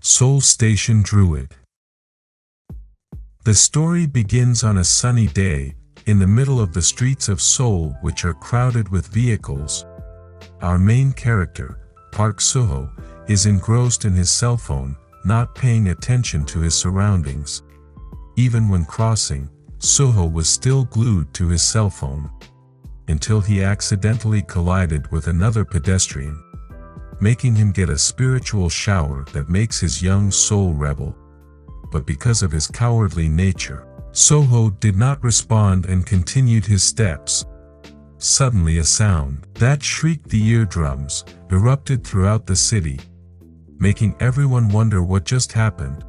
Seoul Station Druid. The story begins on a sunny day, in the middle of the streets of Seoul, which are crowded with vehicles. Our main character, Park Soo-ho, is engrossed in his cell phone, not paying attention to his surroundings. Even when crossing, Soo-ho was still glued to his cell phone. Until he accidentally collided with another pedestrian, making him get a spiritual shower that makes his young soul rebel. But because of his cowardly nature, Soo-ho did not respond and continued his steps. Suddenly a sound that shrieked the eardrums erupted throughout the city, making everyone wonder what just happened.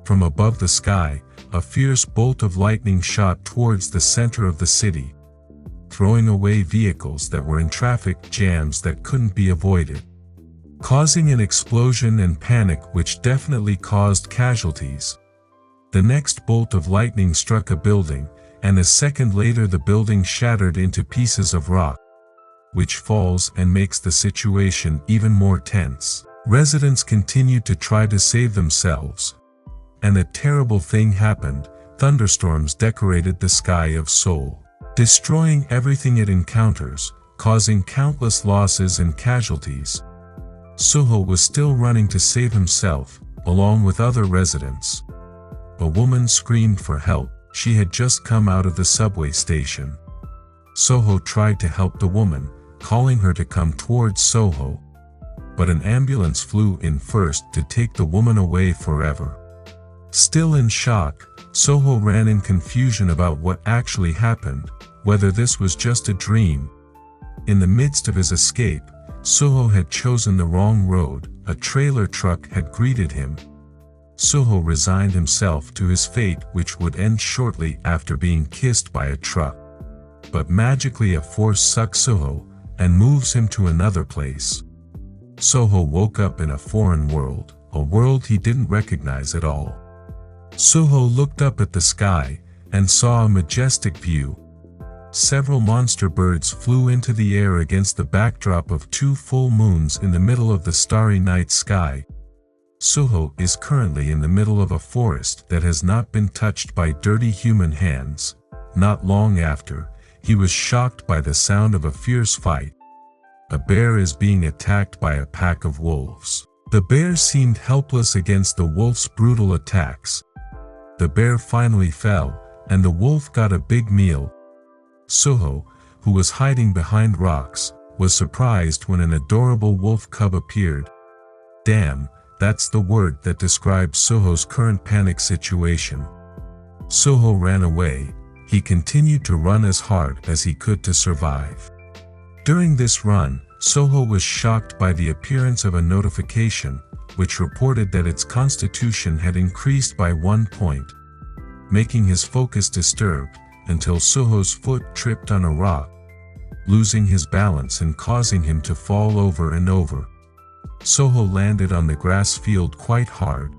From above the sky, a fierce bolt of lightning shot towards the center of the city, throwing away vehicles that were in traffic jams that couldn't be avoided, causing an explosion and panic which definitely caused casualties. The next bolt of lightning struck a building, and a second later the building shattered into pieces of rock, which falls and makes the situation even more tense. Residents continued to try to save themselves. And a terrible thing happened. Thunderstorms decorated the sky of Seoul, destroying everything it encounters, causing countless losses and casualties. Soo-ho was still running to save himself, along with other residents. A woman screamed for help. She had just come out of the subway station. Soo-ho tried to help the woman, calling her to come towards Soo-ho. But an ambulance flew in first to take the woman away forever. Still in shock, Soo-ho ran in confusion about what actually happened, whether this was just a dream. In the midst of his escape, Soo-ho had chosen the wrong road. A trailer truck had greeted him. Soo-ho resigned himself to his fate, which would end shortly after being kissed by a truck. But magically a force sucks Soo-ho and moves him to another place. Soo-ho woke up in a foreign world, a world he didn't recognize at all. Soo-ho looked up at the sky and saw a majestic view. Several monster birds flew into the air against the backdrop of two full moons in the middle of the starry night sky. Soo-ho is currently in the middle of a forest that has not been touched by dirty human hands. Not long after, he was shocked by the sound of a fierce fight. A bear is being attacked by a pack of wolves. The bear seemed helpless against the wolf's brutal attacks. The bear finally fell, and the wolf got a big meal. Soo-ho, who was hiding behind rocks, was surprised when an adorable wolf cub appeared. Damn, that's the word that describes Soo-ho's current panic situation. Soo-ho ran away. He continued to run as hard as he could to survive. During this run, Soo-ho was shocked by the appearance of a notification, which reported that its constitution had increased by 1 point, making his focus disturbed, until Soo-ho's foot tripped on a rock, losing his balance and causing him to fall over and over. Soo-ho landed on the grass field quite hard.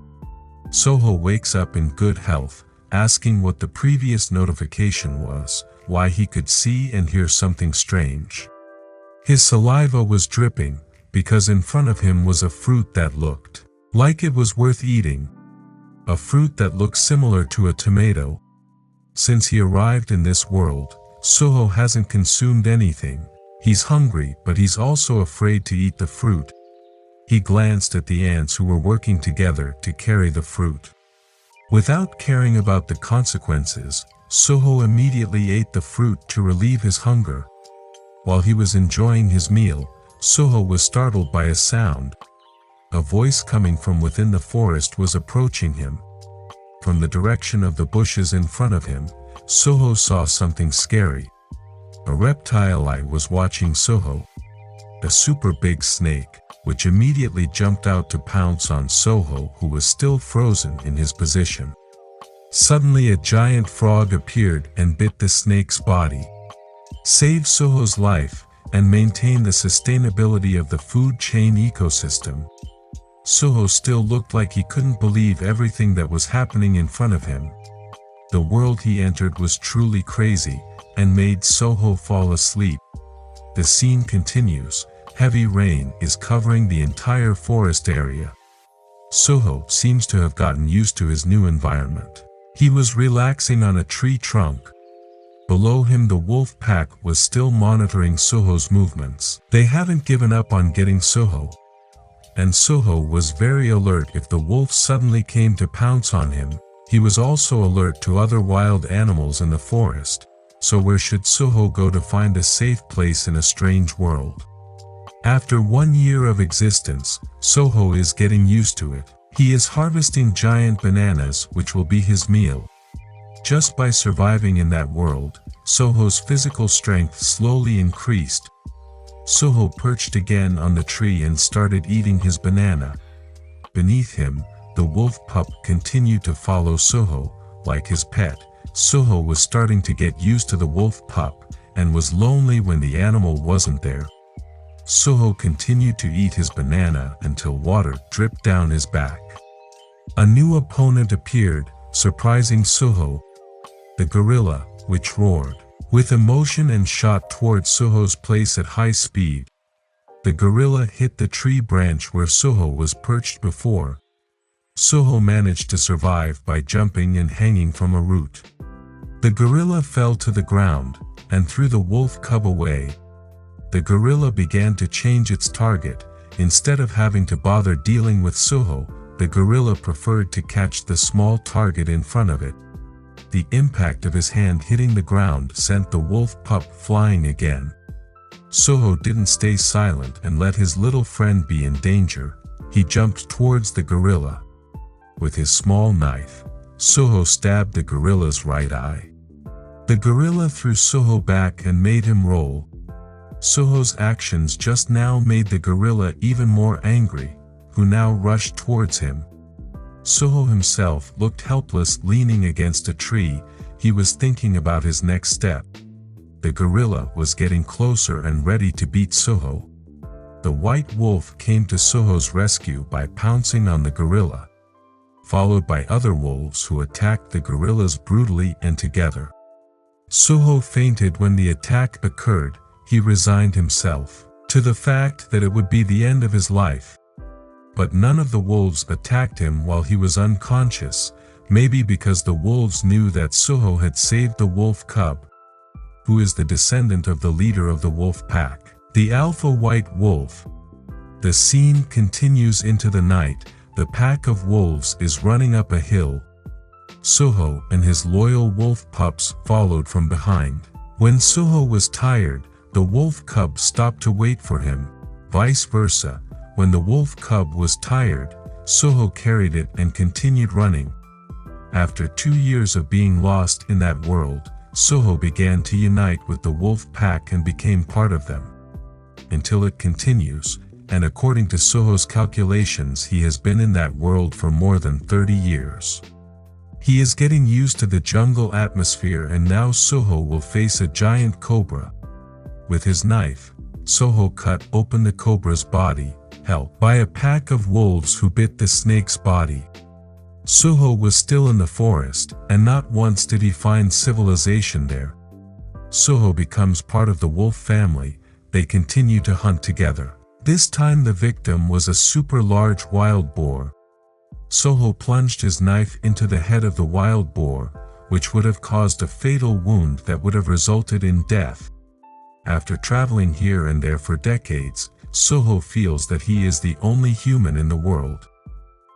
Soo-ho wakes up in good health, asking what the previous notification was, why he could see and hear something strange. His saliva was dripping, because in front of him was a fruit that looked like it was worth eating. A fruit that looked similar to a tomato. Since he arrived in this world, Soo-ho hasn't consumed anything. He's hungry, but he's also afraid to eat the fruit. He glanced at the ants who were working together to carry the fruit. Without caring about the consequences, Soo-ho immediately ate the fruit to relieve his hunger. While he was enjoying his meal, Soo-ho was startled by a sound. A voice coming from within the forest was approaching him. From the direction of the bushes in front of him, Soo-ho saw something scary. A reptile eye was watching Soo-ho. A super big snake, which immediately jumped out to pounce on Soo-ho, who was still frozen in his position. Suddenly a giant frog appeared and bit the snake's body. Save Soo-ho's life and maintain the sustainability of the food chain ecosystem. Soo-ho still looked like he couldn't believe everything that was happening in front of him. The world he entered was truly crazy, and made Soo-ho fall asleep. The scene continues. Heavy rain is covering the entire forest area. Soho seems to have gotten used to his new environment. He was relaxing on a tree trunk. Below him, the wolf pack was still monitoring Soho's movements. They haven't given up on getting Soho, and Soho was very alert if the wolf suddenly came to pounce on him. He was also alert to other wild animals in the forest. So where should Soho go to find a safe place in a strange world? After 1 year of existence, Soho is getting used to it. He is harvesting giant bananas, which will be his meal. Just by surviving in that world, Soho's physical strength slowly increased. Soho perched again on the tree and started eating his banana. Beneath him, the wolf pup continued to follow Soho, like his pet. Soho was starting to get used to the wolf pup, and was lonely when the animal wasn't there. Soho continued to eat his banana until water dripped down his back. A new opponent appeared, surprising Soho. The gorilla, which roared with emotion and shot towards Soho's place at high speed. The gorilla hit the tree branch where Soho was perched before. Soho managed to survive by jumping and hanging from a root. The gorilla fell to the ground and threw the wolf cub away. The gorilla began to change its target. Instead of having to bother dealing with Soho, the gorilla preferred to catch the small target in front of it. The impact of his hand hitting the ground sent the wolf pup flying again. Soho didn't stay silent and let his little friend be in danger. He jumped towards the gorilla. With his small knife, Soho stabbed the gorilla's right eye. The gorilla threw Soho back and made him roll. Soho's actions just now made the gorilla even more angry, who now rushed towards him. Soho himself looked helpless leaning against a tree. He was thinking about his next step. The gorilla was getting closer and ready to beat Soho. The white wolf came to Soho's rescue by pouncing on the gorilla, followed by other wolves who attacked the gorillas brutally and together. Soho fainted when the attack occurred. He resigned himself to the fact that it would be the end of his life. But none of the wolves attacked him while he was unconscious, maybe because the wolves knew that Soho had saved the wolf cub, who is the descendant of the leader of the wolf pack, the alpha white wolf. The scene continues into the night. The pack of wolves is running up a hill. Soho and his loyal wolf pups followed from behind. When Soho was tired, the wolf cub stopped to wait for him. Vice versa, when the wolf cub was tired, Soho carried it and continued running. After 2 years of being lost in that world, Soho began to unite with the wolf pack and became part of them. Until it continues, and according to Soho's calculations, he has been in that world for more than 30 years. He is getting used to the jungle atmosphere, and now Soho will face a giant cobra. With his knife, Soho cut open the cobra's body, helped by a pack of wolves who bit the snake's body. Soho was still in the forest, and not once did he find civilization there. Soho becomes part of the wolf family. They continue to hunt together. This time the victim was a super large wild boar. Soho plunged his knife into the head of the wild boar, which would have caused a fatal wound that would have resulted in death. After traveling here and there for decades, Soho feels that he is the only human in the world.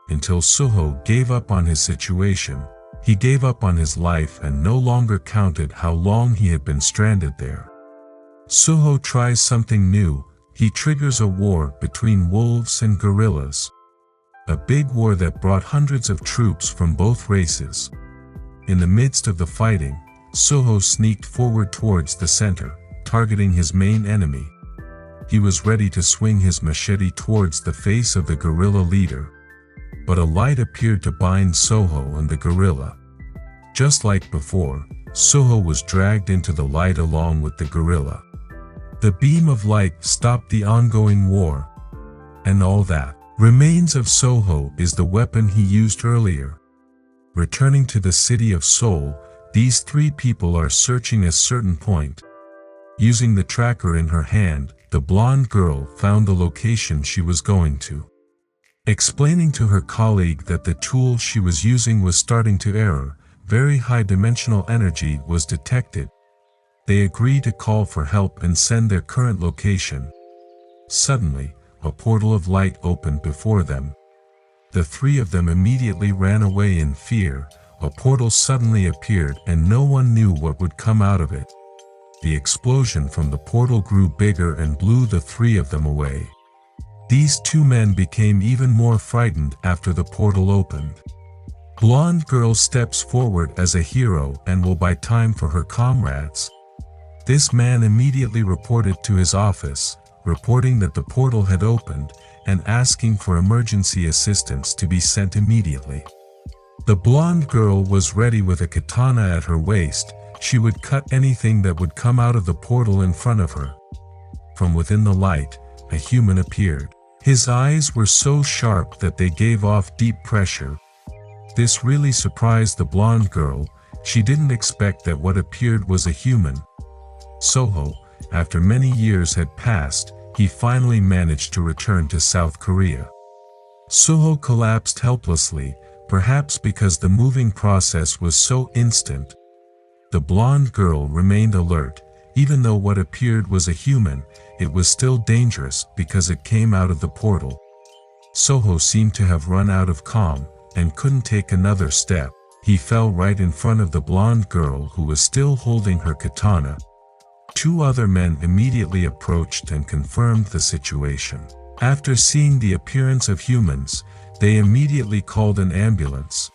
Until Soho gave up on his situation. He gave up on his life and no longer counted how long he had been stranded there. Soho tries something new. He triggers a war between wolves and gorillas. A big war that brought hundreds of troops from both races. In the midst of the fighting, Soho sneaked forward towards the center, targeting his main enemy. He was ready to swing his machete towards the face of the gorilla leader. But a light appeared to bind Soho and the gorilla. Just like before, Soho was dragged into the light along with the gorilla. The beam of light stopped the ongoing war. And all that remains of Soho is the weapon he used earlier. Returning to the city of Seoul, these three people are searching a certain point. Using the tracker in her hand, the blonde girl found the location she was going to. Explaining to her colleague that the tool she was using was starting to error, very high-dimensional energy was detected. They agree to call for help and send their current location. Suddenly, a portal of light opened before them. The three of them immediately ran away in fear. A portal suddenly appeared and no one knew what would come out of it. The explosion from the portal grew bigger and blew the three of them away. These two men became even more frightened after the portal opened. Blonde girl steps forward as a hero and will buy time for her comrades. This man immediately reported to his office, reporting that the portal had opened and asking for emergency assistance to be sent immediately. The blonde girl was ready with a katana at her waist. She would cut anything that would come out of the portal in front of her. From within the light, a human appeared. His eyes were so sharp that they gave off deep pressure. This really surprised the blonde girl. She didn't expect that what appeared was a human. Soho, after many years had passed, he finally managed to return to South Korea. Soho collapsed helplessly, perhaps because the moving process was so instant. The blonde girl remained alert. Even though what appeared was a human, it was still dangerous because it came out of the portal. Soho seemed to have run out of calm and couldn't take another step. He fell right in front of the blonde girl who was still holding her katana. Two other men immediately approached and confirmed the situation. After seeing the appearance of humans, they immediately called an ambulance.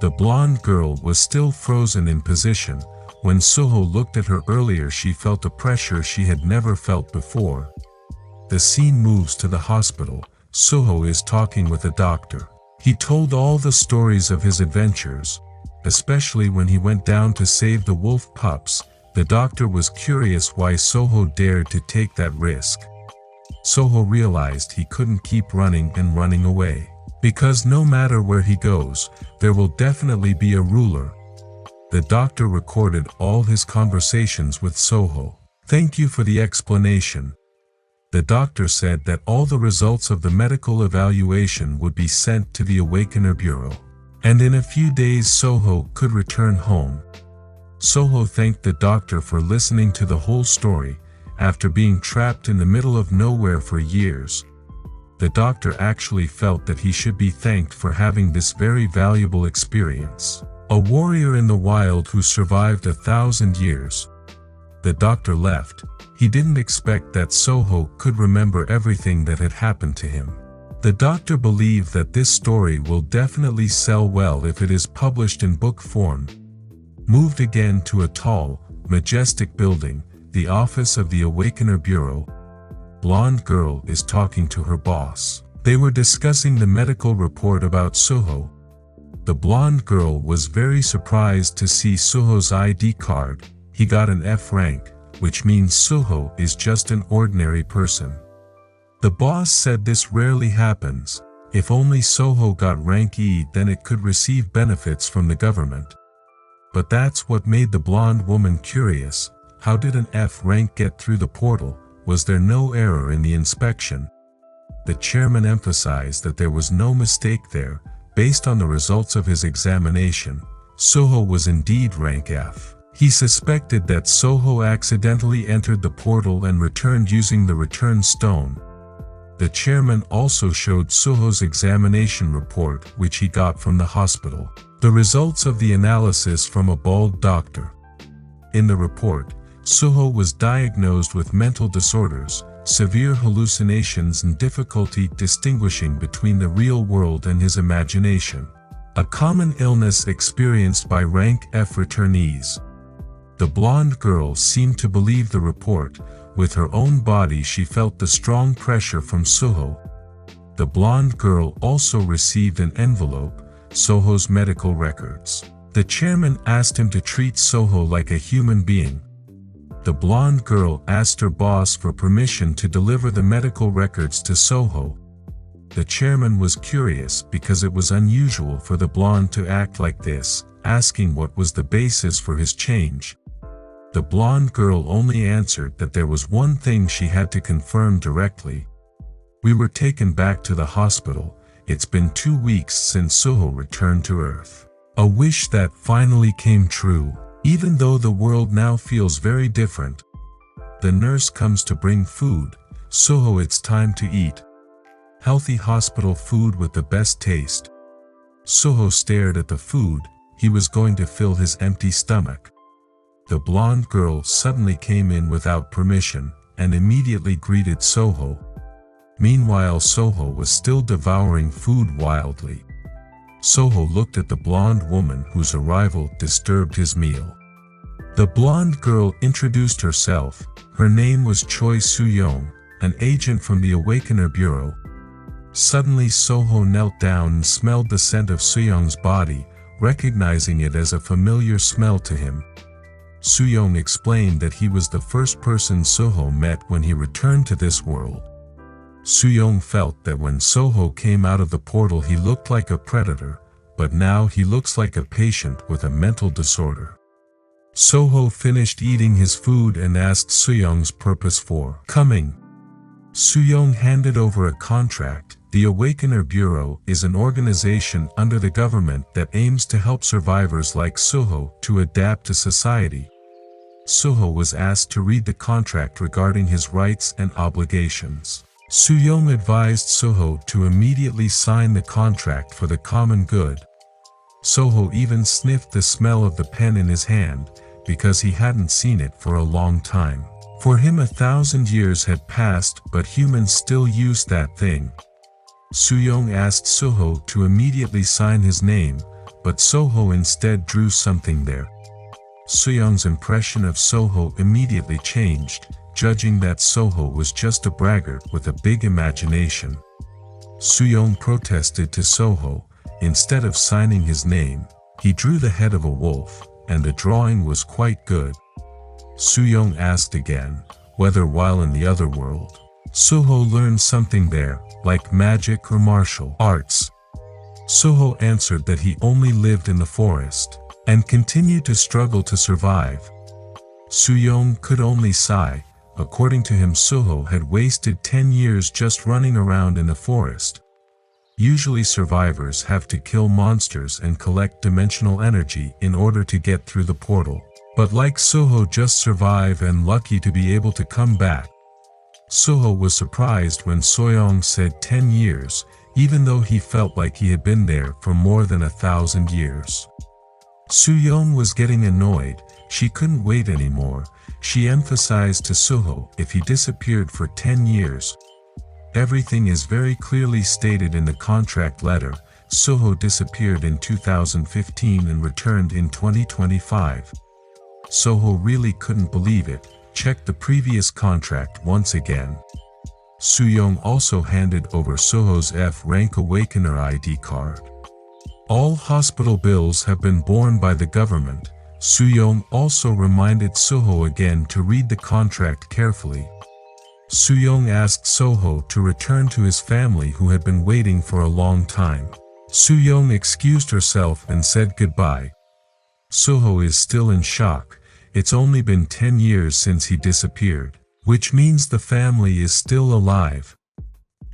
The blonde girl was still frozen in position. When Soho looked at her earlier, she felt a pressure she had never felt before. The scene moves to the hospital. Soho is talking with a doctor. He told all the stories of his adventures, especially when he went down to save the wolf pups. The doctor was curious why Soho dared to take that risk. Soho realized he couldn't keep running and running away, because no matter where he goes, there will definitely be a ruler. The doctor recorded all his conversations with Soho. "Thank you for the explanation." The doctor said that all the results of the medical evaluation would be sent to the Awakener Bureau, and in a few days Soho could return home. Soho thanked the doctor for listening to the whole story. After being trapped in the middle of nowhere for years, the doctor actually felt that he should be thanked for having this very valuable experience. A warrior in the wild who survived 1,000 years. The doctor left. He didn't expect that Soho could remember everything that had happened to him. The doctor believed that this story will definitely sell well if it is published in book form. Moved again to a tall, majestic building, the office of the Awakener Bureau. Blonde girl is talking to her boss. They were discussing the medical report about Soho. The blonde girl was very surprised to see Soho's ID card. He got an F rank, which means Soho is just an ordinary person. The boss said this rarely happens. If only Soho got rank E, then it could receive benefits from the government. But that's what made the blonde woman curious. How did an F rank get through the portal? Was there no error in the inspection? The chairman emphasized that there was no mistake there. Based on the results of his examination, Soho was indeed rank F. He suspected that Soho accidentally entered the portal and returned using the return stone. The chairman also showed Soho's examination report, which he got from the hospital. The results of the analysis from a bald doctor. In the report, Soho was diagnosed with mental disorders, severe hallucinations and difficulty distinguishing between the real world and his imagination. A common illness experienced by rank F returnees. The blonde girl seemed to believe the report. With her own body she felt the strong pressure from Soho. The blonde girl also received an envelope, Soho's medical records. The chairman asked him to treat Soho like a human being. The blonde girl asked her boss for permission to deliver the medical records to Soho. The chairman was curious because it was unusual for the blonde to act like this, asking what was the basis for his change. The blonde girl only answered that there was one thing she had to confirm directly. "We were taken back to the hospital, It's been 2 weeks since Soho returned to Earth. A wish that finally came true. Even though the world now feels very different. The nurse comes to bring food. Soho, it's time to eat. Healthy hospital food with the best taste. Soho stared at the food. He was going to fill his empty stomach. The blonde girl suddenly came in without permission and immediately greeted Soho. Meanwhile, Soho was still devouring food wildly. Soho looked at the blonde woman whose arrival disturbed his meal. The blonde girl introduced herself. Her name was Choi Soo-young, an agent from the Awakener Bureau. Suddenly Soho knelt down and smelled the scent of Soo-young's body, recognizing it as a familiar smell to him. Soo-young explained that he was the first person Soho met when he returned to this world. Soo-young felt that when Soho came out of the portal he looked like a predator, but now he looks like a patient with a mental disorder. Soho finished eating his food and asked Soo-young's purpose for coming. Soo-young handed over a contract. The Awakener Bureau is an organization under the government that aims to help survivors like Soho to adapt to society. Soho was asked to read the contract regarding his rights and obligations. Soo-young advised Soho to immediately sign the contract for the common good. Soho even sniffed the smell of the pen in his hand, because he hadn't seen it for a long time. For him 1,000 years had passed, but humans still used that thing. Soo-young asked Soho to immediately sign his name, but Soho instead drew something there. Soo-young's impression of Soho immediately changed, judging that Soho was just a braggart with a big imagination. Soo-young protested to Soho. Instead of signing his name, he drew the head of a wolf, and the drawing was quite good. Soo-young asked again, whether while in the other world, Soho learned something there, like magic or martial arts. Soho answered that he only lived in the forest, and continued to struggle to survive. Soo-young could only sigh. According to him, Soho had wasted 10 years just running around in the forest. Usually survivors have to kill monsters and collect dimensional energy in order to get through the portal. But like Soho just survive and lucky to be able to come back. Soho was surprised when Soo-young said 10 years, even though he felt like he had been there for more than 1,000 years. Soo-young was getting annoyed. She couldn't wait anymore. She emphasized to Soho if he disappeared for 10 years. Everything is very clearly stated in the contract letter. Soho disappeared in 2015 and returned in 2025. Soho really couldn't believe it. Checked the previous contract once again. Soo-young also handed over Soho's F-rank Awakener ID card. All hospital bills have been borne by the government. Soo-young also reminded Soho again to read the contract carefully. Soo-young asked Soho to return to his family who had been waiting for a long time. Soo-young excused herself and said goodbye. Soho is still in shock. It's only been 10 years since he disappeared, which means the family is still alive.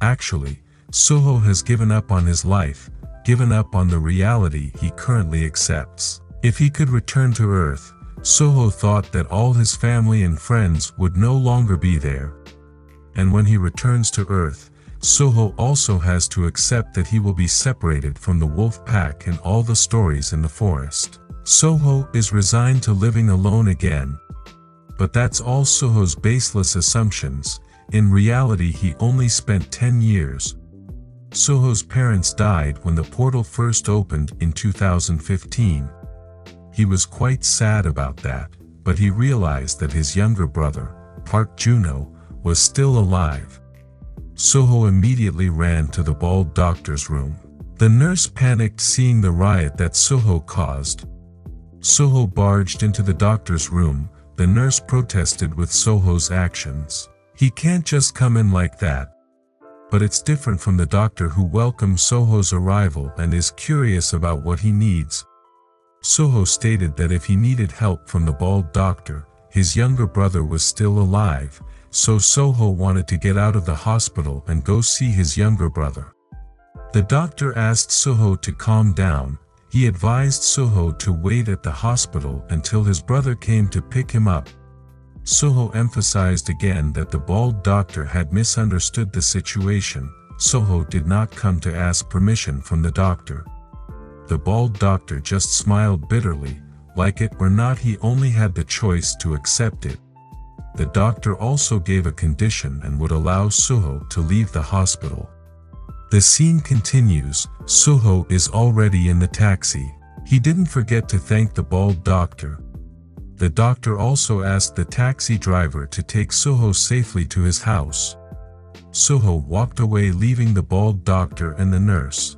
Actually, Soho has given up on his life, given up on the reality he currently accepts. If he could return to Earth, Soho thought that all his family and friends would no longer be there. And when he returns to Earth, Soho also has to accept that he will be separated from the wolf pack and all the stories in the forest. Soho is resigned to living alone again. But that's all Soho's baseless assumptions. In reality, he only spent 10 years. Soho's parents died when the portal first opened in 2015. He was quite sad about that, but he realized that his younger brother, Park Juno, was still alive. Soho immediately ran to the bald doctor's room. The nurse panicked seeing the riot that Soho caused. Soho barged into the doctor's room. The nurse protested with Soho's actions. He can't just come in like that. But it's different from the doctor who welcomed Soho's arrival and is curious about what he needs. Soho stated that if he needed help from the bald doctor, his younger brother was still alive, so Soho wanted to get out of the hospital and go see his younger brother. The doctor asked Soho to calm down. He advised Soho to wait at the hospital until his brother came to pick him up. Soho emphasized again that the bald doctor had misunderstood the situation. Soho did not come to ask permission from the doctor. The bald doctor just smiled bitterly, like it or not he only had the choice to accept it. The doctor also gave a condition and would allow Soho to leave the hospital. The scene continues. Soho is already in the taxi. He didn't forget to thank the bald doctor. The doctor also asked the taxi driver to take Soho safely to his house. Soho walked away, leaving the bald doctor and the nurse.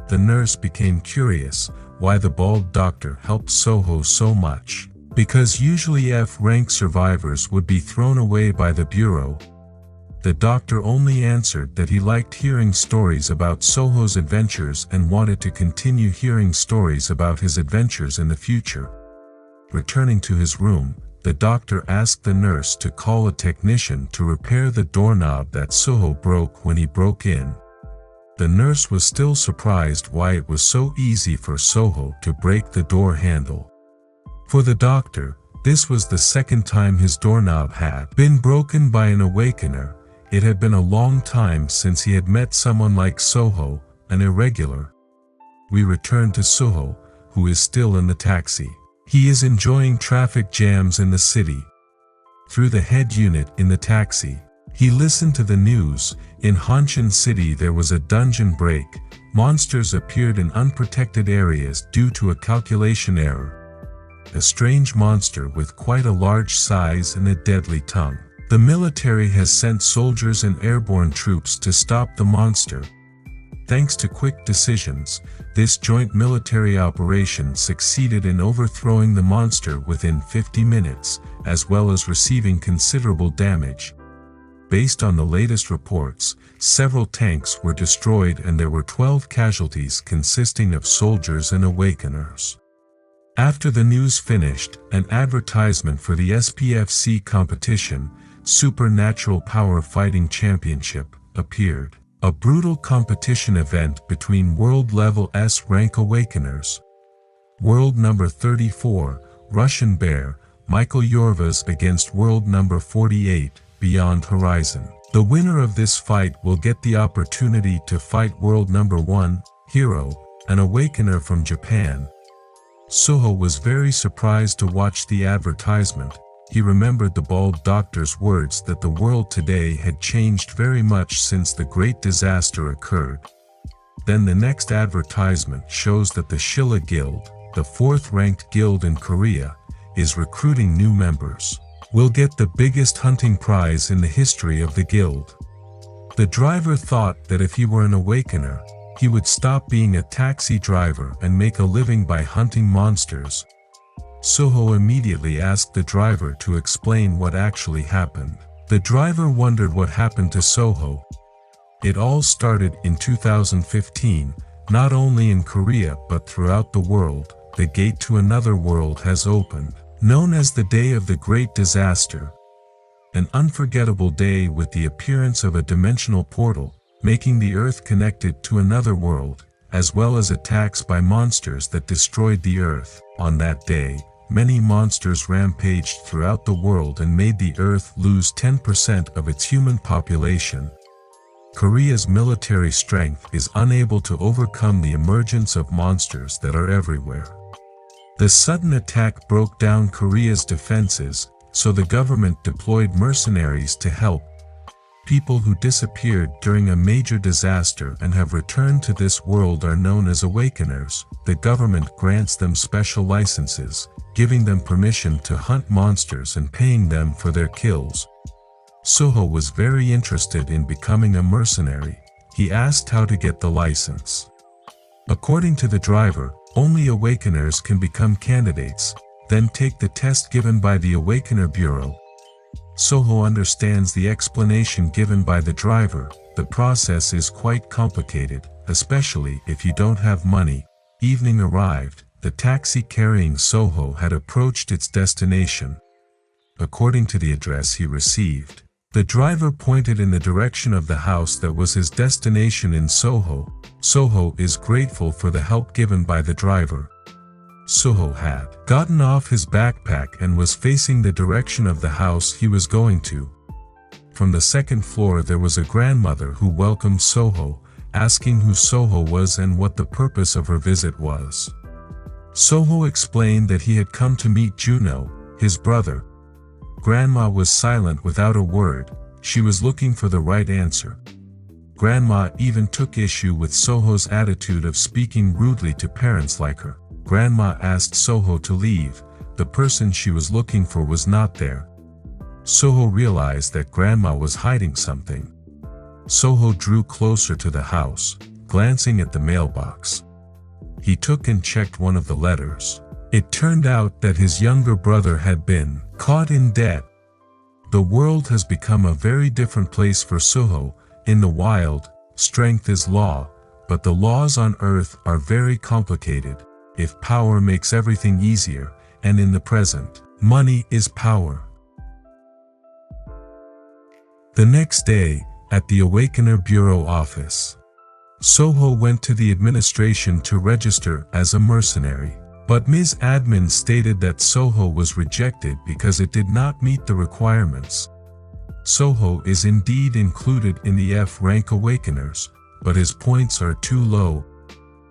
The nurse became curious why the bald doctor helped Soho so much. Because usually F-rank survivors would be thrown away by the bureau. The doctor only answered that he liked hearing stories about Soho's adventures and wanted to continue hearing stories about his adventures in the future. Returning to his room, the doctor asked the nurse to call a technician to repair the doorknob that Soho broke when he broke in. The nurse was still surprised why it was so easy for Soho to break the door handle. For the doctor, this was the second time his doorknob had been broken by an awakener. It had been a long time since he had met someone like Soho, an irregular. We return to Soho, who is still in the taxi. He is enjoying traffic jams in the city. Through the head unit in the taxi, he listened to the news. In Hanshin City there was a dungeon break. Monsters appeared in unprotected areas due to a calculation error. A strange monster with quite a large size and a deadly tongue. The military has sent soldiers and airborne troops to stop the monster. Thanks to quick decisions, this joint military operation succeeded in overthrowing the monster within 50 minutes, as well as receiving considerable damage. Based on the latest reports, several tanks were destroyed and there were 12 casualties consisting of soldiers and awakeners. After the news finished, an advertisement for the SPFC competition, Supernatural Power Fighting Championship, appeared. A brutal competition event between world-level S-rank awakeners. World number 34, Russian Bear, Michael Yorvas against world number 48, Beyond Horizon. The winner of this fight will get the opportunity to fight world number 1, Hero, an awakener from Japan. Soho was very surprised to watch the advertisement. He remembered the bald doctor's words that the world today had changed very much since the great disaster occurred. Then the next advertisement shows that the Shilla Guild, the 4th-ranked guild in Korea, is recruiting new members. Will get the biggest hunting prize in the history of the guild. The driver thought that if he were an awakener, he would stop being a taxi driver and make a living by hunting monsters. Soho immediately asked the driver to explain what actually happened. The driver wondered what happened to Soho. It all started in 2015, not only in Korea but throughout the world. The gate to another world has opened, known as the Day of the Great Disaster. An unforgettable day with the appearance of a dimensional portal, making the Earth connected to another world, as well as attacks by monsters that destroyed the Earth. On that day, many monsters rampaged throughout the world and made the Earth lose 10% of its human population. Korea's military strength is unable to overcome the emergence of monsters that are everywhere. The sudden attack broke down Korea's defenses, so the government deployed mercenaries to help. People who disappeared during a major disaster and have returned to this world are known as awakeners. The government grants them special licenses, giving them permission to hunt monsters and paying them for their kills. Soho was very interested in becoming a mercenary. He asked how to get the license. According to the driver, only awakeners can become candidates, then take the test given by the Awakener Bureau. Soho understands the explanation given by the driver. The process is quite complicated, especially if you don't have money. Evening arrived. The taxi carrying Soho had approached its destination. According to the address he received, The driver pointed in the direction of the house that was his destination in Soho. Soho is grateful for the help given by the driver. Soho had gotten off his backpack and was facing the direction of the house he was going to. From the second floor there was a grandmother who welcomed Soho, asking who Soho was and what the purpose of her visit was. Soho explained that he had come to meet Juno, his brother. Grandma was silent without a word. She was looking for the right answer. Grandma even took issue with Soho's attitude of speaking rudely to parents like her. Grandma asked Soho to leave. The person she was looking for was not there. Soho realized that Grandma was hiding something. Soho drew closer to the house, glancing at the mailbox. He took and checked one of the letters. It turned out that his younger brother had been caught in debt. The world has become a very different place for Soho. In the wild, strength is law, but the laws on earth are very complicated. If power makes everything easier, and in the present, money is power. The next day, at the Awakener Bureau office, Soho went to the administration to register as a mercenary. But Ms. Admin stated that Soho was rejected because it did not meet the requirements. Soho is indeed included in the F-rank Awakeners, but his points are too low.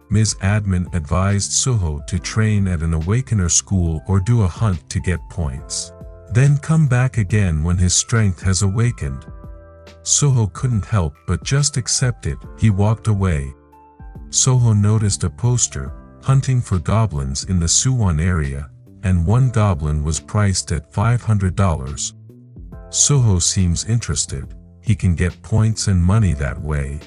Ms. Admin advised Soho to train at an Awakener school or do a hunt to get points. Then come back again when his strength has awakened. Soho couldn't help but just accept it. He walked away. Soho noticed a poster, hunting for goblins in the Suwon area, and one goblin was priced at $500. Soho seems interested. He can get points and money that way.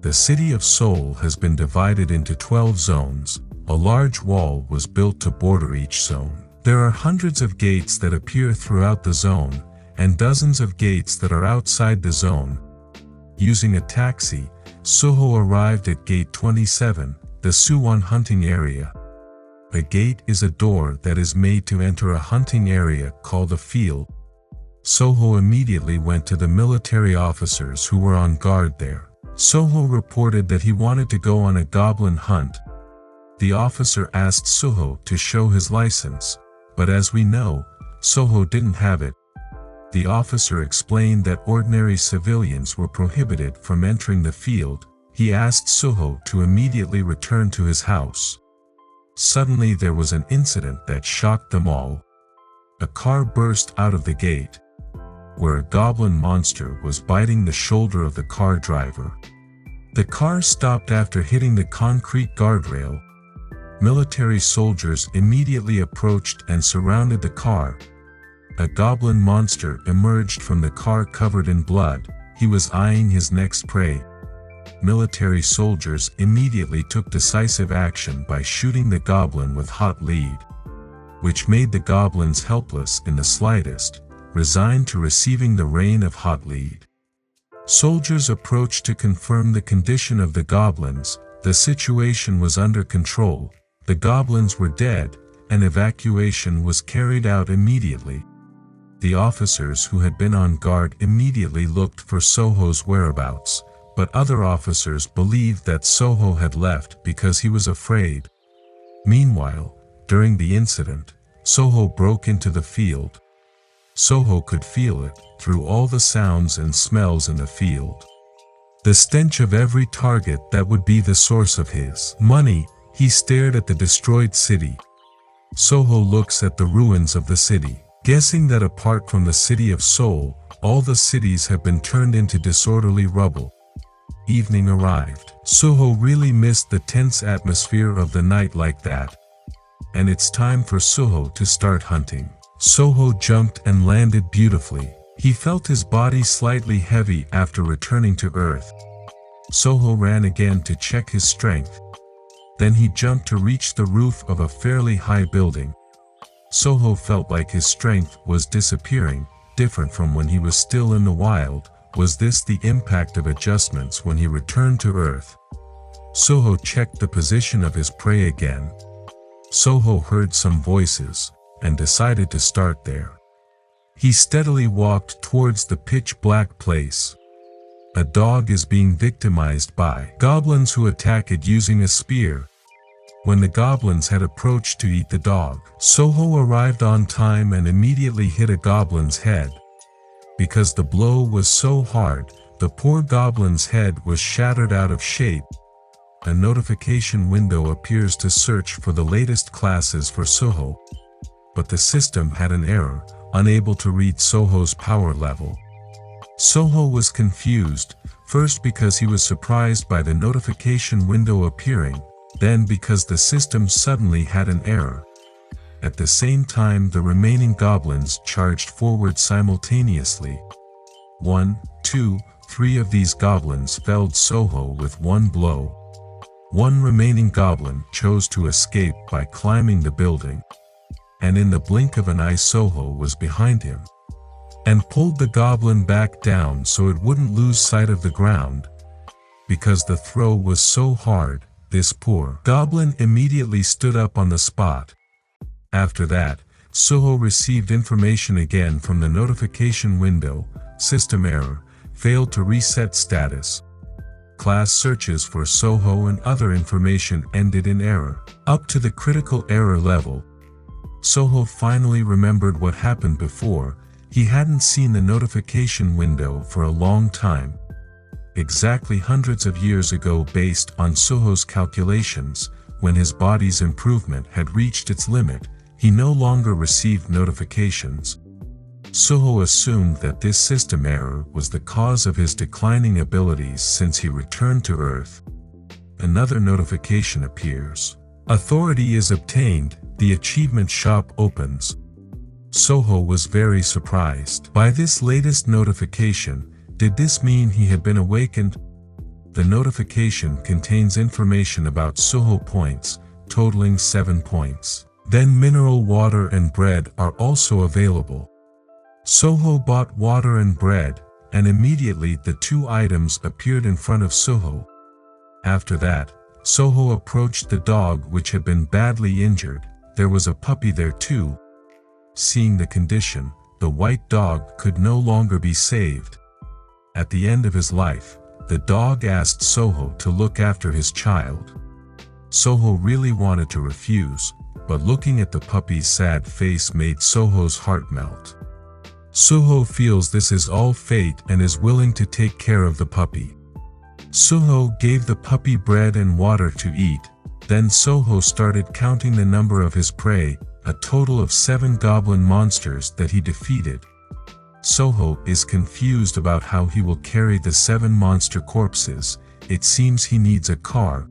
The city of Seoul has been divided into 12 zones. A large wall was built to border each zone. There are hundreds of gates that appear throughout the zone, and dozens of gates that are outside the zone. Using a taxi, Soho arrived at Gate 27, the Suwon hunting area. A gate is a door that is made to enter a hunting area called a field. Soho immediately went to the military officers who were on guard there. Soho reported that he wanted to go on a goblin hunt. The officer asked Soho to show his license, but as we know, Soho didn't have it. The officer explained that ordinary civilians were prohibited from entering the field. He asked Soho to immediately return to his house. Suddenly there was an incident that shocked them all. A car burst out of the gate, where a goblin monster was biting the shoulder of the car driver. The car stopped after hitting the concrete guardrail. Military soldiers immediately approached and surrounded the car. A goblin monster emerged from the car covered in blood. He was eyeing his next prey. Military soldiers immediately took decisive action by shooting the goblin with hot lead, which made the goblins helpless in the slightest, resigned to receiving the rain of hot lead. Soldiers approached to confirm the condition of the goblins. The situation was under control. The goblins were dead, and evacuation was carried out immediately. The officers who had been on guard immediately looked for Soho's whereabouts, but other officers believed that Soho had left because he was afraid. Meanwhile, during the incident, Soho broke into the field. Soho could feel it through all the sounds and smells in the field. The stench of every target that would be the source of his money. He stared at the destroyed city. Soho looks at the ruins of the city, guessing that apart from the city of Seoul, all the cities have been turned into disorderly rubble. Evening arrived. Soho really missed the tense atmosphere of the night like that. And it's time for Soho to start hunting. Soho jumped and landed beautifully. He felt his body slightly heavy after returning to Earth. Soho ran again to check his strength. Then he jumped to reach the roof of a fairly high building. Soho felt like his strength was disappearing, different from when he was still in the wild. Was this the impact of adjustments when he returned to Earth? Soho checked the position of his prey again. Soho heard some voices, and decided to start there. He steadily walked towards the pitch-black place. A dog is being victimized by goblins who attack it using a spear. When the goblins had approached to eat the dog, Soho arrived on time and immediately hit a goblin's head. Because the blow was so hard, the poor goblin's head was shattered out of shape. A notification window appears to search for the latest classes for Soho. But the system had an error, unable to read Soho's power level. Soho was confused, first because he was surprised by the notification window appearing, then because the system suddenly had an error. At the same time, the remaining goblins charged forward simultaneously. 1, 2, 3 of these goblins felled Soho with one blow. One remaining goblin chose to escape by climbing the building. And in the blink of an eye, Soho was behind him and pulled the goblin back down so it wouldn't lose sight of the ground. Because the throw was so hard, this poor goblin immediately stood up on the spot. After that, Soho received information again from the notification window: system error, failed to reset status. Class searches for Soho and other information ended in error, up to the critical error level. Soho finally remembered what happened before. He hadn't seen the notification window for a long time. Exactly hundreds of years ago, based on Soho's calculations, when his body's improvement had reached its limit, he no longer received notifications. Soho assumed that this system error was the cause of his declining abilities since he returned to Earth. Another notification appears. Authority is obtained, the achievement shop opens. Soho was very surprised by this latest notification. Did this mean he had been awakened? The notification contains information about Soho points, totaling 7 points. Then mineral water and bread are also available. Soho bought water and bread, and immediately the two items appeared in front of Soho. After that, Soho approached the dog which had been badly injured. There was a puppy there too. Seeing the condition, the white dog could no longer be saved. At the end of his life, the dog asked Soho to look after his child. Soho really wanted to refuse, but looking at the puppy's sad face made Soho's heart melt. Soho feels this is all fate and is willing to take care of the puppy. Soho gave the puppy bread and water to eat. Then Soho started counting the number of his prey, a total of 7 goblin monsters that he defeated. Soho is confused about how he will carry the 7 monster corpses. It seems he needs a car.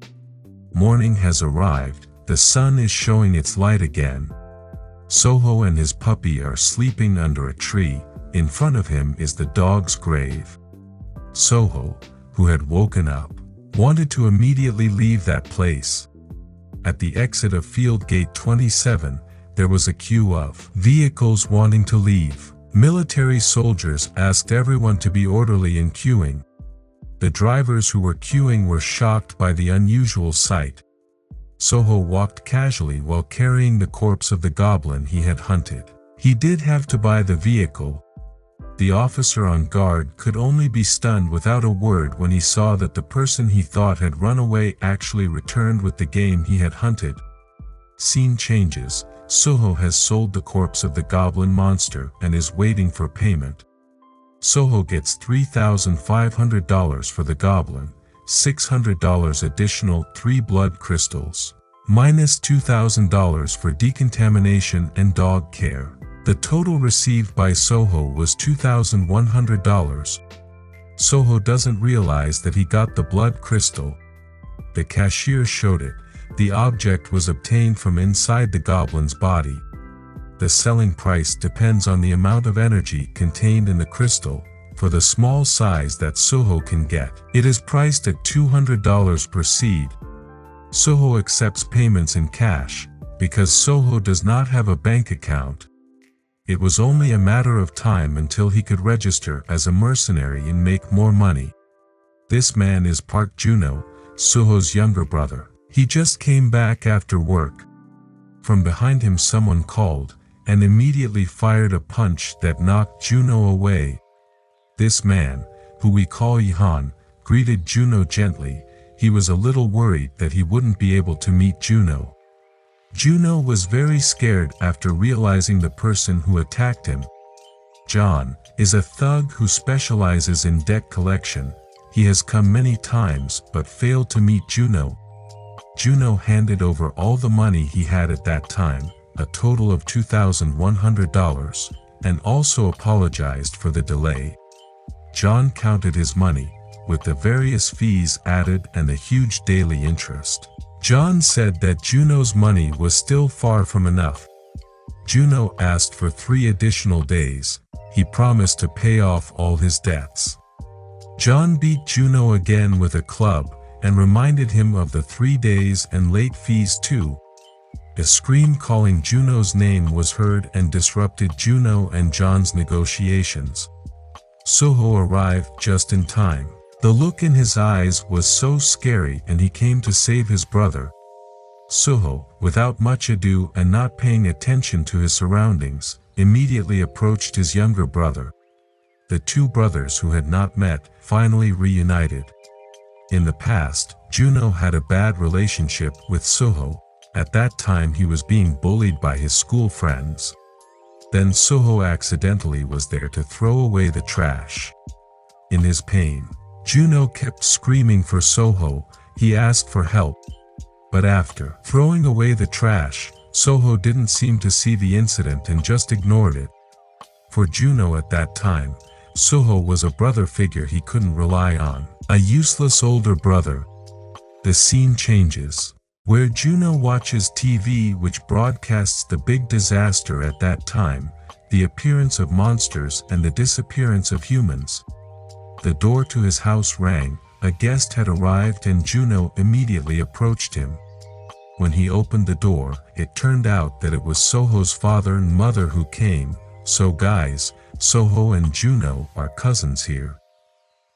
Morning has arrived, the sun is showing its light again. Soho and his puppy are sleeping under a tree. In front of him is the dog's grave. Soho, who had woken up, wanted to immediately leave that place. At the exit of Field Gate 27, there was a queue of vehicles wanting to leave. Military soldiers asked everyone to be orderly in queuing. The drivers who were queuing were shocked by the unusual sight. Soho walked casually while carrying the corpse of the goblin he had hunted. He did have to buy the vehicle. The officer on guard could only be stunned without a word when he saw that the person he thought had run away actually returned with the game he had hunted. Scene changes. Soho has sold the corpse of the goblin monster and is waiting for payment. Soho gets $3,500 for the goblin, $600 additional 3 blood crystals, minus $2,000 for decontamination and dog care. The total received by Soho was $2,100. Soho doesn't realize that he got the blood crystal. The cashier showed it. The object was obtained from inside the goblin's body. The selling price depends on the amount of energy contained in the crystal. For the small size that Soho can get, it is priced at $200 per seed. Soho accepts payments in cash, because Soho does not have a bank account. It was only a matter of time until he could register as a mercenary and make more money. This man is Park Juno, Soho's younger brother. He just came back after work. From behind him someone called, and immediately fired a punch that knocked Juno away. This man, who we call Ihan, greeted Juno gently. He was a little worried that he wouldn't be able to meet Juno. Juno was very scared after realizing the person who attacked him. John is a thug who specializes in debt collection. He has come many times but failed to meet Juno. Juno handed over all the money he had at that time, a total of $2,100, and also apologized for the delay. John counted his money, with the various fees added and the huge daily interest. John said that Juno's money was still far from enough. Juno asked for 3 additional days. He promised to pay off all his debts. John beat Juno again with a club, and reminded him of the 3 days and late fees too. A scream calling Juno's name was heard and disrupted Juno and John's negotiations. Soho arrived just in time. The look in his eyes was so scary, and he came to save his brother. Soho, without much ado and not paying attention to his surroundings, immediately approached his younger brother. The 2 brothers who had not met finally reunited. In the past, Juno had a bad relationship with Soho. At that time he was being bullied by his school friends. Then Soho accidentally was there to throw away the trash. In his pain, Juno kept screaming for Soho. He asked for help. But after throwing away the trash, Soho didn't seem to see the incident and just ignored it. For Juno at that time, Soho was a brother figure he couldn't rely on, a useless older brother. The scene changes, where Juno watches TV which broadcasts the big disaster at that time, the appearance of monsters and the disappearance of humans. The door to his house rang, a guest had arrived and Juno immediately approached him. When he opened the door, it turned out that it was Soho's father and mother who came. So guys, Soho and Juno are cousins here.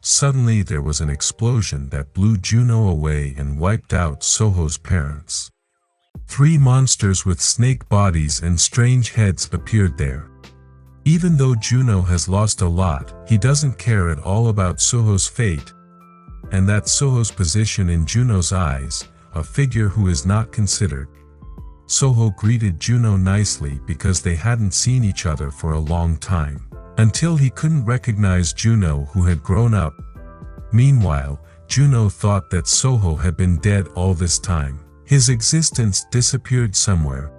Suddenly there was an explosion that blew Juno away and wiped out Soho's parents. 3 monsters with snake bodies and strange heads appeared there. Even though Juno has lost a lot, he doesn't care at all about Soho's fate, and that's Soho's position in Juno's eyes, a figure who is not considered. Soho greeted Juno nicely because they hadn't seen each other for a long time, until he couldn't recognize Juno who had grown up. Meanwhile, Juno thought that Soho had been dead all this time. His existence disappeared somewhere.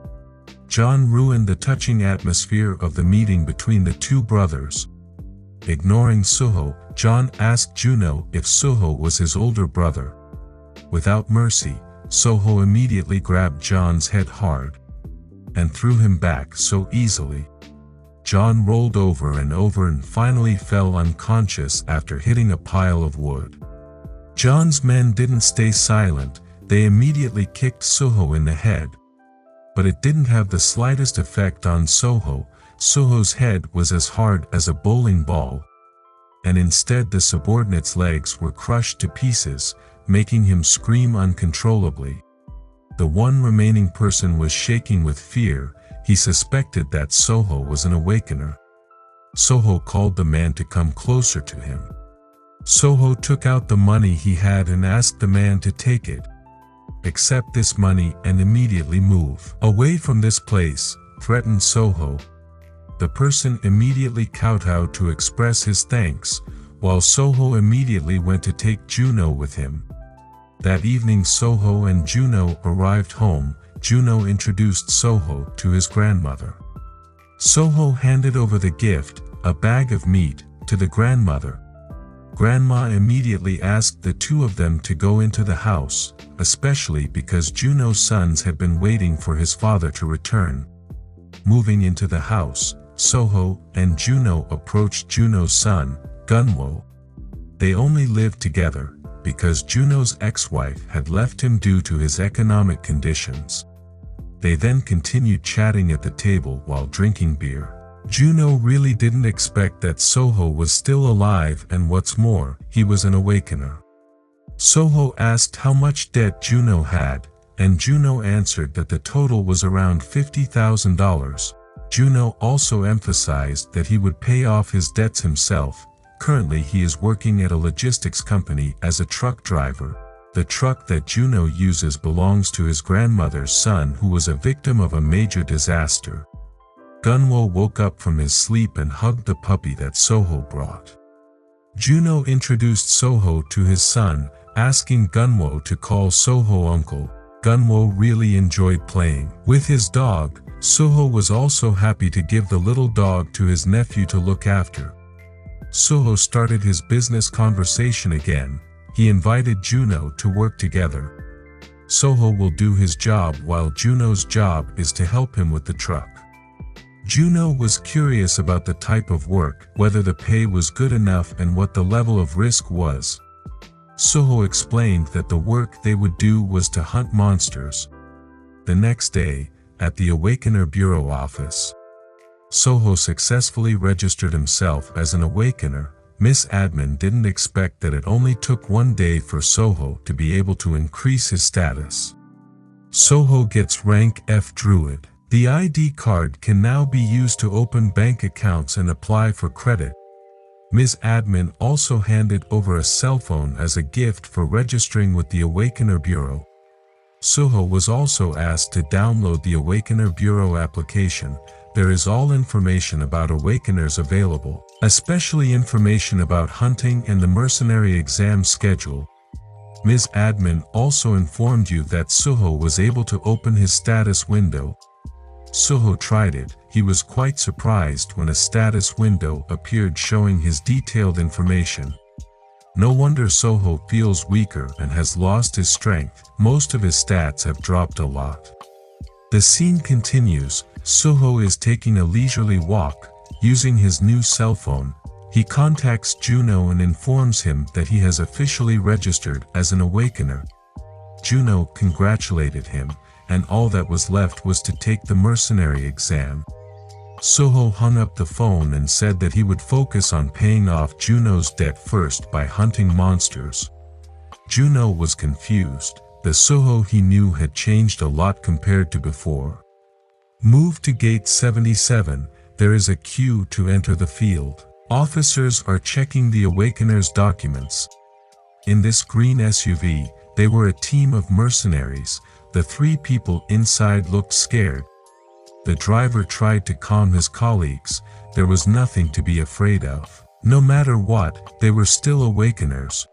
John ruined the touching atmosphere of the meeting between the 2 brothers. Ignoring Soho, John asked Juno if Soho was his older brother. Without mercy, Soho immediately grabbed John's head hard and threw him back so easily. John rolled over and finally fell unconscious after hitting a pile of wood. John's men didn't stay silent. They immediately kicked Soho in the head. But it didn't have the slightest effect on Soho. Soho's head was as hard as a bowling ball, and instead the subordinate's legs were crushed to pieces, making him scream uncontrollably. The one remaining person was shaking with fear. He suspected that Soho was an awakener. Soho called the man to come closer to him. Soho took out the money he had and asked the man to take it. Accept this money and immediately move away from this place, threatened Soho. The person immediately kowtowed to express his thanks, while Soho immediately went to take Juno with him. That evening Soho and Juno arrived home. Juno introduced Soho to his grandmother. Soho handed over the gift, a bag of meat, to the grandmother. Grandma immediately asked the 2 of them to go into the house, especially because Juno's sons had been waiting for his father to return. Moving into the house, Soho and Juno approached Juno's son, Gunwo. They only lived together because Juno's ex-wife had left him due to his economic conditions. They then continued chatting at the table while drinking beer. Juno really didn't expect that Soho was still alive, and what's more, he was an awakener. Soho asked how much debt Juno had, and Juno answered that the total was around $50,000. Juno also emphasized that he would pay off his debts himself. Currently he is working at a logistics company as a truck driver. The truck that Juno uses belongs to his grandmother's son who was a victim of a major disaster. Gunwo woke up from his sleep and hugged the puppy that Soho brought. Juno introduced Soho to his son, asking Gunwo to call Soho uncle. Gunwo really enjoyed playing with his dog. Soho was also happy to give the little dog to his nephew to look after. Soho started his business conversation again. He invited Juno to work together. Soho will do his job while Juno's job is to help him with the truck. Juno was curious about the type of work, whether the pay was good enough and what the level of risk was. Soho explained that the work they would do was to hunt monsters. The next day, at the Awakener Bureau office, Soho successfully registered himself as an Awakener. Miss Admin didn't expect that it only took one day for Soho to be able to increase his status. Soho gets rank F Druid. The ID card can now be used to open bank accounts and apply for credit. Ms. Admin also handed over a cell phone as a gift for registering with the Awakener Bureau. Soho was also asked to download the Awakener Bureau application. There is all information about Awakeners available, especially information about hunting and the mercenary exam schedule. Ms. Admin also informed you that Soho was able to open his status window. Soho tried it. He was quite surprised when a status window appeared showing his detailed information. No wonder Soho feels weaker and has lost his strength. Most of his stats have dropped a lot. The scene continues. Soho is taking a leisurely walk, using his new cell phone. He contacts Juno and informs him that he has officially registered as an Awakener. Juno congratulated him, and all that was left was to take the mercenary exam. Soho hung up the phone and said that he would focus on paying off Juno's debt first by hunting monsters. Juno was confused. The Soho he knew had changed a lot compared to before. Move to Gate 77. There is a queue to enter the field. Officers are checking the Awakener's documents. In this green SUV, they were a team of mercenaries. The three people inside looked scared. The driver tried to calm his colleagues. There was nothing to be afraid of. No matter what, they were still Awakeners.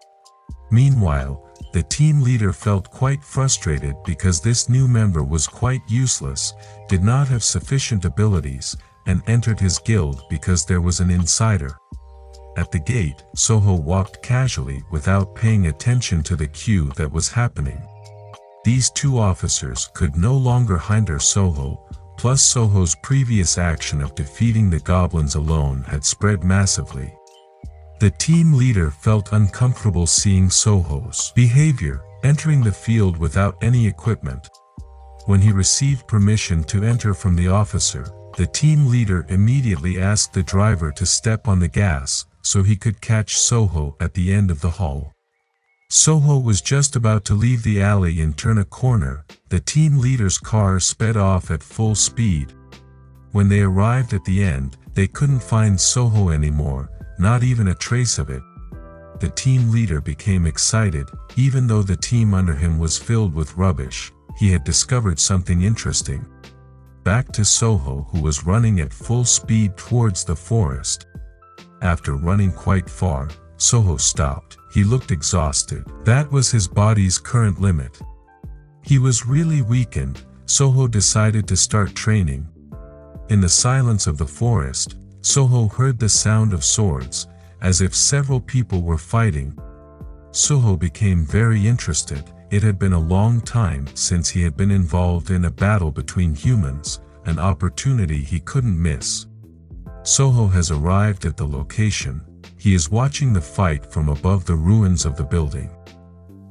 Meanwhile, the team leader felt quite frustrated because this new member was quite useless, did not have sufficient abilities, and entered his guild because there was an insider. At the gate, Soho walked casually without paying attention to the queue that was happening. These two officers could no longer hinder Soho, plus Soho's previous action of defeating the goblins alone had spread massively. The team leader felt uncomfortable seeing Soho's behavior, entering the field without any equipment. When he received permission to enter from the officer, the team leader immediately asked the driver to step on the gas, so he could catch Soho at the end of the hall. Soho was just about to leave the alley and turn a corner. The team leader's car sped off at full speed. When they arrived at the end, they couldn't find Soho anymore, not even a trace of it. The team leader became excited. Even though the team under him was filled with rubbish, he had discovered something interesting. Back to Soho, who was running at full speed towards the forest. After running quite far, Soho stopped. He looked exhausted. That was his body's current limit. He was really weakened. Soho decided to start training. In the silence of the forest, Soho heard the sound of swords, as if several people were fighting. Soho became very interested. It had been a long time since he had been involved in a battle between humans, an opportunity he couldn't miss. Soho has arrived at the location. He is watching the fight from above the ruins of the building.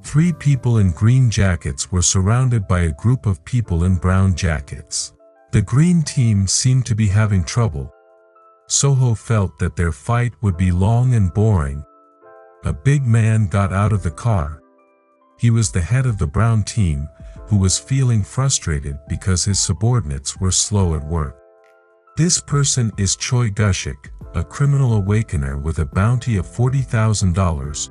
Three people in green jackets were surrounded by a group of people in brown jackets. The green team seemed to be having trouble. Soho felt that their fight would be long and boring. A big man got out of the car. He was the head of the brown team, who was feeling frustrated because his subordinates were slow at work. This person is Choi Gushik, a criminal awakener with a bounty of $40,000.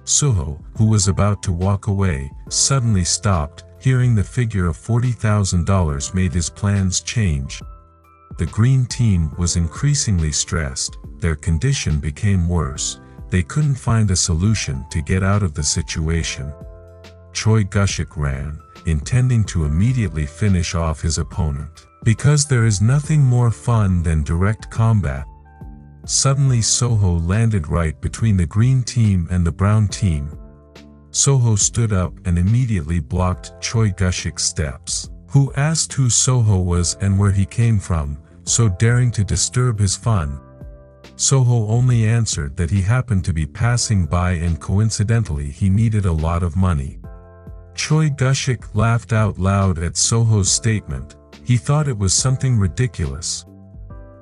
Soho, who was about to walk away, suddenly stopped. Hearing the figure of $40,000 made his plans change. The green team was increasingly stressed. Their condition became worse. They couldn't find a solution to get out of the situation. Choi Gushik ran, intending to immediately finish off his opponent. Because there is nothing more fun than direct combat. Suddenly Soho landed right between the green team and the brown team. Soho stood up and immediately blocked Choi Gushik's steps, who asked who Soho was and where he came from, so daring to disturb his fun. Soho only answered that he happened to be passing by and coincidentally he needed a lot of money. Choi Gushik laughed out loud at Soho's statement. He thought it was something ridiculous.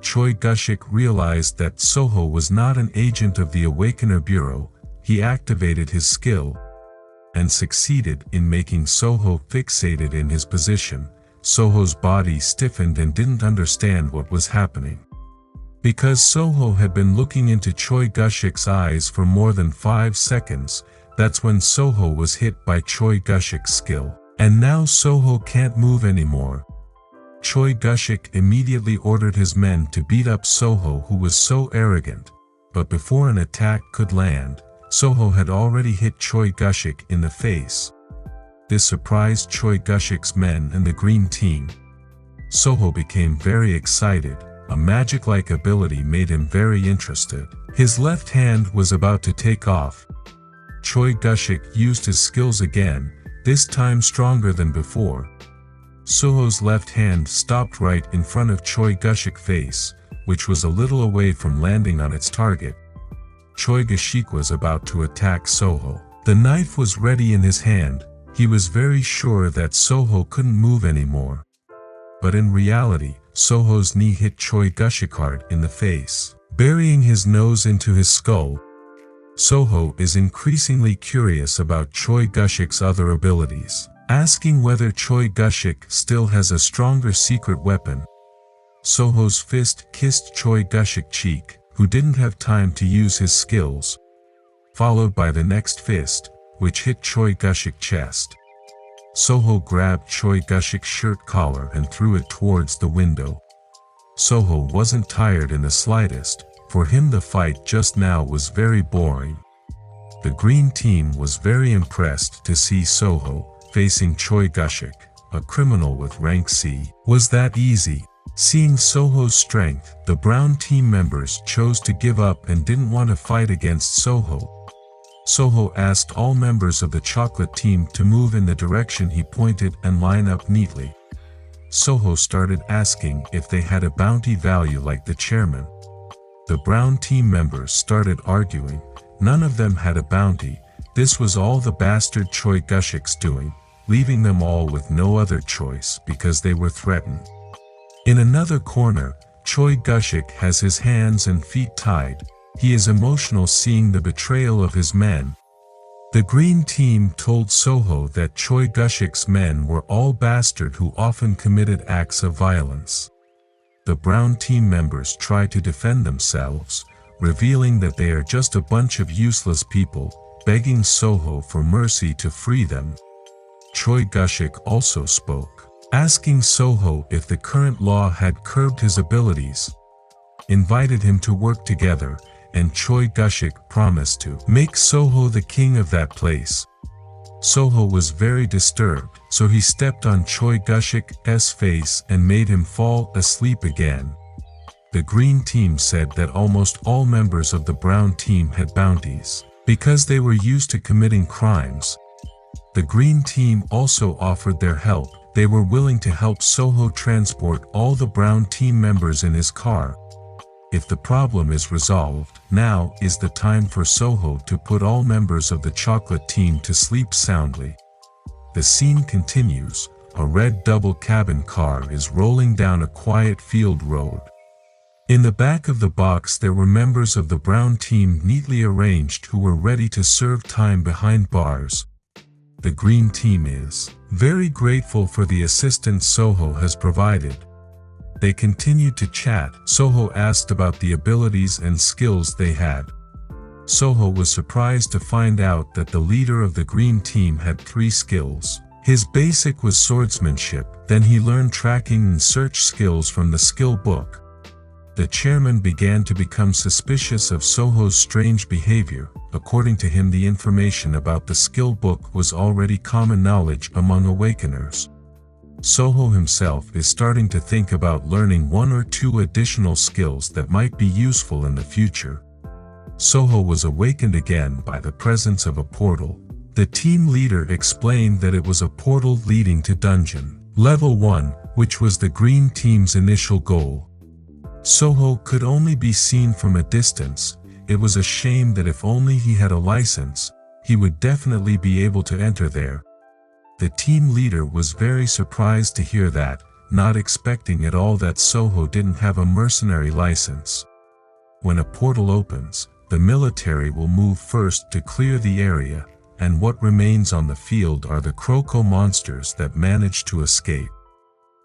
Choi Gushik realized that Soho was not an agent of the Awakener Bureau. He activated his skill and succeeded in making Soho fixated in his position. Soho's body stiffened and didn't understand what was happening. Because Soho had been looking into Choi Gushik's eyes for more than 5 seconds, that's when Soho was hit by Choi Gushik's skill. And now Soho can't move anymore. Choi Gushik immediately ordered his men to beat up Soho, who was so arrogant. But before an attack could land, Soho had already hit Choi Gushik in the face. This surprised Choi Gushik's men and the green team. Soho became very excited. A magic-like ability made him very interested. His left hand was about to take off. Choi Gushik used his skills again, this time stronger than before. Soho's left hand stopped right in front of Choi Gushik's face, which was a little away from landing on its target. Choi Gushik was about to attack Soho. The knife was ready in his hand. He was very sure that Soho couldn't move anymore. But in reality, Soho's knee hit Choi Gushik hard in the face, burying his nose into his skull. Soho is increasingly curious about Choi Gushik's other abilities, asking whether Choi Gushik still has a stronger secret weapon. Soho's fist kissed Choi Gushik's cheek, who didn't have time to use his skills, followed by the next fist, which hit Choi Gushik's chest. Soho grabbed Choi Gushik's shirt collar and threw it towards the window. Soho wasn't tired in the slightest. For him the fight just now was very boring. The green team was very impressed to see Soho facing Choi Gushik, a criminal with rank C. Was that easy? Seeing Soho's strength, the brown team members chose to give up and didn't want to fight against Soho. Soho asked all members of the chocolate team to move in the direction he pointed and line up neatly. Soho started asking if they had a bounty value like the chairman. The brown team members started arguing. None of them had a bounty. This was all the bastard Choi Gushik's doing, leaving them all with no other choice because they were threatened. In another corner, Choi Gushik has his hands and feet tied. He is emotional seeing the betrayal of his men. The green team told Soho that Choi Gushik's men were all bastards who often committed acts of violence. The brown team members try to defend themselves, revealing that they are just a bunch of useless people, begging Soho for mercy to free them. Choi Gushik also spoke, asking Soho if the current law had curbed his abilities, invited him to work together, and Choi Gushik promised to make Soho the king of that place. Soho was very disturbed, so he stepped on Choi Gushik's face and made him fall asleep again. The green team said that almost all members of the brown team had bounties, because they were used to committing crimes. The green team also offered their help. They were willing to help Soho transport all the brown team members in his car. If the problem is resolved, now is the time for Soho to put all members of the chocolate team to sleep soundly. The scene continues. A red double cabin car is rolling down a quiet field road. In the back of the box there were members of the brown team neatly arranged who were ready to serve time behind bars. The green team is very grateful for the assistance Soho has provided. They continued to chat. Soho asked about the abilities and skills they had. Soho was surprised to find out that the leader of the green team had 3 skills. His basic was swordsmanship, then he learned tracking and search skills from the skill book. The chairman began to become suspicious of Soho's strange behavior. According to him, the information about the skill book was already common knowledge among awakeners. Soho himself is starting to think about learning 1 or 2 additional skills that might be useful in the future. Soho was awakened again by the presence of a portal. The team leader explained that it was a portal leading to dungeon level 1, which was the green team's initial goal. Soho could only be seen from a distance. It was a shame that if only he had a license, he would definitely be able to enter there. The team leader was very surprised to hear that, not expecting at all that Soho didn't have a mercenary license. When a portal opens, the military will move first to clear the area, and what remains on the field are the croco monsters that manage to escape.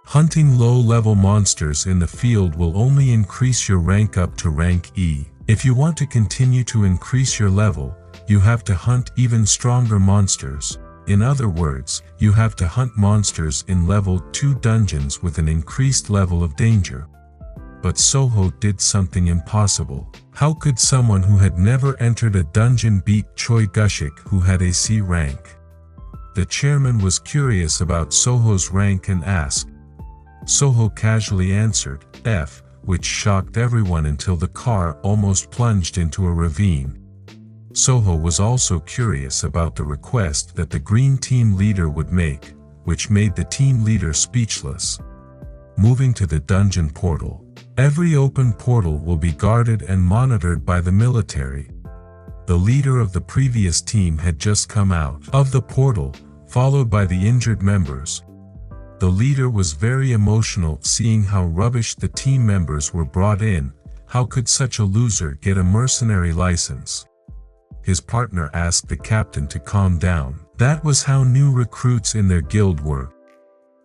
Hunting low-level monsters in the field will only increase your rank up to rank E. If you want to continue to increase your level, you have to hunt even stronger monsters. In other words, you have to hunt monsters in level 2 dungeons with an increased level of danger. But Soho did something impossible. How could someone who had never entered a dungeon beat Choi Gushik, who had a C rank? The chairman was curious about Soho's rank and asked. Soho casually answered, F, which shocked everyone until the car almost plunged into a ravine. Soho was also curious about the request that the green team leader would make, which made the team leader speechless. Moving to the dungeon portal. Every open portal will be guarded and monitored by the military. The leader of the previous team had just come out of the portal, followed by the injured members. The leader was very emotional seeing how rubbish the team members were brought in. How could such a loser get a mercenary license? His partner asked the captain to calm down. That was how new recruits in their guild work.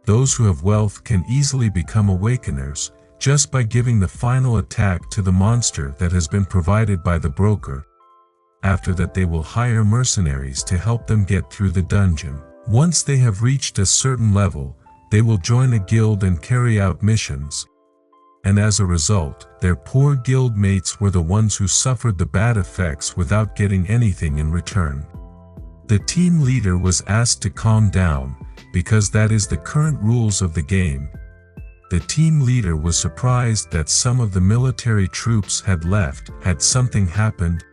Those who have wealth can easily become awakeners, just by giving the final attack to the monster that has been provided by the broker. After that, they will hire mercenaries to help them get through the dungeon. Once they have reached a certain level, they will join a guild and carry out missions. And as a result, their poor guild mates were the ones who suffered the bad effects without getting anything in return. The team leader was asked to calm down, because that is the current rules of the game. The team leader was surprised that some of the military troops had left. Had something happened?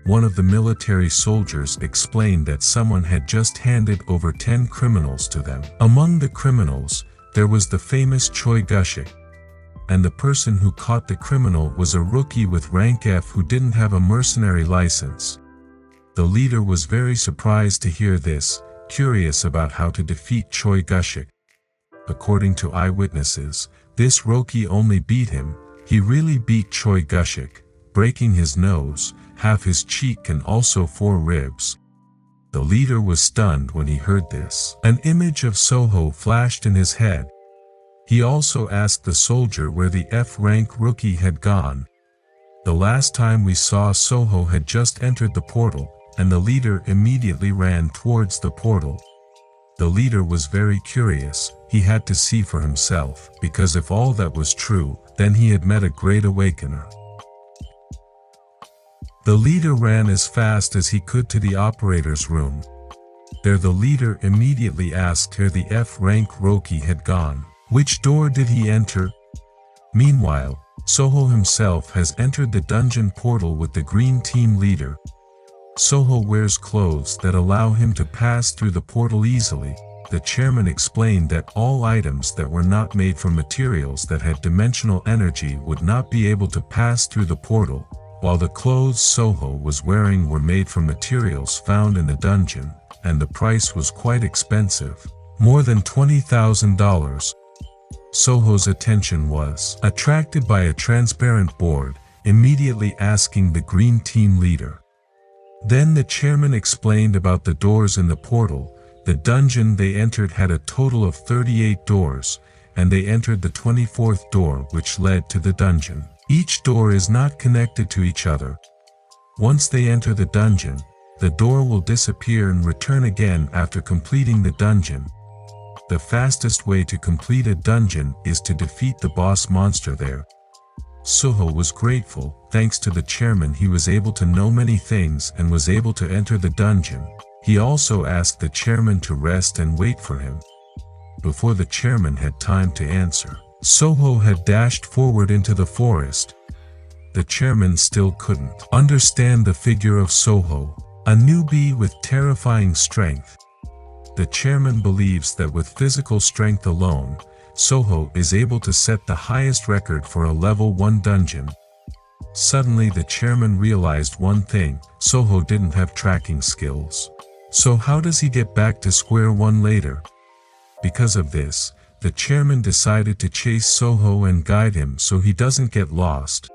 One of the military soldiers explained that someone had just handed over 10 criminals to them. Among the criminals, there was the famous Choi Gushik. And the person who caught the criminal was a rookie with rank F who didn't have a mercenary license. The leader was very surprised to hear this, curious about how to defeat Choi Gushik. According to eyewitnesses, this rookie only beat him. He really beat Choi Gushik, breaking his nose, half his cheek and also 4 ribs. The leader was stunned when he heard this. An image of Soho flashed in his head. He also asked the soldier where the F-rank rookie had gone. The last time we saw Soho had just entered the portal, and the leader immediately ran towards the portal. The leader was very curious. He had to see for himself, because if all that was true, then he had met a great awakener. The leader ran as fast as he could to the operator's room. There the leader immediately asked where the F-rank rookie had gone. Which door did he enter? Meanwhile, Soho himself has entered the dungeon portal with the green team leader. Soho wears clothes that allow him to pass through the portal easily. The chairman explained that all items that were not made from materials that had dimensional energy would not be able to pass through the portal, while the clothes Soho was wearing were made from materials found in the dungeon, and the price was quite expensive, more than $20,000. Soho's attention was attracted by a transparent board, immediately asking the green team leader. Then the chairman explained about the doors in the portal. The dungeon they entered had a total of 38 doors, and they entered the 24th door, which led to the dungeon. Each door is not connected to each other. Once they enter the dungeon, the door will disappear and return again after completing the dungeon. The fastest way to complete a dungeon is to defeat the boss monster there. Soho was grateful. Thanks to the chairman, he was able to know many things and was able to enter the dungeon. He also asked the chairman to rest and wait for him. Before the chairman had time to answer, Soho had dashed forward into the forest. The chairman still couldn't understand the figure of Soho, a newbie with terrifying strength. The chairman believes that with physical strength alone, Soho is able to set the highest record for a level 1 dungeon. Suddenly the chairman realized one thing: Soho didn't have tracking skills. So how does he get back to square one later? Because of this, the chairman decided to chase Soho and guide him so he doesn't get lost.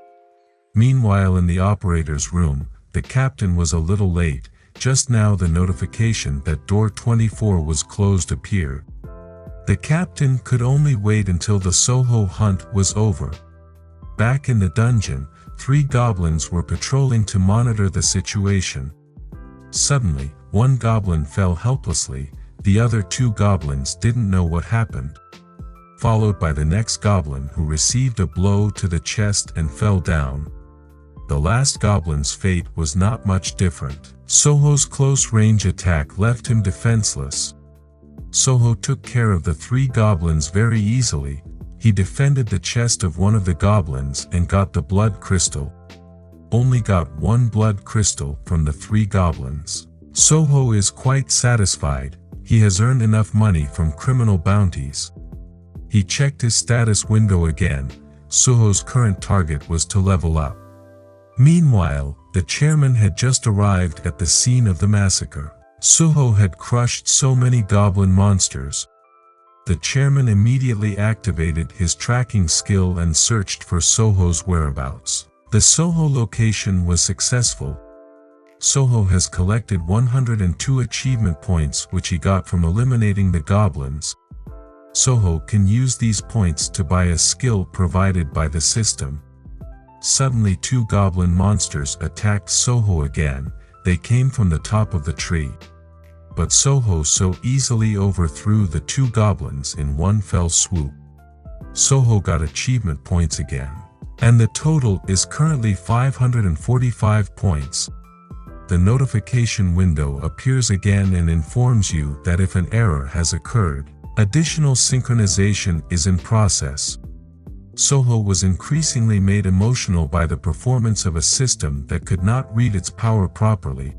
Meanwhile, in the operator's room, the captain was a little late. Just now the notification that door 24 was closed appeared. The captain could only wait until the Soho hunt was over. Back in the dungeon, 3 goblins were patrolling to monitor the situation. Suddenly, one goblin fell helplessly. The other 2 goblins didn't know what happened. Followed by the next goblin, who received a blow to the chest and fell down. The last goblin's fate was not much different. Soho's close-range attack left him defenseless. Soho took care of the 3 goblins very easily. He defended the chest of one of the goblins and got the blood crystal. Only got 1 blood crystal from the 3 goblins. Soho is quite satisfied. He has earned enough money from criminal bounties. He checked his status window again. Soho's current target was to level up. Meanwhile, the chairman had just arrived at the scene of the massacre. Soho had crushed so many goblin monsters. The chairman immediately activated his tracking skill and searched for Soho's whereabouts. The Soho location was successful. Soho has collected 102 achievement points which he got from eliminating the goblins. Soho can use these points to buy a skill provided by the system. Suddenly 2 goblin monsters attacked Soho again. They came from the top of the tree. But Soho so easily overthrew the 2 goblins in one fell swoop. Soho got achievement points again. And the total is currently 545 points. The notification window appears again and informs you that if an error has occurred, additional synchronization is in process. Soho was increasingly made emotional by the performance of a system that could not read its power properly.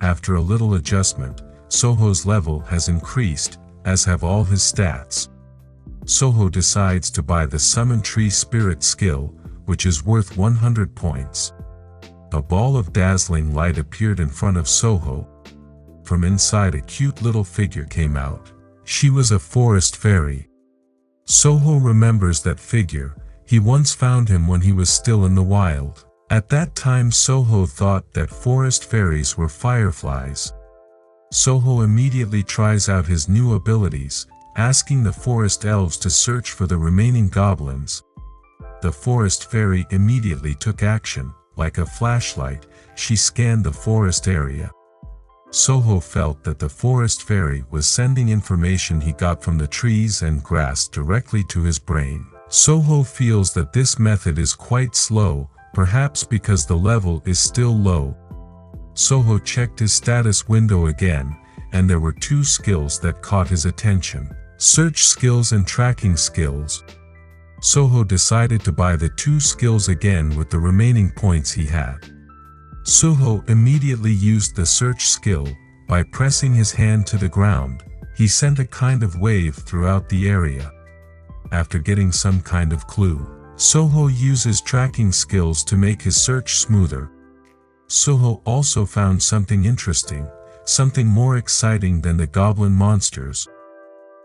After a little adjustment, Soho's level has increased, as have all his stats. Soho decides to buy the Summon Tree Spirit skill, which is worth 100 points. A ball of dazzling light appeared in front of Soho. From inside, a cute little figure came out. She was a forest fairy. Soho remembers that figure. He once found him when he was still in the wild. At that time, Soho thought that forest fairies were fireflies. Soho immediately tries out his new abilities, asking the forest elves to search for the remaining goblins. The forest fairy immediately took action. Like a flashlight, she scanned the forest area. Soho felt that the forest fairy was sending information he got from the trees and grass directly to his brain. Soho feels that this method is quite slow, perhaps because the level is still low. Soho checked his status window again, and there were 2 skills that caught his attention: search skills and tracking skills. Soho decided to buy the 2 skills again with the remaining points he had. Soho immediately used the search skill. By pressing his hand to the ground, he sent a kind of wave throughout the area. After getting some kind of clue, Soho uses tracking skills to make his search smoother. Soho also found something interesting, something more exciting than the goblin monsters.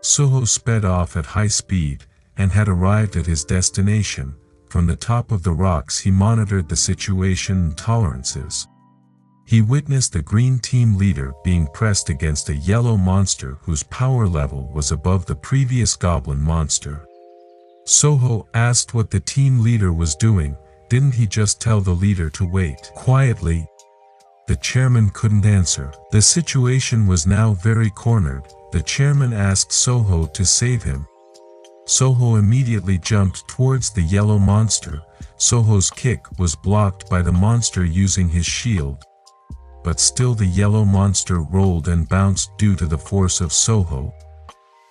Soho sped off at high speed, and had arrived at his destination. From the top of the rocks he monitored the situation and tolerances. He witnessed the green team leader being pressed against a yellow monster whose power level was above the previous goblin monster. Soho asked what the team leader was doing. Didn't he just tell the leader to wait quietly? The chairman couldn't answer. The situation was now very cornered. The chairman asked Soho to save him. Soho immediately jumped towards the yellow monster. Soho's kick was blocked by the monster using his shield. But still the yellow monster rolled and bounced due to the force of Soho.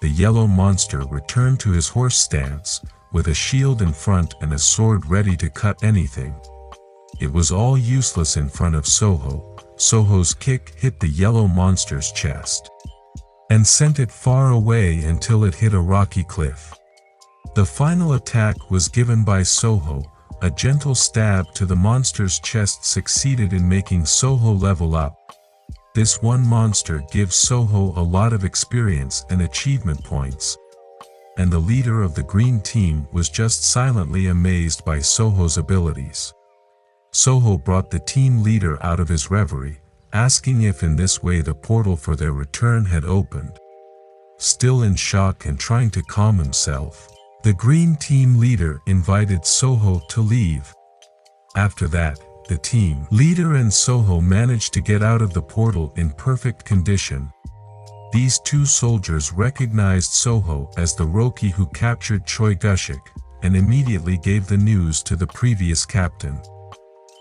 The yellow monster returned to his horse stance, with a shield in front and a sword ready to cut anything. It was all useless in front of Soho. Soho's kick hit the yellow monster's chest and sent it far away until it hit a rocky cliff. The final attack was given by Soho. A gentle stab to the monster's chest succeeded in making Soho level up. This one monster gives Soho a lot of experience and achievement points. And the leader of the green team was just silently amazed by Soho's abilities. Soho brought the team leader out of his reverie, asking if in this way the portal for their return had opened. Still in shock and trying to calm himself, the green team leader invited Soho to leave. After that, the team leader and Soho managed to get out of the portal in perfect condition. These two soldiers recognized Soho as the Roki who captured Choi Gushik, and immediately gave the news to the previous captain.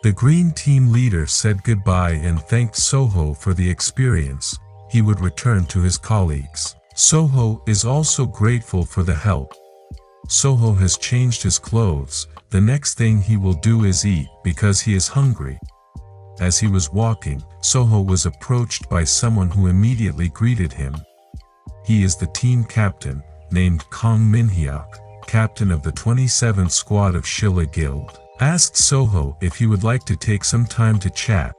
The green team leader said goodbye and thanked Soho for the experience. He would return to his colleagues. Soho is also grateful for the help. Soho has changed his clothes. The next thing he will do is eat because he is hungry. As he was walking, Soho was approached by someone who immediately greeted him. He is the team captain, named Kong Minhyuk, captain of the 27th squad of Shilla Guild. Asked Soho if he would like to take some time to chat.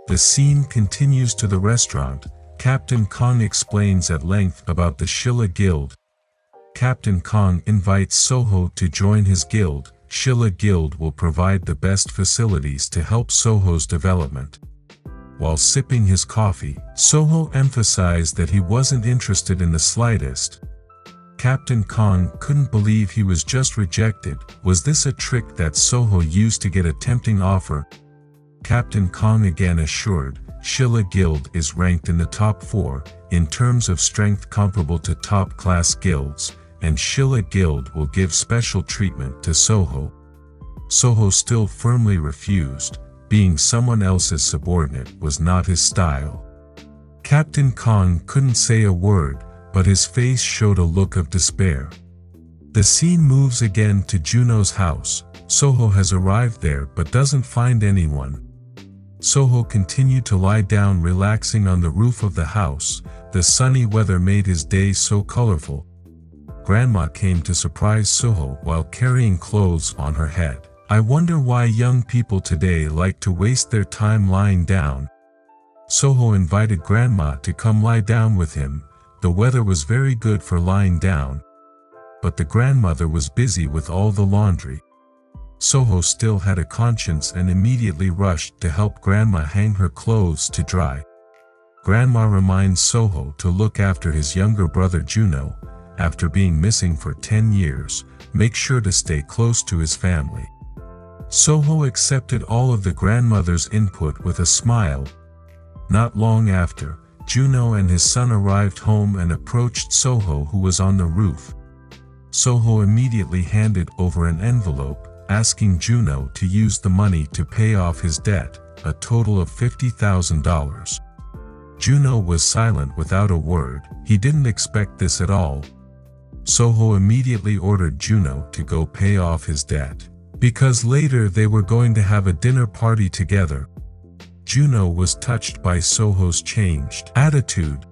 The scene continues to the restaurant. Captain Kong explains at length about the Shilla Guild. Captain Kong invites Soho to join his guild. Shilla Guild will provide the best facilities to help Soho's development. While sipping his coffee, Soho emphasized that he wasn't interested in the slightest. Captain Kong couldn't believe he was just rejected. Was this a trick that Soho used to get a tempting offer? Captain Kong again assured, Shilla Guild is ranked in the top 4, in terms of strength comparable to top-class guilds, and Shilla Guild will give special treatment to Soho. Soho still firmly refused. Being someone else's subordinate was not his style. Captain Kong couldn't say a word, but his face showed a look of despair. The scene moves again to Juno's house. Soho has arrived there but doesn't find anyone. Soho continued to lie down relaxing on the roof of the house. The sunny weather made his day so colorful. Grandma came to surprise Soho while carrying clothes on her head. I wonder why young people today like to waste their time lying down. Soho invited Grandma to come lie down with him. The weather was very good for lying down. But the grandmother was busy with all the laundry. Soho still had a conscience and immediately rushed to help Grandma hang her clothes to dry. Grandma reminds Soho to look after his younger brother Juno. After being missing for 10 years, make sure to stay close to his family. Soho accepted all of the grandmother's input with a smile. Not long after, Juno and his son arrived home and approached Soho, who was on the roof. Soho immediately handed over an envelope, asking Juno to use the money to pay off his debt, a total of $50,000. Juno was silent without a word. He didn't expect this at all. Soho immediately ordered Juno to go pay off his debt, because later they were going to have a dinner party together. Juno was touched by Soho's changed attitude.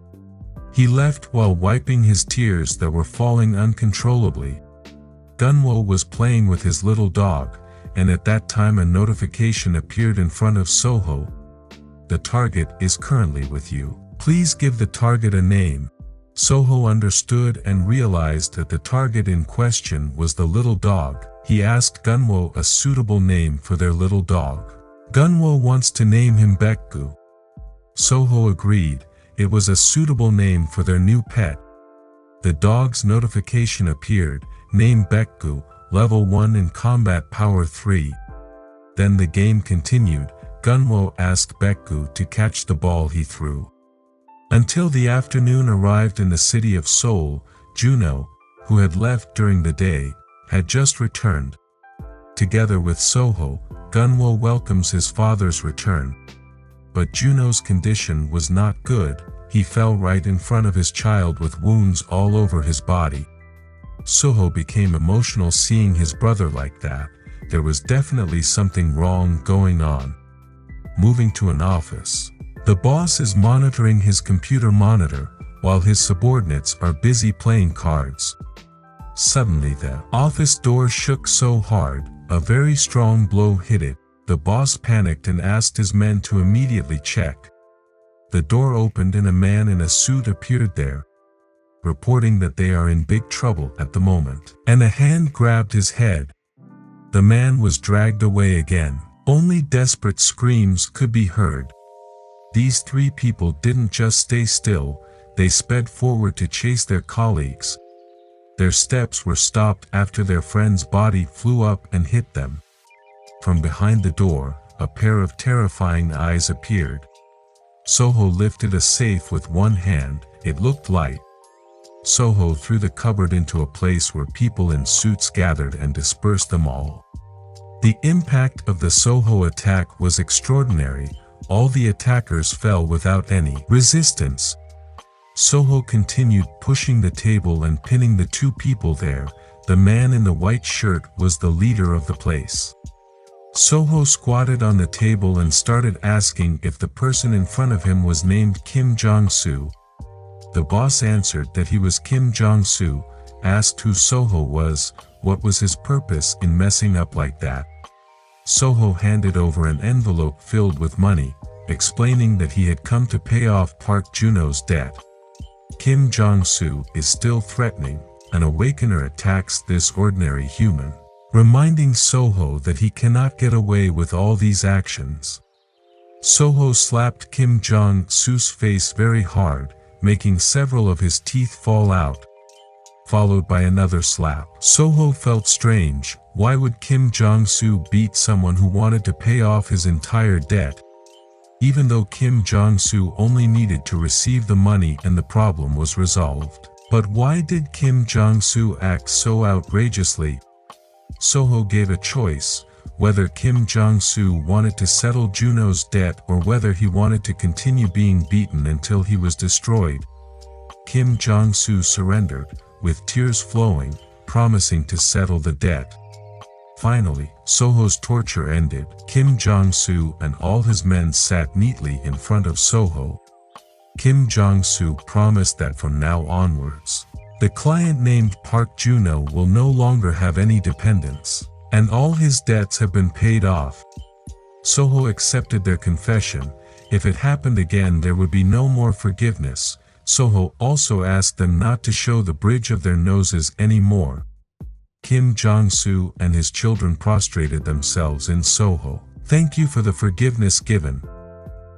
He left while wiping his tears that were falling uncontrollably. Gunwo was playing with his little dog, and at that time a notification appeared in front of Soho. The target is currently with you. Please give the target a name. Soho understood and realized that the target in question was the little dog. He asked Gunwo a suitable name for their little dog. Gunwo wants to name him Bekgu. Soho agreed. It was a suitable name for their new pet. The dog's notification appeared, Name Bekgu, Level 1 in Combat Power 3. Then the game continued. Gunwo asked Bekgu to catch the ball he threw. Until the afternoon arrived in the city of Seoul, Juno, who had left during the day, had just returned. Together with Soho, Gunwo welcomes his father's return. But Juno's condition was not good. He fell right in front of his child with wounds all over his body. Soho became emotional seeing his brother like that. There was definitely something wrong going on. Moving to an office. The boss is monitoring his computer monitor, while his subordinates are busy playing cards. Suddenly the office door shook so hard, a very strong blow hit it. The boss panicked and asked his men to immediately check. The door opened and a man in a suit appeared there, reporting that they are in big trouble at the moment. And a hand grabbed his head. The man was dragged away again. Only desperate screams could be heard. These three people didn't just stay still, they sped forward to chase their colleagues. Their steps were stopped after their friend's body flew up and hit them. From behind the door, a pair of terrifying eyes appeared. Soho lifted a safe with one hand. It looked light. Soho threw the cupboard into a place where people in suits gathered and dispersed them all. The impact of the Soho attack was extraordinary. All the attackers fell without any resistance. Soho continued pushing the table and pinning the two people there. The man in the white shirt was the leader of the place. Soho squatted on the table and started asking if the person in front of him was named Kim Jong-soo. The boss answered that he was Kim Jong-soo, asked who Soho was, what was his purpose in messing up like that. Soho handed over an envelope filled with money, explaining that he had come to pay off Park Juno's debt. Kim Jong-soo is still threatening. An awakener attacks this ordinary human, reminding Soho that he cannot get away with all these actions. Soho slapped Kim Jong-soo's face very hard, making several of his teeth fall out, followed by another slap. Soho felt strange. Why would Kim Jong-soo beat someone who wanted to pay off his entire debt? Even though Kim Jong-soo only needed to receive the money and the problem was resolved. But why did Kim Jong-soo act so outrageously? Soho gave a choice, whether Kim Jong-soo wanted to settle Juno's debt or whether he wanted to continue being beaten until he was destroyed. Kim Jong-soo surrendered, with tears flowing, promising to settle the debt. Finally, Soho's torture ended. Kim Jong-soo and all his men sat neatly in front of Soho. Kim Jong-soo promised that from now onwards, the client named Park Juno will no longer have any dependents, and all his debts have been paid off. Soho accepted their confession. If it happened again, there would be no more forgiveness. Soho also asked them not to show the bridge of their noses anymore. Kim Jong-soo and his children prostrated themselves in Soho. Thank you for the forgiveness given.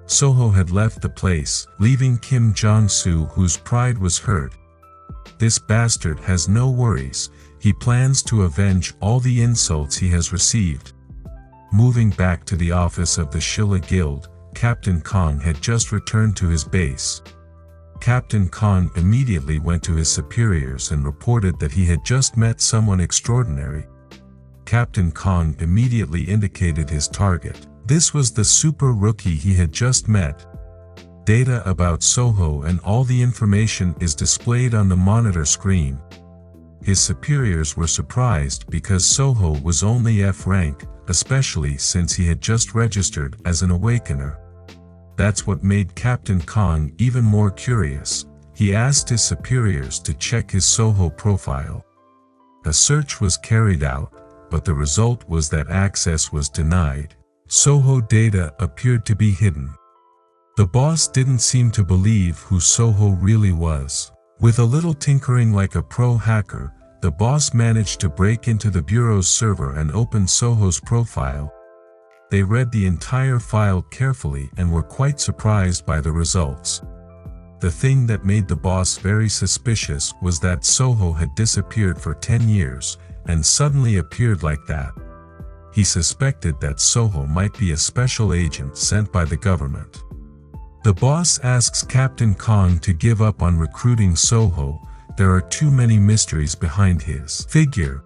Soho had left the place, leaving Kim Jong-soo, whose pride was hurt. This bastard has no worries. He plans to avenge all the insults he has received. Moving back to the office of the Shilla Guild, Captain Kong had just returned to his base. Captain Kong immediately went to his superiors and reported that he had just met someone extraordinary. Captain Kong immediately indicated his target. This was the super rookie he had just met. Data about Soho and all the information is displayed on the monitor screen. His superiors were surprised because Soho was only F rank, especially since he had just registered as an awakener. That's what made Captain Kong even more curious. He asked his superiors to check his Soho profile. A search was carried out, but the result was that access was denied. Soho data appeared to be hidden. The boss didn't seem to believe who Soho really was. With a little tinkering like a pro hacker, the boss managed to break into the bureau's server and open Soho's profile. They read the entire file carefully and were quite surprised by the results. The thing that made the boss very suspicious was that Soho had disappeared for 10 years, and suddenly appeared like that. He suspected that Soho might be a special agent sent by the government. The boss asks Captain Kong to give up on recruiting Soho. There are too many mysteries behind his figure.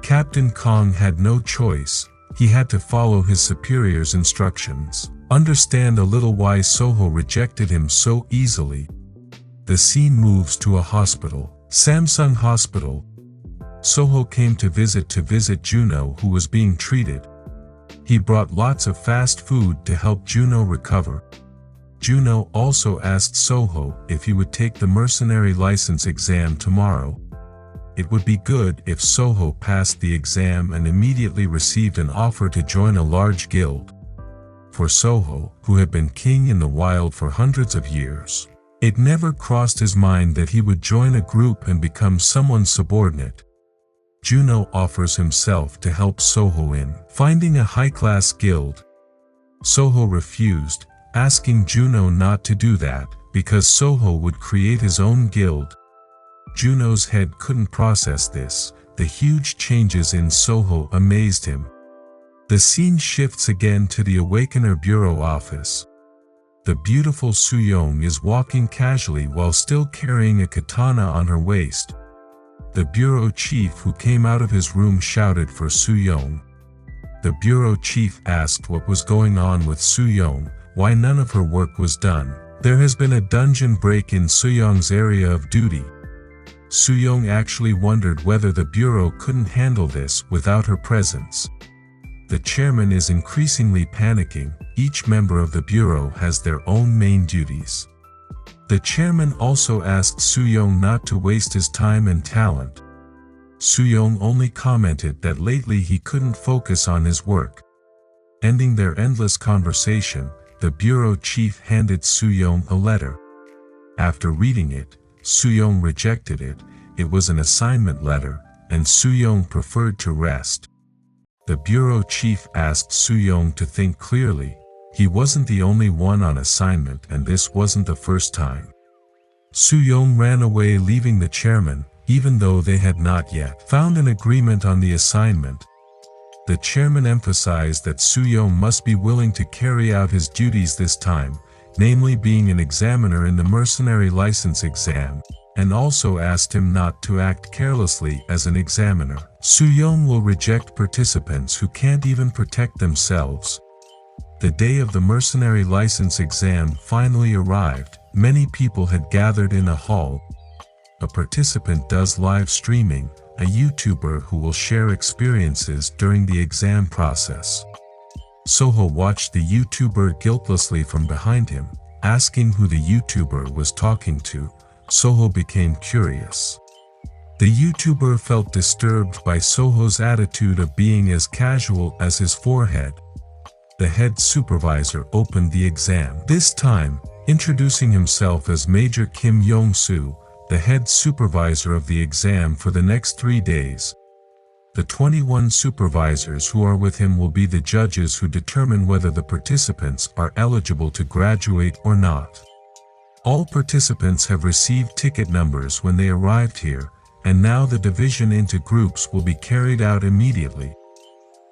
Captain Kong had no choice. He had to follow his superior's instructions. Understand a little why Soho rejected him so easily. The scene moves to a hospital. Samsung Hospital. Soho came to visit Juno, who was being treated. He brought lots of fast food to help Juno recover. Juno also asked Soho if he would take the mercenary license exam tomorrow. It would be good if Soho passed the exam and immediately received an offer to join a large guild. For Soho, who had been king in the wild for hundreds of years, it never crossed his mind that he would join a group and become someone's subordinate. Juno offers himself to help Soho in finding a high-class guild. Soho refused, asking Juno not to do that, because Soho would create his own guild. Juno's head couldn't process this. The huge changes in Soho amazed him. The scene shifts again to the Awakener Bureau office. The beautiful Soo-young is walking casually while still carrying a katana on her waist. The bureau chief who came out of his room shouted for Soo-young. The bureau chief asked what was going on with Soo-young, why none of her work was done. There has been a dungeon break in Soo-young's area of duty. Soo-young actually wondered whether the bureau couldn't handle this without her presence. The chairman is increasingly panicking. Each member of the bureau has their own main duties. The chairman also asked Soo-young not to waste his time and talent. Soo-young only commented that lately he couldn't focus on his work. Ending their endless conversation, the bureau chief handed Soo-young a letter. After reading it, Soo-young rejected it. It was an assignment letter, and Soo-young preferred to rest. The bureau chief asked Soo-young to think clearly. He wasn't the only one on assignment, and this wasn't the first time. Soo-young ran away, leaving the chairman, even though they had not yet found an agreement on the assignment. The chairman emphasized that Soo-young must be willing to carry out his duties this time, namely being an examiner in the mercenary license exam, and also asked him not to act carelessly as an examiner. Soo-young will reject participants who can't even protect themselves. The day of the mercenary license exam finally arrived. Many people had gathered in a hall. A participant does live streaming, a YouTuber who will share experiences during the exam process. Soho watched the YouTuber guiltlessly from behind him, asking who the YouTuber was talking to. Soho became curious. The YouTuber felt disturbed by Soho's attitude of being as casual as his forehead. The head supervisor opened the exam, this time introducing himself as Major Kim Yong-soo, the head supervisor of the exam for the next 3 days. The 21 supervisors who are with him will be the judges who determine whether the participants are eligible to graduate or not. All participants have received ticket numbers when they arrived here, and now the division into groups will be carried out immediately.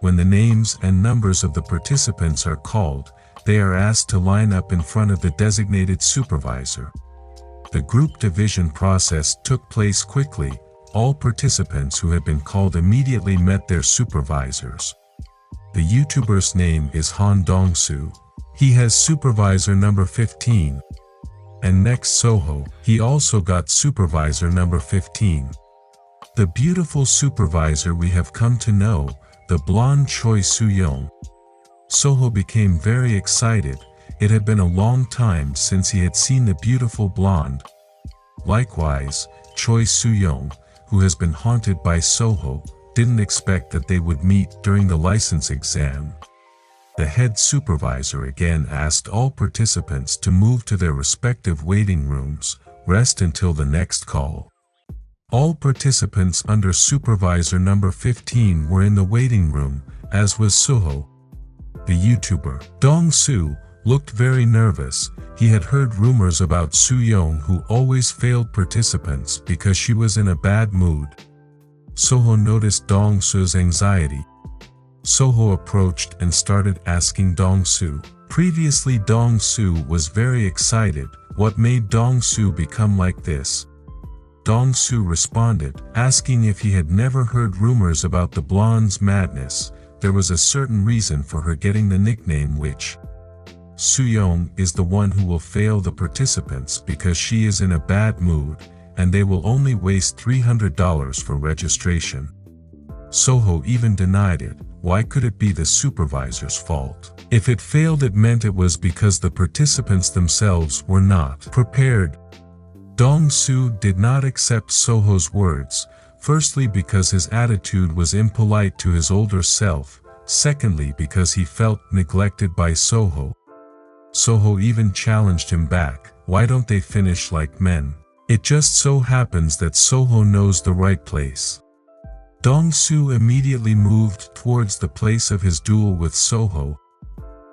When the names and numbers of the participants are called, they are asked to line up in front of the designated supervisor. The group division process took place quickly. All participants who had been called immediately met their supervisors. The YouTuber's name is Han Dong-soo. He has supervisor number 15. And next Soho, he also got supervisor number 15. The beautiful supervisor we have come to know, the blonde Choi Soo-young. Soho became very excited. It had been a long time since he had seen the beautiful blonde. Likewise, Choi Soo-young, who has been haunted by Soho, didn't expect that they would meet during the license exam. The head supervisor again asked all participants to move to their respective waiting rooms, rest until the next call. All participants under supervisor number 15 were in the waiting room, as was Soho. The YouTuber, Dong-soo, looked very nervous. He had heard rumors about Soo-young, who always failed participants because she was in a bad mood. Soho noticed Dong-soo's anxiety. Soho approached and started asking Dong-soo. Previously Dong-soo was very excited. What made Dong-soo become like this? Dong-soo responded, asking if he had never heard rumors about the blonde's madness. There was a certain reason for her getting the nickname, which Soo-young is the one who will fail the participants because she is in a bad mood, and they will only waste $300 for registration. Soho even denied it. Why could it be the supervisor's fault? If it failed, it meant it was because the participants themselves were not prepared. Dong-soo did not accept Soho's words, firstly because his attitude was impolite to his older self, secondly because he felt neglected by Soho. Soho even challenged him back, why don't they finish like men? It just so happens that Soho knows the right place. Dong-soo immediately moved towards the place of his duel with Soho.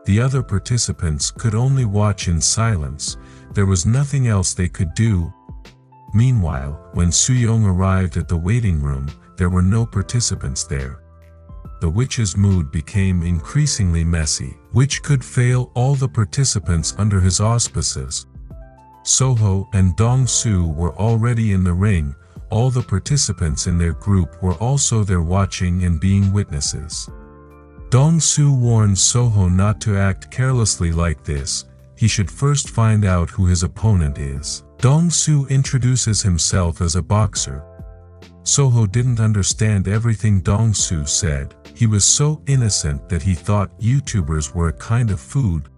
The other participants could only watch in silence. There was nothing else they could do. Meanwhile, when Soo-young arrived at the waiting room, there were no participants there. The witch's mood became increasingly messy. Witch could fail all the participants under his auspices. Soho and Dong-soo were already in the ring. All the participants in their group were also there watching and being witnesses. Dong-soo warned Soho not to act carelessly like this. He should first find out who his opponent is. Dong-soo introduces himself as a boxer. Soho didn't understand everything Dong-soo said. He was so innocent that he thought YouTubers were a kind of food.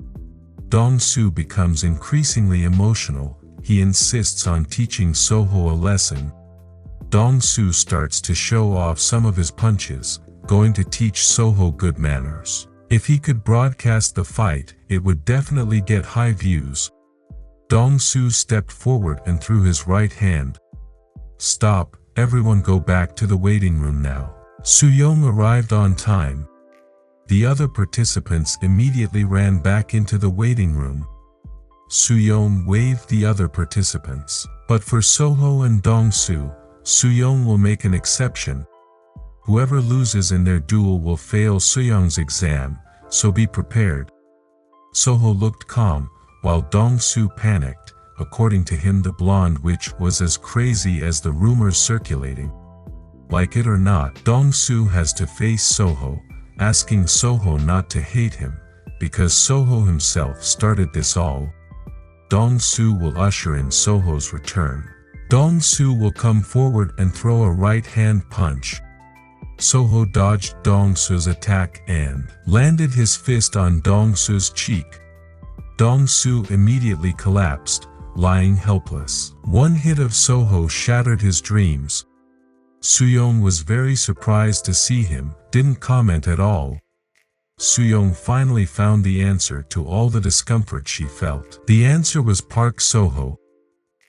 Dong-soo becomes increasingly emotional. He insists on teaching Soho a lesson. Dong-soo starts to show off some of his punches, going to teach Soho good manners. If he could broadcast the fight, it would definitely get high views. Dong-soo stepped forward and threw his right hand. Stop, everyone go back to the waiting room now. Soo-young arrived on time. The other participants immediately ran back into the waiting room. Soo-young waved the other participants. But for Soho and Dong-soo, Soo-young will make an exception. Whoever loses in their duel will fail Soo-young's exam, so be prepared. Soho looked calm, while Dong-soo panicked. According to him, the blonde witch was as crazy as the rumors circulating. Like it or not, Dong-soo has to face Soho, asking Soho not to hate him, because Soho himself started this all. Dong-soo will usher in Soho's return. Dong-soo will come forward and throw a right-hand punch. Soho dodged Dong-soo's attack and landed his fist on Dong-soo's cheek. Dong-soo immediately collapsed, lying helpless. One hit of Soho shattered his dreams. Soo-young was very surprised to see him, didn't comment at all. Soo-young finally found the answer to all the discomfort she felt. The answer was Park Soho.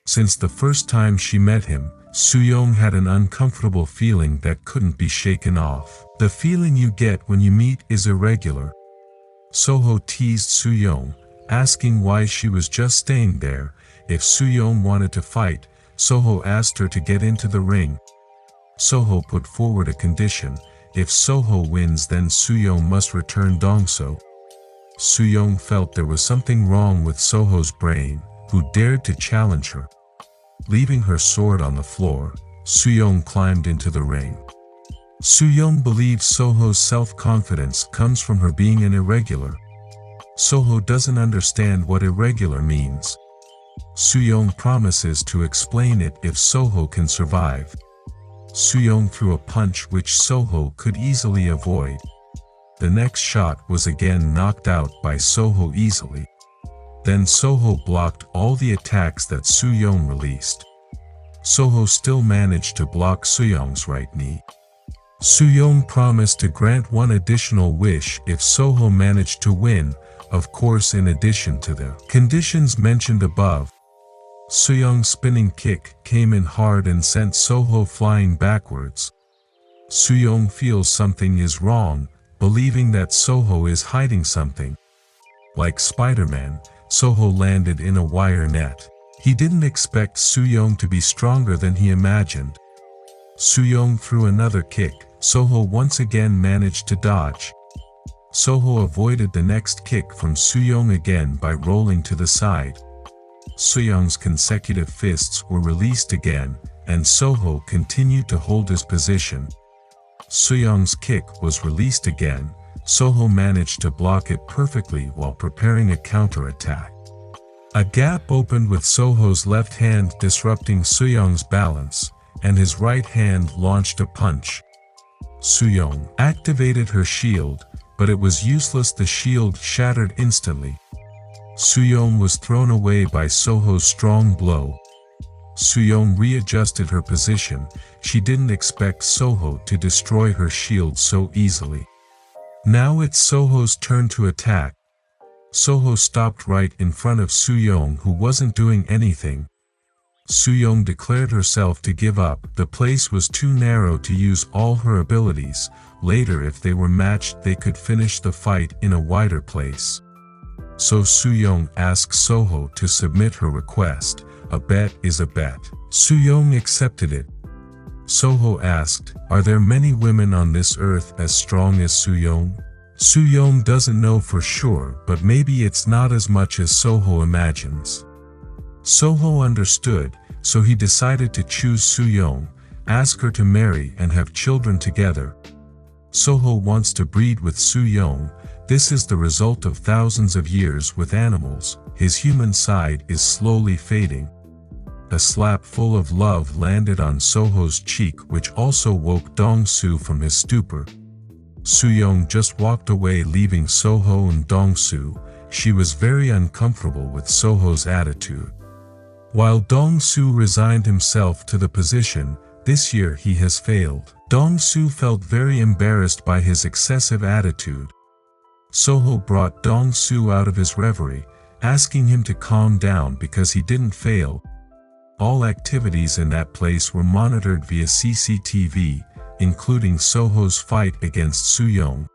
Since the first time she met him, Soo-young had an uncomfortable feeling that couldn't be shaken off. The feeling you get when you meet is irregular. Soho teased Soo-young, asking why she was just staying there. If Soo-young wanted to fight, Soho asked her to get into the ring. Soho put forward a condition. If Soho wins, then Soo-young must return Dong-soo. Soo-young felt there was something wrong with Soho's brain, who dared to challenge her. Leaving her sword on the floor, Soo-young climbed into the ring. Soo-young believes Soho's self-confidence comes from her being an irregular. Soho doesn't understand what irregular means. Soo-young promises to explain it if Soho can survive. Soo-young threw a punch which Soho could easily avoid. The next shot was again knocked out by Soho easily. Then Soho blocked all the attacks that Soo-young released. Soho still managed to block Soo-young's right knee. Soo-young promised to grant one additional wish if Soho managed to win, of course in addition to the conditions mentioned above. Soo-young's spinning kick came in hard and sent Soho flying backwards. Soo-young feels something is wrong, believing that Soho is hiding something. Like Spider-Man, Soho landed in a wire net. He didn't expect Soo-young to be stronger than he imagined. Soo-young threw another kick. Soho once again managed to dodge. Soho avoided the next kick from Soo-young again by rolling to the side. Soo-young's consecutive fists were released again, and Soho continued to hold his position. Soo-young's kick was released again. Soho managed to block it perfectly while preparing a counterattack. A gap opened with Soho's left hand disrupting Soo-young's balance, and his right hand launched a punch. Soo-young activated her shield, but it was useless. The shield shattered instantly. Soo-young was thrown away by Soho's strong blow. Soo-young readjusted her position. She didn't expect Soho to destroy her shield so easily. Now it's Soho's turn to attack. Soho stopped right in front of Soo-young, who wasn't doing anything. Soo-young declared herself to give up. The place was too narrow to use all her abilities. Later, if they were matched, they could finish the fight in a wider place. So Soo-young asked Soho to submit her request. A bet is a bet. Soo-young accepted it. Soho asked, "Are there many women on this earth as strong as Soo-young?" Soo-young doesn't know for sure, but maybe it's not as much as Soho imagines. Soho understood, so he decided to choose Soo-young, ask her to marry and have children together. Soho wants to breed with Soo-young. This is the result of thousands of years with animals. His human side is slowly fading. A slap full of love landed on Soho's cheek, which also woke Dong-soo from his stupor. Soo-young just walked away, leaving Soho and Dong-soo. She was very uncomfortable with Soho's attitude. While Dong-soo resigned himself to the position, this year he has failed. Dong-soo felt very embarrassed by his excessive attitude. Soho brought Dong-soo out of his reverie, asking him to calm down because he didn't fail. All activities in that place were monitored via CCTV, including Soho's fight against Soo-young.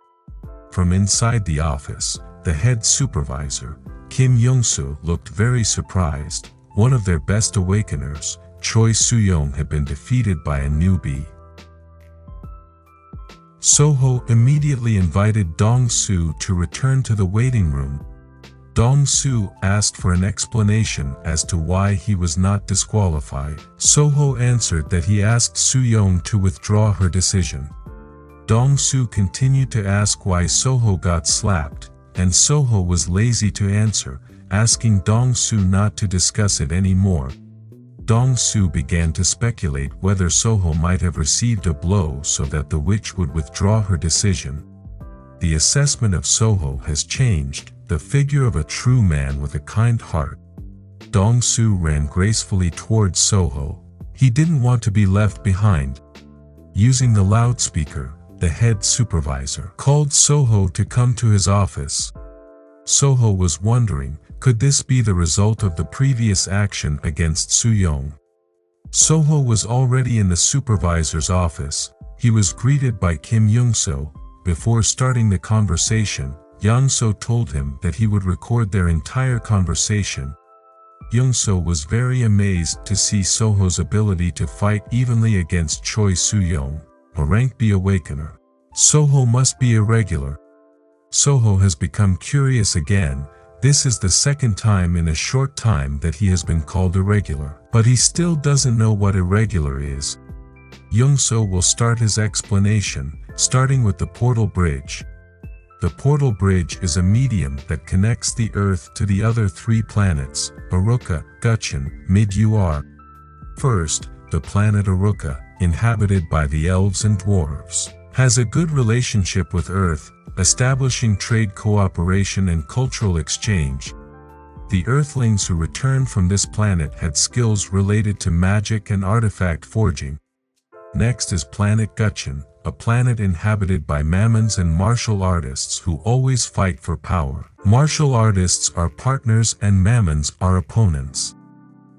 From inside the office, the head supervisor, Kim Young-soo, looked very surprised. One of their best awakeners, Choi Soo-young, had been defeated by a newbie. Soho immediately invited Dong-soo to return to the waiting room. Dong-soo asked for an explanation as to why he was not disqualified. Soho answered that he asked Soo-young to withdraw her decision. Dong-soo continued to ask why Soho got slapped, and Soho was lazy to answer, asking Dong-soo not to discuss it anymore. Dong-soo began to speculate whether Soho might have received a blow so that the witch would withdraw her decision. The assessment of Soho has changed, the figure of a true man with a kind heart. Dong-soo ran gracefully towards Soho. He didn't want to be left behind. Using the loudspeaker, the head supervisor called Soho to come to his office. Soho was wondering, could this be the result of the previous action against Soo-young? Soho was already in the supervisor's office. He was greeted by Kim Young-soo. Before starting the conversation, Young-soo told him that he would record their entire conversation. Young-soo was very amazed to see Soho's ability to fight evenly against Choi Soo-young, a rank B awakener. Soho must be irregular. Soho has become curious again. This is the second time in a short time that he has been called irregular, but he still doesn't know what irregular is. Young-soo will start his explanation, starting with the portal bridge. The portal bridge is a medium that connects the Earth to the other three planets, Aruka, Gutchen, Mid-Ur. First, the planet Aruka, inhabited by the elves and dwarves, has a good relationship with Earth, establishing trade cooperation and cultural exchange. The Earthlings who returned from this planet had skills related to magic and artifact forging. Next is planet Gutchen, a planet inhabited by mammons and martial artists who always fight for power. Martial artists are partners and mammons are opponents.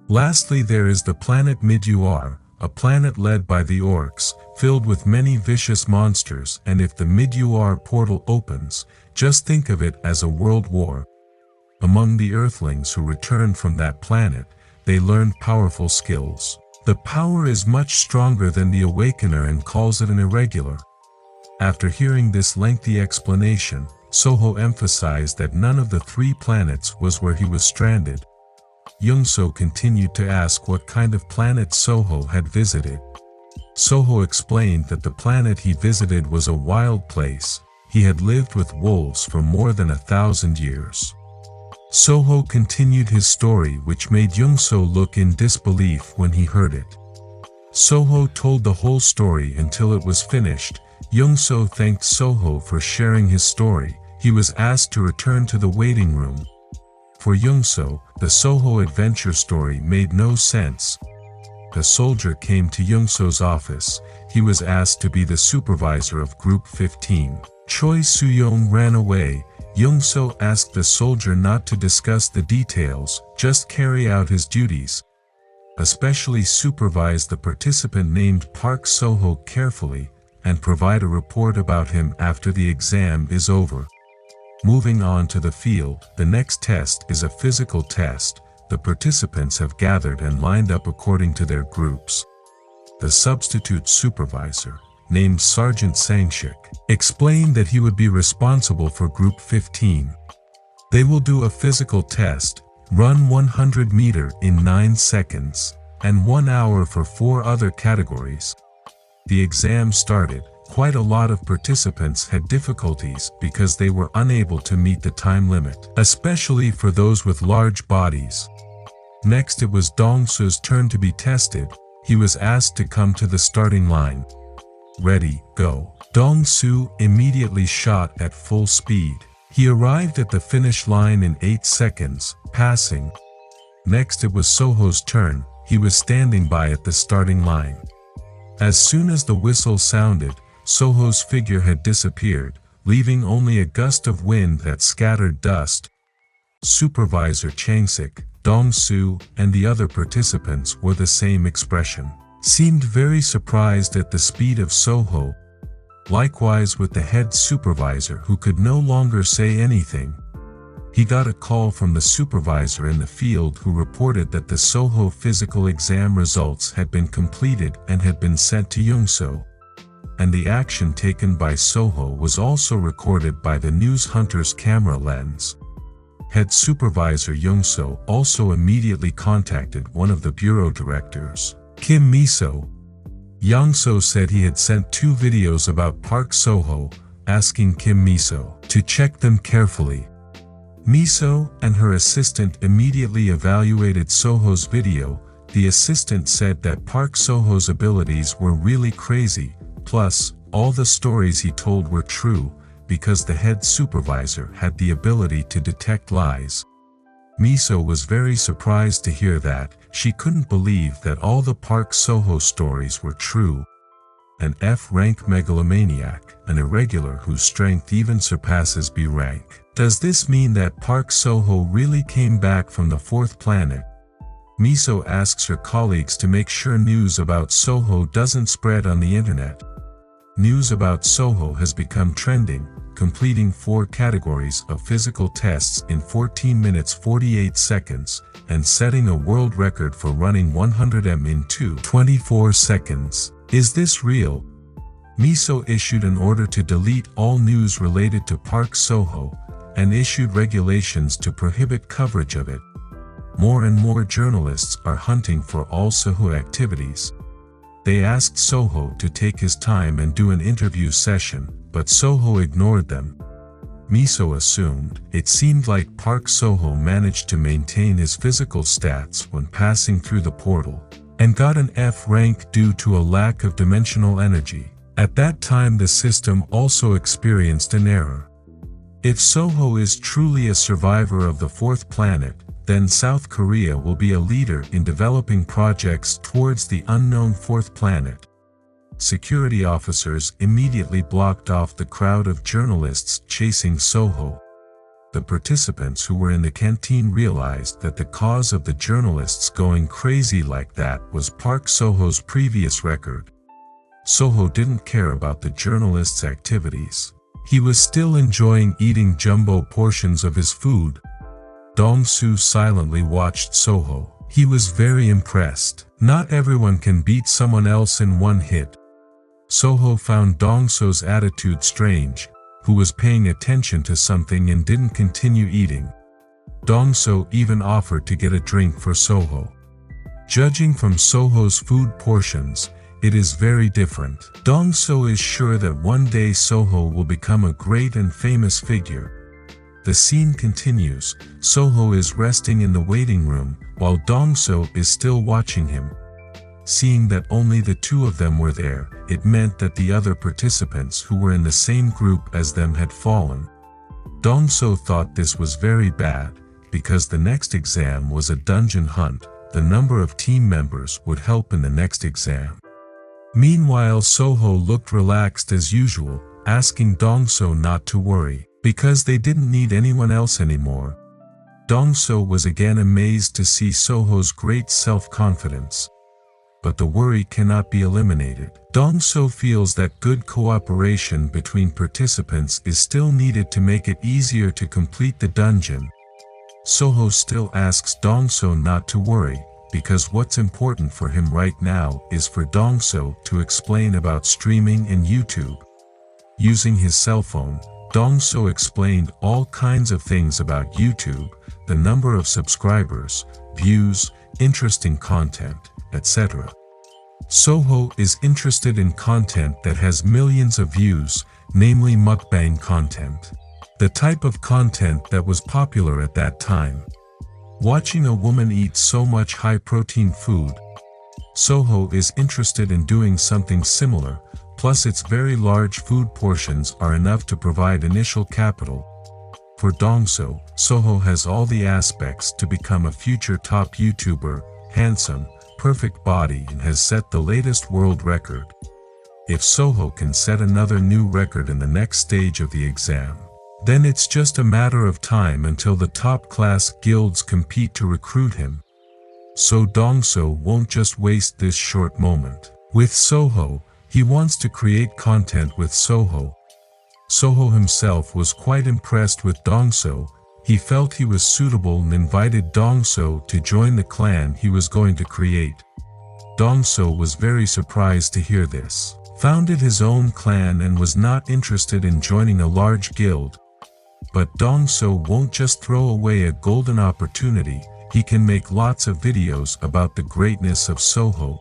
Lastly, there is the planet Mid-Ur, a planet led by the orcs, filled with many vicious monsters, and if the Mid-Ur portal opens, just think of it as a world war. Among the Earthlings who returned from that planet, they learned powerful skills. The power is much stronger than the Awakener and calls it an irregular. After hearing this lengthy explanation, Soho emphasized that none of the 3 planets was where he was stranded. Youngso continued to ask what kind of planet Soho had visited. Soho explained that the planet he visited was a wild place. He had lived with wolves for more than 1,000 years. Soho continued his story, which made Youngso look in disbelief when he heard it. Soho told the whole story until it was finished. Youngso thanked Soho for sharing his story. He was asked to return to the waiting room. For Youngso, the Soho adventure story made no sense. A soldier came to Youngso's office. He was asked to be the supervisor of Group 15. Choi Soo-young ran away. Youngso asked the soldier not to discuss the details, just carry out his duties. Especially supervise the participant named Park Soho carefully, and provide a report about him after the exam is over. Moving on to the field, the next test is a physical test. The participants have gathered and lined up according to their groups. The substitute supervisor, named Sergeant Sangshik, explained that he would be responsible for Group 15. They will do a physical test, run 100 meters in 9 seconds, and 1 hour for 4 other categories. The exam started. Quite a lot of participants had difficulties because they were unable to meet the time limit, especially for those with large bodies. Next it was Dong-soo's turn to be tested. He was asked to come to the starting line. Ready, go. Dong-soo immediately shot at full speed. He arrived at the finish line in 8 seconds, passing. Next it was Soho's turn. He was standing by at the starting line. As soon as the whistle sounded, Soho's figure had disappeared, leaving only a gust of wind that scattered dust. Supervisor Changsik, Dong-soo, and the other participants wore the same expression. Seemed very surprised at the speed of Soho. Likewise with the head supervisor, who could no longer say anything. He got a call from the supervisor in the field who reported that the Soho physical exam results had been completed and had been sent to Youngso. And the action taken by Soho was also recorded by the news hunter's camera lens. Head supervisor Youngso also immediately contacted one of the bureau directors, Kim Miso. Youngso said he had sent 2 videos about Park Soho, asking Kim Miso to check them carefully. Miso and her assistant immediately evaluated Soho's video. The assistant said that Park Soho's abilities were really crazy. Plus, all the stories he told were true, because the head supervisor had the ability to detect lies. Miso was very surprised to hear that. She couldn't believe that all the Park Soho stories were true. An F-rank megalomaniac, an irregular whose strength even surpasses B rank. Does this mean that Park Soho really came back from the 4th planet? Miso asks her colleagues to make sure news about Soho doesn't spread on the internet. News about Soho has become trending, completing 4 categories of physical tests in 14 minutes 48 seconds, and setting a world record for running 100 m in 24 seconds. Is this real? Miso issued an order to delete all news related to Park Soho, and issued regulations to prohibit coverage of it. More and more journalists are hunting for all Soho activities. They asked Soho to take his time and do an interview session, but Soho ignored them. Miso assumed it seemed like Park Soho managed to maintain his physical stats when passing through the portal, and got an F rank due to a lack of dimensional energy. At that time the system also experienced an error. If Soho is truly a survivor of the 4th planet, then South Korea will be a leader in developing projects towards the unknown 4th planet. Security officers immediately blocked off the crowd of journalists chasing Soho. The participants who were in the canteen realized that the cause of the journalists going crazy like that was Park Soho's previous record. Soho didn't care about the journalists' activities. He was still enjoying eating jumbo portions of his food. Dong-soo silently watched Soho. He was very impressed. Not everyone can beat someone else in one hit. Soho found Dong-soo's attitude strange, who was paying attention to something and didn't continue eating. Dong-soo even offered to get a drink for Soho. Judging from Soho's food portions, it is very different. Dong-soo is sure that one day Soho will become a great and famous figure. The scene continues. Soho is resting in the waiting room, while Dong-soo is still watching him. Seeing that only the two of them were there, it meant that the other participants who were in the same group as them had fallen. Dong-soo thought this was very bad, because the next exam was a dungeon hunt. The number of team members would help in the next exam. Meanwhile, Soho looked relaxed as usual, asking Dong-soo not to worry, because they didn't need anyone else anymore. Dong-soo was again amazed to see Soho's great self-confidence. But the worry cannot be eliminated. Dong-soo feels that good cooperation between participants is still needed to make it easier to complete the dungeon. Soho still asks Dong-soo not to worry, because what's important for him right now is for Dong-soo to explain about streaming and YouTube. Using his cell phone, Dong-soo explained all kinds of things about YouTube, the number of subscribers, views, interesting content, etc. Soho is interested in content that has millions of views, namely mukbang content. The type of content that was popular at that time. Watching a woman eat so much high-protein food. Soho is interested in doing something similar, plus its very large food portions are enough to provide initial capital. For Dong-soo, Soho has all the aspects to become a future top YouTuber, handsome, perfect body, and has set the latest world record. If Soho can set another new record in the next stage of the exam, then it's just a matter of time until the top-class guilds compete to recruit him. So Dong-soo won't just waste this short moment. With Soho, he wants to create content with Soho. Soho himself was quite impressed with Dong-soo. He felt he was suitable and invited Dong-soo to join the clan he was going to create. Dong-soo was very surprised to hear this. Founded his own clan and was not interested in joining a large guild. But Dong-soo won't just throw away a golden opportunity. He can make lots of videos about the greatness of Soho.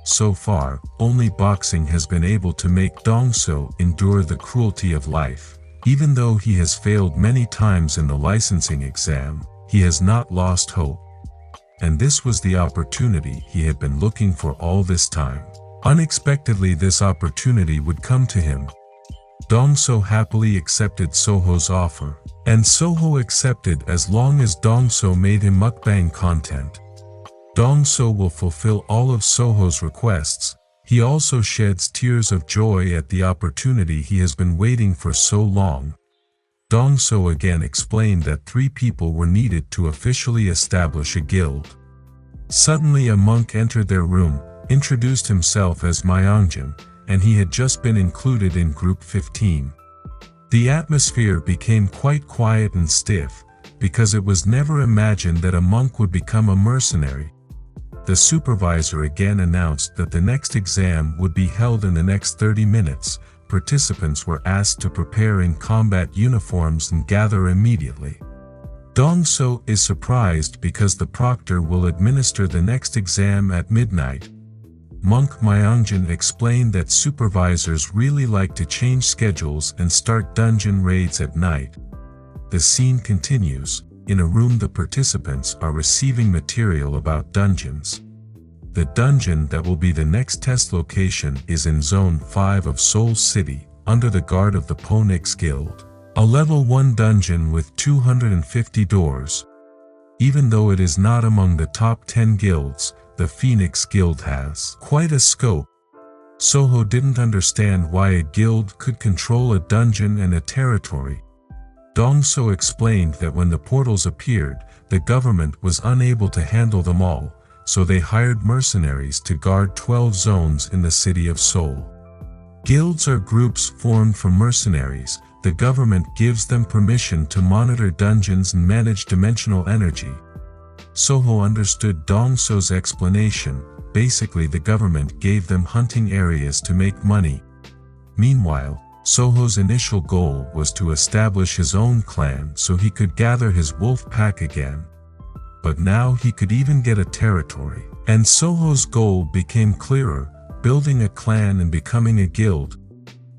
So far, only boxing has been able to make Dong-soo endure the cruelty of life. Even though he has failed many times in the licensing exam, he has not lost hope. And this was the opportunity he had been looking for all this time. Unexpectedly, this opportunity would come to him. Dong-soo happily accepted Soho's offer, and Soho accepted as long as Dong-soo made him mukbang content. Dong-soo will fulfill all of Soho's requests. He also sheds tears of joy at the opportunity he has been waiting for so long. Dong-soo again explained that 3 people were needed to officially establish a guild. Suddenly a monk entered their room, introduced himself as Myeongjin, and he had just been included in group 15. The atmosphere became quite quiet and stiff, because it was never imagined that a monk would become a mercenary. The supervisor again announced that the next exam would be held in the next 30 minutes. Participants were asked to prepare in combat uniforms and gather immediately. Dong-soo is surprised because the proctor will administer the next exam at midnight. Monk Myeongjin explained that supervisors really like to change schedules and start dungeon raids at night. The scene continues. In a room, the participants are receiving material about dungeons. The dungeon that will be the next test location is in Zone 5 of Seoul City, under the guard of the Phoenix Guild. A level 1 dungeon with 250 doors. Even though it is not among the top 10 guilds, the Phoenix Guild has quite a scope. Soho didn't understand why a guild could control a dungeon and a territory. Dong-soo explained that when the portals appeared, the government was unable to handle them all, so they hired mercenaries to guard 12 zones in the city of Seoul. Guilds are groups formed from mercenaries, the government gives them permission to monitor dungeons and manage dimensional energy. Soho understood Dongso's explanation. Basically, the government gave them hunting areas to make money. Meanwhile, Soho's initial goal was to establish his own clan so he could gather his wolf pack again. But now he could even get a territory. And Soho's goal became clearer, building a clan and becoming a guild.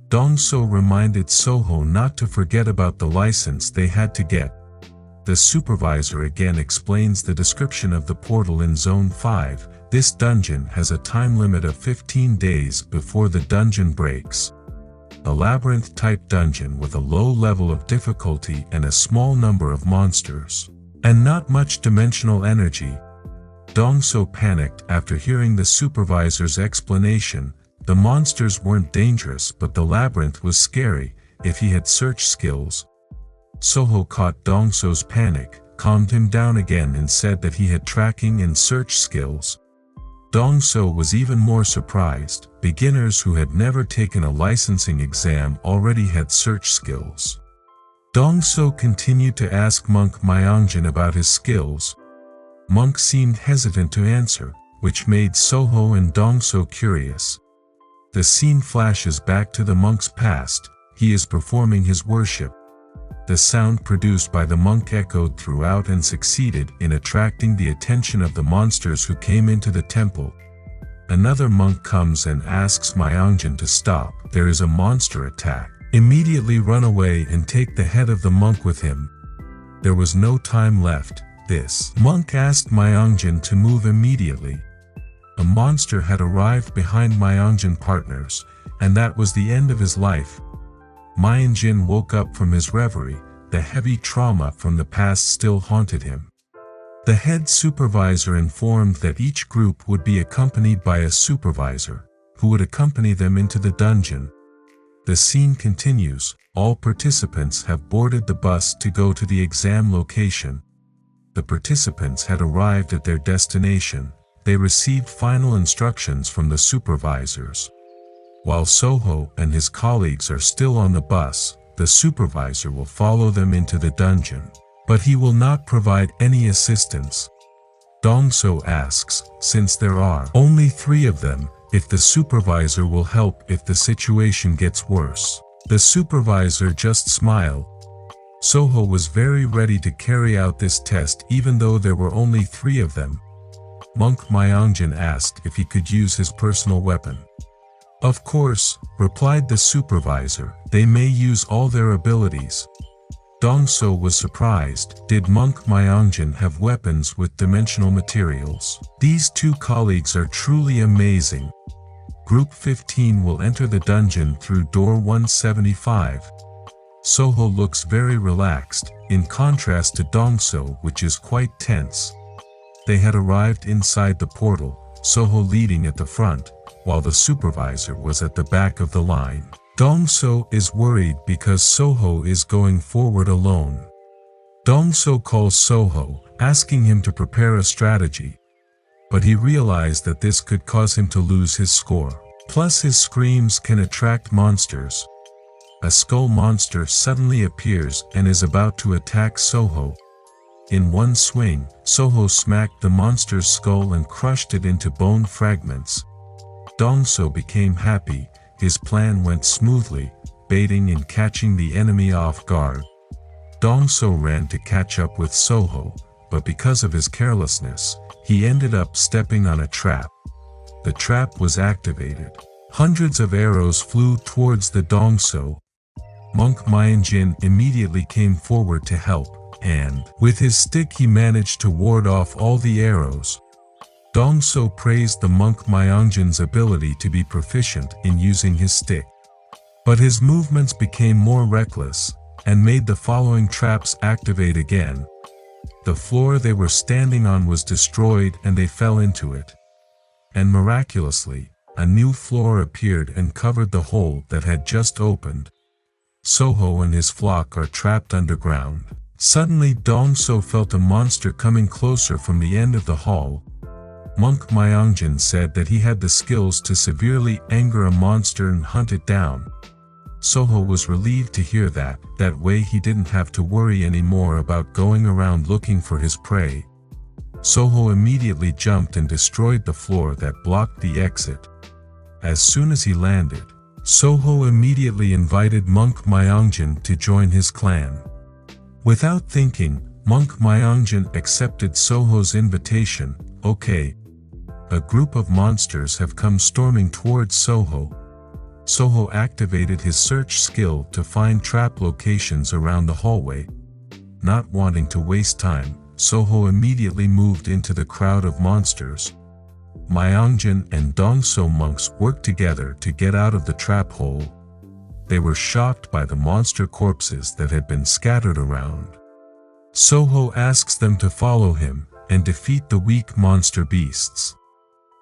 Dongso reminded Soho not to forget about the license they had to get. The supervisor again explains the description of the portal in Zone 5. This dungeon has a time limit of 15 days before the dungeon breaks. A labyrinth-type dungeon with a low level of difficulty and a small number of monsters. And not much dimensional energy. Dongso panicked after hearing the supervisor's explanation. The monsters weren't dangerous, but the labyrinth was scary if he had search skills. Soho caught Dongso's panic, calmed him down again and said that he had tracking and search skills. Dongso was even more surprised. Beginners who had never taken a licensing exam already had search skills. Dongso continued to ask Monk Myeongjin about his skills. Monk seemed hesitant to answer, which made Soho and Dongso curious. The scene flashes back to the monk's past. He is performing his worship. The sound produced by the monk echoed throughout and succeeded in attracting the attention of the monsters who came into the temple. Another monk comes and asks Myeongjin to stop. There is a monster attack. Immediately run away and take the head of the monk with him. There was no time left. This monk asked Myeongjin to move immediately. A monster had arrived behind Myeongjin partners, and that was the end of his life. Myeongjin woke up from his reverie. The heavy trauma from the past still haunted him. The head supervisor informed that each group would be accompanied by a supervisor, who would accompany them into the dungeon. The scene continues. All participants have boarded the bus to go to the exam location. The participants had arrived at their destination. They received final instructions from the supervisors. While Soho and his colleagues are still on the bus, the supervisor will follow them into the dungeon. But he will not provide any assistance. Dongso asks, since there are only 3 of them, if the supervisor will help if the situation gets worse. The supervisor just smiled. Soho was very ready to carry out this test even though there were only 3 of them. Monk Myeongjin asked if he could use his personal weapon. Of course, replied the supervisor, they may use all their abilities. Dongso was surprised. Did Monk Myeongjin have weapons with dimensional materials? These 2 colleagues are truly amazing. Group 15 will enter the dungeon through door 175. Soho looks very relaxed, in contrast to Dongso, which is quite tense. They had arrived inside the portal, Soho leading at the front, while the supervisor was at the back of the line. Dongso is worried because Soho is going forward alone. Dongso calls Soho, asking him to prepare a strategy. But he realized that this could cause him to lose his score. Plus his screams can attract monsters. A skull monster suddenly appears and is about to attack Soho. In one swing, Soho smacked the monster's skull and crushed it into bone fragments. Dongso became happy. His plan went smoothly, baiting and catching the enemy off guard. Dongso ran to catch up with Soho, but because of his carelessness, he ended up stepping on a trap. The trap was activated. Hundreds of arrows flew towards the Dongso. Monk Myeongjin immediately came forward to help, and with his stick he managed to ward off all the arrows. Dongso praised the monk Myeongjin's ability to be proficient in using his stick. But his movements became more reckless, and made the following traps activate again. The floor they were standing on was destroyed and they fell into it. And miraculously, a new floor appeared and covered the hole that had just opened. Soho and his flock are trapped underground. Suddenly Dongso felt a monster coming closer from the end of the hall. Monk Myeongjin said that he had the skills to severely anger a monster and hunt it down. Soho was relieved to hear that. That way he didn't have to worry anymore about going around looking for his prey. Soho immediately jumped and destroyed the floor that blocked the exit. As soon as he landed, Soho immediately invited Monk Myeongjin to join his clan. Without thinking, Monk Myeongjin accepted Soho's invitation. Okay. A group of monsters have come storming towards Soho. Soho activated his search skill to find trap locations around the hallway. Not wanting to waste time, Soho immediately moved into the crowd of monsters. Myeongjin and Dongso monks worked together to get out of the trap hole. They were shocked by the monster corpses that had been scattered around. Soho asks them to follow him and defeat the weak monster beasts.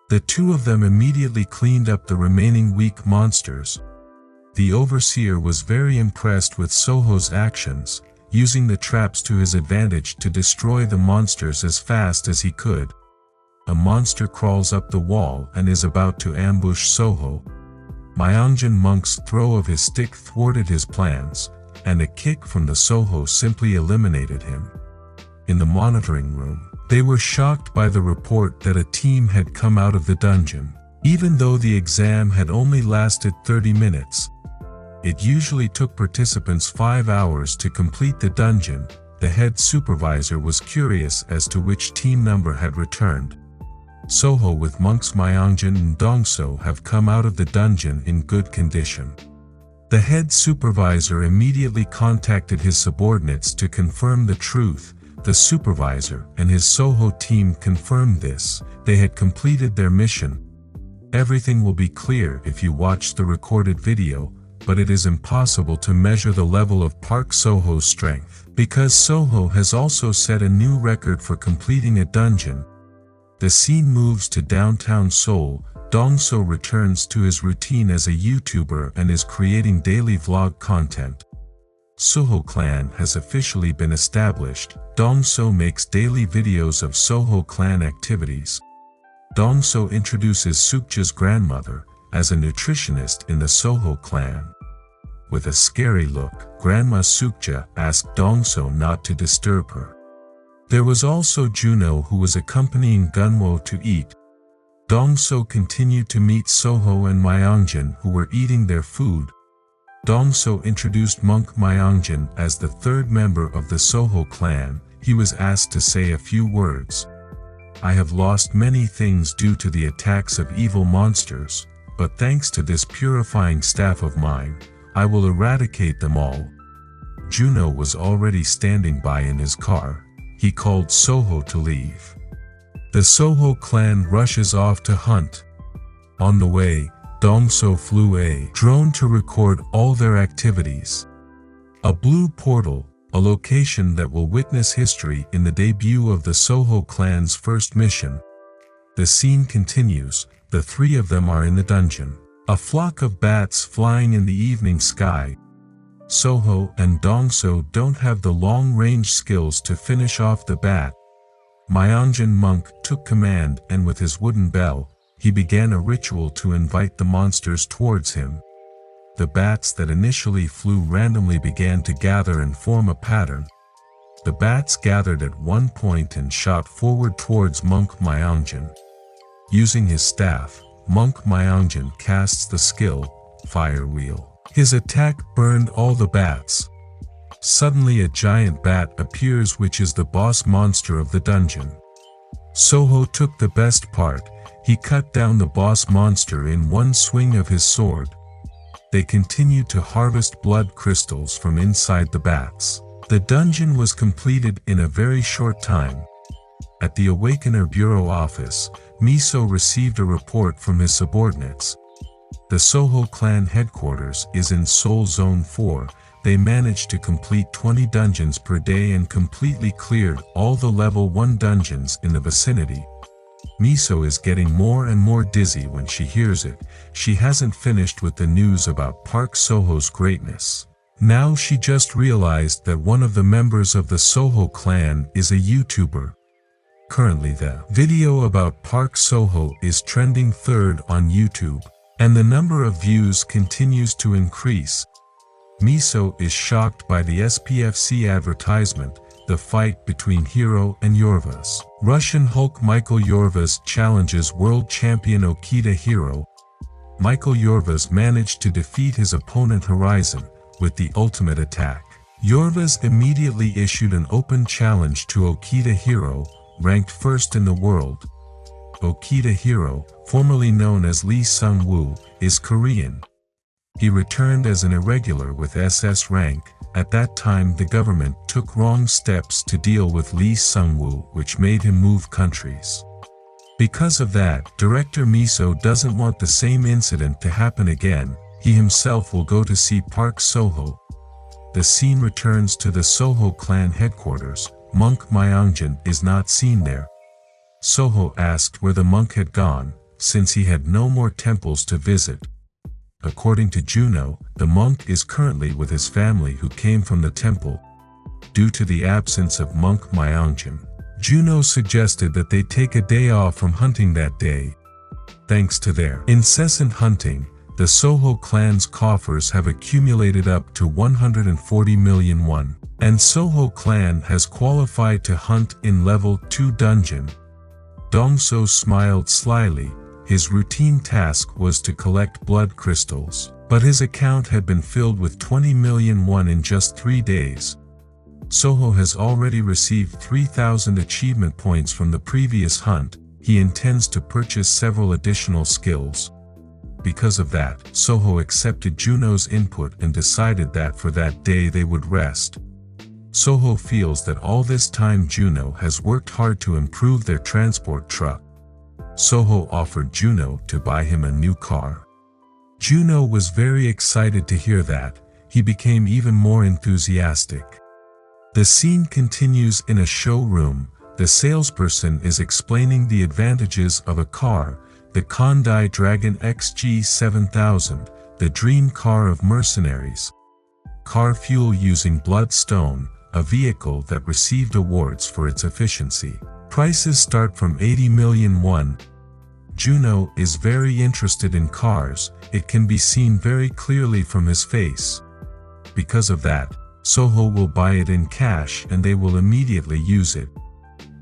The two of them immediately cleaned up the remaining weak monsters. The overseer was very impressed with Soho's actions, using the traps to his advantage to destroy the monsters as fast as he could. A monster crawls up the wall and is about to ambush Soho. Myeongjin Monk's throw of his stick thwarted his plans, and a kick from the Soho simply eliminated him. In the monitoring room, they were shocked by the report that a team had come out of the dungeon. Even though the exam had only lasted 30 minutes, it usually took participants 5 hours to complete the dungeon. The head supervisor was curious as to which team number had returned. Soho with monks Myeongjin and Dongso have come out of the dungeon in good condition. The head supervisor immediately contacted his subordinates to confirm the truth. The supervisor and his Soho team confirmed this. They had completed their mission. Everything will be clear if you watch the recorded video, but it is impossible to measure the level of Park Soho's strength, because Soho has also set a new record for completing a dungeon. The scene moves to downtown Seoul. Dongso returns to his routine as a YouTuber and is creating daily vlog content. Soho Clan has officially been established. Dongso makes daily videos of Soho Clan activities. Dongso introduces Sukja's grandmother as a nutritionist in the Soho Clan. With a scary look, Grandma Sukja asked Dongso not to disturb her. There was also Juno who was accompanying Gunwo to eat. Dongso continued to meet Soho and Myeongjin who were eating their food. Dongso introduced Monk Myeongjin as the third member of the Soho clan. He was asked to say a few words. I have lost many things due to the attacks of evil monsters, but thanks to this purifying staff of mine, I will eradicate them all. Juno was already standing by in his car. He called Soho to leave. The Soho clan rushes off to hunt. On the way, Dongso flew a drone to record all their activities. A blue portal, a location that will witness history in the debut of the Soho clan's first mission. The scene continues. The three of them are in the dungeon. A flock of bats flying in the evening sky. Soho and Dongso don't have the long-range skills to finish off the bat. Myeongjin Monk took command and with his wooden bell, he began a ritual to invite the monsters towards him. The bats that initially flew randomly began to gather and form a pattern. The bats gathered at one point and shot forward towards Monk Myeongjin. Using his staff, Monk Myeongjin casts the skill, Fire Wheel. His attack burned all the bats. Suddenly a giant bat appears which is the boss monster of the dungeon. Soho took the best part. He cut down the boss monster in one swing of his sword. They continued to harvest blood crystals from inside the bats. The dungeon was completed in a very short time. At the Awakener Bureau office, Miso received a report from his subordinates. The Soho clan headquarters is in Seoul Zone 4. They managed to complete 20 dungeons per day and completely cleared all the level 1 dungeons in the vicinity. Miso is getting more and more dizzy when she hears it. She hasn't finished with the news about Park Soho's greatness. Now she just realized that one of the members of the Soho clan is a YouTuber. Currently the video about Park Soho is trending third on YouTube, and the number of views continues to increase. Miso is shocked by the SPFC advertisement, the fight between Hero and Yorvas. Russian Hulk Michael Yorvas challenges world champion Okita Hero. Michael Yorvas managed to defeat his opponent Horizon with the ultimate attack. Yorvas immediately issued an open challenge to Okita Hero, ranked first in the world. Okita Hero, formerly known as Lee Sung-woo, is Korean. He returned as an irregular with SS rank. At that time the government took wrong steps to deal with Lee Sung-woo, which made him move countries. Because of that, director Miso doesn't want the same incident to happen again. He himself will go to see Park Soho. The scene returns to the Soho clan headquarters. Monk Myeongjin is not seen there. Soho asked where the monk had gone, since he had no more temples to visit. According to Juno, the monk is currently with his family who came from the temple. Due to the absence of Monk Myeongjin, Juno suggested that they take a day off from hunting that day. Thanks to their incessant hunting, the Soho clan's coffers have accumulated up to 140 million won, and Soho clan has qualified to hunt in level 2 dungeon. Dongso smiled slyly. His routine task was to collect blood crystals, but his account had been filled with 20 million won in just 3 days. Soho has already received 3,000 achievement points from the previous hunt. He intends to purchase several additional skills. Because of that, Soho accepted Juno's input and decided that for that day they would rest. Soho feels that all this time Juno has worked hard to improve their transport truck. Soho offered Juno to buy him a new car. Juno was very excited to hear that. He became even more enthusiastic. The scene continues in a showroom. The salesperson is explaining the advantages of a car, the Kondai Dragon XG7000, the dream car of mercenaries. Car fuel using bloodstone, a vehicle that received awards for its efficiency. Prices start from 80 million won. Juno is very interested in cars. It can be seen very clearly from his face. Because of that, Soho will buy it in cash and they will immediately use it.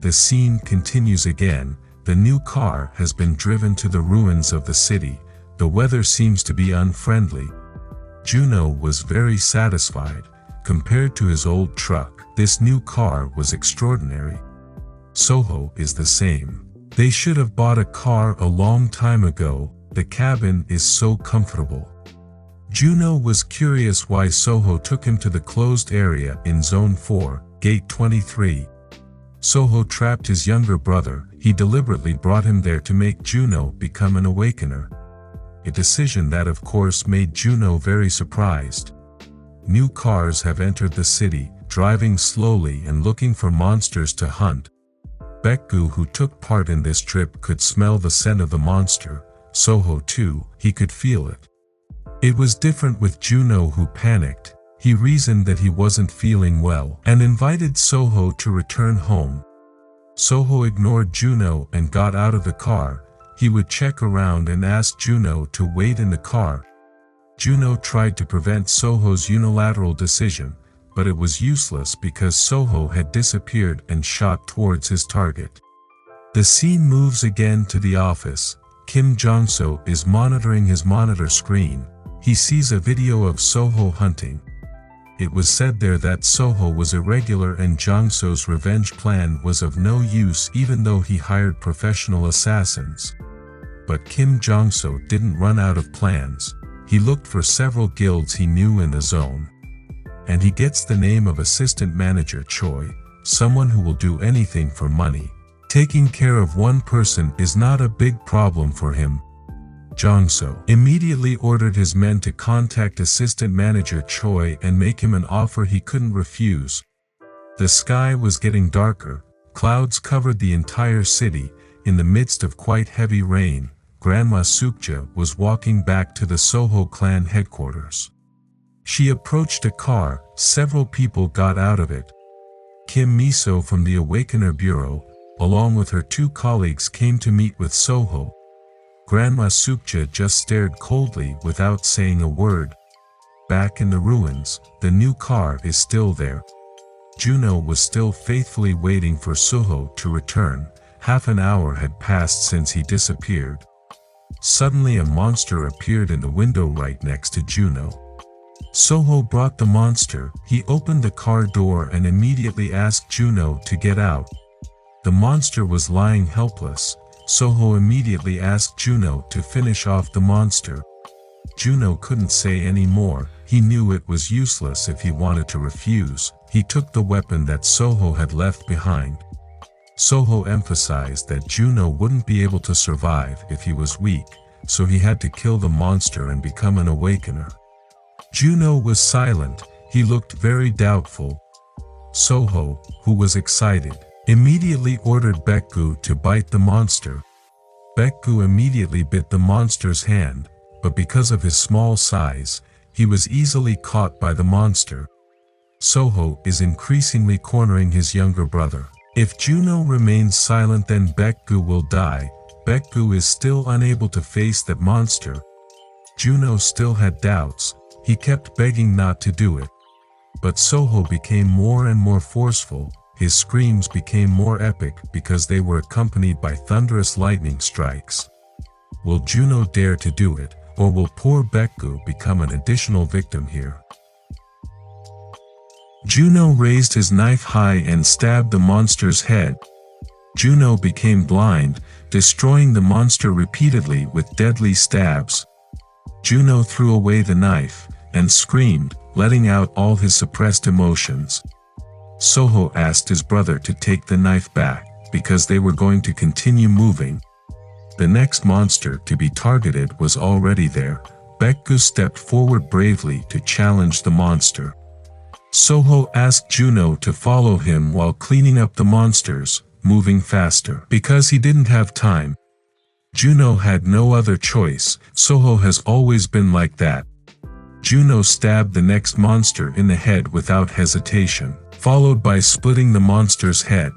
The scene continues again. The new car has been driven to the ruins of the city. The weather seems to be unfriendly. Juno was very satisfied. Compared to his old truck, this new car was extraordinary. Soho is the same. They should have bought a car a long time ago. The cabin is so comfortable. Juno was curious why Soho took him to the closed area in Zone 4, Gate 23. Soho trapped his younger brother. He deliberately brought him there to make Juno become an awakener. A decision that of course made Juno very surprised. New cars have entered the city, driving slowly and looking for monsters to hunt. Baekgu, who took part in this trip, could smell the scent of the monster. Soho too, he could feel it. It was different with Juno, who panicked. He reasoned that he wasn't feeling well and invited Soho to return home. Soho ignored Juno and got out of the car. He would check around and ask Juno to wait in the car. Juno tried to prevent Soho's unilateral decision, but it was useless because Soho had disappeared and shot towards his target. The scene moves again to the office. Kim Jong-so is monitoring his monitor screen. He sees a video of Soho hunting. It was said there that Soho was irregular and Jong-so's revenge plan was of no use even though he hired professional assassins. But Kim Jong-so didn't run out of plans. He looked for several guilds he knew in the zone. And he gets the name of Assistant Manager Choi, someone who will do anything for money. Taking care of one person is not a big problem for him. Jong-so immediately ordered his men to contact Assistant Manager Choi and make him an offer he couldn't refuse. The sky was getting darker. Clouds covered the entire city. In the midst of quite heavy rain, Grandma Sukja was walking back to the Soho clan headquarters. She approached a car. Several people got out of it. Kim Miso from the Awakener Bureau, along with her 2 colleagues, came to meet with Soho. Grandma Sukja just stared coldly without saying a word. Back in the ruins, the new car is still there. Juno was still faithfully waiting for Soho to return. Half an hour had passed since he disappeared. Suddenly a monster appeared in the window right next to Juno. Soho brought the monster. He opened the car door and immediately asked Juno to get out. The monster was lying helpless. Soho immediately asked Juno to finish off the monster. Juno couldn't say any more. He knew it was useless if he wanted to refuse. He took the weapon that Soho had left behind. Soho emphasized that Juno wouldn't be able to survive if he was weak, so he had to kill the monster and become an awakener. Juno was silent. He looked very doubtful. Soho, who was excited, immediately ordered Baekgu to bite the monster. Baekgu immediately bit the monster's hand, but because of his small size, he was easily caught by the monster. Soho is increasingly cornering his younger brother. If Juno remains silent, then Baekgu will die. Baekgu is still unable to face that monster. Juno still had doubts. He kept begging not to do it. But Soho became more and more forceful. His screams became more epic because they were accompanied by thunderous lightning strikes. Will Juno dare to do it, or will poor Baekgu become an additional victim here? Juno raised his knife high and stabbed the monster's head. Juno became blind, destroying the monster repeatedly with deadly stabs. Juno threw away the knife and screamed, letting out all his suppressed emotions. Soho asked his brother to take the knife back, because they were going to continue moving. The next monster to be targeted was already there. Baekgu stepped forward bravely to challenge the monster. Soho asked Juno to follow him while cleaning up the monsters, moving faster, because he didn't have time. Juno had no other choice. Soho has always been like that. Juno stabbed the next monster in the head without hesitation, followed by splitting the monster's head.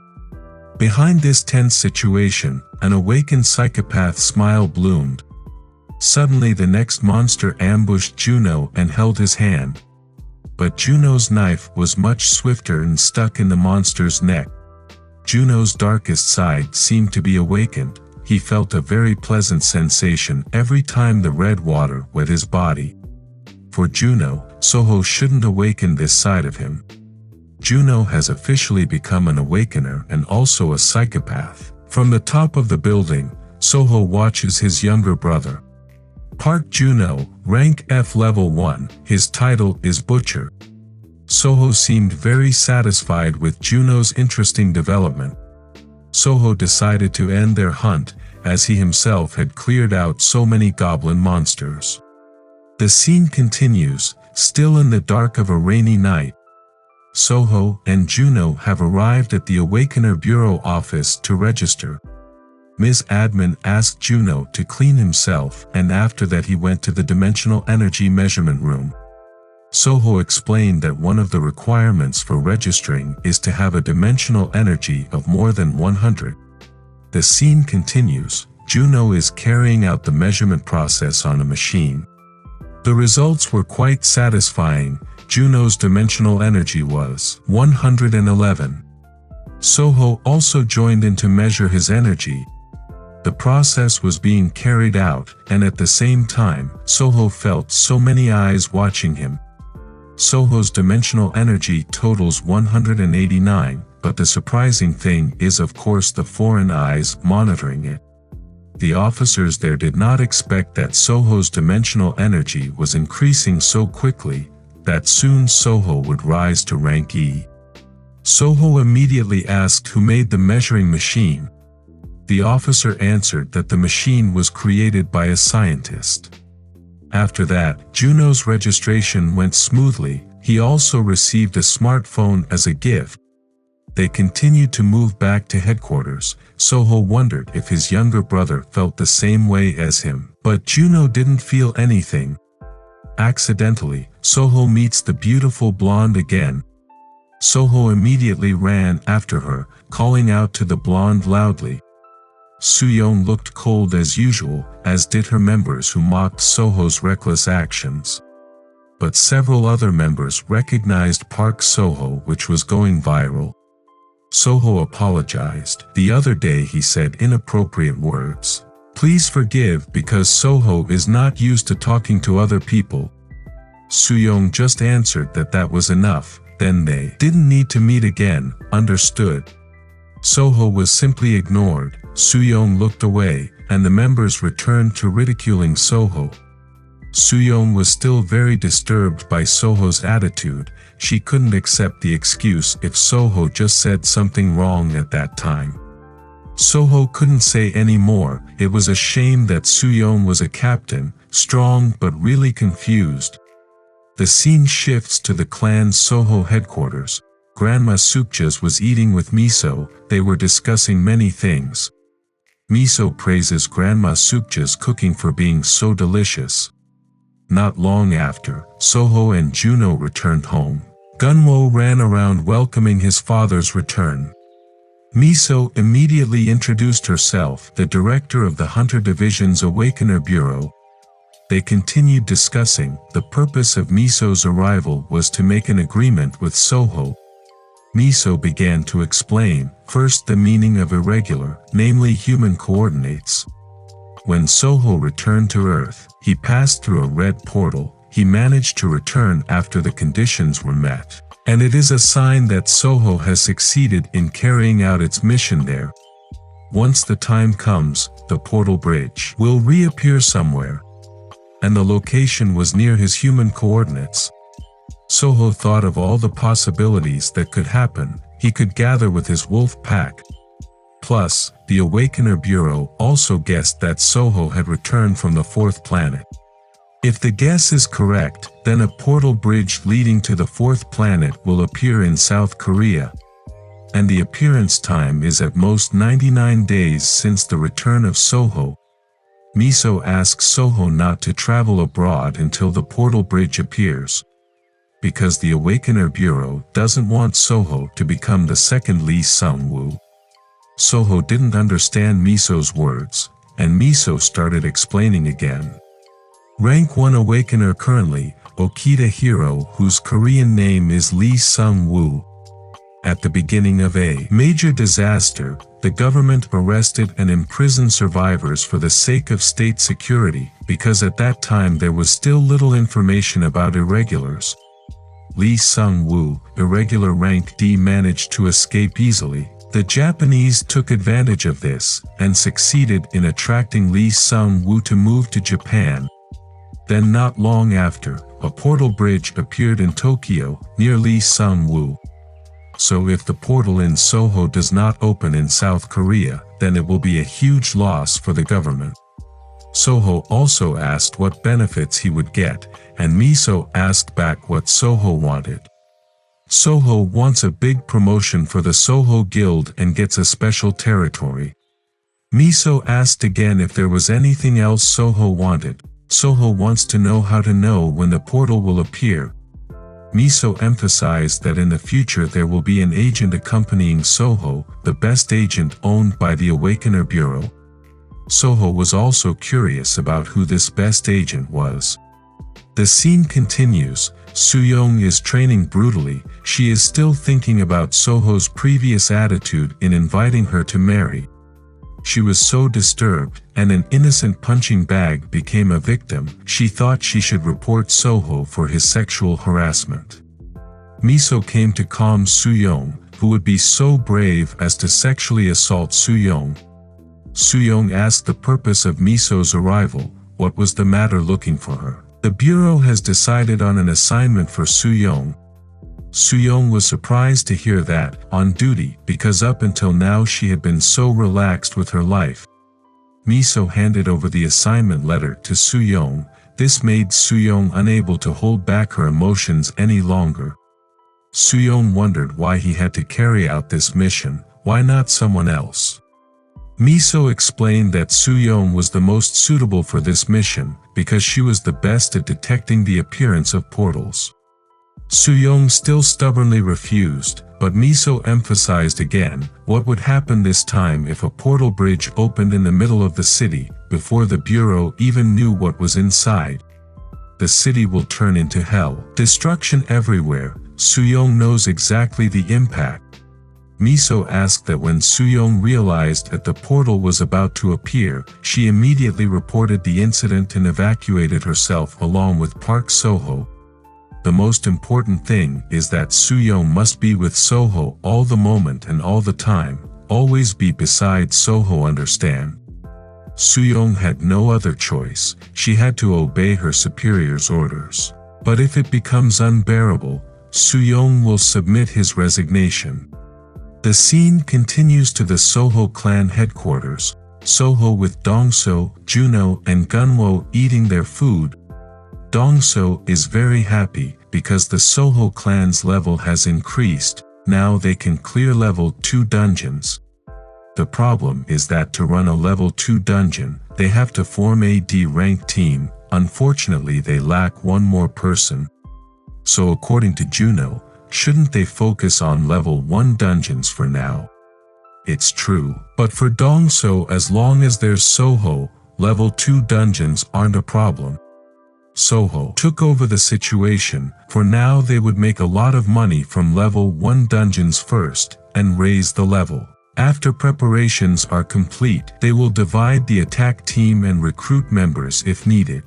Behind this tense situation, an awakened psychopath smile bloomed. Suddenly the next monster ambushed Juno and held his hand. But Juno's knife was much swifter and stuck in the monster's neck. Juno's darkest side seemed to be awakened. He felt a very pleasant sensation every time the red water wet his body. For Juno, Soho shouldn't awaken this side of him. Juno has officially become an awakener and also a psychopath. From the top of the building, Soho watches his younger brother. Park Juno, rank F level 1, his title is Butcher. Soho seemed very satisfied with Juno's interesting development. Soho decided to end their hunt, as he himself had cleared out so many goblin monsters. The scene continues, still in the dark of a rainy night. Soho and Juno have arrived at the Awakener Bureau office to register. Ms. Admin asked Juno to clean himself, and after that he went to the dimensional energy measurement room. Soho explained that one of the requirements for registering is to have a dimensional energy of more than 100. The scene continues. Juno is carrying out the measurement process on a machine. The results were quite satisfying. Juno's dimensional energy was 111. Soho also joined in to measure his energy. The process was being carried out, and at the same time, Soho felt so many eyes watching him. Soho's dimensional energy totals 189, but the surprising thing is of course the foreign eyes monitoring it. The officers there did not expect that Soho's dimensional energy was increasing so quickly, that soon Soho would rise to rank E. Soho immediately asked who made the measuring machine. The officer answered that the machine was created by a scientist. After that, Juno's registration went smoothly. He also received a smartphone as a gift. They continued to move back to headquarters. Soho wondered if his younger brother felt the same way as him, but Juno didn't feel anything. Accidentally, Soho meets the beautiful blonde again. Soho immediately ran after her, calling out to the blonde loudly. Suyeon looked cold as usual, as did her members who mocked Soho's reckless actions. but several other members recognized Park Soho, which was going viral. Soho apologized. The other day he said inappropriate words. Please forgive because Soho is not used to talking to other people. Soo-young just answered that that was enough, then they didn't need to meet again, understood. Soho was simply ignored, Soo-young looked away, and the members returned to ridiculing Soho. Soo-young was still very disturbed by Soho's attitude. She couldn't accept the excuse if Soho just said something wrong at that time. Soho couldn't say any more. It was a shame that Soo-young was a captain, strong but really confused. The scene shifts to the clan's Soho headquarters. Grandma Sukjas was eating with Miso. They were discussing many things. Miso praises Grandma Sukja's cooking for being so delicious. Not long after, Soho and Juno returned home. Gunwo ran around welcoming his father's return. Miso immediately introduced herself, the director of the Hunter Division's Awakener Bureau. They continued discussing. The purpose of Miso's arrival was to make an agreement with Soho. Miso began to explain, first the meaning of irregular, namely human coordinates. When Soho returned to Earth, he passed through a red portal. He managed to return after the conditions were met, and it is a sign that Soho has succeeded in carrying out its mission there. Once the time comes, the portal bridge will reappear somewhere, and the location was near his human coordinates. Soho thought of all the possibilities that could happen. He could gather with his wolf pack. Plus, the Awakener Bureau also guessed that Soho had returned from the fourth planet. If the guess is correct, then a portal bridge leading to the fourth planet will appear in South Korea. And the appearance time is at most 99 days since the return of Soho. Miso asks Soho not to travel abroad until the portal bridge appears, because the Awakener Bureau doesn't want Soho to become the second Lee Sung-woo. Soho didn't understand Miso's words, and Miso started explaining again. Rank 1 Awakener currently, Okita Hero, whose Korean name is Lee Sung-woo. At the beginning of a major disaster, the government arrested and imprisoned survivors for the sake of state security, because at that time there was still little information about irregulars. Lee Sung-woo, irregular rank D, managed to escape easily. The Japanese took advantage of this, and succeeded in attracting Lee Sung-woo to move to Japan. Then not long after, a portal bridge appeared in Tokyo, near Lee Sung-woo. So if the portal in Soho does not open in South Korea, then it will be a huge loss for the government. Soho also asked what benefits he would get, and Miso asked back what Soho wanted. Soho wants a big promotion for the Soho Guild and gets a special territory. Miso asked again if there was anything else Soho wanted. Soho wants to know how to know when the portal will appear. Miso emphasized that in the future there will be an agent accompanying Soho, the best agent owned by the Awakener Bureau. Soho was also curious about who this best agent was. The scene continues. Soo-young is training brutally. She is still thinking about Soho's previous attitude in inviting her to marry. She was so disturbed, and an innocent punching bag became a victim. She thought she should report Soho for his sexual harassment. Miso came to calm Soo-young, who would be so brave as to sexually assault Soo-young. Soo-young asked the purpose of Miso's arrival. What was the matter looking for her? The bureau has decided on an assignment for Soo-young. Soo-young was surprised to hear that, on duty, because up until now she had been so relaxed with her life. Miso handed over the assignment letter to Soo-young. This made Soo-young unable to hold back her emotions any longer. Soo-young wondered why he had to carry out this mission. Why not someone else? Miso explained that Soo-young was the most suitable for this mission, because she was the best at detecting the appearance of portals. Soo-young still stubbornly refused, but Miso emphasized again, what would happen this time if a portal bridge opened in the middle of the city, before the bureau even knew what was inside. the city will turn into hell. Destruction everywhere. Soo-young knows exactly the impact. Miso asked that when Soo-young realized that the portal was about to appear, she immediately reported the incident and evacuated herself along with Park Soho. The most important thing is that Soo-young must be with Soho all the moment and all the time, always be beside Soho, understand? Soo-young had no other choice, she had to obey her superior's orders. But if it becomes unbearable, Soo-young will submit his resignation. The scene continues to the Soho clan headquarters, Soho with Dongso, Juno and Gunwo eating their food. Dongso is very happy because the Soho clan's level has increased, now they can clear level 2 dungeons. The problem is that to run a level 2 dungeon, they have to form a D-rank team, unfortunately they lack one more person. So according to Juno, shouldn't they focus on level 1 dungeons for now? It's true, but for Dongso, as long as there's Soho, level 2 dungeons aren't a problem. Soho took over the situation. For now they would make a lot of money from level 1 dungeons first, and raise the level. After preparations are complete, they will divide the attack team and recruit members if needed.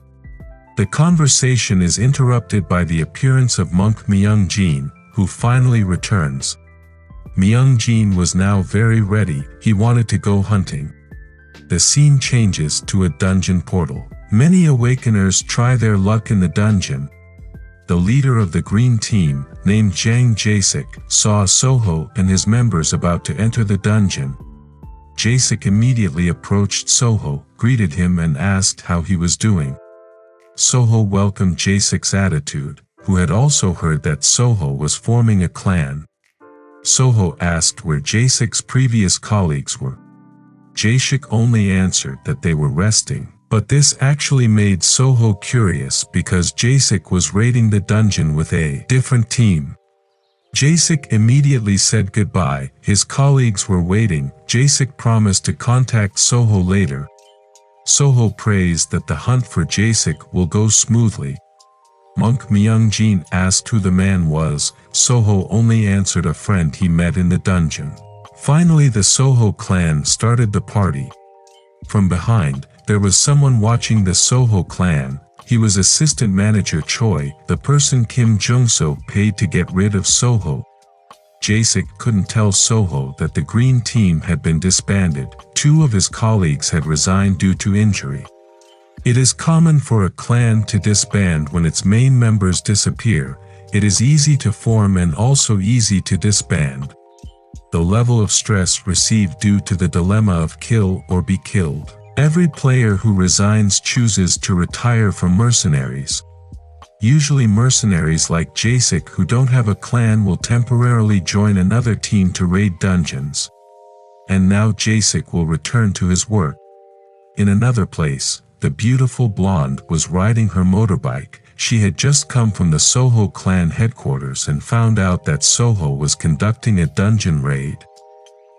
The conversation is interrupted by the appearance of monk Myung-jin, who finally returns. Myung-jin was now very ready, he wanted to go hunting. The scene changes to a dungeon portal. Many awakeners try their luck in the dungeon. The leader of the green team, named Jang Jasik, saw Soho and his members about to enter the dungeon. Jasik immediately approached Soho, greeted him and asked how he was doing. Soho welcomed Jasik's attitude, who had also heard that Soho was forming a clan. Soho asked where Jasik's previous colleagues were. Jasik only answered that they were resting. But this actually made Soho curious because Jasik was raiding the dungeon with a different team. Jasik immediately said goodbye, his colleagues were waiting. Jasik promised to contact Soho later. Soho prays that the hunt for Jasik will go smoothly. Monk Myung-jin asked who the man was. Soho only answered a friend he met in the dungeon. Finally the Soho clan started the party. From behind, there was someone watching the Soho clan. He was assistant manager Choi, the person Kim Jung-so paid to get rid of Soho. Jasik couldn't tell Soho that the green team had been disbanded. 2 of his colleagues had resigned due to injury. It is common for a clan to disband when its main members disappear. It is easy to form and also easy to disband. The level of stress received due to the dilemma of kill or be killed. Every player who resigns chooses to retire from mercenaries. Usually mercenaries like Jasik who don't have a clan will temporarily join another team to raid dungeons. And now Jasik will return to his work. In another place, the beautiful blonde was riding her motorbike. She had just come from the Soho clan headquarters and found out that Soho was conducting a dungeon raid.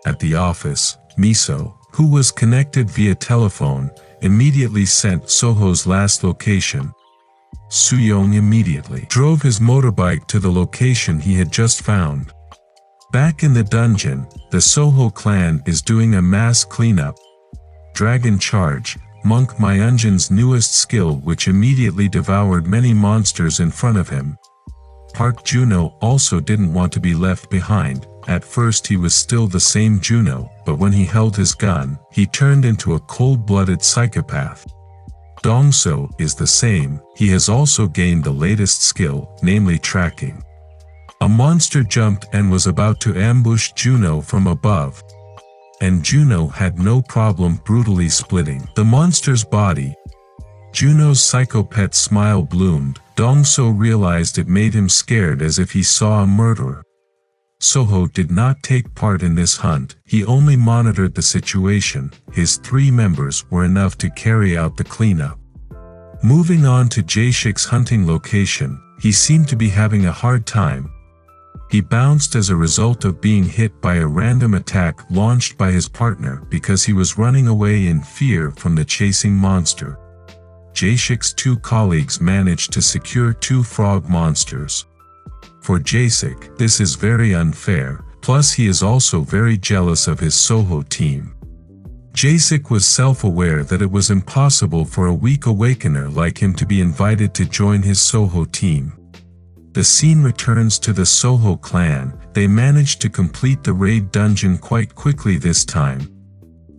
At the office, Miso, who was connected via telephone, immediately sent Soho's last location. Soo-young immediately drove his motorbike to the location he had just found. Back in the dungeon, the Soho clan is doing a mass cleanup. Dragon Charge, Monk Myung-jin's newest skill, which immediately devoured many monsters in front of him. Park Juno also didn't want to be left behind. At first he was still the same Juno, but when he held his gun, he turned into a cold-blooded psychopath. Dongso is the same, he has also gained the latest skill, namely tracking. A monster jumped and was about to ambush Juno from above. And Juno had no problem brutally splitting the monster's body. Juno's psychopath smile bloomed. Dongso realized it made him scared as if he saw a murderer. Soho did not take part in this hunt, he only monitored the situation. His 3 members were enough to carry out the cleanup. Moving on to Jasik's hunting location, he seemed to be having a hard time. He bounced as a result of being hit by a random attack launched by his partner because he was running away in fear from the chasing monster. Jasik's two colleagues managed to secure two frog monsters. For Jasik, this is very unfair, plus he is also very jealous of his Soho team. Jasik was self-aware that it was impossible for a weak awakener like him to be invited to join his Soho team. The scene returns to the Soho clan. They managed to complete the raid dungeon quite quickly this time.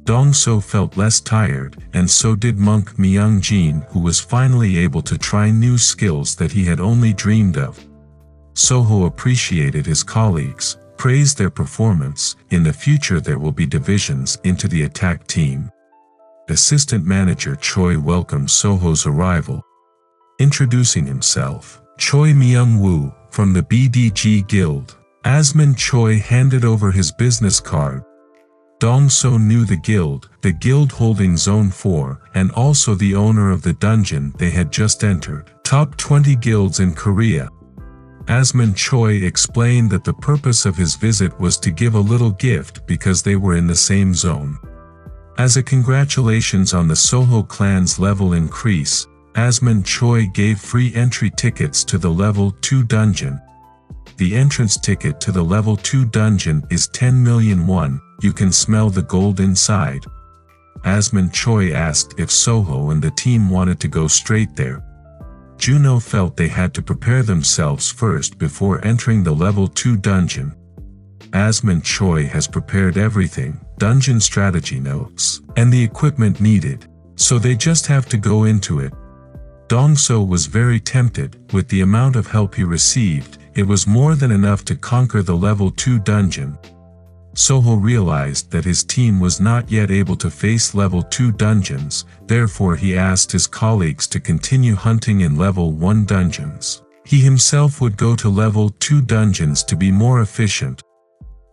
Dongso felt less tired, and so did monk Myungjin, who was finally able to try new skills that he had only dreamed of. Soho appreciated his colleagues, praised their performance. In the future there will be divisions into the attack team. Assistant manager Choi welcomed Soho's arrival. Introducing himself, Choi Myung-woo, from the BDG Guild. Asmin Choi handed over his business card. Dongso knew the guild holding Zone 4, and also the owner of the dungeon they had just entered. Top 20 guilds in Korea. Asmin Choi explained that the purpose of his visit was to give a little gift because they were in the same zone. As a congratulations on the Soho clan's level increase, Asmin Choi gave free entry tickets to the level 2 dungeon. The entrance ticket to the level 2 dungeon is 10 million won. You can smell the gold inside. Asmin Choi asked if Soho and the team wanted to go straight there. Juno felt they had to prepare themselves first before entering the level 2 dungeon. Asmin Choi has prepared everything, dungeon strategy notes, and the equipment needed, so they just have to go into it. Dongso was very tempted. With the amount of help he received, it was more than enough to conquer the level 2 dungeon. Soho realized that his team was not yet able to face level 2 dungeons, therefore he asked his colleagues to continue hunting in level 1 dungeons. He himself would go to level 2 dungeons to be more efficient.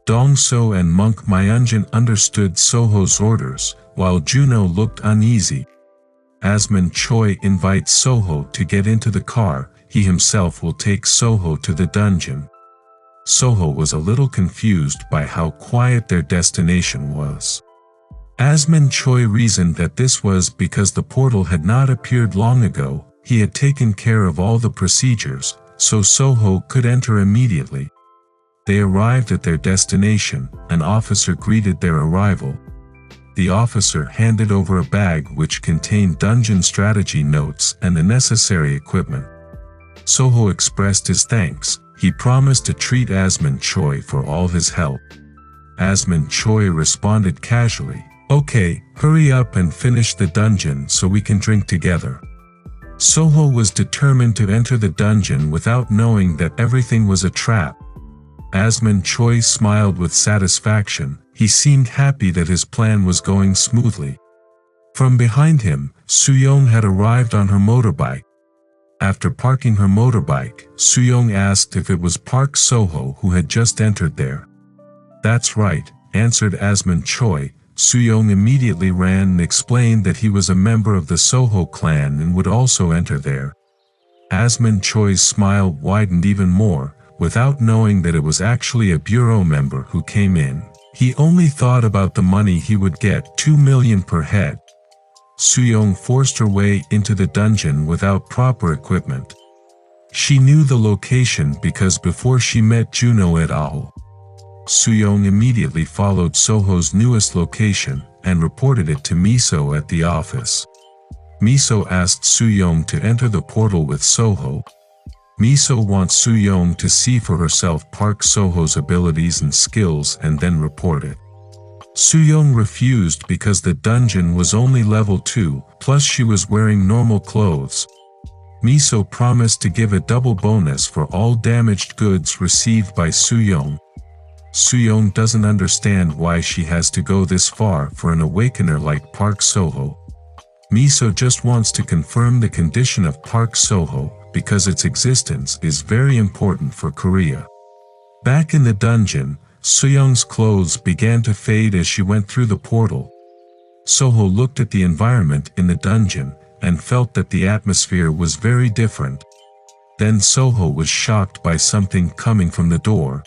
Dongso and monk Myungjin understood Soho's orders, while Juno looked uneasy. Asmin Choi invites Soho to get into the car. He himself will take Soho to the dungeon. Soho was a little confused by how quiet their destination was. Asmin Choi reasoned that this was because the portal had not appeared long ago. He had taken care of all the procedures, so Soho could enter immediately. They arrived at their destination. An officer greeted their arrival. The officer handed over a bag which contained dungeon strategy notes and the necessary equipment. Soho expressed his thanks. He promised to treat Asmin Choi for all his help. Asmin Choi responded casually, "Okay, hurry up and finish the dungeon so we can drink together." Soho was determined to enter the dungeon without knowing that everything was a trap. Asmin Choi smiled with satisfaction. He seemed happy that his plan was going smoothly. From behind him, Soo-young had arrived on her motorbike. After parking her motorbike, Soo-young asked if it was Park Soho who had just entered there. "That's right," answered Asmin Choi. Soo-young immediately ran and explained that he was a member of the Soho clan and would also enter there. Asmin Choi's smile widened even more, without knowing that it was actually a bureau member who came in. He only thought about the money he would get, 2 million per head. Soo-young forced her way into the dungeon without proper equipment. She knew the location because before she met Juno et al. Soo-young immediately followed Soho's newest location and reported it to Miso at the office. Miso asked Soo-young to enter the portal with Soho. Miso wants Soo-young to see for herself Park Soho's abilities and skills and then report it. Soo-young refused because the dungeon was only level 2, plus she was wearing normal clothes. Miso promised to give a double bonus for all damaged goods received by Soo-young. Soo-young doesn't understand why she has to go this far for an awakener like Park Soho. Miso just wants to confirm the condition of Park Soho, because its existence is very important for Korea. Back in the dungeon, Soo-young's clothes began to fade as she went through the portal. Soho looked at the environment in the dungeon, and felt that the atmosphere was very different. Then Soho was shocked by something coming from the door.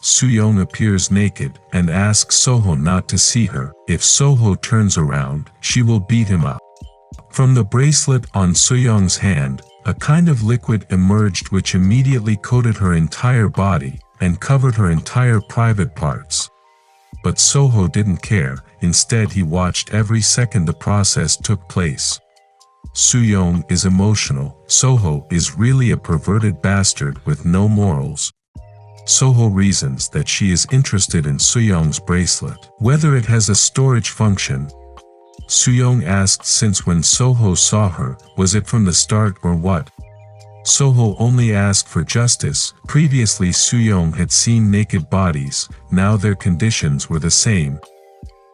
Soo-young appears naked, and asks Soho not to see her. If Soho turns around, she will beat him up. From the bracelet on Soyoung's hand, a kind of liquid emerged which immediately coated her entire body and covered her entire private parts. But Soho didn't care. Instead, he watched every second the process took place. Soyoung is emotional. Soho is really a perverted bastard with no morals. Soho reasons that she is interested in Soyoung's bracelet, whether it has a storage function. Soyoung asked since when Soho saw her, was it from the start or what? Soho only asked for justice. Previously Soyoung had seen naked bodies, now their conditions were the same.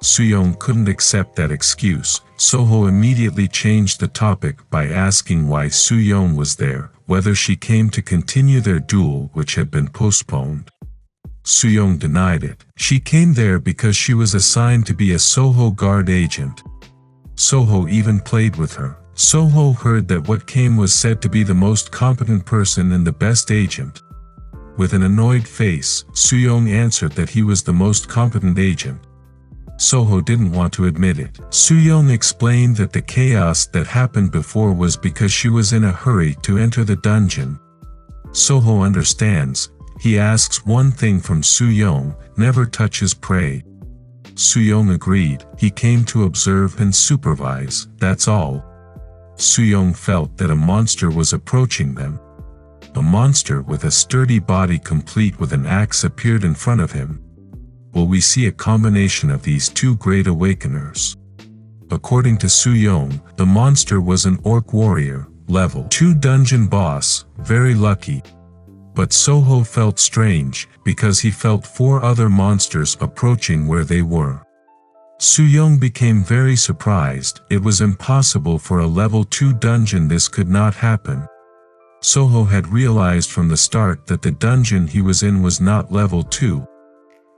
Soyoung couldn't accept that excuse. Soho immediately changed the topic by asking why Soyoung was there, whether she came to continue their duel which had been postponed. Soyoung denied it. She came there because she was assigned to be a Soho guard agent. Soho even played with her. Soho heard that what came was said to be the most competent person and the best agent. With an annoyed face, Soyoung answered that he was the most competent agent. Soho didn't want to admit it. Soyoung explained that the chaos that happened before was because she was in a hurry to enter the dungeon. Soho understands. He asks one thing from Soyoung, never touch his prey. Soyoung agreed. He came to observe and supervise, that's all. Soyoung felt that a monster was approaching them. A monster with a sturdy body complete with an axe appeared in front of him. Will we see a combination of these two great awakeners? According to Soyoung, the monster was an orc warrior, level 2 dungeon boss, very lucky. But Soho felt strange, because he felt 4 other monsters approaching where they were. Soyoung became very surprised. It was impossible for a level 2 dungeon. This could not happen. Soho had realized from the start that the dungeon he was in was not level 2.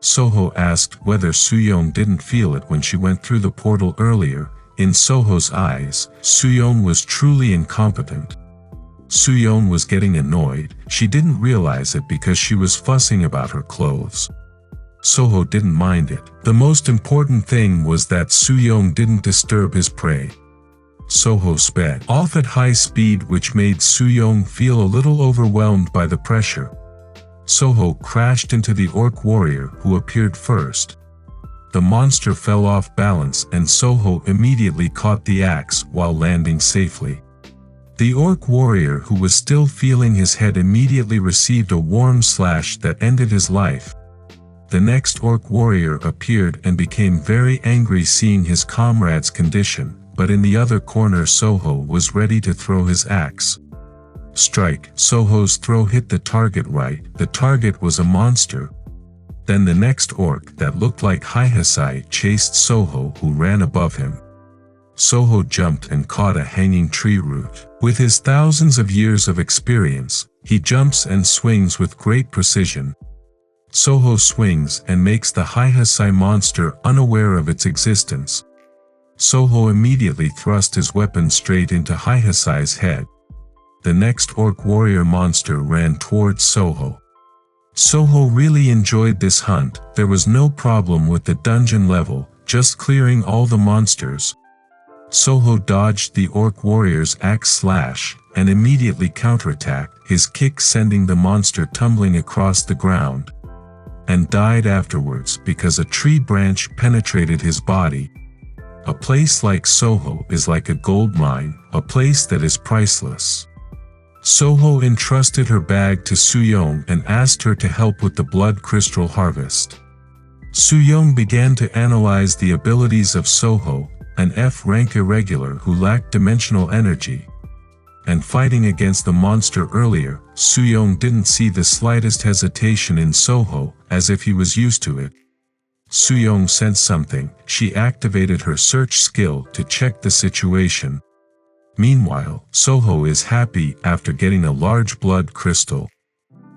Soho asked whether Soyoung didn't feel it when she went through the portal earlier. In Soho's eyes, Soyoung was truly incompetent. Soyoung was getting annoyed. She didn't realize it because she was fussing about her clothes. Soho didn't mind it. The most important thing was that Soyoung didn't disturb his prey. Soho sped off at high speed, which made Soyoung feel a little overwhelmed by the pressure. Soho crashed into the orc warrior who appeared first. The monster fell off balance and Soho immediately caught the axe while landing safely. The orc warrior, who was still feeling his head, immediately received a warm slash that ended his life. The next orc warrior appeared and became very angry seeing his comrade's condition, but in the other corner Soho was ready to throw his axe. Strike! Soho's throw hit the target right. The target was a monster. Then the next orc that looked like Haihasai chased Soho, who ran above him. Soho jumped and caught a hanging tree root. With his thousands of years of experience, he jumps and swings with great precision. Soho swings and makes the Haihasai monster unaware of its existence. Soho immediately thrust his weapon straight into Haihasai's head. The next orc warrior monster ran towards Soho. Soho really enjoyed this hunt. There was no problem with the dungeon level, just clearing all the monsters. Soho dodged the orc warrior's axe slash, and immediately counterattacked, his kick sending the monster tumbling across the ground. And died afterwards because a tree branch penetrated his body. A place like Soho is like a gold mine, a place that is priceless. Soho entrusted her bag to Soyoung and asked her to help with the blood crystal harvest. Soyoung began to analyze the abilities of Soho, an F-rank irregular who lacked dimensional energy. And fighting against the monster earlier, Soyoung didn't see the slightest hesitation in Soho, as if he was used to it. Soyoung sensed something. She activated her search skill to check the situation. Meanwhile, Soho is happy after getting a large blood crystal.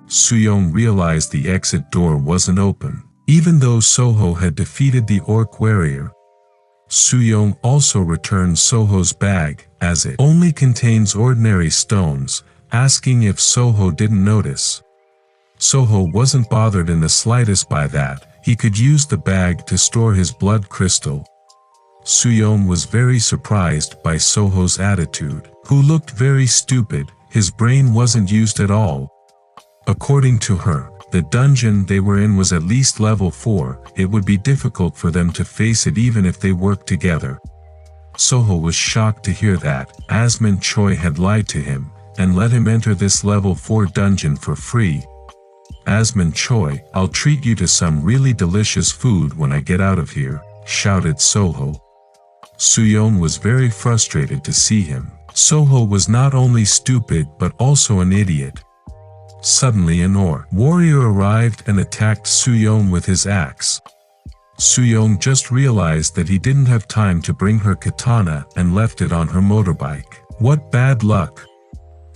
Soyoung realized the exit door wasn't open, even though Soho had defeated the orc warrior. Soyoung also returned Soho's bag, as it only contains ordinary stones, asking if Soho didn't notice. Soho wasn't bothered in the slightest by that. He could use the bag to store his blood crystal. Soo-young was very surprised by Soho's attitude. Who looked very stupid, his brain wasn't used at all. According to her, the dungeon they were in was at least level 4, it would be difficult for them to face it even if they worked together. Soho was shocked to hear that Asman Choi had lied to him, and let him enter this level 4 dungeon for free. Asman Choi, I'll treat you to some really delicious food when I get out of here, shouted Soho. Soo-young was very frustrated to see him. Soho was not only stupid but also an idiot. Suddenly an orc warrior arrived and attacked Soo-young with his axe. Soo-young just realized that he didn't have time to bring her katana and left it on her motorbike. What bad luck!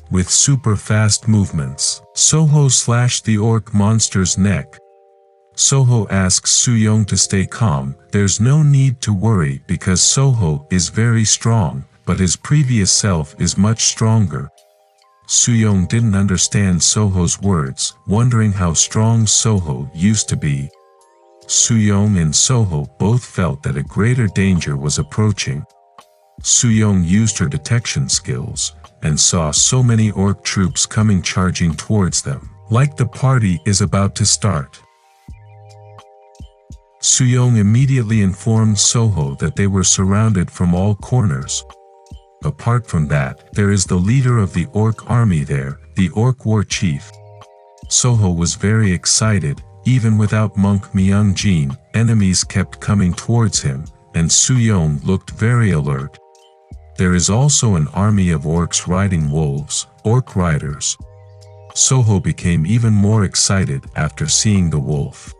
With super fast movements, Soho slashed the orc monster's neck. Soho asks Soo-young to stay calm. There's no need to worry because Soho is very strong, but his previous self is much stronger. Soo-young didn't understand Soho's words, wondering how strong Soho used to be. Soo-young and Soho both felt that a greater danger was approaching. Soo-young used her detection skills, and saw so many orc troops coming charging towards them, like the party is about to start. Soo-young immediately informed Soho that they were surrounded from all corners. Apart from that, there is the leader of the orc army there, the orc war chief. Soho was very excited, even without Monk Myung-jin, enemies kept coming towards him, and Soo-young looked very alert. There is also an army of orcs riding wolves, orc riders. Soho became even more excited after seeing the wolf.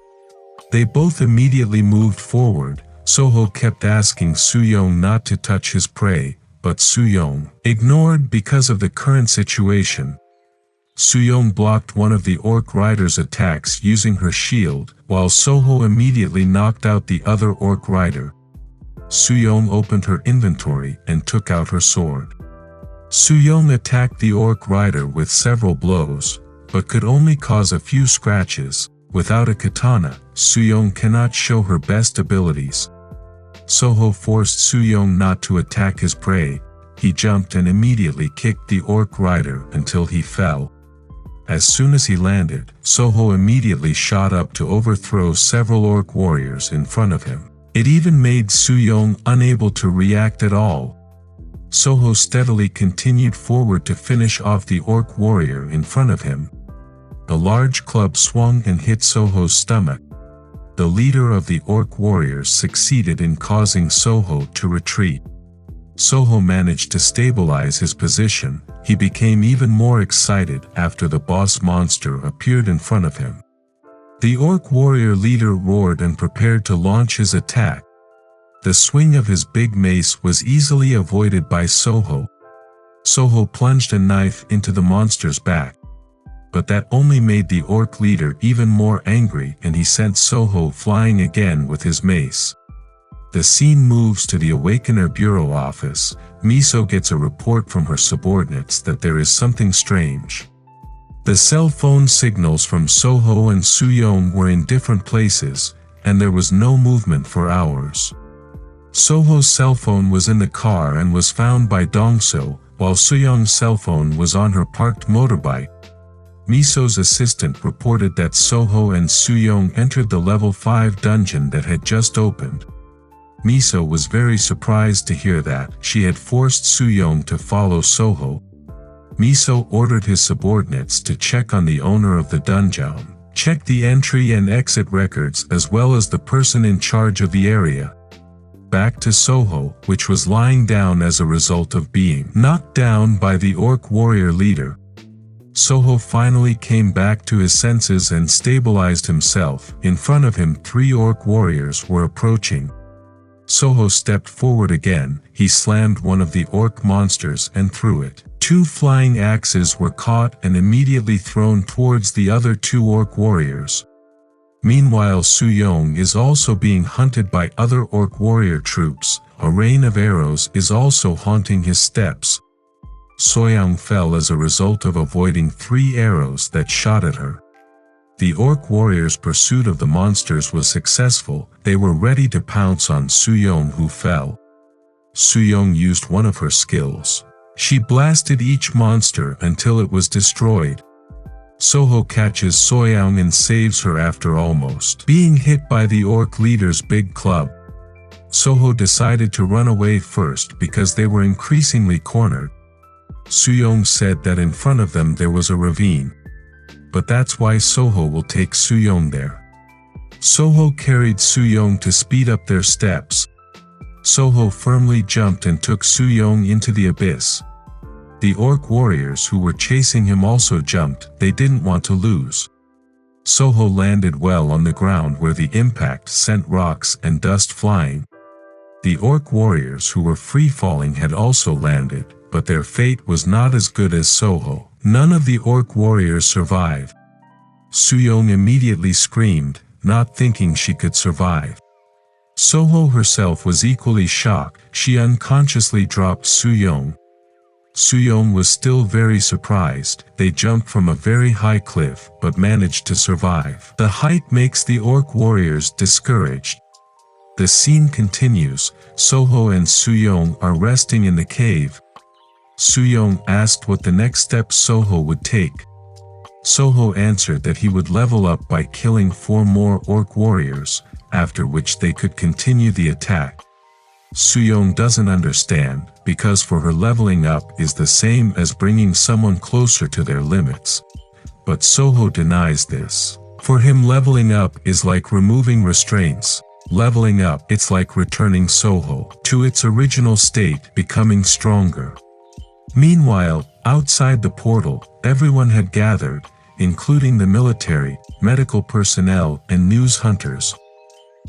They both immediately moved forward. Soho kept asking Soo-young not to touch his prey, but Soo-young ignored because of the current situation. Soo-young blocked one of the orc rider's attacks using her shield, while Soho immediately knocked out the other orc rider. Soo-young opened her inventory and took out her sword. Soo-young attacked the orc rider with several blows, but could only cause a few scratches. Without a katana, Soo-young cannot show her best abilities. Soho forced Soo-young not to attack his prey. He jumped and immediately kicked the orc rider until he fell. As soon as he landed, Soho immediately shot up to overthrow several orc warriors in front of him. It even made Soo-young unable to react at all. Soho steadily continued forward to finish off the orc warrior in front of him. A large club swung and hit Soho's stomach. The leader of the orc warriors succeeded in causing Soho to retreat. Soho managed to stabilize his position. He became even more excited after the boss monster appeared in front of him. The orc warrior leader roared and prepared to launch his attack. The swing of his big mace was easily avoided by Soho. Soho plunged a knife into the monster's back. But that only made the orc leader even more angry, and he sent Soho flying again with his mace. The scene moves to the Awakener Bureau office. Miso gets a report from her subordinates that there is something strange. The cell phone signals from Soho and Soo-young were in different places, and there was no movement for hours. Soho's cell phone was in the car and was found by Dongso, while Soo-young's cell phone was on her parked motorbike. Miso's assistant reported that Soho and Soo-young entered the level 5 dungeon that had just opened. Miso was very surprised to hear that she had forced Soo-young to follow Soho. Miso ordered his subordinates to check on the owner of the dungeon, check the entry and exit records as well as the person in charge of the area. Back to Soho, which was lying down as a result of being knocked down by the orc warrior leader. Soho finally came back to his senses and stabilized himself. In front of him 3 orc warriors were approaching. Soho stepped forward again. He slammed one of the orc monsters and threw it. 2 flying axes were caught and immediately thrown towards the other 2 orc warriors. Meanwhile, Soo-young is also being hunted by other orc warrior troops. A rain of arrows is also haunting his steps. Soo-young fell as a result of avoiding 3 arrows that shot at her. The orc warriors' pursuit of the monsters was successful. They were ready to pounce on Soo-young, who fell. Soo-young used one of her skills. She blasted each monster until it was destroyed. Soho catches Soo-young and saves her after almost being hit by the orc leader's big club. Soho decided to run away first because they were increasingly cornered. Soo-young said that in front of them there was a ravine. But that's why Soho will take Soo-young there. Soho carried Soo-young to speed up their steps. Soho firmly jumped and took Soo-young into the abyss. The orc warriors who were chasing him also jumped. They didn't want to lose. Soho landed well on the ground where the impact sent rocks and dust flying. The orc warriors who were free-falling had also landed, but their fate was not as good as Soho. None of the orc warriors survived. Soo-young immediately screamed, not thinking she could survive. Soho herself was equally shocked. She unconsciously dropped Soo-young. Soo-young was still very surprised. They jumped from a very high cliff, but managed to survive. The height makes the orc warriors discouraged. The scene continues. Soho and Soo-young are resting in the cave. Soo-young asked what the next step Soho would take. Soho answered that he would level up by killing 4 more orc warriors, after which they could continue the attack. Soo-young doesn't understand, because for her leveling up is the same as bringing someone closer to their limits. But Soho denies this. For him, leveling up is like removing restraints. Leveling up, it's like returning Soho to its original state, becoming stronger. Meanwhile, outside the portal, everyone had gathered, including the military, medical personnel, and news hunters.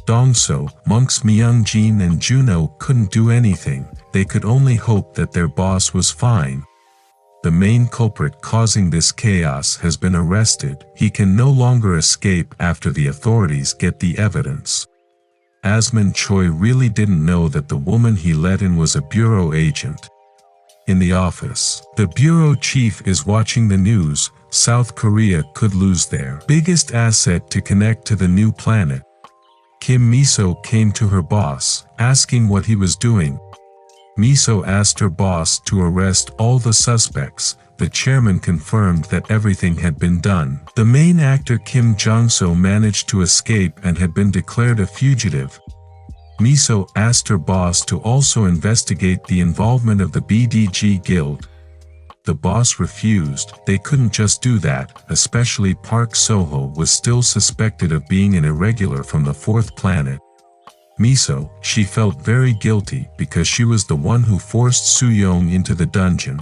Dongso, monks Myungjin and Juno couldn't do anything. They could only hope that their boss was fine. The main culprit causing this chaos has been arrested. He can no longer escape after the authorities get the evidence. Asman Choi really didn't know that the woman he let in was a bureau agent. In the office, the bureau chief is watching the news. South Korea could lose their biggest asset to connect to the new planet. Kim Miso came to her boss, asking what he was doing. Miso asked her boss to arrest all the suspects. The chairman confirmed that everything had been done. The main actor Kim Jong-so managed to escape and had been declared a fugitive. Miso asked her boss to also investigate the involvement of the BDG Guild. The boss refused. They couldn't just do that, especially Park Soho was still suspected of being an irregular from the 4th planet. Miso, she felt very guilty because she was the one who forced Soo-young into the dungeon.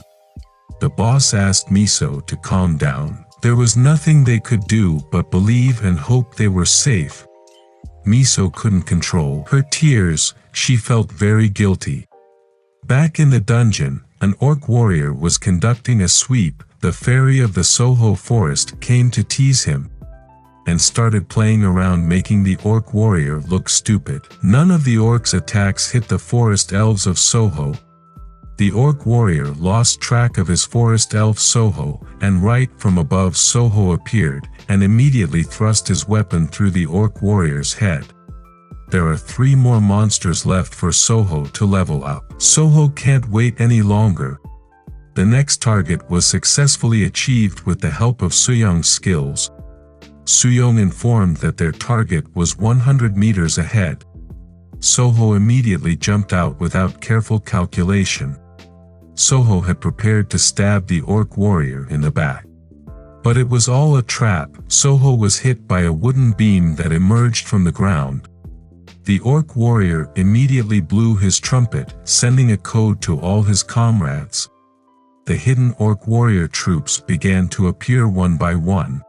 The boss asked Miso to calm down. There was nothing they could do but believe and hope they were safe. Miso couldn't control her tears. She felt very guilty. Back in the dungeon, an orc warrior was conducting a sweep. The fairy of the Soho forest came to tease him and started playing around, making the orc warrior look stupid. None of the orcs' attacks hit the forest elves of Soho. The orc warrior lost track of his forest elf Soho, and right from above Soho appeared and immediately thrust his weapon through the orc warrior's head. There are 3 more monsters left for Soho to level up. Soho can't wait any longer. The next target was successfully achieved with the help of Soo-young's skills. Soo-young informed that their target was 100 meters ahead. Soho immediately jumped out without careful calculation. Soho had prepared to stab the orc warrior in the back. But it was all a trap. Soho was hit by a wooden beam that emerged from the ground. The orc warrior immediately blew his trumpet, sending a code to all his comrades. The hidden orc warrior troops began to appear one by one,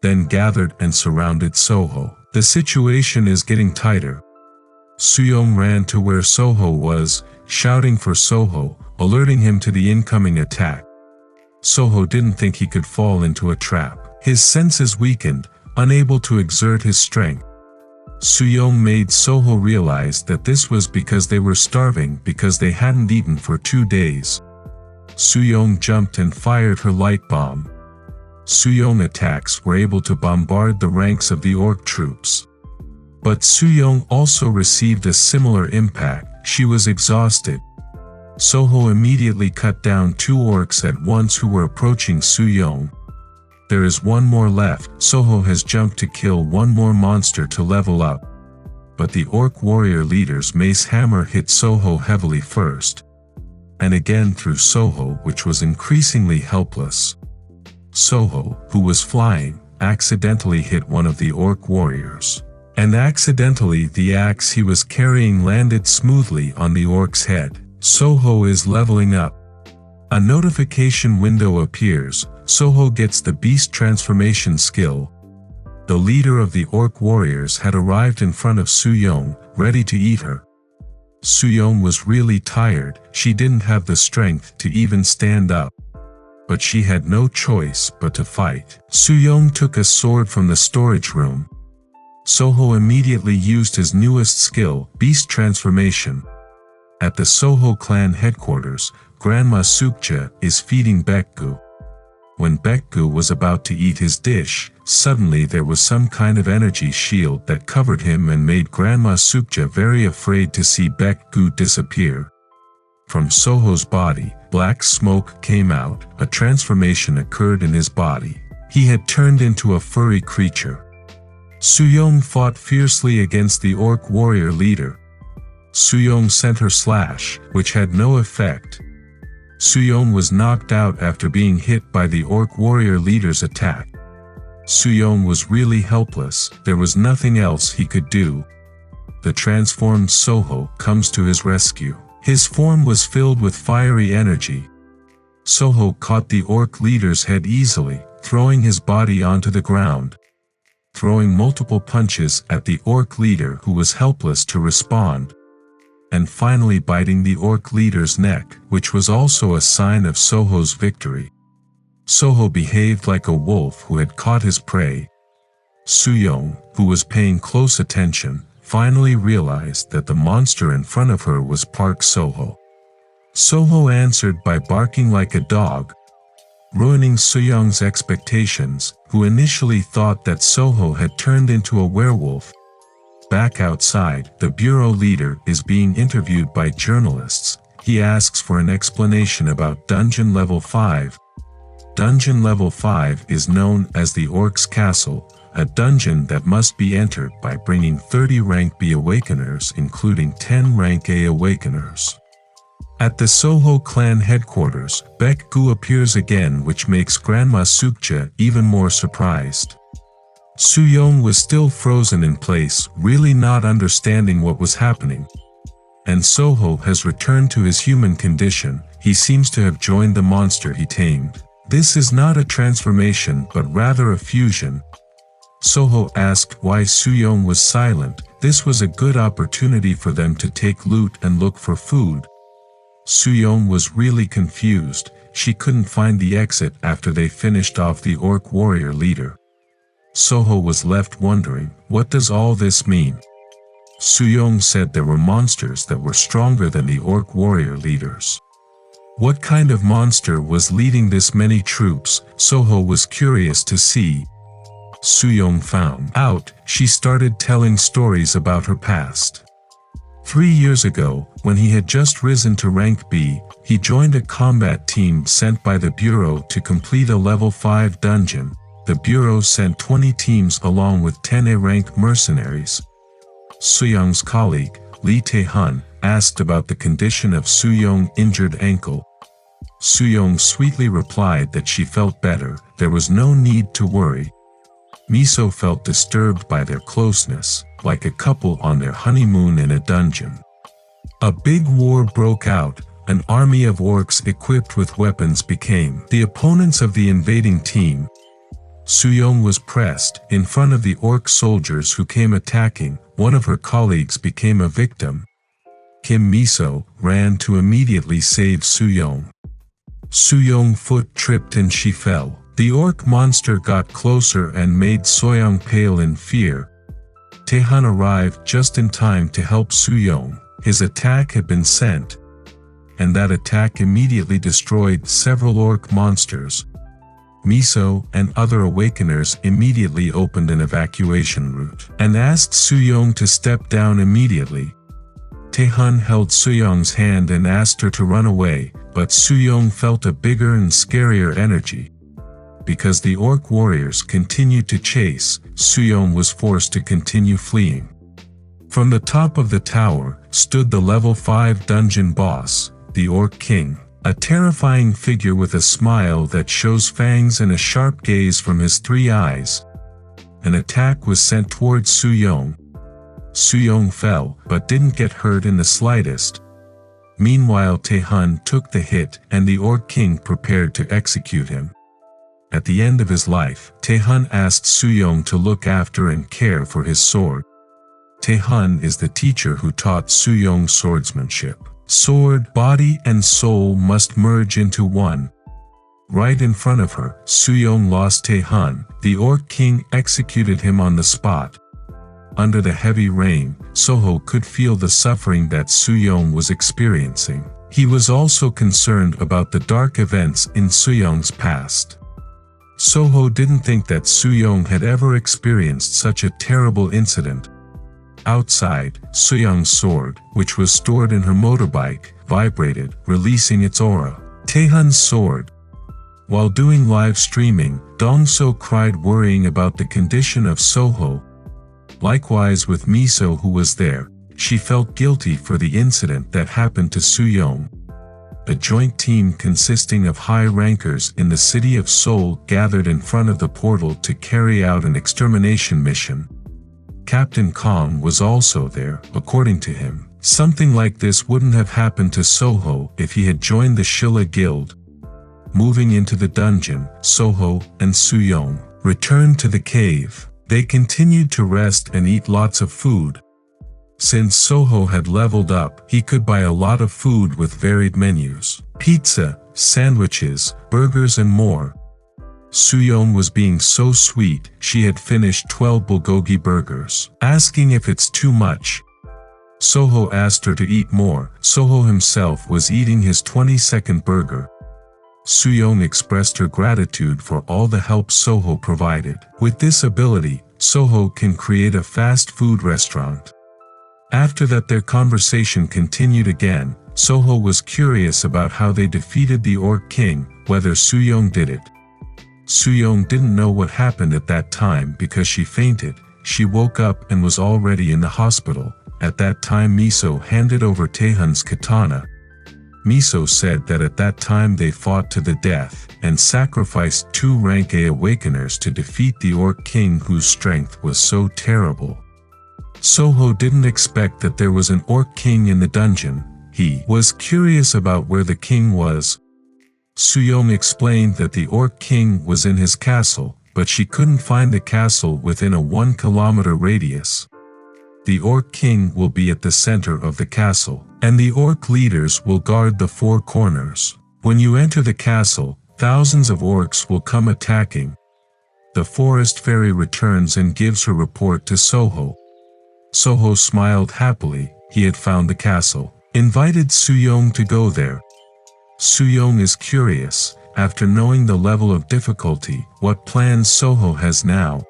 then gathered and surrounded Soho. The situation is getting tighter. Soo-young ran to where Soho was, shouting for Soho, alerting him to the incoming attack. Soho didn't think he could fall into a trap. His senses weakened, unable to exert his strength. Soo-young made Soho realize that this was because they were starving because they hadn't eaten for 2 days. Soo-young jumped and fired her light bomb. Soo-young attacks were able to bombard the ranks of the orc troops. But Soo-young also received a similar impact. She was exhausted. Soho immediately cut down 2 orcs at once who were approaching Soo-young. There is one more left. Soho has jumped to kill one more monster to level up. But the orc warrior leader's mace hammer hit Soho heavily first. And again through Soho, which was increasingly helpless. Soho, who was flying, accidentally hit one of the orc warriors. And accidentally the axe he was carrying landed smoothly on the orc's head. Soho is leveling up. A notification window appears. Soho gets the beast transformation skill. The leader of the orc warriors had arrived in front of Soo-young, ready to eat her. Soo-young was really tired. She didn't have the strength to even stand up. But she had no choice but to fight. Soo-young took a sword from the storage room. Soho immediately used his newest skill, beast transformation. At the Soho clan headquarters, Grandma Sukja is feeding Baekgu. When Baekgu was about to eat his dish, suddenly there was some kind of energy shield that covered him and made Grandma Sukja very afraid to see Baekgu disappear. From Soho's body, black smoke came out. A transformation occurred in his body. He had turned into a furry creature. Soo-young fought fiercely against the orc warrior leader. Soo-young sent her slash, which had no effect. Soo-young was knocked out after being hit by the orc warrior leader's attack. Soo-young was really helpless. There was nothing else he could do. The transformed Soho comes to his rescue. His form was filled with fiery energy. Soho caught the orc leader's head easily, throwing his body onto the ground. Throwing multiple punches at the orc leader who was helpless to respond. And finally biting the orc leader's neck, which was also a sign of Soho's victory. Soho behaved like a wolf who had caught his prey. Soo-young, who was paying close attention, finally realized that the monster in front of her was Park Soho. Soho answered by barking like a dog, ruining Soo-young's expectations, who initially thought that Soho had turned into a werewolf. Back outside, the bureau leader is being interviewed by journalists. He asks for an explanation about Dungeon Level 5. Dungeon Level 5 is known as the Orc's Castle, a dungeon that must be entered by bringing 30 Rank B Awakeners including 10 Rank A Awakeners. At the Soho clan headquarters, Baekgu appears again, which makes Grandma Sukja even more surprised. Soo-young was still frozen in place, really not understanding what was happening. And Soho has returned to his human condition. He seems to have joined the monster he tamed. This is not a transformation but rather a fusion. Soho asked why Soo-young was silent. This was a good opportunity for them to take loot and look for food. Soo-young was really confused. She couldn't find the exit after they finished off the orc warrior leader. Soho was left wondering, what does all this mean? Soo-young said there were monsters that were stronger than the orc warrior leaders. What kind of monster was leading this many troops? Soho was curious to see. Soo-young found out. She started telling stories about her past. 3 years ago, when he had just risen to rank B, he joined a combat team sent by the Bureau to complete a level 5 dungeon. The Bureau sent 20 teams along with 10 A-ranked mercenaries. Soo-young's colleague, Lee Tae-hun, asked about the condition of Soo-young's injured ankle. Soo-young sweetly replied that she felt better, there was no need to worry. Miso felt disturbed by their closeness, like a couple on their honeymoon in a dungeon. A big war broke out. An army of orcs equipped with weapons became the opponents of the invading team. Soo-young was pressed in front of the orc soldiers who came attacking. One of her colleagues became a victim. Kim Miso ran to immediately save Soo-young. Soo-young's foot tripped and she fell. The orc monster got closer and made Soo-young pale in fear. Tae-hun arrived just in time to help Soo-young. His attack had been sent, and that attack immediately destroyed several orc monsters. Miso and other awakeners immediately opened an evacuation route and asked Suyong to step down immediately. Taehun held Suyong's hand and asked her to run away, but Suyong felt a bigger and scarier energy. Because the orc warriors continued to chase, Suyong was forced to continue fleeing. From the top of the tower stood the level 5 dungeon boss, the Orc King, a terrifying figure with a smile that shows fangs and a sharp gaze from his 3 eyes. An attack was sent towards Suyong. Suyong fell, but didn't get hurt in the slightest. Meanwhile, Taehun took the hit and the Orc King prepared to execute him. At the end of his life, Taehun asked Suyong to look after and care for his sword. Taehun is the teacher who taught Suyong swordsmanship. Sword, body and soul must merge into one. Right in front of her, Suyong lost Taehun. The Orc King executed him on the spot. Under the heavy rain, Soho could feel the suffering that Suyong was experiencing. He was also concerned about the dark events in Suyong's past. Soho didn't think that Suyong had ever experienced such a terrible incident. Outside, Suyong's sword, which was stored in her motorbike, vibrated, releasing its aura. Taehun's sword. While doing live streaming, Dongso cried worrying about the condition of Soho. Likewise with Miso who was there, she felt guilty for the incident that happened to Suyong. A joint team consisting of high rankers in the city of Seoul gathered in front of the portal to carry out an extermination mission. Captain Kong was also there, according to him. Something like this wouldn't have happened to Soho if he had joined the Shilla Guild. Moving into the dungeon, Soho and Suyong returned to the cave. They continued to rest and eat lots of food. Since Soho had leveled up, he could buy a lot of food with varied menus. Pizza, sandwiches, burgers and more. Suyong was being so sweet, she had finished 12 bulgogi burgers. Asking if it's too much, Soho asked her to eat more. Soho himself was eating his 22nd burger. Suyong expressed her gratitude for all the help Soho provided. With this ability, Soho can create a fast food restaurant. After that their conversation continued again. Soho was curious about how they defeated the Orc King, whether Suyong did it. Suyong didn't know what happened at that time because she fainted. She woke up and was already in the hospital. At that time Miso handed over Taehun's katana. Miso said that at that time they fought to the death and sacrificed 2 rank A awakeners to defeat the Orc King whose strength was so terrible. Soho didn't expect that there was an Orc King in the dungeon. He was curious about where the king was. Suyong explained that the Orc King was in his castle, but she couldn't find the castle within a 1-kilometer radius. The Orc King will be at the center of the castle, and the Orc leaders will guard the 4 corners. When you enter the castle, thousands of orcs will come attacking. The forest fairy returns and gives her report to Soho. Soho smiled happily. He had found the castle, invited Suyong to go there. Suyong is curious, after knowing the level of difficulty, what plans Soho has now.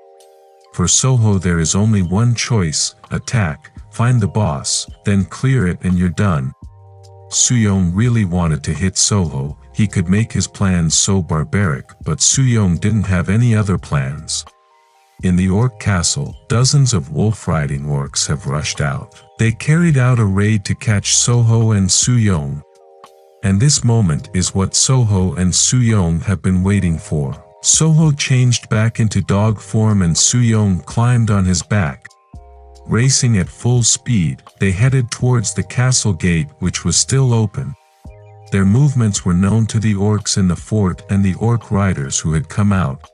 For Soho there is only one choice: attack, find the boss, then clear it and you're done. Suyong really wanted to hit Soho. He could make his plans so barbaric, but Suyong didn't have any other plans. In the Orc Castle, dozens of wolf-riding orcs have rushed out. They carried out a raid to catch Soho and Suyong. And this moment is what Soho and Suyong have been waiting for. Soho changed back into dog form and Suyong climbed on his back. Racing at full speed, they headed towards the castle gate which was still open. Their movements were known to the orcs in the fort and the orc riders who had come out.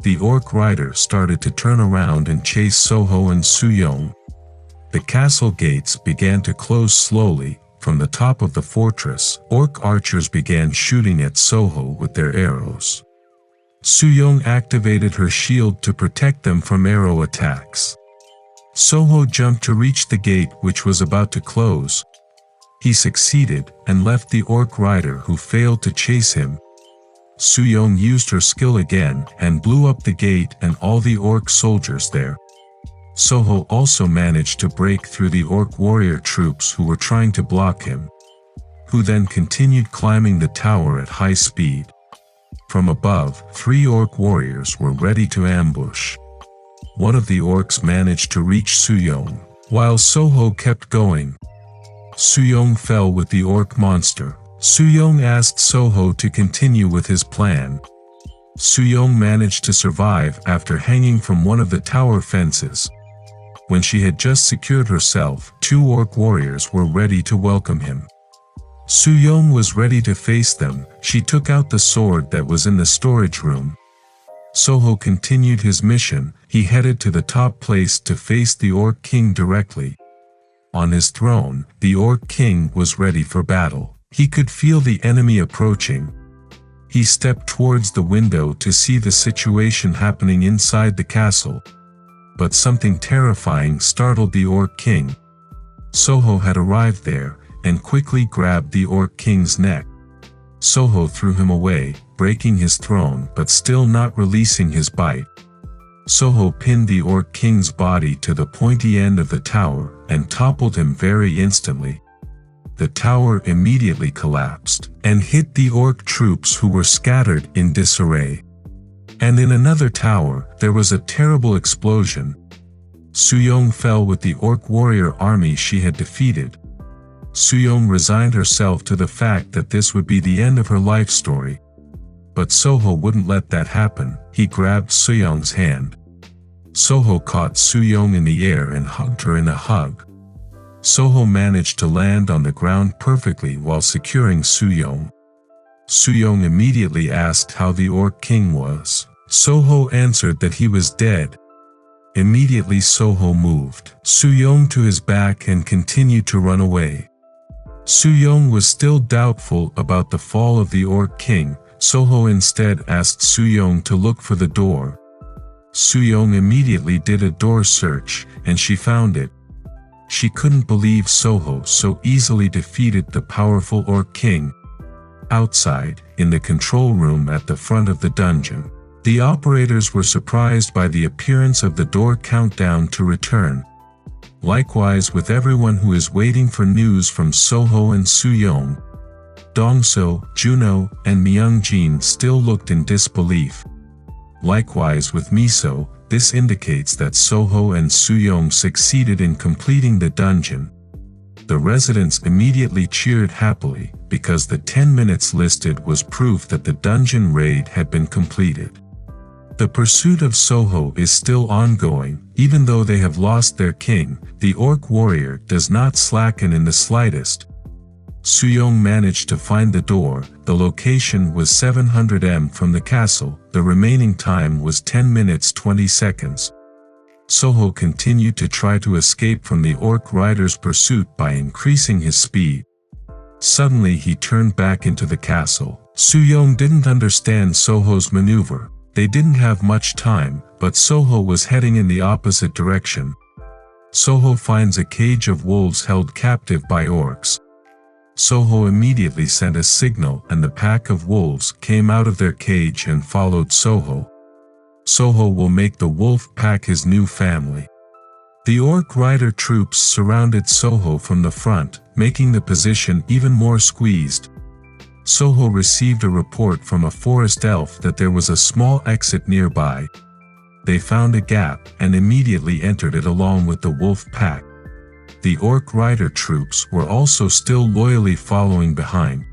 The orc rider started to turn around and chase Soho and Suyong. The castle gates began to close slowly. From the top of the fortress, orc archers began shooting at Soho with their arrows. Suyong activated her shield to protect them from arrow attacks. Soho jumped to reach the gate which was about to close. He succeeded and left the orc rider who failed to chase him. Soo-young used her skill again and blew up the gate and all the orc soldiers there. Soho also managed to break through the orc warrior troops who were trying to block him, who then continued climbing the tower at high speed. From above, 3 orc warriors were ready to ambush. One of the orcs managed to reach Soo-young, while Soho kept going. Soo-young fell with the orc monster. Soo-young asked Soho to continue with his plan. Soo-young managed to survive after hanging from one of the tower fences. When she had just secured herself, 2 orc warriors were ready to welcome him. Soo-young was ready to face them. She took out the sword that was in the storage room. Soho continued his mission. He headed to the top place to face the Orc King directly. On his throne, the Orc King was ready for battle. He could feel the enemy approaching. He stepped towards the window to see the situation happening inside the castle. But something terrifying startled the Orc King. Soho had arrived there and quickly grabbed the Orc King's neck. Soho threw him away, breaking his throne but still not releasing his bite. Soho pinned the Orc King's body to the pointy end of the tower and toppled him very instantly. The tower immediately collapsed and hit the orc troops who were scattered in disarray. And in another tower, there was a terrible explosion. Soo-young fell with the orc warrior army she had defeated. Soo-young resigned herself to the fact that this would be the end of her life story. But Soho wouldn't let that happen. He grabbed Soo-young's hand. Soho caught Soo-young in the air and hugged her in a hug. Soho managed to land on the ground perfectly while securing Soo-young. Soo-young immediately asked how the Orc King was. Soho answered that he was dead. Immediately Soho moved Soo-young to his back and continued to run away. Soo-young was still doubtful about the fall of the Orc King. Soho instead asked Soo-young to look for the door. Soo-young immediately did a door search, and she found it. She couldn't believe Soho so easily defeated the powerful Orc King. Outside, in the control room at the front of the dungeon, the operators were surprised by the appearance of the door countdown to return. Likewise with everyone who is waiting for news from Soho and Soo-young. Dongso, Juno, and Myung-jin still looked in disbelief. Likewise with Miso, this indicates that Soho and Soo-young succeeded in completing the dungeon. The residents immediately cheered happily, because the 10 minutes listed was proof that the dungeon raid had been completed. The pursuit of Soho is still ongoing. Even though they have lost their king, the orc warrior does not slacken in the slightest. Soo-young managed to find the door. The location was 700 m from the castle. The remaining time was 10 minutes 20 seconds. Soho continued to try to escape from the orc rider's pursuit by increasing his speed. Suddenly he turned back into the castle. Soo-young didn't understand Soho's maneuver. They didn't have much time, but Soho was heading in the opposite direction. Soho finds a cage of wolves held captive by orcs. Soho immediately sent a signal and the pack of wolves came out of their cage and followed Soho. Soho will make the wolf pack his new family. The orc rider troops surrounded Soho from the front, making the position even more squeezed. Soho received a report from a forest elf that there was a small exit nearby. They found a gap and immediately entered it along with the wolf pack. The orc rider troops were also still loyally following behind.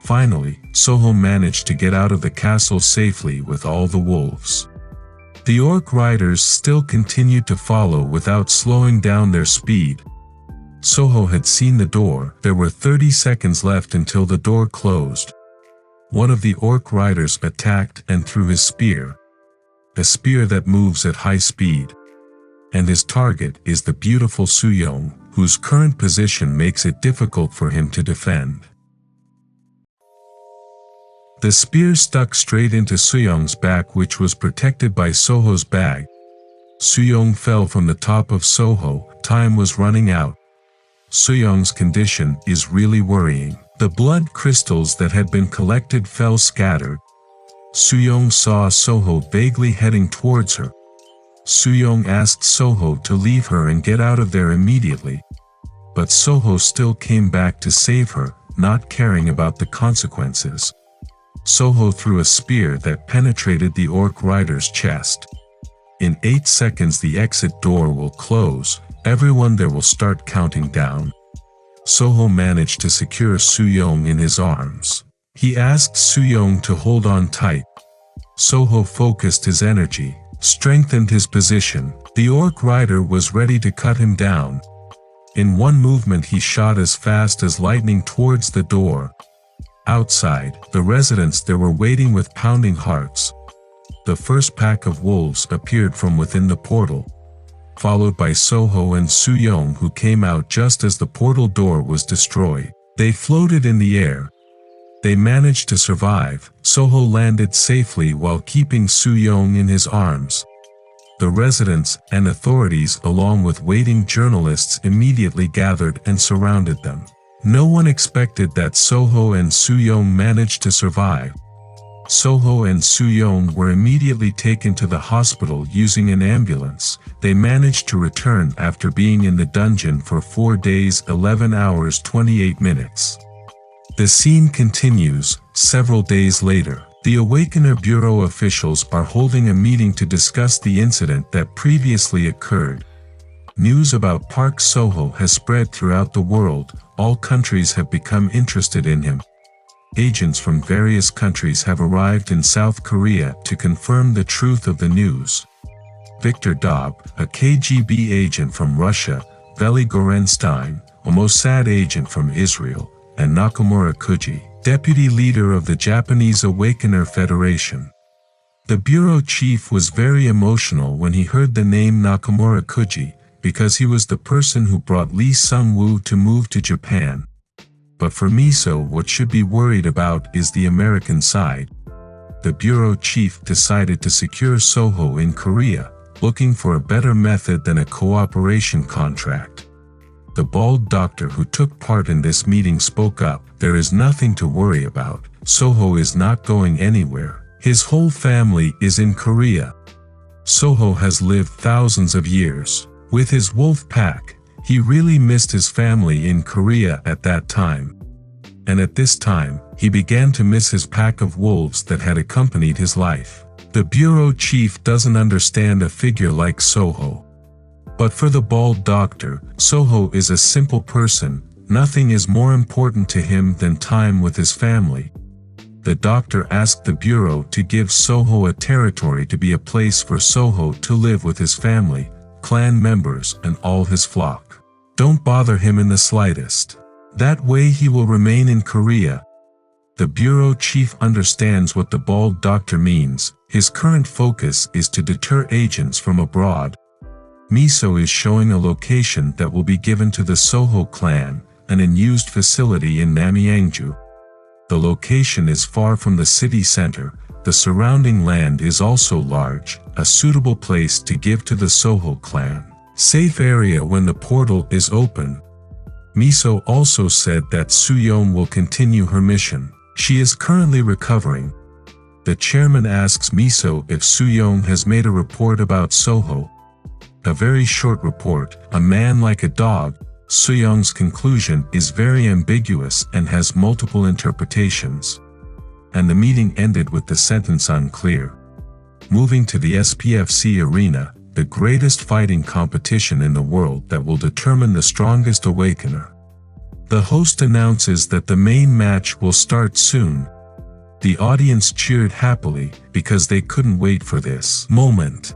Finally, Soho managed to get out of the castle safely with all the wolves. The orc riders still continued to follow without slowing down their speed. Soho had seen the door. There were 30 seconds left until the door closed. One of the orc riders attacked and threw his spear. A spear that moves at high speed. And his target is the beautiful Soo-young, whose current position makes it difficult for him to defend. The spear stuck straight into Soo-young's back, which was protected by Soho's bag. Soo-young fell from the top of Soho. Time was running out. Soo-young's condition is really worrying. The blood crystals that had been collected fell scattered. Soo-young saw Soho vaguely heading towards her. Soo-young asked Soho to leave her and get out of there immediately. But Soho still came back to save her, not caring about the consequences. Soho threw a spear that penetrated the orc rider's chest. In 8 seconds the exit door will close, everyone there will start counting down. Soho managed to secure Soo-young in his arms. He asked Soo-young to hold on tight. Soho focused his energy, strengthened his position. The orc rider was ready to cut him down. In one movement he shot as fast as lightning towards the door. Outside, the residents there were waiting with pounding hearts. The first pack of wolves appeared from within the portal, followed by Soho and Soo-young, who came out just as the portal door was destroyed. They floated in the air. They managed to survive. Soho landed safely while keeping Soo-young in his arms. The residents and authorities, along with waiting journalists, immediately gathered and surrounded them. No one expected that Soho and Soo-young managed to survive. Soho and Soo-young were immediately taken to the hospital using an ambulance. They managed to return after being in the dungeon for 4 days, 11 hours, 28 minutes. The scene continues. Several days later, the Awakener Bureau officials are holding a meeting to discuss the incident that previously occurred. News about Park Soho has spread throughout the world. All countries have become interested in him. Agents from various countries have arrived in South Korea to confirm the truth of the news. Viktor Dob, a KGB agent from Russia, Veli Gorenstein, a Mossad agent from Israel, and Nakamura Kuji, deputy leader of the Japanese Awakener Federation. The bureau chief was very emotional when he heard the name Nakamura Kuji, because he was the person who brought Lee Sung-woo to move to Japan. But for Miso, what should be worried about is the American side. The bureau chief decided to secure Soho in Korea, looking for a better method than a cooperation contract. The bald doctor who took part in this meeting spoke up. There is nothing to worry about. Soho is not going anywhere. His whole family is in Korea. Soho has lived thousands of years. With his wolf pack, he really missed his family in Korea at that time. And at this time, he began to miss his pack of wolves that had accompanied his life. The bureau chief doesn't understand a figure like Soho. But for the bald doctor, Soho is a simple person. Nothing is more important to him than time with his family. The doctor asked the bureau to give Soho a territory to be a place for Soho to live with his family, clan members, and all his flock. Don't bother him in the slightest. That way he will remain in Korea. The bureau chief understands what the bald doctor means. His current focus is to deter agents from abroad. Miso is showing a location that will be given to the Soho clan, an unused facility in Namyangju. The location is far from the city center. The surrounding land is also large, a suitable place to give to the Soho clan. Safe area when the portal is open. Miso also said that Soo-young will continue her mission. She is currently recovering. The chairman asks Miso if Soo-young has made a report about Soho. A very short report, a man like a dog. Soo-young's conclusion is very ambiguous and has multiple interpretations. And the meeting ended with the sentence unclear. Moving to the SPFC arena, the greatest fighting competition in the world that will determine the strongest awakener. The host announces that the main match will start soon. The audience cheered happily because they couldn't wait for this moment.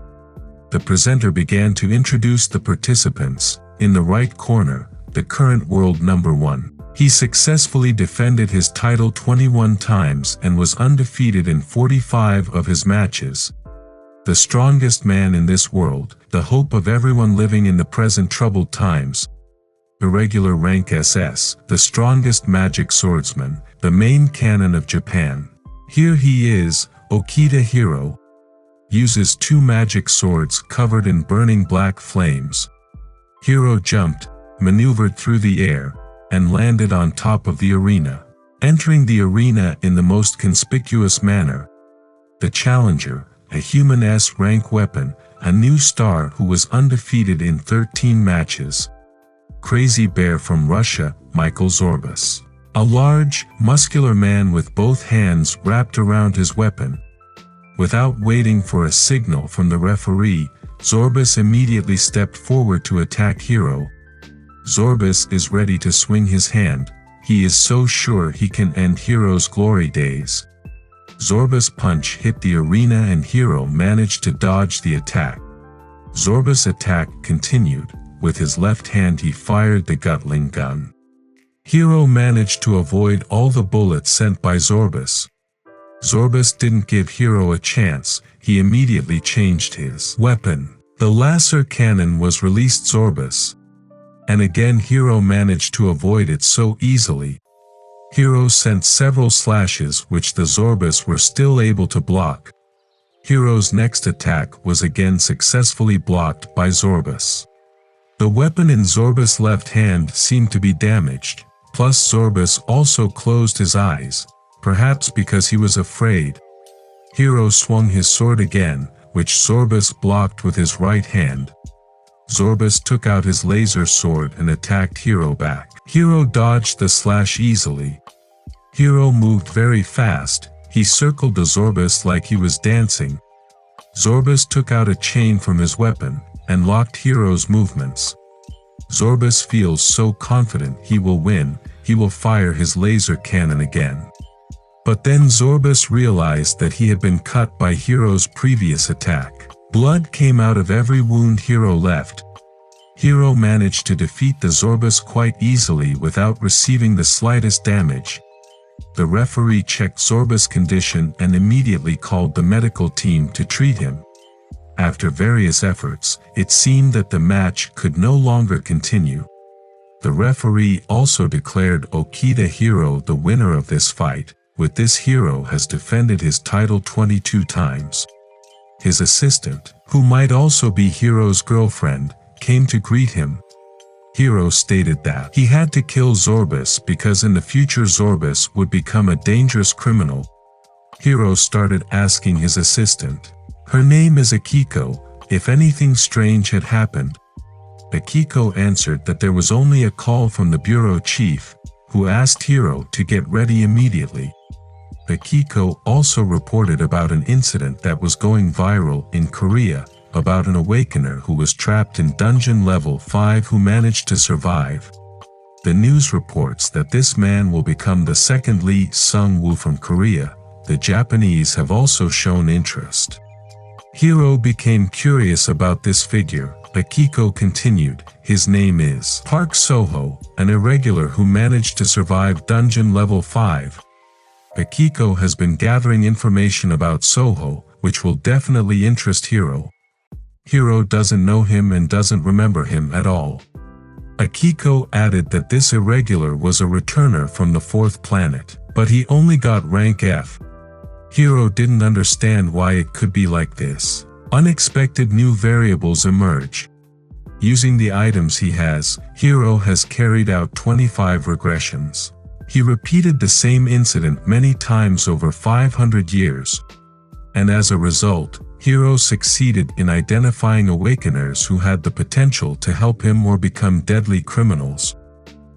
The presenter began to introduce the participants. In the right corner, the current world number 1. He successfully defended his title 21 times and was undefeated in 45 of his matches. The strongest man in this world, the hope of everyone living in the present troubled times. Irregular rank SS, the strongest magic swordsman, the main cannon of Japan. Here he is, Okita Hiro. Uses 2 magic swords covered in burning black flames. Hiro jumped, maneuvered through the air, and landed on top of the arena. Entering the arena in the most conspicuous manner. the Challenger, a human S-rank weapon, a new star who was undefeated in 13 matches. Crazy Bear from Russia, Michael Zorbas. A large, muscular man with both hands wrapped around his weapon. Without waiting for a signal from the referee, Zorbas immediately stepped forward to attack Hero. Zorbas is ready to swing his hand. He is so sure he can end Hero's glory days. Zorbas' punch hit the arena and Hero managed to dodge the attack. Zorbas' attack continued. With his left hand he fired the Gatling gun. Hero managed to avoid all the bullets sent by Zorbas. Zorbas didn't give Hero a chance, he immediately changed his weapon. The laser cannon was released Zorbas. And again Hero managed to avoid it so easily. Hero sent several slashes which the Zorbas were still able to block. Hero's next attack was again successfully blocked by Zorbas. The weapon in Zorbas' left hand seemed to be damaged, plus Zorbas also closed his eyes, perhaps because he was afraid. Hero swung his sword again, which Zorbas blocked with his right hand. Zorbas took out his laser sword and attacked Hero back. Hero dodged the slash easily. Hero moved very fast, he circled the Zorbas like he was dancing. Zorbas took out a chain from his weapon, and locked Hero's movements. Zorbas feels so confident he will win, he will fire his laser cannon again. But then Zorbas realized that he had been cut by Hero's previous attack. Blood came out of every wound Hero left. Hero managed to defeat the Zorbas quite easily without receiving the slightest damage. The referee checked Zorbas' condition and immediately called the medical team to treat him. After various efforts, it seemed that the match could no longer continue. The referee also declared Okita Hero the winner of this fight. With this, Hero has defended his title 22 times. His assistant, who might also be Hero's girlfriend, came to greet him. Hero stated that he had to kill Zorbas because in the future Zorbas would become a dangerous criminal. Hero started asking his assistant. Her name is Akiko, if anything strange had happened. Akiko answered that there was only a call from the bureau chief, who asked Hero to get ready immediately. Akiko also reported about an incident that was going viral in Korea, about an awakener who was trapped in dungeon level 5 who managed to survive. The news reports that this man will become the second Lee Sung-woo from Korea. The Japanese have also shown interest. Hero became curious about this figure. Akiko continued, his name is Park Soho, an irregular who managed to survive dungeon level 5. Akiko has been gathering information about Soho, which will definitely interest Hero. Hero doesn't know him and doesn't remember him at all. Akiko added that this irregular was a returner from the 4th planet, but he only got rank F. Hero didn't understand why it could be like this. Unexpected new variables emerge. Using the items he has, Hero has carried out 25 regressions. He repeated the same incident many times over 500 years. And as a result, Hero succeeded in identifying awakeners who had the potential to help him or become deadly criminals.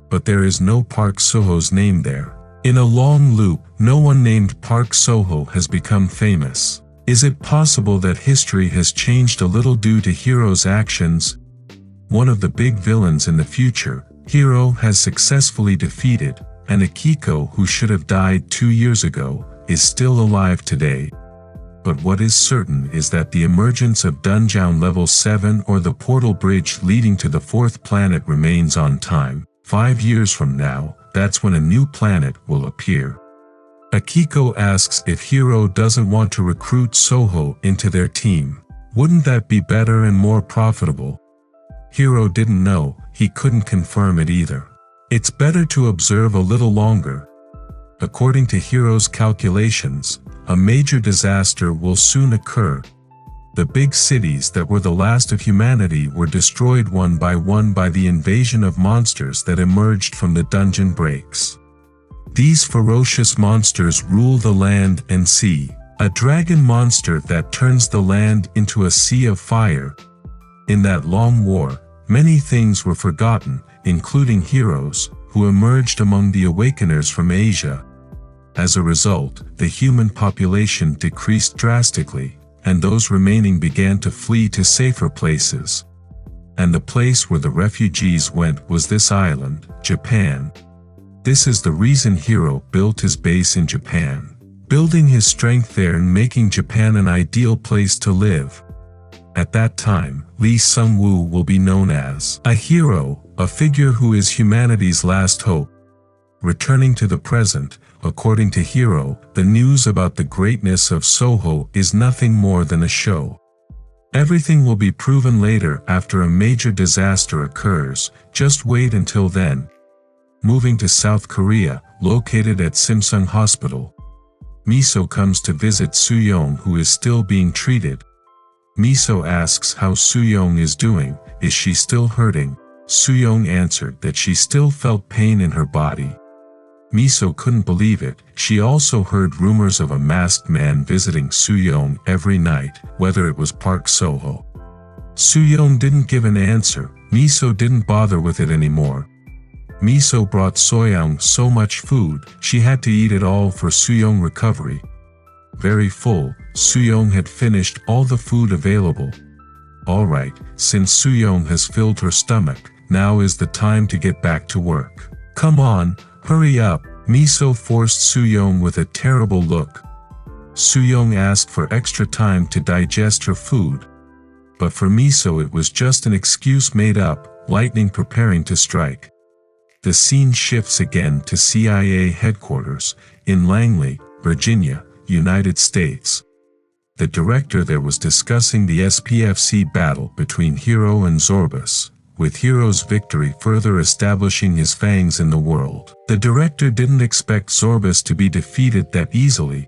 But there is no Park Soho's name there. In a long loop, no one named Park Soho has become famous. Is it possible that history has changed a little due to Hero's actions? One of the big villains in the future, Hero has successfully defeated, and Akiko, who should have died 2 years ago, is still alive today. But what is certain is that the emergence of Dungeon Level 7 or the portal bridge leading to the 4th planet remains on time. 5 years from now, that's when a new planet will appear. Akiko asks if Hero doesn't want to recruit Soho into their team. Wouldn't that be better and more profitable? Hero didn't know, he couldn't confirm it either. It's better to observe a little longer. According to Hero's calculations, a major disaster will soon occur. The big cities that were the last of humanity were destroyed one by the invasion of monsters that emerged from the dungeon breaks. These ferocious monsters rule the land and sea. A dragon monster that turns the land into a sea of fire. In that long war, many things were forgotten, including heroes, who emerged among the awakeners from Asia. As a result, the human population decreased drastically, and those remaining began to flee to safer places. And the place where the refugees went was this island, Japan. This is the reason Hiro built his base in Japan, building his strength there and making Japan an ideal place to live. At that time, Lee Sung-woo will be known as a hero, a figure who is humanity's last hope. Returning to the present, according to Hiro, the news about the greatness of Soho is nothing more than a show. Everything will be proven later after a major disaster occurs, just wait until then. Moving to South Korea, located at Simsung Hospital. Miso comes to visit Soo-young, who is still being treated. Miso asks how Soo-young is doing, is she still hurting? Soo-young answered that she still felt pain in her body. Miso couldn't believe it. She also heard rumors of a masked man visiting Soo-young every night, whether it was Park Soho. Soo-young didn't give an answer. Miso didn't bother with it anymore. Miso brought Soo-young so much food, she had to eat it all for Soo-young recovery. Very full, Soo-young had finished all the food available. Alright, since Soo-young has filled her stomach, now is the time to get back to work. Come on, hurry up, Miso forced Soo-young with a terrible look. Soo-young asked for extra time to digest her food. But for Miso it was just an excuse made up, lightning preparing to strike. The scene shifts again to CIA headquarters, in Langley, Virginia, United States. The director there was discussing the SPFC battle between Hiro and Zorbus, with Hiro's victory further establishing his fangs in the world. The director didn't expect Zorbus to be defeated that easily.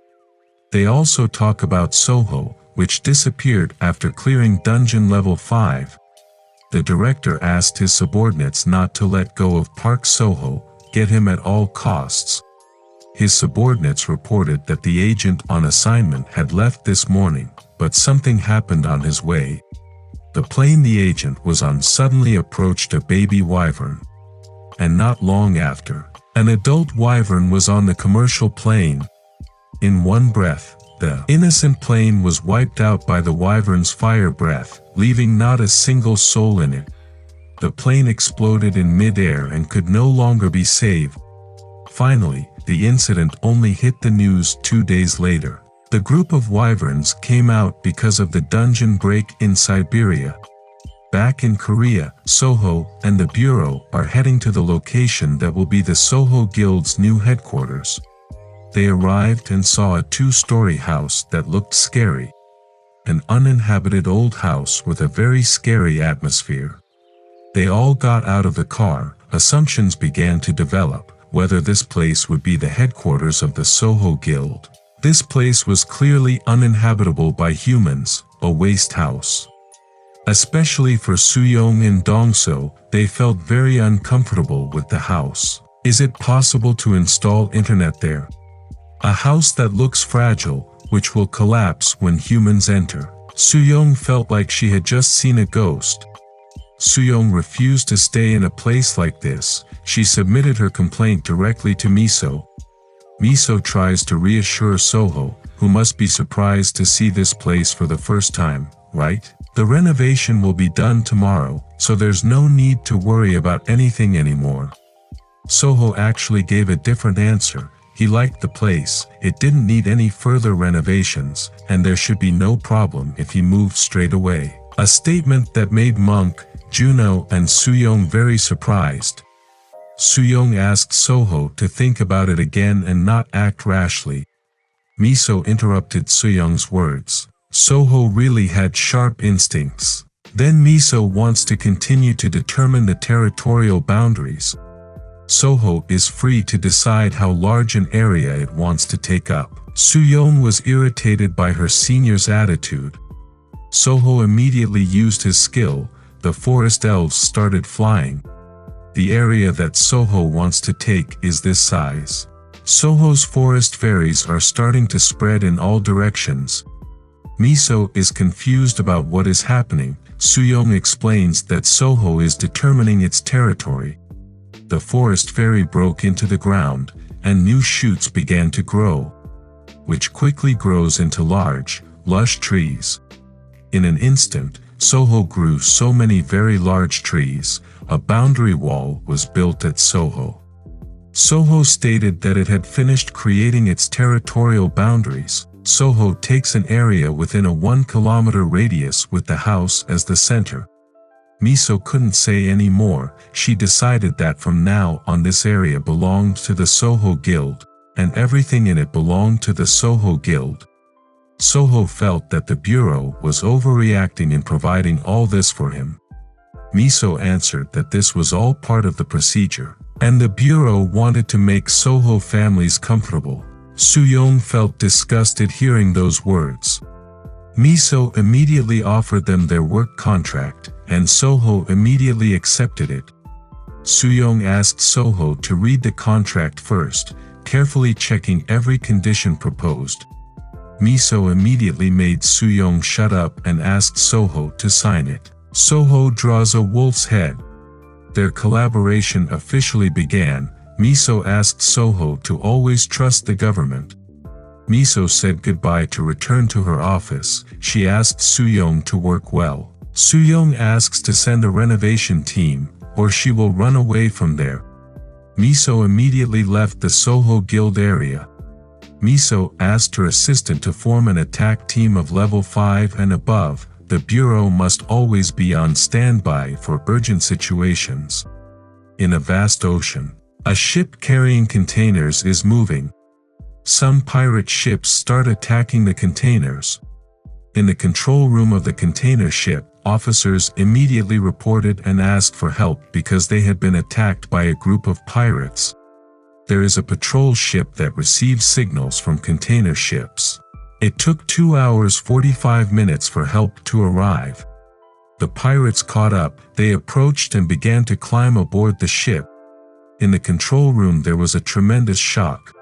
They also talk about Soho, which disappeared after clearing dungeon level 5. The director asked his subordinates not to let go of Park Soho, get him at all costs. His subordinates reported that the agent on assignment had left this morning, but something happened on his way. The plane the agent was on suddenly approached a baby wyvern. And not long after, an adult wyvern was on the commercial plane. In one breath, the innocent plane was wiped out by the wyvern's fire breath, leaving not a single soul in it. The plane exploded in mid-air and could no longer be saved. Finally, the incident only hit the news 2 days later. The group of wyverns came out because of the dungeon break in Siberia. Back in Korea, Soho and the Bureau are heading to the location that will be the Soho Guild's new headquarters. They arrived and saw a 2-story house that looked scary. An uninhabited old house with a very scary atmosphere. They all got out of the car. Assumptions began to develop, whether this place would be the headquarters of the Soho Guild. This place was clearly uninhabitable by humans, a waste house. Especially for Soo-young and Dong-so, they felt very uncomfortable with the house. Is it possible to install internet there? A house that looks fragile, which will collapse when humans enter. Soo-young felt like she had just seen a ghost. Soo-young refused to stay in a place like this. She submitted her complaint directly to Miso. Miso tries to reassure Soho, who must be surprised to see this place for the first time, right? The renovation will be done tomorrow, so there's no need to worry about anything anymore. Soho actually gave a different answer. He liked the place, it didn't need any further renovations, and there should be no problem if he moved straight away. A statement that made Monk, Juno and Soo-young very surprised. Soo-young asked Soho to think about it again and not act rashly. Miso interrupted Soo-young's words. Soho really had sharp instincts. Then Miso wants to continue to determine the territorial boundaries. Soho is free to decide how large an area it wants to take up. Soo-young was irritated by her senior's attitude. Soho immediately used his skill. The forest elves started flying. The area that Soho wants to take is this size. Soho's forest fairies are starting to spread in all directions. Miso is confused about what is happening. Soo-young explains that Soho is determining its territory. The forest fairy broke into the ground, and new shoots began to grow, which quickly grows into large, lush trees. In an instant, Soho grew so many very large trees, a boundary wall was built at Soho. Soho stated that it had finished creating its territorial boundaries. Soho takes an area within a 1-kilometer radius with the house as the center. Miso couldn't say any more. She decided that from now on this area belonged to the Soho Guild, and everything in it belonged to the Soho Guild. Soho felt that the bureau was overreacting in providing all this for him. Miso answered that this was all part of the procedure, and the bureau wanted to make Soho families comfortable. Soo-young felt disgusted hearing those words. Miso immediately offered them their work contract, and Soho immediately accepted it. Soo-young asked Soho to read the contract first, carefully checking every condition proposed. Miso immediately made Soo-young shut up and asked Soho to sign it. Soho draws a wolf's head. Their collaboration officially began. Miso asked Soho to always trust the government. Miso said goodbye to return to her office. She asked Soo-young to work well. Soo-young asks to send a renovation team, or she will run away from there. Miso immediately left the Soho Guild area. Miso asked her assistant to form an attack team of level 5 and above. The bureau must always be on standby for urgent situations. In a vast ocean, a ship carrying containers is moving. Some pirate ships start attacking the containers. In the control room of the container ship, officers immediately reported and asked for help because they had been attacked by a group of pirates. There is a patrol ship that receives signals from container ships. It took 2 hours 45 minutes for help to arrive. The pirates caught up, they approached and began to climb aboard the ship. In the control room there was a tremendous shock.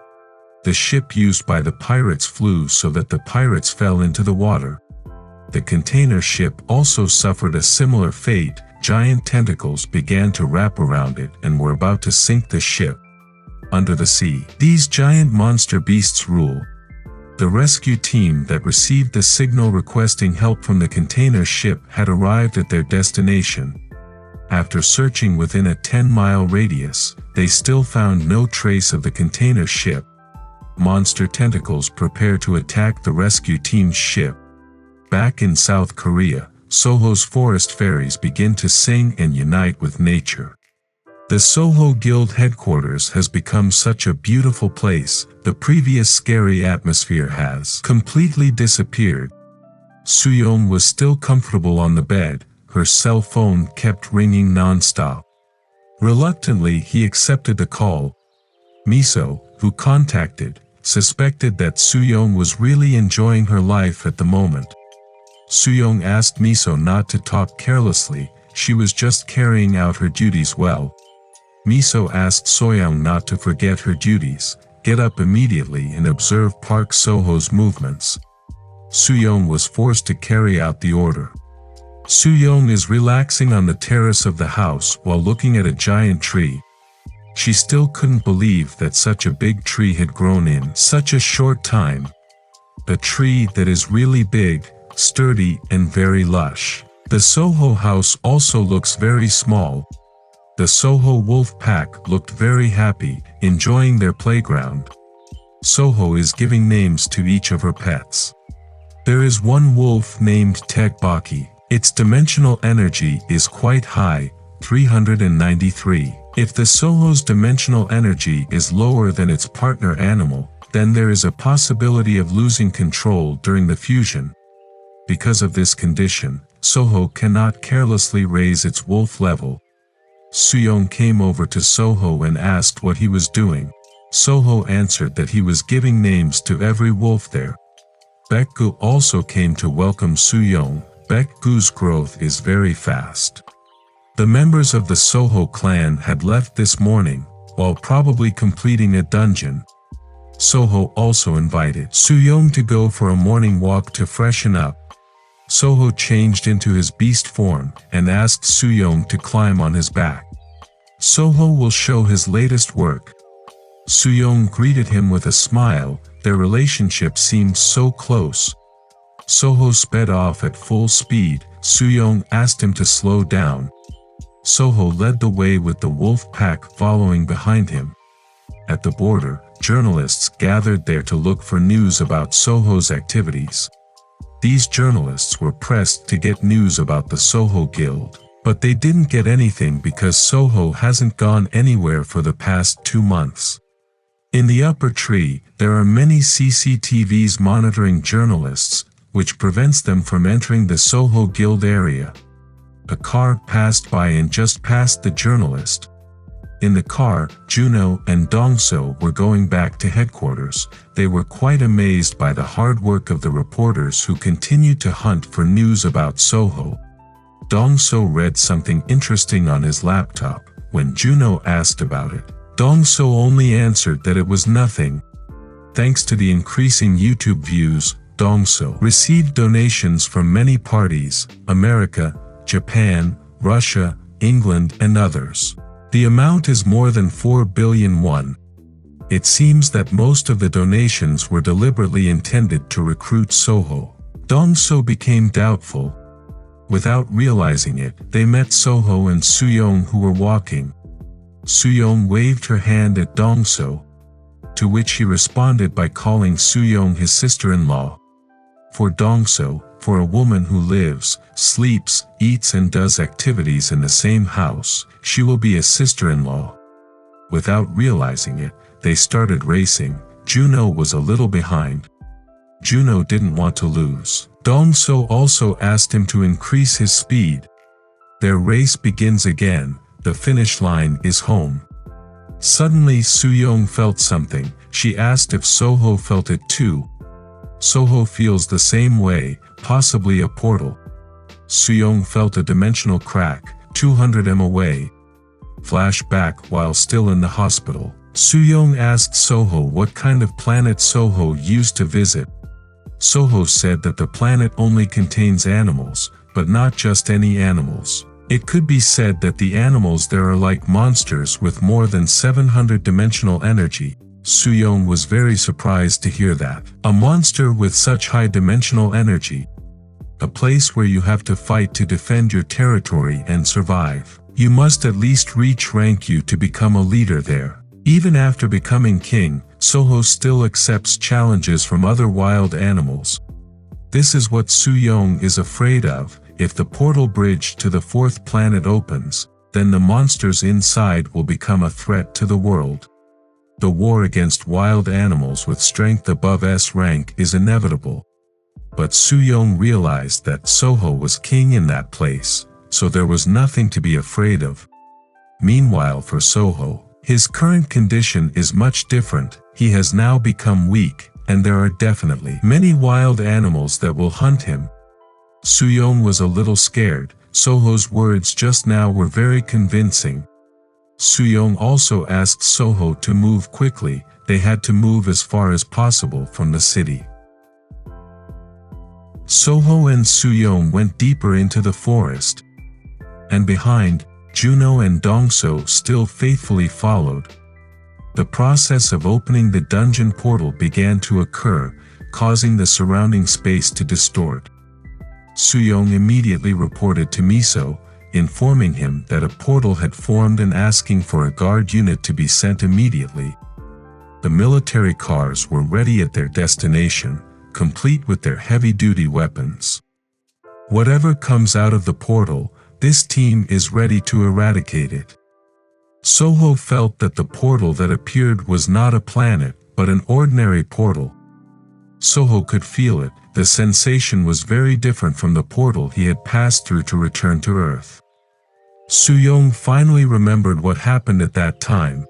The ship used by the pirates flew so that the pirates fell into the water. The container ship also suffered a similar fate. Giant tentacles began to wrap around it and were about to sink the ship. Under the sea, these giant monster beasts rule. The rescue team that received the signal requesting help from the container ship had arrived at their destination. After searching within a 10-mile radius, they still found no trace of the container ship. Monster tentacles prepare to attack the rescue team's ship. Back in South Korea, Soho's forest fairies begin to sing and unite with nature. The Soho Guild headquarters has become such a beautiful place. The previous scary atmosphere has completely disappeared. Soo-young was still comfortable on the bed. Her cell phone kept ringing non-stop. Reluctantly, he accepted the call. Miso, who contacted, suspected that Soo-young was really enjoying her life at the moment. Soo-young asked Miso not to talk carelessly. She was just carrying out her duties well. Miso asked Soo-young not to forget her duties, get up immediately and observe Park Soho's movements. Soo-young was forced to carry out the order. Soo-young is relaxing on the terrace of the house while looking at a giant tree. She still couldn't believe that such a big tree had grown in such a short time. A tree that is really big, sturdy and very lush. The Soho house also looks very small. The Soho wolf pack looked very happy, enjoying their playground. Soho is giving names to each of her pets. There is one wolf named Tekbaki. Its dimensional energy is quite high, 393. If the Soho's dimensional energy is lower than its partner animal, then there is a possibility of losing control during the fusion. Because of this condition, Soho cannot carelessly raise its wolf level. Soo-young came over to Soho and asked what he was doing. Soho answered that he was giving names to every wolf there. Baekgu also came to welcome Soo-young. Baekgu's growth is very fast. The members of the Soho clan had left this morning, while probably completing a dungeon. Soho also invited Soo-young to go for a morning walk to freshen up. Soho changed into his beast form and asked Soo-young to climb on his back. Soho will show his latest work. Soo-young greeted him with a smile. Their relationship seemed so close. Soho sped off at full speed. Soo-young asked him to slow down. Soho led the way with the wolf pack following behind him. At the border, journalists gathered there to look for news about Soho's activities. These journalists were pressed to get news about the Soho Guild, but they didn't get anything because Soho hasn't gone anywhere for the past 2 months. In the upper tree, there are many CCTVs monitoring journalists, which prevents them from entering the Soho Guild area. A car passed by and just passed the journalist. In the car, Juno and Dongso were going back to headquarters. They were quite amazed by the hard work of the reporters who continued to hunt for news about Soho. Dongso read something interesting on his laptop. When Juno asked about it, Dongso only answered that it was nothing. Thanks to the increasing YouTube views, Dongso received donations from many parties: America, Japan, Russia, England, and others. The amount is more than 4 billion won. It seems that most of the donations were deliberately intended to recruit Soho. Dongso became doubtful. Without realizing it, they met Soho and Soo-young, who were walking. Soo-young waved her hand at Dongso, to which he responded by calling Soo-young his sister-in-law. For Dongso, for a woman who lives, sleeps, eats and does activities in the same house, she will be a sister-in-law. Without realizing it, they started racing. Juno was a little behind. Juno didn't want to lose. Dongso also asked him to increase his speed. Their race begins again. The finish line is home. Suddenly Soo-young felt something. She asked if Soho felt it too. Soho feels the same way, possibly a portal. Soo-young felt a dimensional crack, 200 m away. Flashback while still in the hospital. Soo-young asked Soho what kind of planet Soho used to visit. Soho said that the planet only contains animals, but not just any animals. It could be said that the animals there are like monsters with more than 700 dimensional energy. Soo-young was very surprised to hear that. A monster with such high dimensional energy. A place where you have to fight to defend your territory and survive. You must at least reach rank U to become a leader there. Even after becoming king, Soho still accepts challenges from other wild animals. This is what Soo-young is afraid of. If the portal bridge to the 4th planet opens, then the monsters inside will become a threat to the world. The war against wild animals with strength above S rank is inevitable. But Soo-young realized that Soho was king in that place, so there was nothing to be afraid of. Meanwhile for Soho, his current condition is much different. He has now become weak, and there are definitely many wild animals that will hunt him. Soo-young was a little scared. Soho's words just now were very convincing. Soo-young also asked Soho to move quickly. They had to move as far as possible from the city. Soho and Soo-young went deeper into the forest. And behind, Juno and Dongso still faithfully followed. The process of opening the dungeon portal began to occur, causing the surrounding space to distort. Soo-young immediately reported to Miso, informing him that a portal had formed and asking for a guard unit to be sent immediately. The military cars were ready at their destination, complete with their heavy-duty weapons. Whatever comes out of the portal, this team is ready to eradicate it. Soho felt that the portal that appeared was not a planet, but an ordinary portal. Soho could feel it. The sensation was very different from the portal he had passed through to return to Earth. Soo-young finally remembered what happened at that time.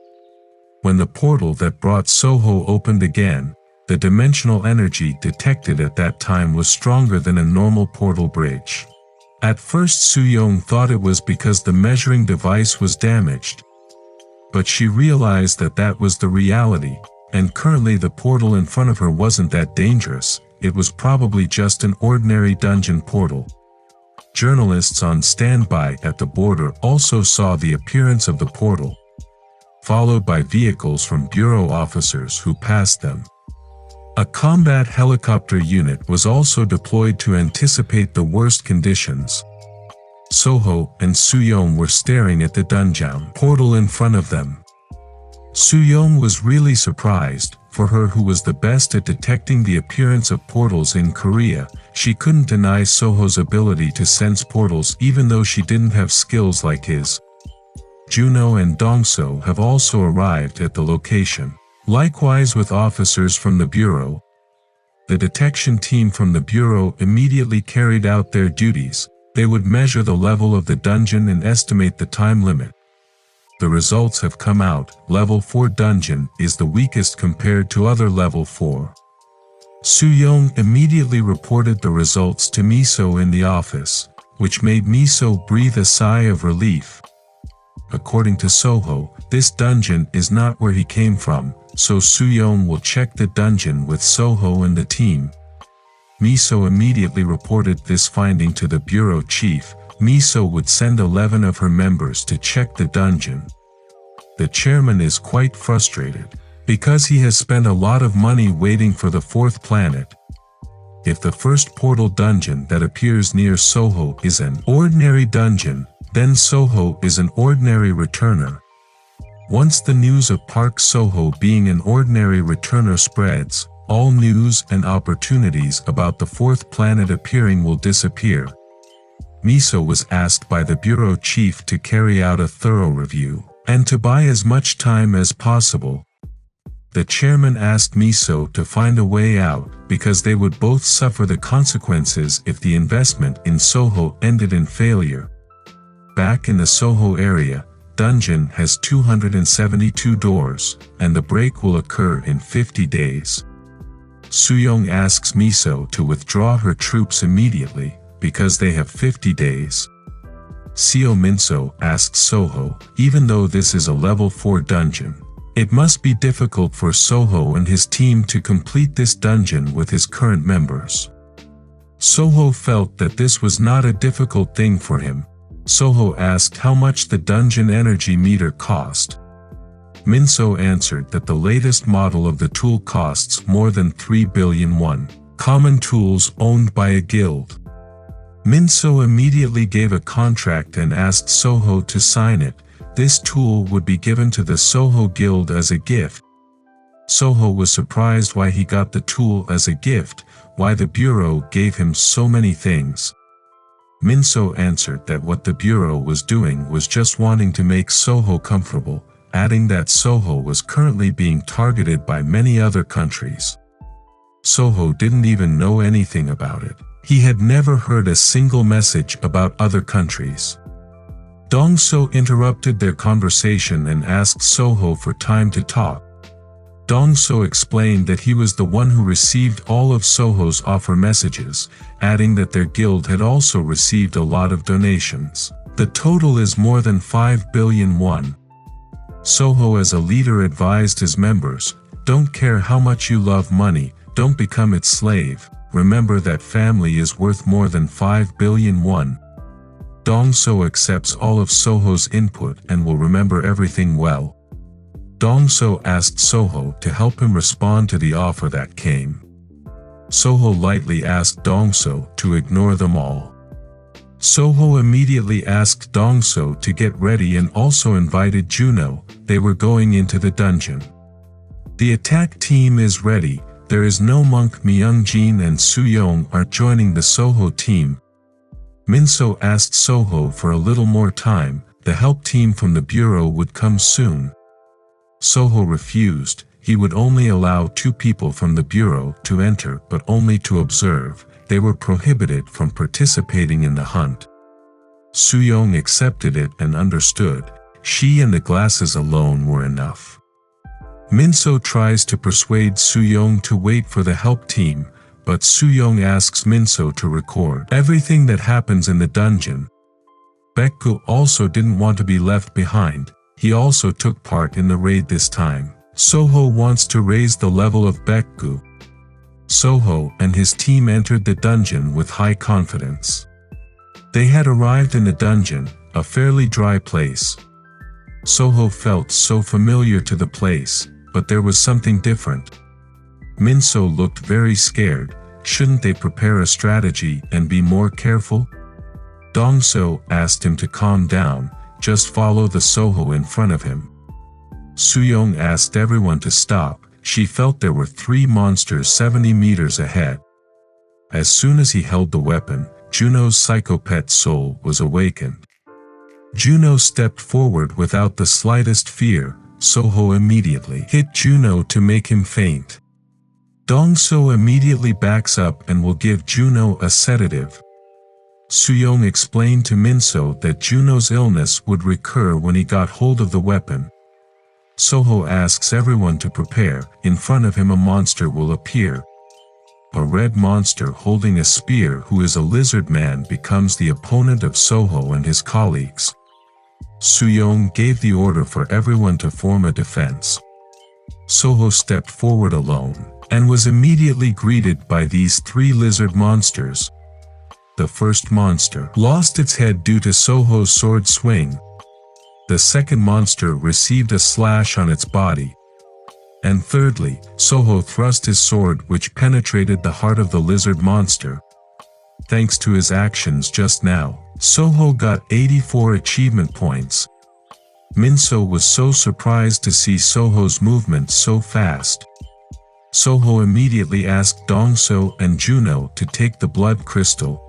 When the portal that brought Soho opened again, the dimensional energy detected at that time was stronger than a normal portal bridge. At first Soo-young thought it was because the measuring device was damaged. But she realized that that was the reality. And currently the portal in front of her wasn't that dangerous, it was probably just an ordinary dungeon portal. Journalists on standby at the border also saw the appearance of the portal, followed by vehicles from bureau officers who passed them. A combat helicopter unit was also deployed to anticipate the worst conditions. Soho and Soo-young were staring at the dungeon portal in front of them. Soo-young was really surprised. For her, who was the best at detecting the appearance of portals in Korea, she couldn't deny Soho's ability to sense portals even though she didn't have skills like his. Juno and Dongso have also arrived at the location. Likewise with officers from the bureau. The detection team from the bureau immediately carried out their duties. They would measure the level of the dungeon and estimate the time limit. The results have come out. Level 4 dungeon is the weakest compared to other level 4. Soo-young immediately reported the results to Miso in the office, which made Miso breathe a sigh of relief. According to Soho, this dungeon is not where he came from, so Soo-young will check the dungeon with Soho and the team. Miso immediately reported this finding to the bureau chief. Miso would send 11 of her members to check the dungeon. The chairman is quite frustrated, because he has spent a lot of money waiting for the 4th planet. If the first portal dungeon that appears near Soho is an ordinary dungeon, then Soho is an ordinary returner. Once the news of Park Soho being an ordinary returner spreads, all news and opportunities about the 4th planet appearing will disappear. Miso was asked by the bureau chief to carry out a thorough review, and to buy as much time as possible. The chairman asked Miso to find a way out, because they would both suffer the consequences if the investment in Soho ended in failure. Back in the Soho area, dungeon has 272 doors, and the break will occur in 50 days. Soo-young asks Miso to withdraw her troops immediately, because they have 50 days. Seo Minso asks Soho, even though this is a level 4 dungeon, it must be difficult for Soho and his team to complete this dungeon with his current members. Soho felt that this was not a difficult thing for him. Soho asked how much the dungeon energy meter cost. Minso answered that the latest model of the tool costs more than 3 billion won, common tools owned by a guild. Minso immediately gave a contract and asked Soho to sign it. This tool would be given to the Soho Guild as a gift. Soho was surprised why he got the tool as a gift, why the bureau gave him so many things. Minso answered that what the bureau was doing was just wanting to make Soho comfortable, adding that Soho was currently being targeted by many other countries. Soho didn't even know anything about it. He had never heard a single message about other countries. Dongso interrupted their conversation and asked Soho for time to talk. Dongso explained that he was the one who received all of Soho's offer messages, adding that their guild had also received a lot of donations. The total is more than 5 billion won. Soho as a leader advised his members, don't care how much you love money, don't become its slave. Remember that family is worth more than 5 billion won. Dongso accepts all of Soho's input and will remember everything well. Dongso asked Soho to help him respond to the offer that came. Soho lightly asked Dongso to ignore them all. Soho immediately asked Dongso to get ready and also invited Juno. They were going into the dungeon. The attack team is ready. There is no monk. Myungjin and Soo-young are joining the Soho team. Minso asked Soho for a little more time. The help team from the bureau would come soon. Soho refused. He would only allow 2 people from the bureau to enter, but only to observe. They were prohibited from participating in the hunt. Soo-young accepted it and understood. She and the glasses alone were enough. Minso tries to persuade Soo-young to wait for the help team, but Soo-young asks Minso to record everything that happens in the dungeon. Baekgu also didn't want to be left behind. He also took part in the raid this time. Soho wants to raise the level of Baekgu. Soho and his team entered the dungeon with high confidence. They had arrived in the dungeon, a fairly dry place. Soho felt so familiar to the place, but there was something different. Minso looked very scared. Shouldn't they prepare a strategy and be more careful? Dongso asked him to calm down, just follow the Soho in front of him. Suyong asked everyone to stop. She felt there were 3 monsters 70 meters ahead. As soon as he held the weapon, Juno's psychopath soul was awakened. Juno stepped forward without the slightest fear. Soho immediately hit Juno to make him faint. Dongso immediately backs up and will give Juno a sedative. Suyong explained to Minso that Juno's illness would recur when he got hold of the weapon. Soho asks everyone to prepare. In front of him a monster will appear. A red monster holding a spear who is a lizard man becomes the opponent of Soho and his colleagues. Suyong gave the order for everyone to form a defense. Soho stepped forward alone, and was immediately greeted by these 3 lizard monsters. The first monster lost its head due to Soho's sword swing. The second monster received a slash on its body. And thirdly, Soho thrust his sword which penetrated the heart of the lizard monster. Thanks to his actions just now, Soho got 84 achievement points. Minso was so surprised to see Soho's movement so fast. Soho immediately asked Dongso and Juno to take the blood crystal.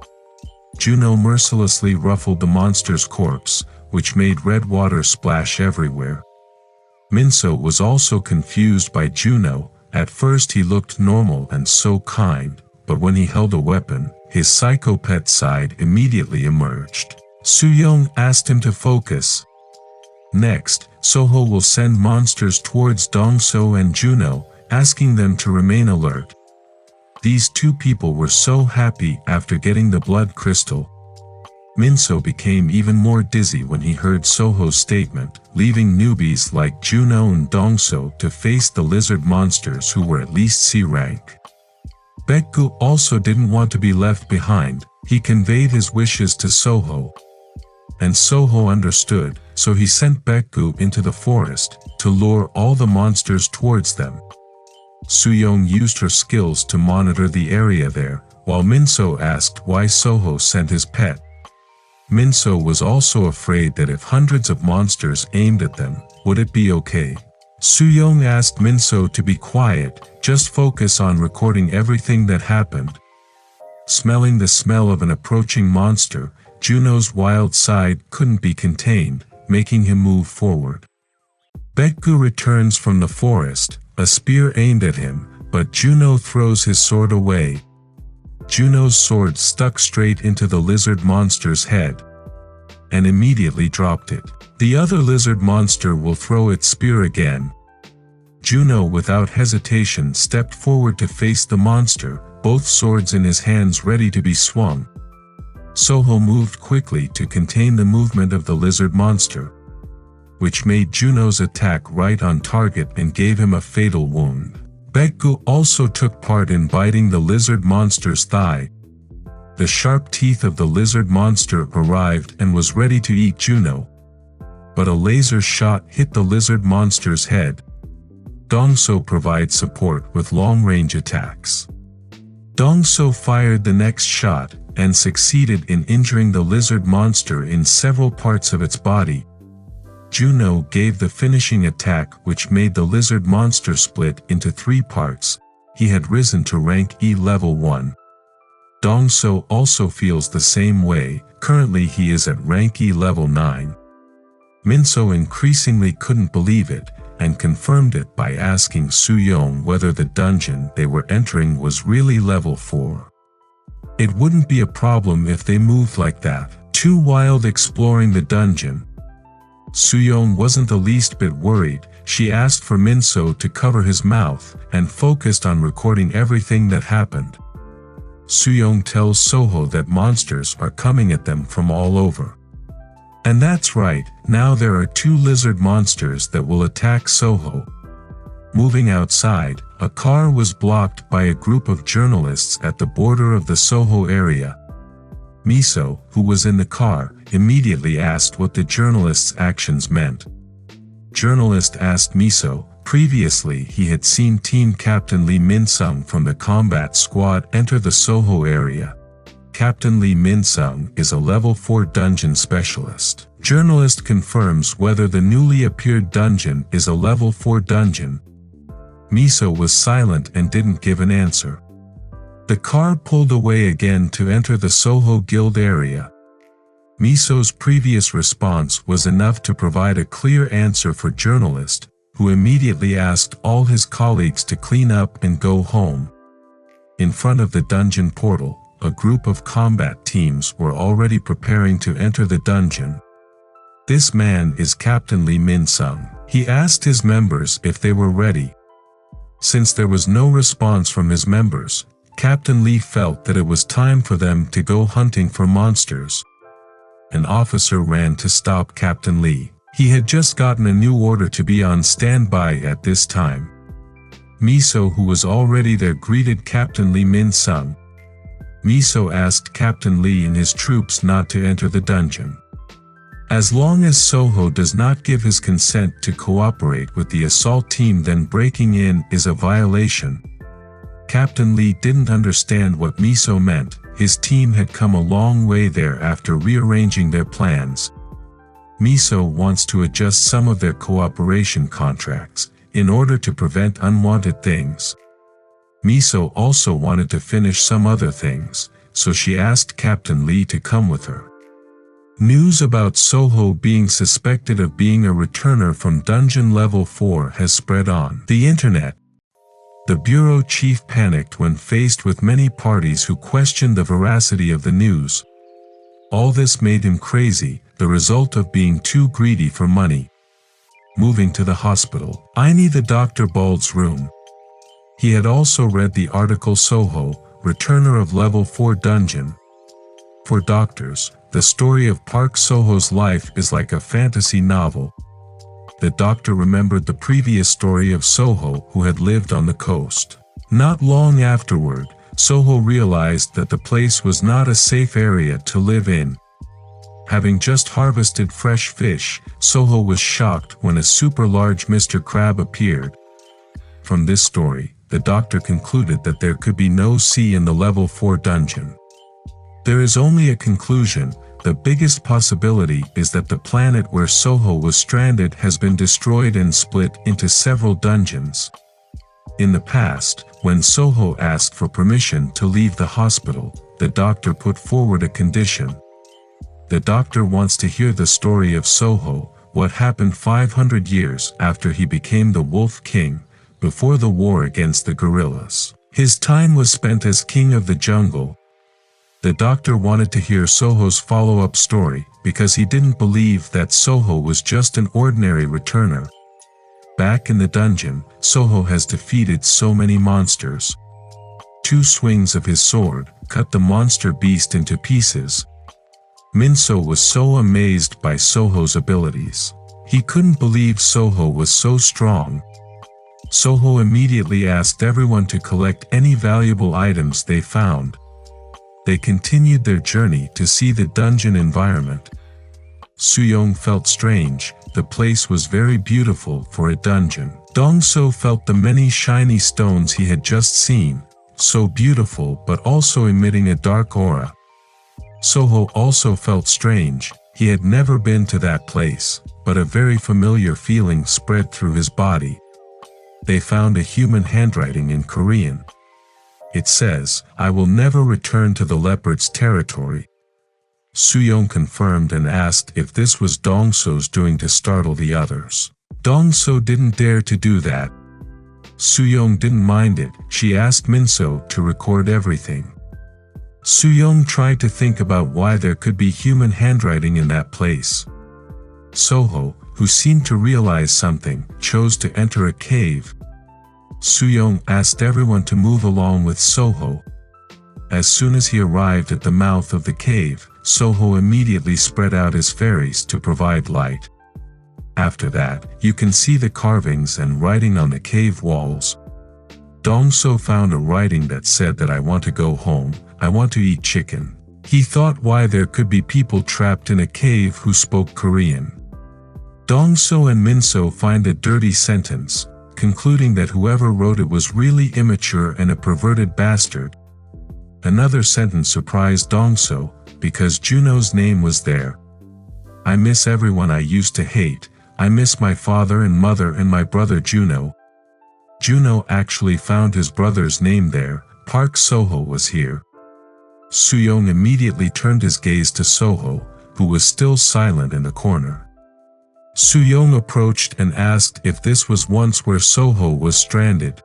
Juno mercilessly ruffled the monster's corpse, which made red water splash everywhere. Minso was also confused by Juno. At first he looked normal and so kind, but when he held a weapon, his psychopath side immediately emerged. Suyong asked him to focus. Next, Soho will send monsters towards Dongso and Juno, asking them to remain alert. These 2 people were so happy after getting the blood crystal. Minso became even more dizzy when he heard Soho's statement, leaving newbies like Juno and Dongso to face the lizard monsters who were at least C rank. Baekgu also didn't want to be left behind. He conveyed his wishes to Soho. And Soho understood, so he sent Baekgu into the forest to lure all the monsters towards them. Suyong used her skills to monitor the area there, while Minso asked why Soho sent his pet. Minso was also afraid that if hundreds of monsters aimed at them, would it be okay? Suyong asked Minso to be quiet, just focus on recording everything that happened. Smelling the smell of an approaching monster, Juno's wild side couldn't be contained, making him move forward. Baekgu returns from the forest, a spear aimed at him, but Juno throws his sword away. Juno's sword stuck straight into the lizard monster's head, and immediately dropped it. The other lizard monster will throw its spear again. Juno without hesitation stepped forward to face the monster, both swords in his hands ready to be swung. Soho moved quickly to contain the movement of the lizard monster, which made Juno's attack right on target and gave him a fatal wound. Baekgu also took part in biting the lizard monster's thigh. The sharp teeth of the lizard monster arrived and was ready to eat Juno. But a laser shot hit the lizard monster's head. Dongso provides support with long-range attacks. Dongso fired the next shot and succeeded in injuring the lizard monster in several parts of its body. Juno gave the finishing attack which made the lizard monster split into 3 parts. He had risen to rank E level 1. Dongso also feels the same way. Currently he is at rank E level 9. Minso increasingly couldn't believe it, and confirmed it by asking Suyong whether the dungeon they were entering was really level 4. It wouldn't be a problem if they moved like that. Too wild exploring the dungeon. Suyong wasn't the least bit worried. She asked for Minso to cover his mouth and focused on recording everything that happened. Suyong tells Soho that monsters are coming at them from all over. And that's right, now there are 2 lizard monsters that will attack Soho. Moving outside, a car was blocked by a group of journalists at the border of the Soho area. Miso, who was in the car, immediately asked what the journalists' actions meant. Journalist asked Miso. Previously he had seen Team Captain Lee Min-sung from the combat squad enter the Soho area. Captain Lee Min-sung is a level 4 dungeon specialist. Journalist confirms whether the newly appeared dungeon is a level 4 dungeon. Miso was silent and didn't give an answer. The car pulled away again to enter the Soho Guild area. Miso's previous response was enough to provide a clear answer for journalist, who immediately asked all his colleagues to clean up and go home. In front of the dungeon portal, a group of combat teams were already preparing to enter the dungeon. This man is Captain Lee Min-sung. He asked his members if they were ready. Since there was no response from his members, Captain Lee felt that it was time for them to go hunting for monsters. An officer ran to stop Captain Lee. He had just gotten a new order to be on standby at this time. Miso, who was already there, greeted Captain Lee Min-sung. Miso asked Captain Lee and his troops not to enter the dungeon. As long as Soho does not give his consent to cooperate with the assault team, then breaking in is a violation. Captain Lee didn't understand what Miso meant. His team had come a long way there after rearranging their plans. Miso wants to adjust some of their cooperation contracts in order to prevent unwanted things. Miso also wanted to finish some other things, so she asked Captain Lee to come with her. News about Soho being suspected of being a returner from Dungeon Level 4 has spread on the internet. The bureau chief panicked when faced with many parties who questioned the veracity of the news. All this made him crazy, the result of being too greedy for money. Moving to the hospital, Aini the Dr. Bald's room. He had also read the article Soho, Returner of Level 4 Dungeon. For doctors, the story of Park Soho's life is like a fantasy novel. The doctor remembered the previous story of Soho, who had lived on the coast. Not long afterward, Soho realized that the place was not a safe area to live in. Having just harvested fresh fish, Soho was shocked when a super large Mr. Crab appeared. From this story, the doctor concluded that there could be no sea in the level 4 dungeon. There is only a conclusion. The biggest possibility is that the planet where Soho was stranded has been destroyed and split into several dungeons. In the past, when Soho asked for permission to leave the hospital, the doctor put forward a condition. The doctor wants to hear the story of Soho, what happened 500 years after he became the Wolf King, before the war against the gorillas. His time was spent as king of the jungle. The doctor wanted to hear Soho's follow-up story, because he didn't believe that Soho was just an ordinary returner. Back in the dungeon, Soho has defeated so many monsters. 2 swings of his sword cut the monster beast into pieces. Minso was so amazed by Soho's abilities. He couldn't believe Soho was so strong. Soho immediately asked everyone to collect any valuable items they found. They continued their journey to see the dungeon environment. Suyong felt strange. The place was very beautiful for a dungeon. Dongso felt the many shiny stones he had just seen, so beautiful but also emitting a dark aura. Soho also felt strange. He had never been to that place, but a very familiar feeling spread through his body. They found a human handwriting in Korean. It says, "I will never return to the leopard's territory." Suyong confirmed and asked if this was Dongso's doing to startle the others. Dongso didn't dare to do that. Suyong didn't mind it. She asked Minso to record everything. Suyong tried to think about why there could be human handwriting in that place. Soho, who seemed to realize something, chose to enter a cave. Suyong asked everyone to move along with Soho. As soon as he arrived at the mouth of the cave, Soho immediately spread out his fairies to provide light. After that, you can see the carvings and writing on the cave walls. Dongso found a writing that said that I want to go home, I want to eat chicken. He thought why there could be people trapped in a cave who spoke Korean. Dongso and Minso find a dirty sentence, concluding that whoever wrote it was really immature and a perverted bastard. Another sentence surprised Dongso, because Juno's name was there. I miss everyone I used to hate, I miss my father and mother and my brother Juno. Juno actually found his brother's name there, Park Soho was here. Soo-young immediately turned his gaze to Soho, who was still silent in the corner. Soo-young approached and asked if this was once where Soho was stranded.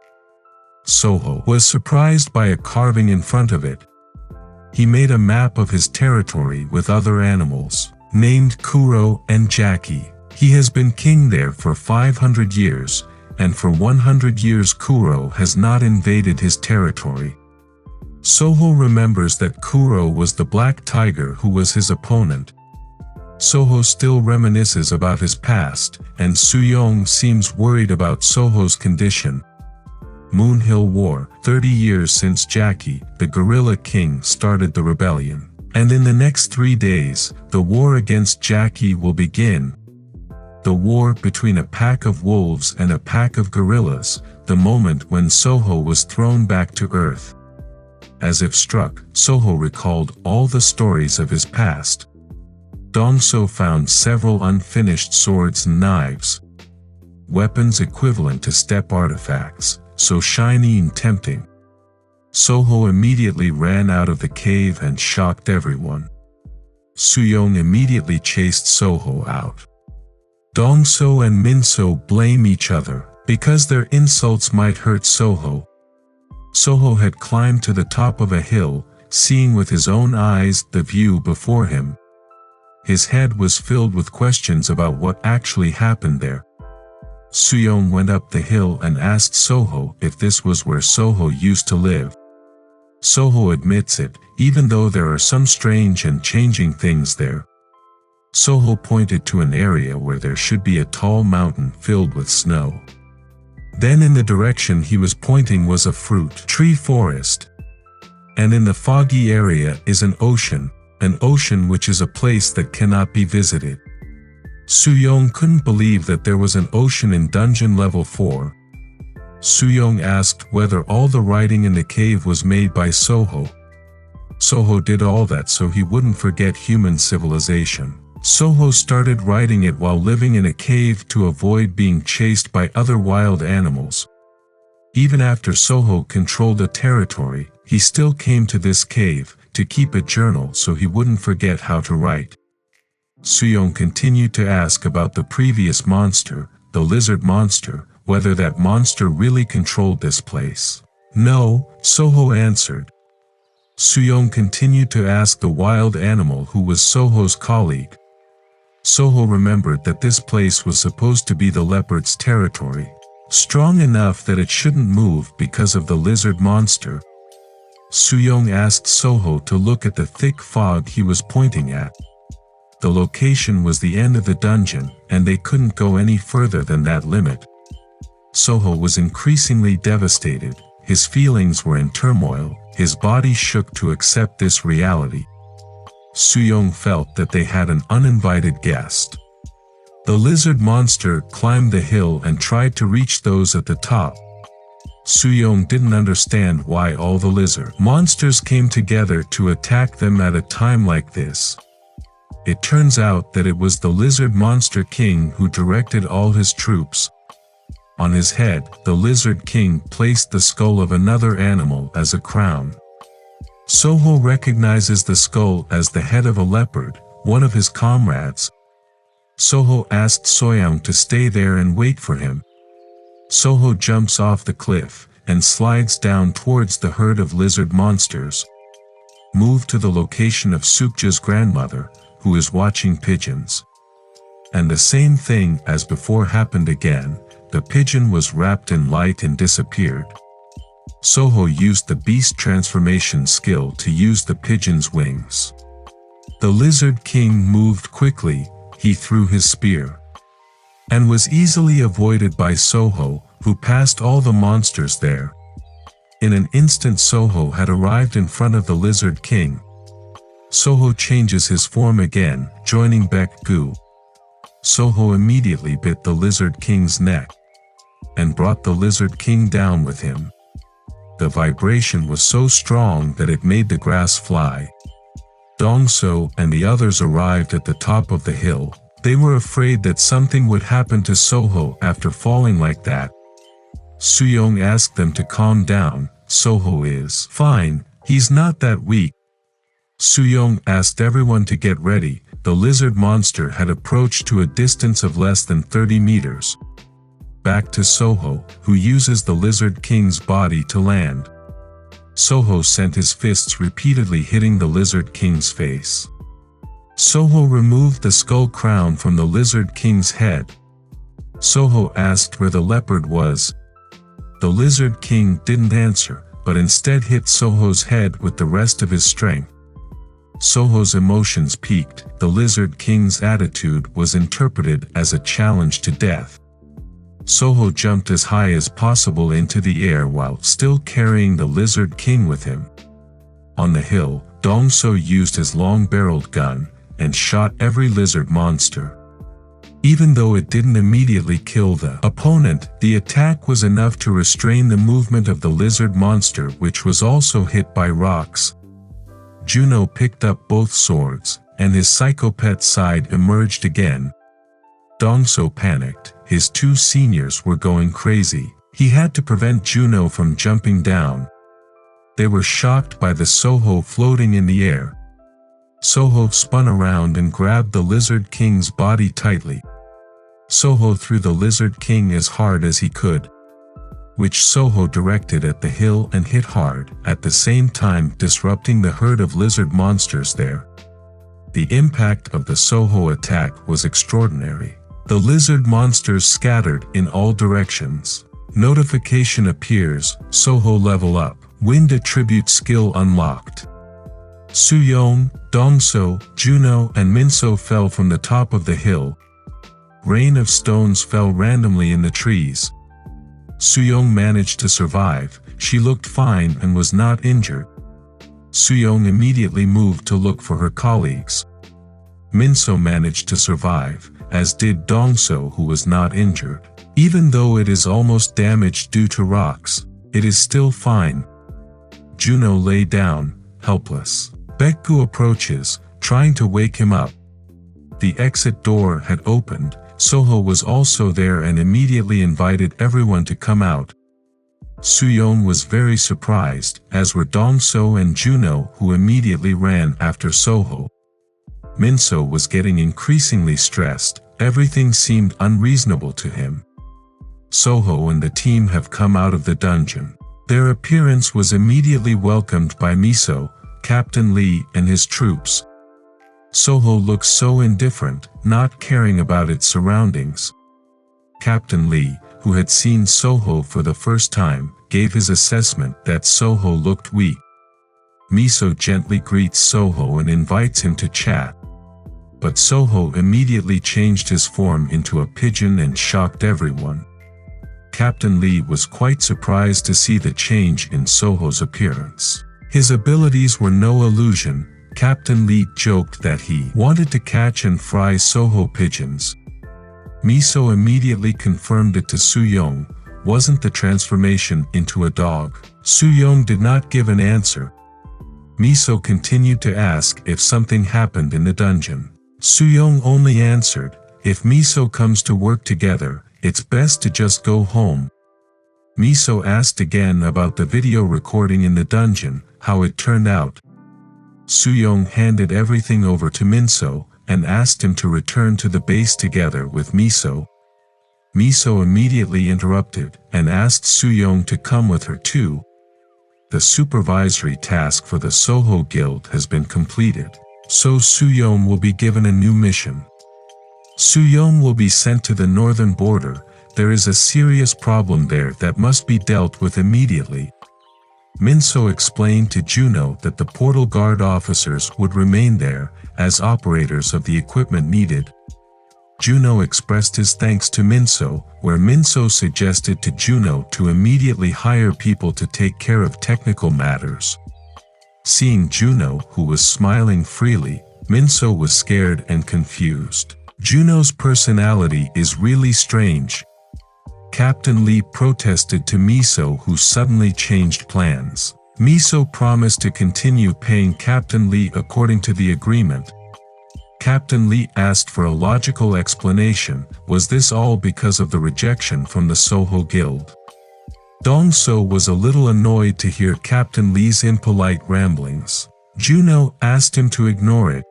Soho was surprised by a carving in front of it. He made a map of his territory with other animals, named Kuro and Jackie. He has been king there for 500 years, and for 100 years Kuro has not invaded his territory. Soho remembers that Kuro was the black tiger who was his opponent. Soho still reminisces about his past, and Soo-young seems worried about Soho's condition. Moonhill War, 30 years since Jackie, the gorilla king, started the rebellion. And in the next 3 days, the war against Jackie will begin. The war between a pack of wolves and a pack of gorillas, the moment when Soho was thrown back to earth. As if struck, Soho recalled all the stories of his past. Dongso found several unfinished swords and knives. Weapons equivalent to step artifacts, so shiny and tempting. Soho immediately ran out of the cave and shocked everyone. Soo-young immediately chased Soho out. Dongso and Minso blame each other, because their insults might hurt Soho. Soho had climbed to the top of a hill, seeing with his own eyes the view before him. His head was filled with questions about what actually happened there. Soo-young went up the hill and asked Soho if this was where Soho used to live. Soho admits it, even though there are some strange and changing things there. Soho pointed to an area where there should be a tall mountain filled with snow. Then in the direction he was pointing was a fruit tree forest. And in the foggy area is an ocean which is a place that cannot be visited. Soo-young couldn't believe that there was an ocean in dungeon level 4. Soo-young asked whether all the writing in the cave was made by Soho. Soho did all that so he wouldn't forget human civilization. Soho started writing it while living in a cave to avoid being chased by other wild animals. Even after Soho controlled a territory, he still came to this cave to keep a journal so he wouldn't forget how to write. Soo-young continued to ask about the previous monster, the lizard monster, whether that monster really controlled this place. No, Soho answered. Soo-young continued to ask the wild animal who was Soho's colleague. Soho remembered that this place was supposed to be the leopard's territory, strong enough that it shouldn't move because of the lizard monster. Soo-young asked Soho to look at the thick fog he was pointing at. The location was the end of the dungeon, and they couldn't go any further than that limit. Soho was increasingly devastated, his feelings were in turmoil, his body shook to accept this reality. Soo-young felt that they had an uninvited guest. The lizard monster climbed the hill and tried to reach those at the top. Soo-young didn't understand why all the lizard monsters came together to attack them at a time like this. It turns out that it was the lizard monster king who directed all his troops. On his head, the lizard king placed the skull of another animal as a crown. Soho recognizes the skull as the head of a leopard, one of his comrades. Soho asked Soo-young to stay there and wait for him. Soho jumps off the cliff and slides down towards the herd of lizard monsters. Move to the location of Sukja's grandmother, who is watching pigeons. And the same thing as before happened again, the pigeon was wrapped in light and disappeared. Soho used the beast transformation skill to use the pigeon's wings. The lizard king moved quickly, he threw his spear. and was easily avoided by Soho, who passed all the monsters there. In an instant Soho had arrived in front of the Lizard King. Soho changes his form again, joining Baek-gu. Soho immediately bit the Lizard King's neck and brought the Lizard King down with him. The vibration was so strong that it made the grass fly. Dong-so and the others arrived at the top of the hill. They were afraid that something would happen to Soho after falling like that. Soo-young asked them to calm down. Soho is fine, he's not that weak. Soo-young asked everyone to get ready. The lizard monster had approached to a distance of less than 30 meters. Back to Soho, who uses the Lizard King's body to land. Soho sent his fists repeatedly hitting the Lizard King's face. Soho removed the skull crown from the Lizard King's head. Soho asked where the leopard was. The Lizard King didn't answer, but instead hit Soho's head with the rest of his strength. Soho's emotions peaked. The Lizard King's attitude was interpreted as a challenge to death. Soho jumped as high as possible into the air while still carrying the Lizard King with him. On the hill, Dong-so used his long-barreled gun and shot every lizard monster. Even though it didn't immediately kill the opponent, the attack was enough to restrain the movement of the lizard monster, which was also hit by rocks. Juno picked up both swords, and his psychopath side emerged again. Dong-so panicked. His two seniors were going crazy. He had to prevent Juno from jumping down. They were shocked by the Soho floating in the air. Soho spun around and grabbed the Lizard King's body tightly. Soho threw the Lizard King as hard as he could, which Soho directed at the hill and hit hard, at the same time disrupting the herd of lizard monsters there. The impact of the Soho attack was extraordinary. The lizard monsters scattered in all directions. Notification appears, Soho level up, wind attribute skill unlocked. Soo-young, Dong-so, Juno and Min-so fell from the top of the hill. Rain of stones fell randomly in the trees. Soo-young managed to survive. She looked fine and was not injured. Soo-young immediately moved to look for her colleagues. Min-so managed to survive, as did Dong-so, who was not injured. Even though it is almost damaged due to rocks, it is still fine. Juno lay down, helpless. Baek-gu approaches, trying to wake him up. The exit door had opened. Soho was also there and immediately invited everyone to come out. Soo-young was very surprised, as were Dong-so and Juno, who immediately ran after Soho. Min-so was getting increasingly stressed. Everything seemed unreasonable to him. Soho and the team have come out of the dungeon. Their appearance was immediately welcomed by Miso, Captain Lee and his troops. Soho looks so indifferent, not caring about its surroundings. Captain Lee, who had seen Soho for the first time, gave his assessment that Soho looked weak. Miso gently greets Soho and invites him to chat. But Soho immediately changed his form into a pigeon and shocked everyone. Captain Lee was quite surprised to see the change in Soho's appearance. His abilities were no illusion. Captain Lee joked that he wanted to catch and fry Soho pigeons. Miso immediately confirmed it to Soo-young. Wasn't the transformation into a dog? Soo-young did not give an answer. Miso continued to ask if something happened in the dungeon. Soo-young only answered, if Miso comes to work together, it's best to just go home. Miso asked again about the video recording in the dungeon, how it turned out. Soo-young handed everything over to Min-so, and asked him to return to the base together with Miso. Miso immediately interrupted, and asked Soo-young to come with her too. The supervisory task for the Soho Guild has been completed, so Soo-young will be given a new mission. Soo-young will be sent to the northern border. There is a serious problem there that must be dealt with immediately. Min-so explained to Juno that the portal guard officers would remain there, as operators of the equipment needed. Juno expressed his thanks to Minso, where Minso suggested to Juno to immediately hire people to take care of technical matters. Seeing Juno, who was smiling freely, Minso was scared and confused. Juno's personality is really strange. Captain Lee protested to Miso, who suddenly changed plans. Miso promised to continue paying Captain Lee according to the agreement. Captain Lee asked for a logical explanation. Was this all because of the rejection from the Soho Guild? Dong-so was a little annoyed to hear Captain Lee's impolite ramblings. Juno asked him to ignore it.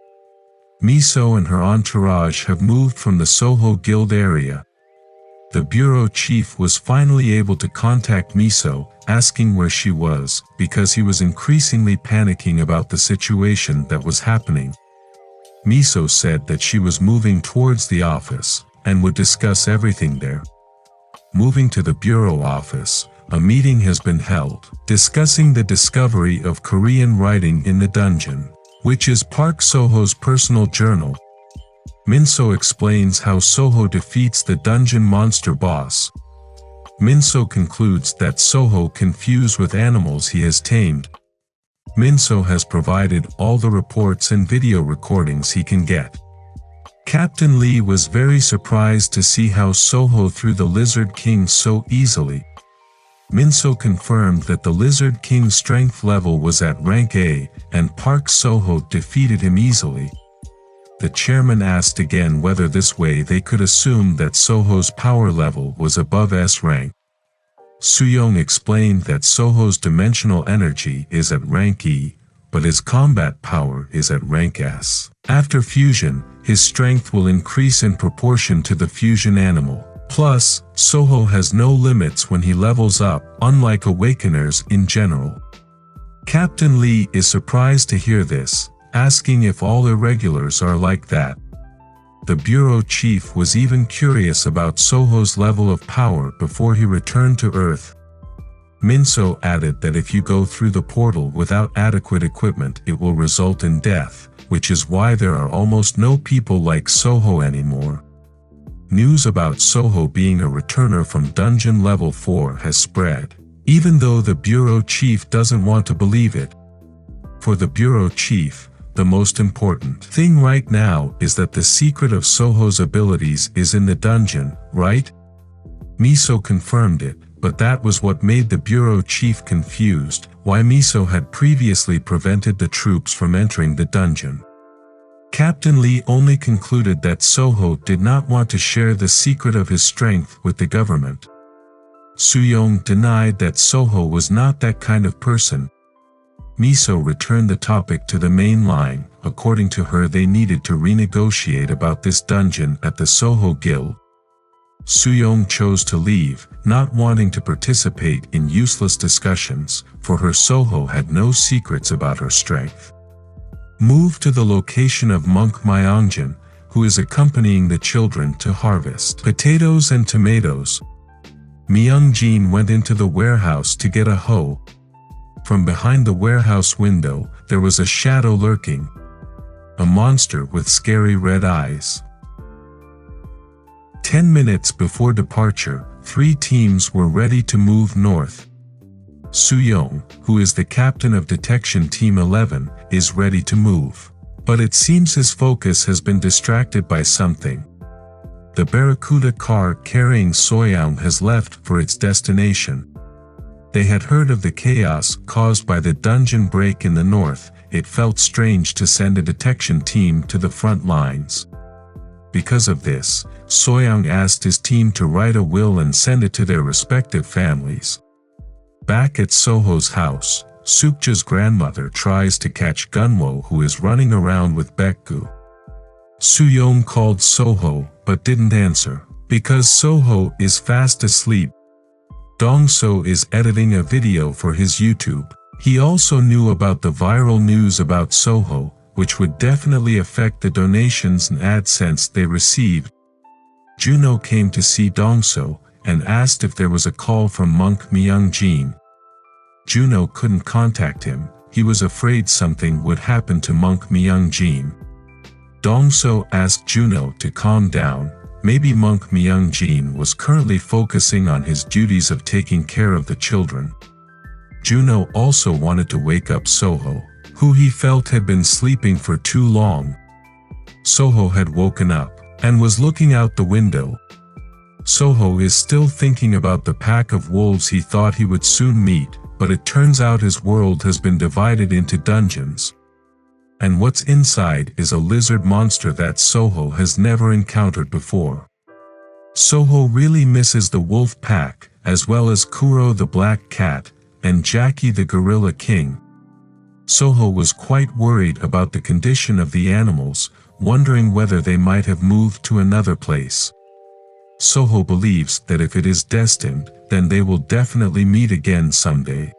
Miso and her entourage have moved from the Soho Guild area. The bureau chief was finally able to contact Miso, asking where she was, because he was increasingly panicking about the situation that was happening. Miso said that she was moving towards the office, and would discuss everything there. Moving to the bureau office, a meeting has been held, discussing the discovery of Korean writing in the dungeon, which is Park Soho's personal journal. Minso explains how Soho defeats the dungeon monster boss. Minso concludes that Soho confused with animals he has tamed. Minso has provided all the reports and video recordings he can get. Captain Lee was very surprised to see how Soho threw the Lizard King so easily. Minso confirmed that the Lizard King's strength level was at rank A, and Park Soho defeated him easily. The chairman asked again whether this way they could assume that Soho's power level was above S rank. Soo-young explained that Soho's dimensional energy is at rank E, but his combat power is at rank S. After fusion, his strength will increase in proportion to the fusion animal. Plus, Soho has no limits when he levels up, unlike Awakeners in general. Captain Lee is surprised to hear this, asking if all irregulars are like that. The bureau chief was even curious about Soho's level of power before he returned to Earth. Minso added that if you go through the portal without adequate equipment, it will result in death, which is why there are almost no people like Soho anymore. News about Soho being a returner from Dungeon Level 4 has spread, even though the bureau chief doesn't want to believe it. For the bureau chief, the most important thing right now is that the secret of Soho's abilities is in the dungeon, right? Miso confirmed it, but that was what made the bureau chief confused, why Miso had previously prevented the troops from entering the dungeon. Captain Lee only concluded that Soho did not want to share the secret of his strength with the government. Soo-young denied that Soho was not that kind of person. Miso returned the topic to the main line. According to her, they needed to renegotiate about this dungeon at the Soho Guild. Soo-young chose to leave, not wanting to participate in useless discussions, for her Soho had no secrets about her strength. Move to the location of monk Myeongjin, who is accompanying the children to harvest potatoes and tomatoes. Myeongjin went into the warehouse to get a hoe. From behind the warehouse window, there was a shadow lurking. A monster with scary red eyes. 10 minutes before departure, 3 teams were ready to move north. Soo-young, who is the captain of Detection Team 11, is ready to move. But it seems his focus has been distracted by something. The Barracuda car carrying Soo-young has left for its destination. They had heard of the chaos caused by the dungeon break in the north. It felt strange to send a detection team to the front lines. Because of this, Soo-young asked his team to write a will and send it to their respective families. Back at Soho's house, Sukja's grandmother tries to catch Gunwo, who is running around with Baekgu. Soo-young called Soho, but didn't answer, because Soho is fast asleep. Dong-so is editing a video for his YouTube. He also knew about the viral news about Soho, which would definitely affect the donations and AdSense they received. Juno came to see Dong-so, and asked if there was a call from monk Myeongjin. Juno couldn't contact him. He was afraid something would happen to monk Myeongjin. Dongso asked Juno to calm down. Maybe monk Myungjin was currently focusing on his duties of taking care of the children. Juno also wanted to wake up Soho, who he felt had been sleeping for too long. Soho had woken up and was looking out the window. Soho is still thinking about the pack of wolves he thought he would soon meet, but it turns out his world has been divided into dungeons. And what's inside is a lizard monster that Soho has never encountered before. Soho really misses the wolf pack, as well as Kuro the black cat, and Jackie the gorilla king. Soho was quite worried about the condition of the animals, wondering whether they might have moved to another place. Soho believes that if it is destined, then they will definitely meet again someday.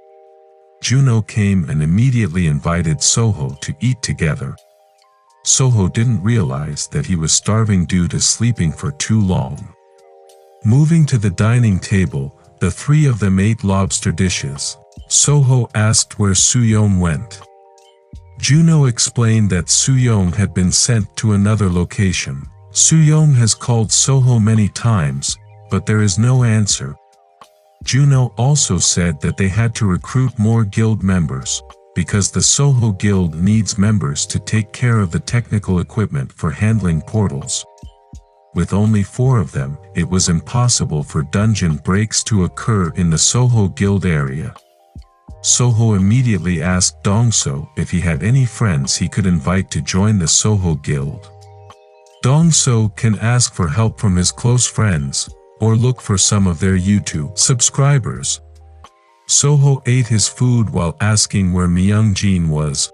Juno came and immediately invited Soho to eat together. Soho didn't realize that he was starving due to sleeping for too long. Moving to the dining table, the three of them ate lobster dishes. Soho asked where Soo-young went. Juno explained that Soo-young had been sent to another location. Soo-young has called Soho many times, but there is no answer. Juno also said that they had to recruit more guild members, because the Soho Guild needs members to take care of the technical equipment for handling portals. With only 4 of them, it was impossible for dungeon breaks to occur in the Soho Guild area. Soho immediately asked Dongso if he had any friends he could invite to join the Soho Guild. Dongso can ask for help from his close friends, or look for some of their YouTube subscribers. Soho ate his food while asking where Myungjin was.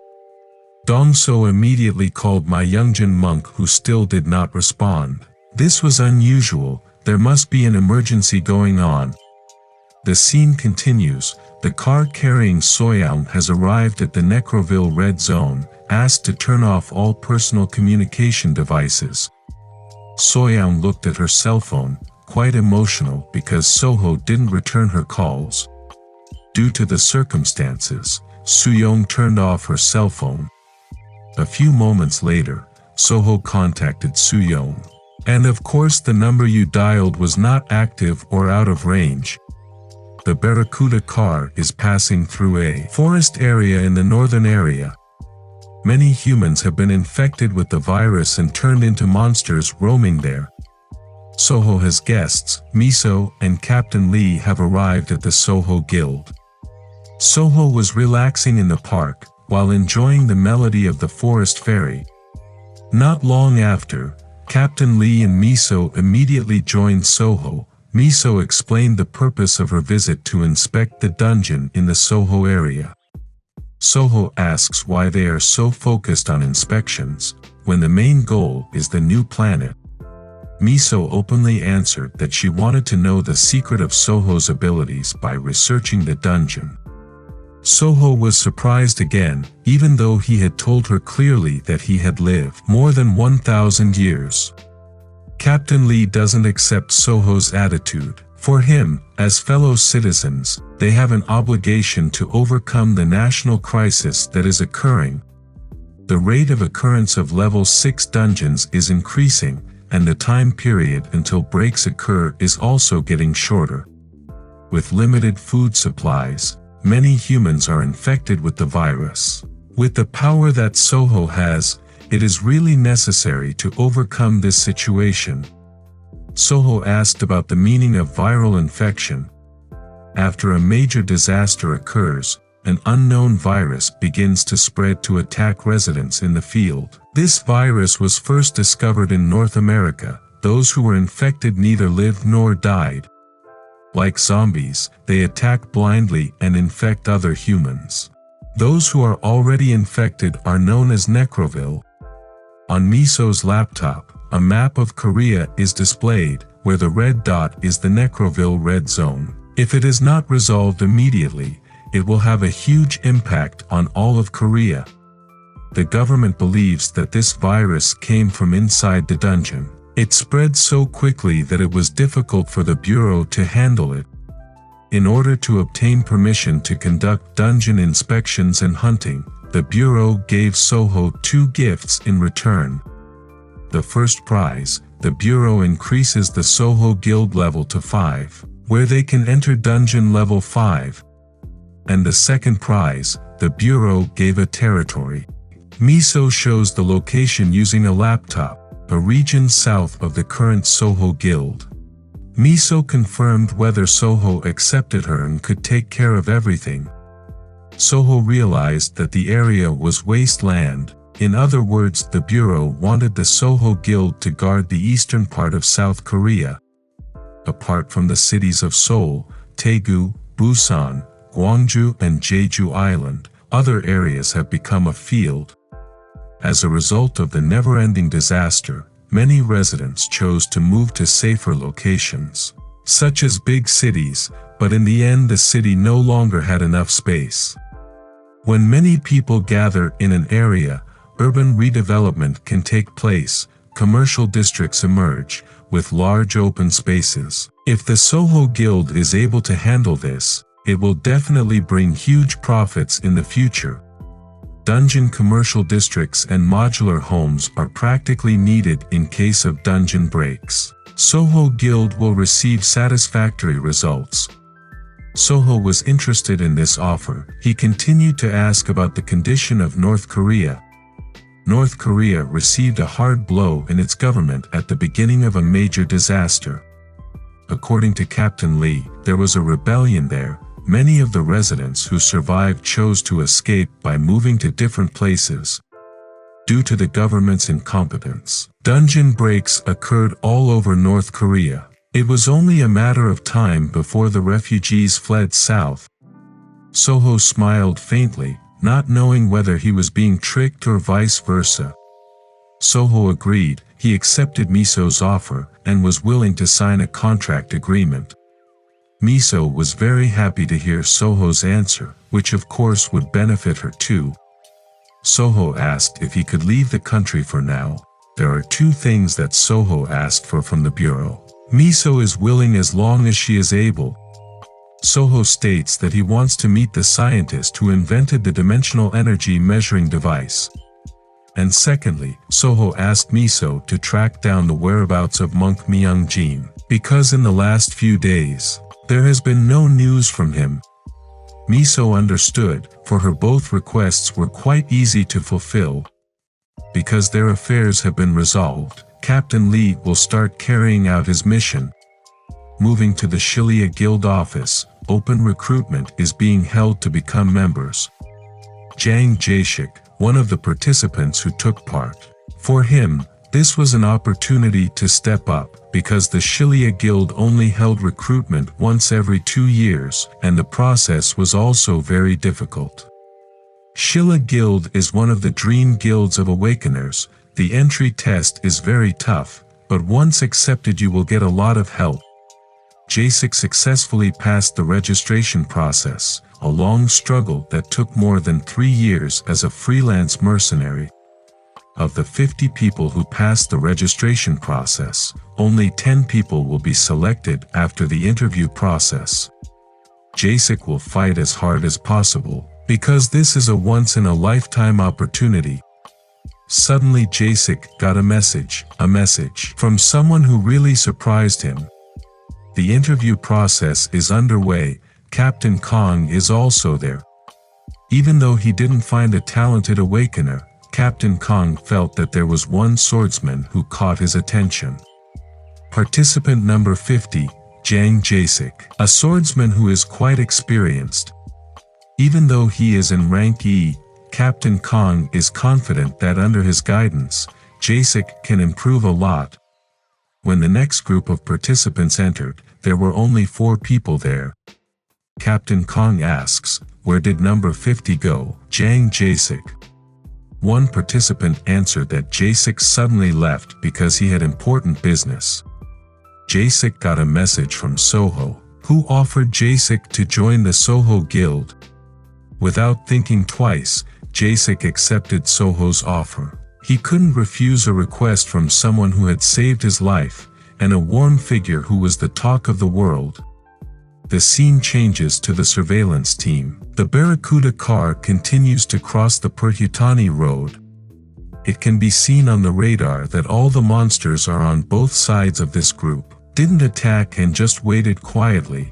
Dongso immediately called Myungjin monk, who still did not respond. This was unusual, there must be an emergency going on. The scene continues. The car carrying Soyoung has arrived at the Necroville Red Zone, asked to turn off all personal communication devices. Soyoung looked at her cell phone, quite emotional because Soho didn't return her calls. Due to the circumstances, Soo-young turned off her cell phone. A few moments later, Soho contacted Soo-young. And of course the number you dialed was not active or out of range. The Barracuda car is passing through a forest area in the northern area. Many humans have been infected with the virus and turned into monsters roaming there. Soho has guests. Miso and Captain Lee have arrived at the Soho Guild. Soho was relaxing in the park, while enjoying the melody of the forest fairy. Not long after, Captain Lee and Miso immediately joined Soho. Miso explained the purpose of her visit to inspect the dungeon in the Soho area. Soho asks why they are so focused on inspections, when the main goal is the new planet. Miso openly answered that she wanted to know the secret of Soho's abilities by researching the dungeon. Soho was surprised again, even though he had told her clearly that he had lived more than 1,000 years. Captain Lee doesn't accept Soho's attitude. For him, as fellow citizens, they have an obligation to overcome the national crisis that is occurring. The rate of occurrence of level 6 dungeons is increasing, and the time period until breaks occur is also getting shorter. With limited food supplies, many humans are infected with the virus. With the power that Soho has, it is really necessary to overcome this situation. Soho asked about the meaning of viral infection. After a major disaster occurs, an unknown virus begins to spread to attack residents in the field. This virus was first discovered in North America. Those who were infected neither lived nor died. Like zombies, they attack blindly and infect other humans. Those who are already infected are known as Necroville. On Miso's laptop, a map of Korea is displayed, where the red dot is the Necroville Red Zone. If it is not resolved immediately, it will have a huge impact on all of Korea. The government believes that this virus came from inside the dungeon. It spread so quickly that it was difficult for the Bureau to handle it. In order to obtain permission to conduct dungeon inspections and hunting, the Bureau gave Soho 2 gifts in return. The first prize, the Bureau increases the Soho Guild level to 5, where they can enter dungeon level 5. And the second prize, the Bureau gave a territory. Miso shows the location using a laptop, a region south of the current Soho Guild. Miso confirmed whether Soho accepted her and could take care of everything. Soho realized that the area was wasteland. In other words, the Bureau wanted the Soho Guild to guard the eastern part of South Korea. Apart from the cities of Seoul, Daegu, Busan, Gwangju and Jeju Island, other areas have become a field. As a result of the never-ending disaster, many residents chose to move to safer locations, such as big cities, but in the end the city no longer had enough space. When many people gather in an area, urban redevelopment can take place, commercial districts emerge, with large open spaces. If the Soho Guild is able to handle this, it will definitely bring huge profits in the future. Dungeon commercial districts and modular homes are practically needed in case of dungeon breaks. Soho Guild will receive satisfactory results. Soho was interested in this offer. He continued to ask about the condition of North Korea. North Korea received a hard blow in its government at the beginning of a major disaster. According to Captain Lee, there was a rebellion there. Many of the residents who survived chose to escape by moving to different places. Due to the government's incompetence, dungeon breaks occurred all over North Korea. It was only a matter of time before the refugees fled south. Soho smiled faintly, not knowing whether he was being tricked or vice versa. Soho agreed. He accepted Miso's offer and was willing to sign a contract agreement. Miso was very happy to hear Soho's answer, which of course would benefit her too. Soho asked if he could leave the country for now. There are two things that Soho asked for from the Bureau. Miso is willing as long as she is able. Soho states that he wants to meet the scientist who invented the dimensional energy measuring device. And secondly, Soho asked Miso to track down the whereabouts of monk Myung-jin, because in the last few days, there has been no news from him. Miso understood, for her both requests were quite easy to fulfill. Because their affairs have been resolved, Captain Lee will start carrying out his mission. Moving to the Shilia Guild office, open recruitment is being held to become members. Jang Jae-sik, one of the participants who took part. For him, this was an opportunity to step up, because the Shilia Guild only held recruitment once every 2 years, and the process was also very difficult. Shilia Guild is one of the dream guilds of awakeners. The entry test is very tough, but once accepted you will get a lot of help. Jae-sik successfully passed the registration process, a long struggle that took more than 3 years as a freelance mercenary. Of the 50 people who passed the registration process, only 10 people will be selected after the interview process. Jae-sik will fight as hard as possible, because this is a once-in-a-lifetime opportunity. Suddenly Jae-sik got a message from someone who really surprised him. The interview process is underway. Captain Kong is also there. Even though he didn't find a talented awakener, Captain Kong felt that there was one swordsman who caught his attention. Participant number 50, Jang Jae-sik, a swordsman who is quite experienced. Even though he is in rank E, Captain Kong is confident that under his guidance, Jae-sik can improve a lot. When the next group of participants entered, there were only 4 people there. Captain Kong asks, "Where did number 50 go, Jang Jae-sik?" One participant answered that Jae-sik suddenly left because he had important business. Jae-sik got a message from Soho, who offered Jae-sik to join the Soho Guild. Without thinking twice, Jae-sik accepted Soho's offer. He couldn't refuse a request from someone who had saved his life, and a warm figure who was the talk of the world. The scene changes to the surveillance team. The Barracuda car continues to cross the Perhutani Road. it can be seen on the radar that all the monsters are on both sides of this group, didn't attack and just waited quietly.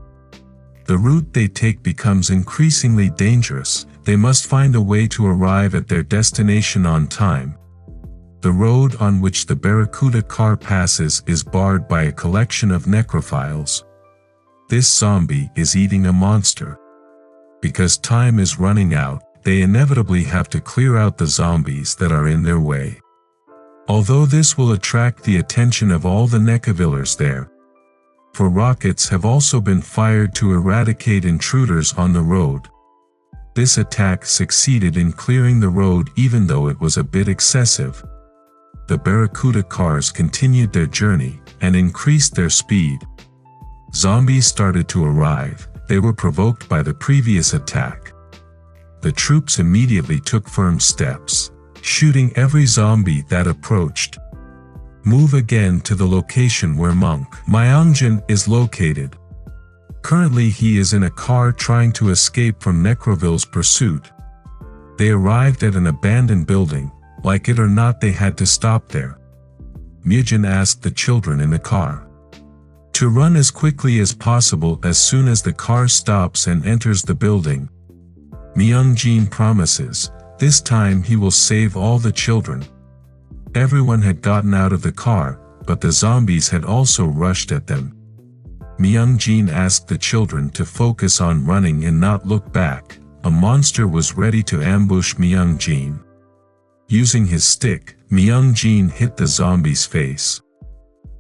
The route they take becomes increasingly dangerous. They must find a way to arrive at their destination on time. The road on which the Barracuda car passes is barred by a collection of necrophiles. This zombie is eating a monster. Because time is running out, they inevitably have to clear out the zombies that are in their way. Although this will attract the attention of all the necavillers there, for rockets have also been fired to eradicate intruders on the road. This attack succeeded in clearing the road even though it was a bit excessive. The Barracuda cars continued their journey and increased their speed. Zombies started to arrive. They were provoked by the previous attack. The troops immediately took firm steps, shooting every zombie that approached. Move again to the location where Monk Myeongjin is located. Currently he is in a car trying to escape from Necroville's pursuit. They arrived at an abandoned building. Like it or not, they had to stop there. Myujin asked the children in the car to run as quickly as possible as soon as the car stops and enters the building. Myeongjin promises, this time he will save all the children. Everyone had gotten out of the car, but the zombies had also rushed at them. Myeongjin asked the children to focus on running and not look back. A monster was ready to ambush Myeongjin. Using his stick, Myeongjin hit the zombie's face.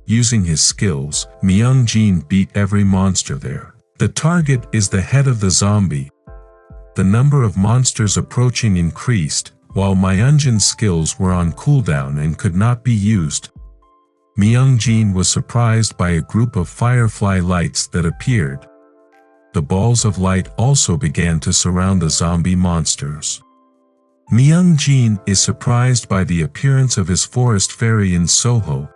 Using his skills, Myeongjin beat every monster there. The target is the head of the zombie. The number of monsters approaching increased, while Myeongjin's skills were on cooldown and could not be used. Myeongjin was surprised by a group of firefly lights that appeared. The balls of light also began to surround the zombie monsters. Myeongjin is surprised by the appearance of his forest fairy in Soho.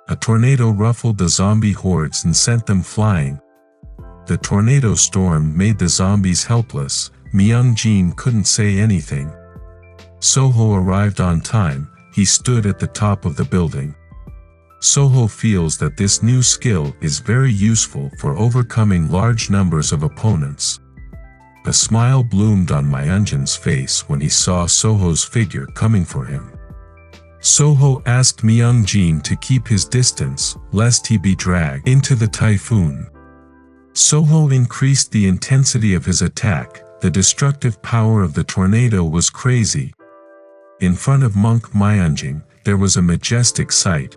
A tornado ruffled the zombie hordes and sent them flying. The tornado storm made the zombies helpless. Myeongjin couldn't say anything. Soho arrived on time. He stood at the top of the building. Soho feels that this new skill is very useful for overcoming large numbers of opponents. A smile bloomed on Myeongjin's face when he saw Soho's figure coming for him. Soho asked Myeongjin to keep his distance, lest he be dragged into the typhoon. Soho increased the intensity of his attack. The destructive power of the tornado was crazy. In front of Monk Myeongjin, there was a majestic sight.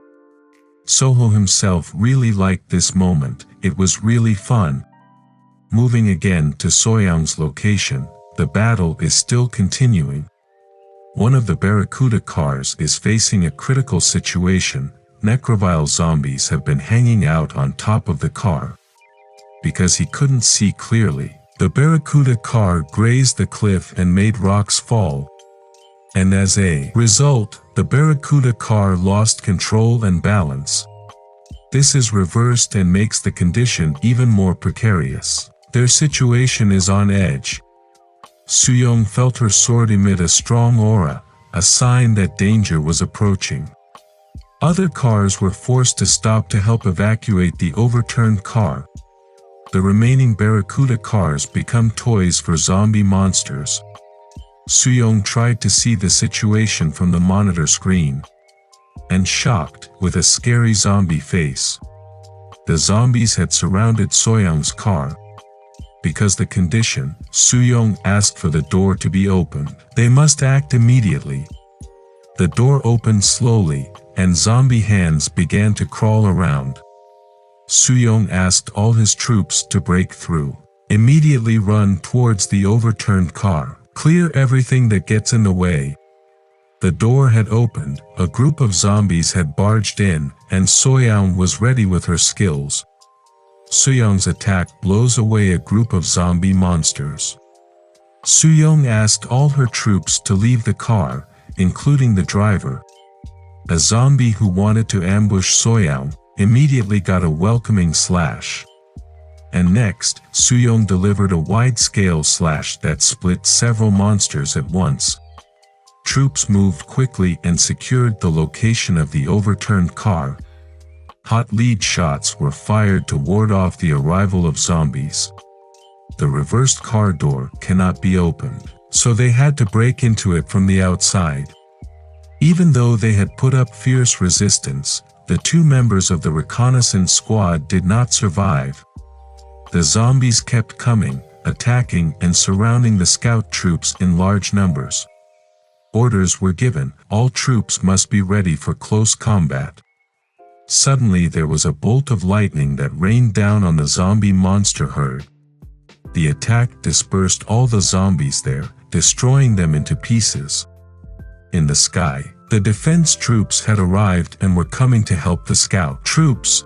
Soho himself really liked this moment. It was really fun. Moving again to Soyoung's location, the battle is still continuing. One of the Barracuda cars is facing a critical situation. Necrovile zombies have been hanging out on top of the car. Because he couldn't see clearly, the Barracuda car grazed the cliff and made rocks fall. And as a result, the Barracuda car lost control and balance. This is reversed and makes the condition even more precarious. Their situation is on edge. Sooyoung felt her sword emit a strong aura, a sign that danger was approaching. Other cars were forced to stop to help evacuate the overturned car. The remaining Barracuda cars become toys for zombie monsters. Sooyoung tried to see the situation from the monitor screen. And shocked, with a scary zombie face. The zombies had surrounded Sooyoung's car. Because the condition, Sooyoung asked for the door to be opened. They must act immediately. The door opened slowly, and zombie hands began to crawl around. Sooyoung asked all his troops to break through. Immediately run towards the overturned car. Clear everything that gets in the way. The door had opened, a group of zombies had barged in, and Sooyoung was ready with her skills. Sooyoung's attack blows away a group of zombie monsters. Sooyoung asked all her troops to leave the car, including the driver. A zombie who wanted to ambush Sooyoung immediately got a welcoming slash. And next, Sooyoung delivered a wide-scale slash that split several monsters at once. Troops moved quickly and secured the location of the overturned car. Hot lead shots were fired to ward off the arrival of zombies. The reversed car door cannot be opened, so they had to break into it from the outside. Even though they had put up fierce resistance, the two members of the reconnaissance squad did not survive. The zombies kept coming, attacking and surrounding the scout troops in large numbers. Orders were given, all troops must be ready for close combat. Suddenly there was a bolt of lightning that rained down on the zombie monster herd. The attack dispersed all the zombies there, destroying them into pieces. In the sky, the defense troops had arrived and were coming to help the scout troops.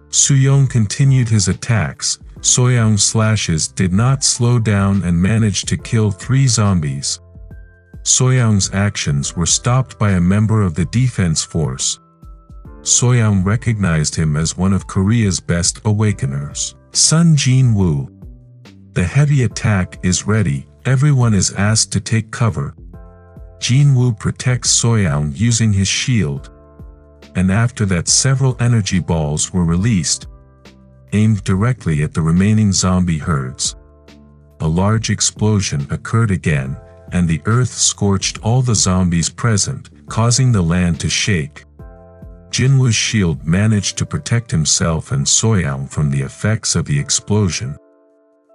Suyong continued his attacks. Soyoung's slashes did not slow down and managed to kill 3 zombies. Soyoung's actions were stopped by a member of the defense force. Soyoung recognized him as one of Korea's best awakeners, Sun Jin-woo. The heavy attack is ready, everyone is asked to take cover. Jin-woo protects Soyoung using his shield. And after that several energy balls were released, aimed directly at the remaining zombie herds. A large explosion occurred again, and the earth scorched all the zombies present, causing the land to shake. Jinwoo's shield managed to protect himself and Soyoung from the effects of the explosion.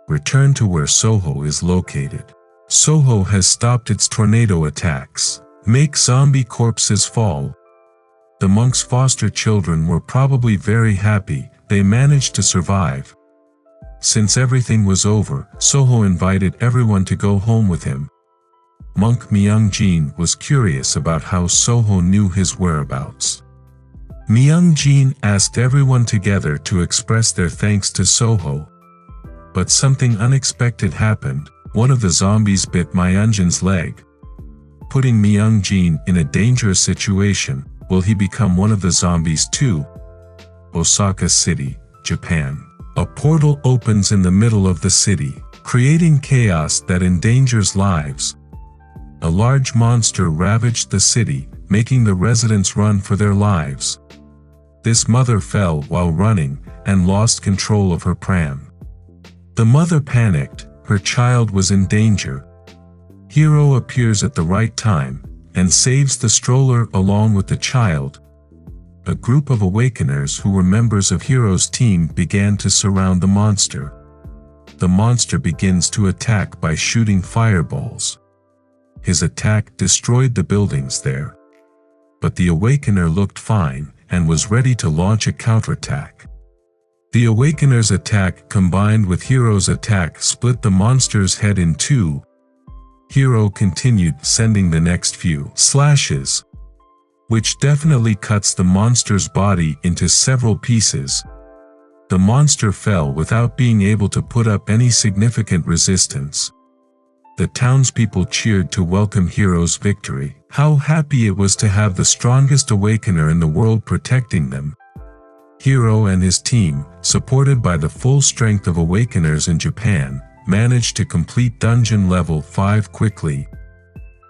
Return to where Soho is located. Soho has stopped its tornado attacks. Make zombie corpses fall. The monk's foster children were probably very happy, they managed to survive. Since everything was over, Soho invited everyone to go home with him. Monk Myung-jin was curious about how Soho knew his whereabouts. Myung-jin asked everyone together to express their thanks to Soho. But something unexpected happened. One of the zombies bit Myung-jin's leg, putting Myung-jin in a dangerous situation. Will he become one of the zombies too? Osaka City, Japan. A portal opens in the middle of the city, creating chaos that endangers lives. A large monster ravaged the city, making the residents run for their lives. This mother fell while running and lost control of her pram. The mother panicked, her child was in danger. Hero appears at the right time and saves the stroller along with the child. A group of awakeners who were members of Hero's team began to surround the monster. The monster begins to attack by shooting fireballs. His attack destroyed the buildings there. But the awakener looked fine and was ready to launch a counterattack. The awakener's attack combined with Hero's attack split the monster's head in two. Hero continued sending the next few slashes, which definitely cuts the monster's body into several pieces. The monster fell without being able to put up any significant resistance. The townspeople cheered to welcome Hero's victory. How happy it was to have the strongest awakener in the world protecting them. Hero and his team, supported by the full strength of awakeners in Japan, managed to complete dungeon level 5 quickly.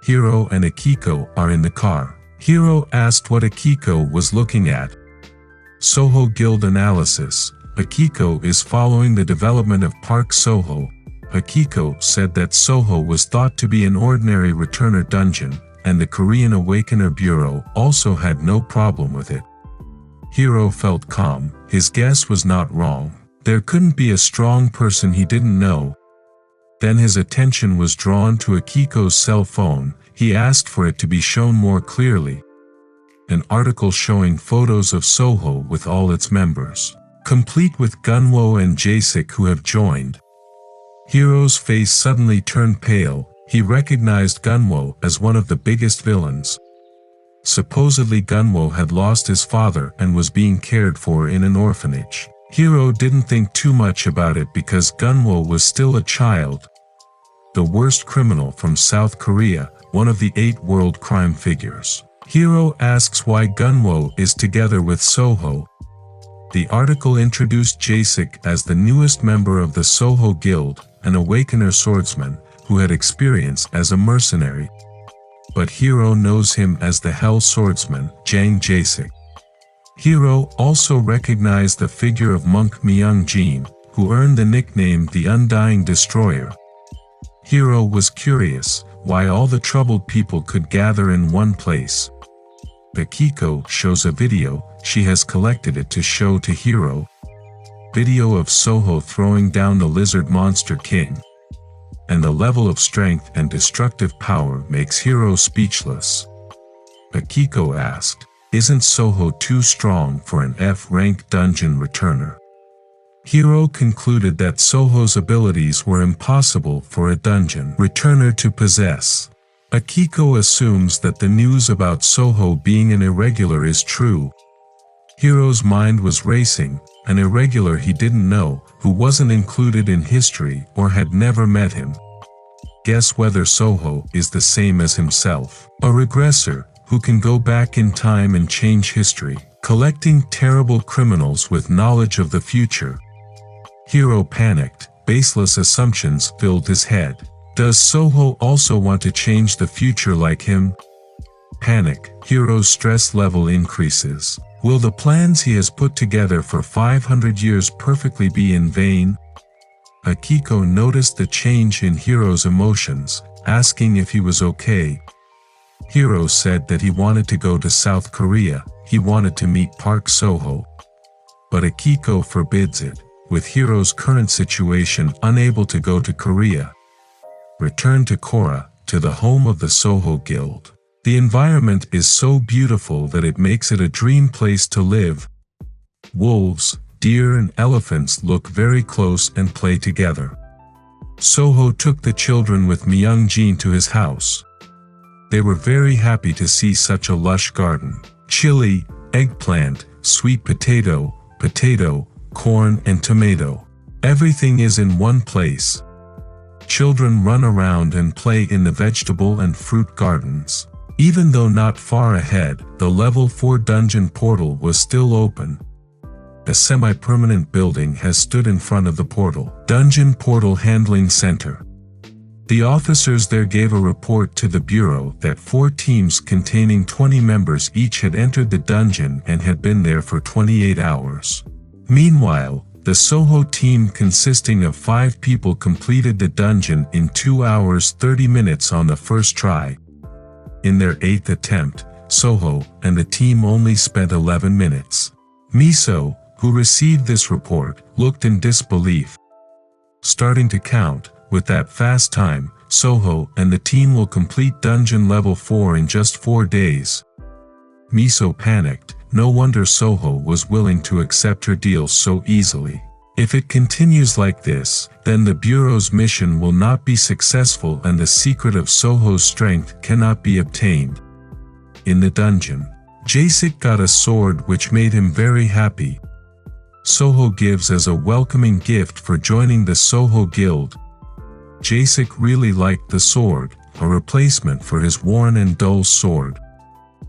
Hero and Akiko are in the car. Hero asked what Akiko was looking at. Soho Guild Analysis. Akiko is following the development of Park Soho. Akiko said that Soho was thought to be an ordinary returner dungeon, and the Korean Awakener Bureau also had no problem with it. Hero felt calm, his guess was not wrong. There couldn't be a strong person he didn't know. Then his attention was drawn to Akiko's cell phone. He asked for it to be shown more clearly. An article showing photos of Soho with all its members, complete with Gunwo and Jasik who have joined. Hero's face suddenly turned pale. He recognized Gunwo as one of the biggest villains. Supposedly Gunwo had lost his father and was being cared for in an orphanage. Hero didn't think too much about it because Gunwo was still a child. The worst criminal from South Korea, one of the 8 world crime figures. Hero asks why Gunwo is together with Soho. The article introduced Jasik as the newest member of the Soho Guild, an awakener swordsman, who had experience as a mercenary. but Hiro knows him as the Hell Swordsman, Jang Jasik. Hiro also recognized the figure of monk Myung-jin, who earned the nickname the Undying Destroyer. Hiro was curious why all the troubled people could gather in one place. Akiko shows a video. She has collected it to show to Hiro. Video of Soho throwing down the lizard monster king. And the level of strength and destructive power makes Hiro speechless. Akiko asked, "Isn't Soho too strong for an F-rank dungeon returner?" Hiro concluded that Soho's abilities were impossible for a dungeon returner to possess. Akiko assumes that the news about Soho being an irregular is true. Hiro's mind was racing, an irregular he didn't know, who wasn't included in history or had never met him. Guess whether Soho is the same as himself, a regressor, who can go back in time and change history, collecting terrible criminals with knowledge of the future. Hiro panicked, baseless assumptions filled his head. Does Soho also want to change the future like him? Panic, Hiro's stress level increases. Will the plans he has put together for 500 years perfectly be in vain? Akiko noticed the change in Hiro's emotions, asking if he was okay. Hiro said that he wanted to go to South Korea, he wanted to meet Park Soho. But Akiko forbids it, with Hiro's current situation unable to go to Korea. Return to Korra, to the home of the Soho Guild. The environment is so beautiful that it makes it a dream place to live. Wolves, deer and elephants look very close and play together. Soho took the children with Myung-jin to his house. They were very happy to see such a lush garden. Chili, eggplant, sweet potato, corn and tomato. Everything is in one place. Children run around and play in the vegetable and fruit gardens. Even though not far ahead, the level 4 dungeon portal was still open. A semi-permanent building has stood in front of the portal. Dungeon Portal Handling Center. The officers there gave a report to the bureau that 4 teams containing 20 members each had entered the dungeon and had been there for 28 hours. Meanwhile, the Soho team consisting of 5 people completed the dungeon in 2 hours 30 minutes on the first try. In their 8th attempt, Soho and the team only spent 11 minutes. Miso, who received this report, looked in disbelief. Starting to count, with that fast time, Soho and the team will complete dungeon level 4 in just 4 days. Miso panicked. No wonder Soho was willing to accept her deal so easily. If it continues like this, then the Bureau's mission will not be successful and the secret of Soho's strength cannot be obtained. In the dungeon, Jasik got a sword which made him very happy. Soho gives as a welcoming gift for joining the Soho Guild. Jasik really liked the sword, a replacement for his worn and dull sword.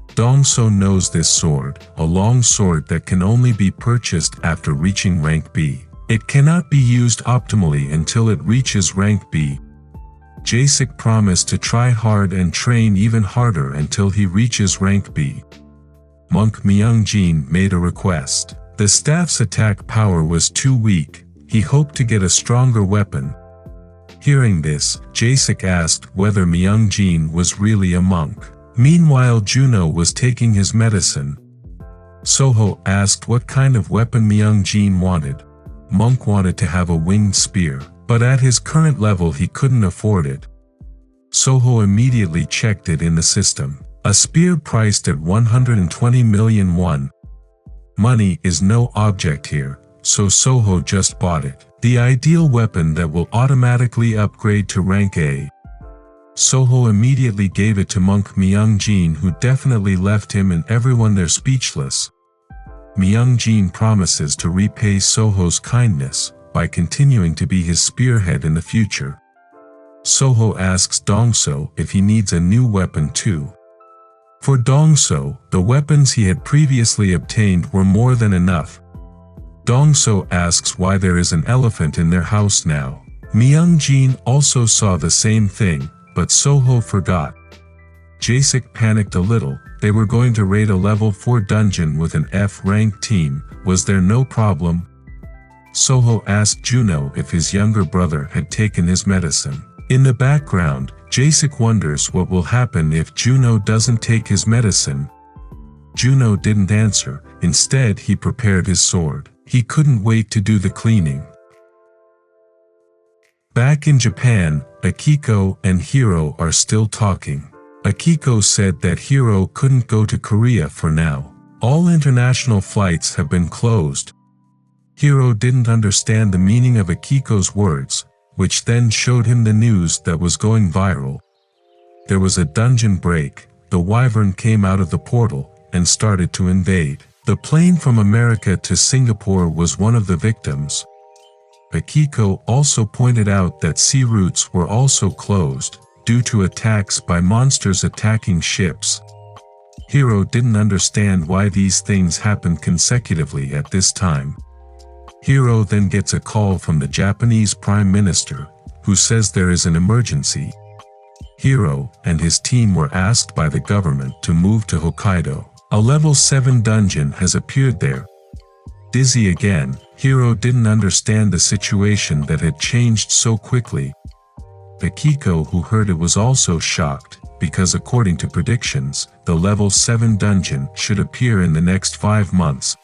Dongso knows this sword, a long sword that can only be purchased after reaching rank B. It cannot be used optimally until it reaches rank B. Jasik promised to try hard and train even harder until he reaches rank B. Monk Myung-jin made a request. The staff's attack power was too weak. He hoped to get a stronger weapon. Hearing this, Jasik asked whether Myung-jin was really a monk. Meanwhile, Juno was taking his medicine. Soho asked what kind of weapon Myung-jin wanted. Monk wanted to have a winged spear, but at his current level he couldn't afford it. Soho immediately checked it in the system. A spear priced at 120 million won. Money is no object here, so Soho just bought it. The ideal weapon that will automatically upgrade to rank A. Soho immediately gave it to Monk Myung-jin, who definitely left him and everyone there speechless. Myung-jin promises to repay Soho's kindness by continuing to be his spearhead in the future. Soho asks Dongso if he needs a new weapon too. For Dongso, the weapons he had previously obtained were more than enough. Dongso asks why there is an elephant in their house now. Myung-jin also saw the same thing, but Soho forgot. Jasek panicked a little. They were going to raid a level 4 dungeon with an F-rank team. Was there no problem? Soho asked Juno if his younger brother had taken his medicine. In the background, Jasek wonders what will happen if Juno doesn't take his medicine. Juno didn't answer. Instead, he prepared his sword. He couldn't wait to do the cleaning. Back in Japan, Akiko and Hiro are still talking. Akiko said that Hiro couldn't go to Korea for now. All international flights have been closed. Hiro didn't understand the meaning of Akiko's words, which then showed him the news that was going viral. There was a dungeon break. The Wyvern came out of the portal and started to invade. The plane from America to Singapore was one of the victims. Akiko also pointed out that sea routes were also closed due to attacks by monsters attacking ships. Hiro didn't understand why these things happened consecutively at this time. Hiro then gets a call from the Japanese Prime Minister, who says there is an emergency. Hiro and his team were asked by the government to move to Hokkaido. A level 7 dungeon has appeared there. Dizzy again, Hiro didn't understand the situation that had changed so quickly. Akiko, who heard it, was also shocked, because according to predictions, the level 7 dungeon should appear in the next 5 months.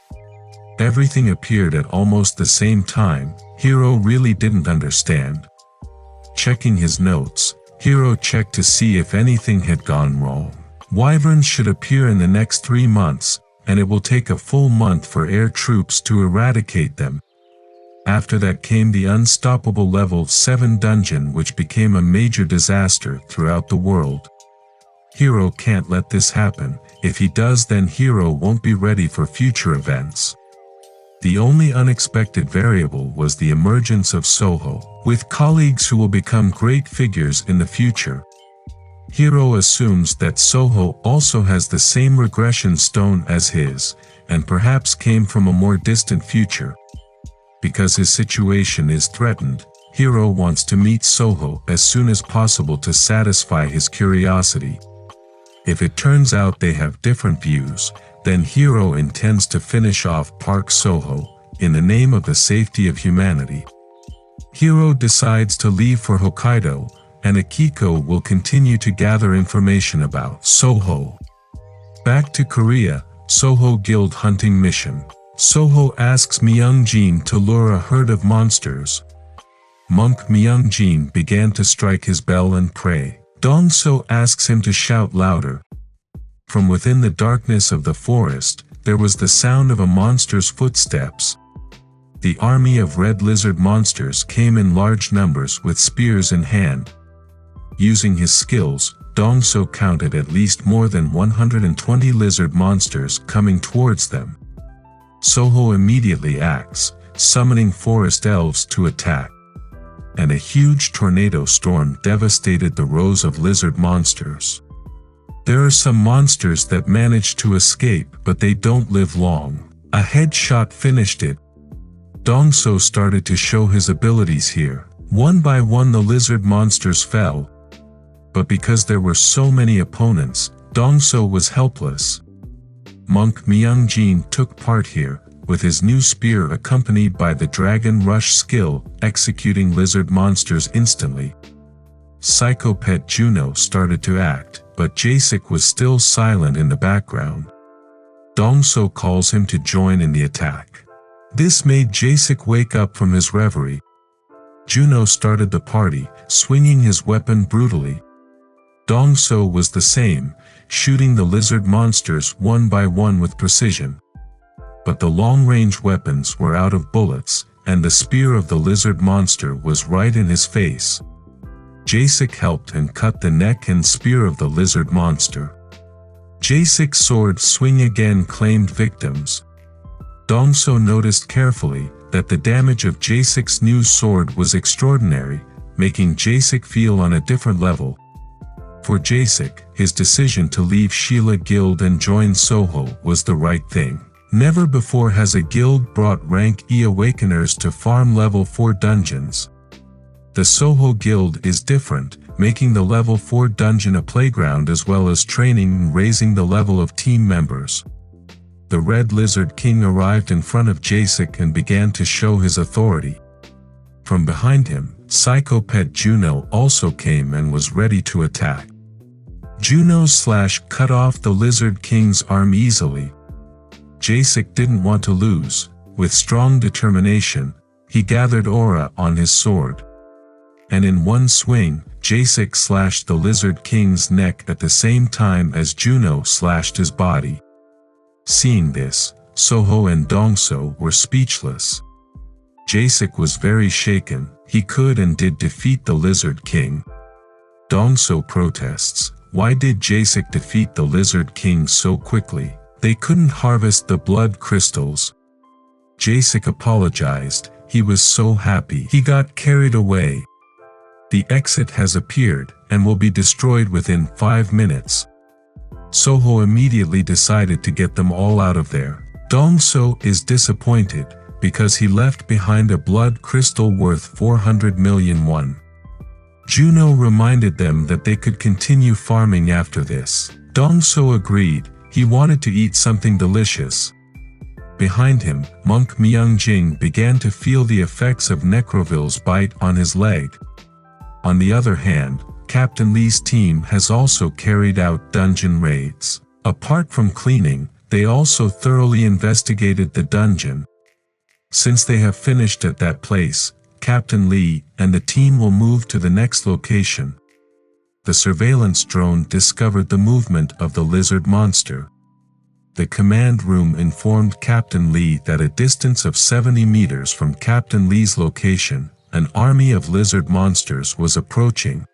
Everything appeared at almost the same time. Hiro really didn't understand. Checking his notes, Hiro checked to see if anything had gone wrong. Wyverns should appear in the next 3 months, and it will take a full month for air troops to eradicate them. After that came the unstoppable level 7 dungeon, which became a major disaster throughout the world. Hiro can't let this happen. If he does, then Hiro won't be ready for future events. The only unexpected variable was the emergence of Soho, with colleagues who will become great figures in the future. Hiro assumes that Soho also has the same regression stone as his, and perhaps came from a more distant future. Because his situation is threatened, Hiro wants to meet Soho as soon as possible to satisfy his curiosity. If it turns out they have different views, then Hiro intends to finish off Park Soho, in the name of the safety of humanity. Hiro decides to leave for Hokkaido, and Akiko will continue to gather information about Soho. Back to Korea, Soho Guild Hunting Mission. Soho asks Myungjin to lure a herd of monsters. Monk Myungjin began to strike his bell and pray. Dongso asks him to shout louder. From within the darkness of the forest, there was the sound of a monster's footsteps. The army of red lizard monsters came in large numbers with spears in hand. Using his skills, Dongso counted at least more than 120 lizard monsters coming towards them. Soho immediately acts, summoning forest elves to attack. And a huge tornado storm devastated the rows of lizard monsters. There are some monsters that manage to escape, but they don't live long. A headshot finished it. Dongso started to show his abilities here. One by one the lizard monsters fell. But because there were so many opponents, Dongso was helpless. Monk Myungjin took part here, with his new spear accompanied by the Dragon Rush skill, executing lizard monsters instantly. Psychopet Juno started to act, but Jasek was still silent in the background. Dongso calls him to join in the attack. This made Jasek wake up from his reverie. Juno started the party, swinging his weapon brutally. Dongso was the same, shooting the lizard monsters one by one with precision. But the long-range weapons were out of bullets, and the spear of the lizard monster was right in his face. Jasek helped and cut the neck and spear of the lizard monster. Jasek's sword swing again claimed victims. Dongso noticed carefully that the damage of Jasek's new sword was extraordinary, making Jasek feel on a different level. For Jasek, his decision to leave Sheila Guild and join Soho was the right thing. Never before has a guild brought rank E awakeners to farm level 4 dungeons. The Soho Guild is different, making the level 4 dungeon a playground as well as training and raising the level of team members. The Red Lizard King arrived in front of Jasek and began to show his authority. From behind him, Psychopet Juno also came and was ready to attack. Juno cut off the Lizard King's arm easily. Jasek didn't want to lose. With strong determination, he gathered aura on his sword. And in one swing, Jasek slashed the Lizard King's neck at the same time as Juno slashed his body. Seeing this, Soho and Dongso were speechless. Jasek was very shaken. He could and did defeat the Lizard King. Dongso protests, why did Jasek defeat the Lizard King so quickly? They couldn't harvest the blood crystals. Jasek apologized, he was so happy. He got carried away. The exit has appeared, and will be destroyed within 5 minutes. Soho immediately decided to get them all out of there. Dongso is disappointed, because he left behind a blood crystal worth 400 million won. Juno reminded them that they could continue farming after this. Dongso agreed, he wanted to eat something delicious. Behind him, Monk Myungjing began to feel the effects of Necroville's bite on his leg. On the other hand, Captain Lee's team has also carried out dungeon raids. Apart from cleaning, they also thoroughly investigated the dungeon. Since they have finished at that place, Captain Lee and the team will move to the next location. The surveillance drone discovered the movement of the lizard monster. The command room informed Captain Lee that at a distance of 70 meters from Captain Lee's location, an army of lizard monsters was approaching.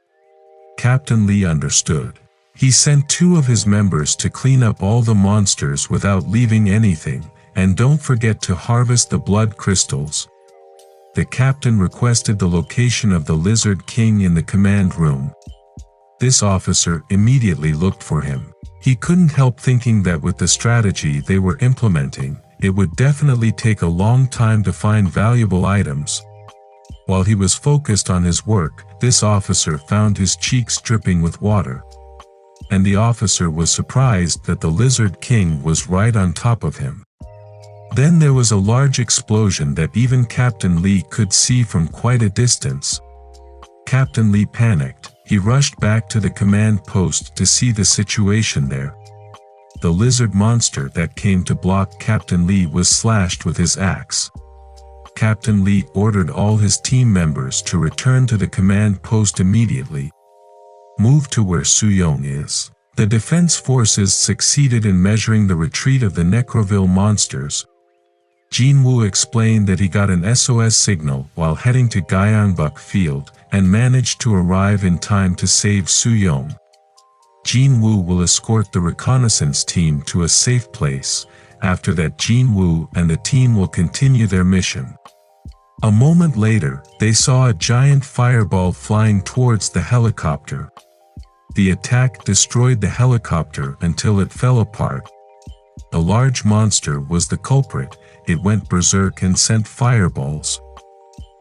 Captain Lee understood. He sent 2 of his members to clean up all the monsters without leaving anything, and don't forget to harvest the blood crystals. The captain requested the location of the Lizard King in the command room. This officer immediately looked for him. He couldn't help thinking that with the strategy they were implementing, it would definitely take a long time to find valuable items. While he was focused on his work, this officer found his cheeks dripping with water. And the officer was surprised that the Lizard King was right on top of him. Then there was a large explosion that even Captain Lee could see from quite a distance. Captain Lee panicked. He rushed back to the command post to see the situation there. The lizard monster that came to block Captain Lee was slashed with his axe. Captain Lee ordered all his team members to return to the command post immediately. Move to where Suyong is. The defense forces succeeded in measuring the retreat of the Necroville monsters. Jinwoo explained that he got an SOS signal while heading to Gyeongbuk Field, and managed to arrive in time to save Suyong. Jinwoo will escort the reconnaissance team to a safe place. After that, Jinwoo and the team will continue their mission. A moment later, they saw a giant fireball flying towards the helicopter. The attack destroyed the helicopter until it fell apart. A large monster was the culprit. It went berserk and sent fireballs.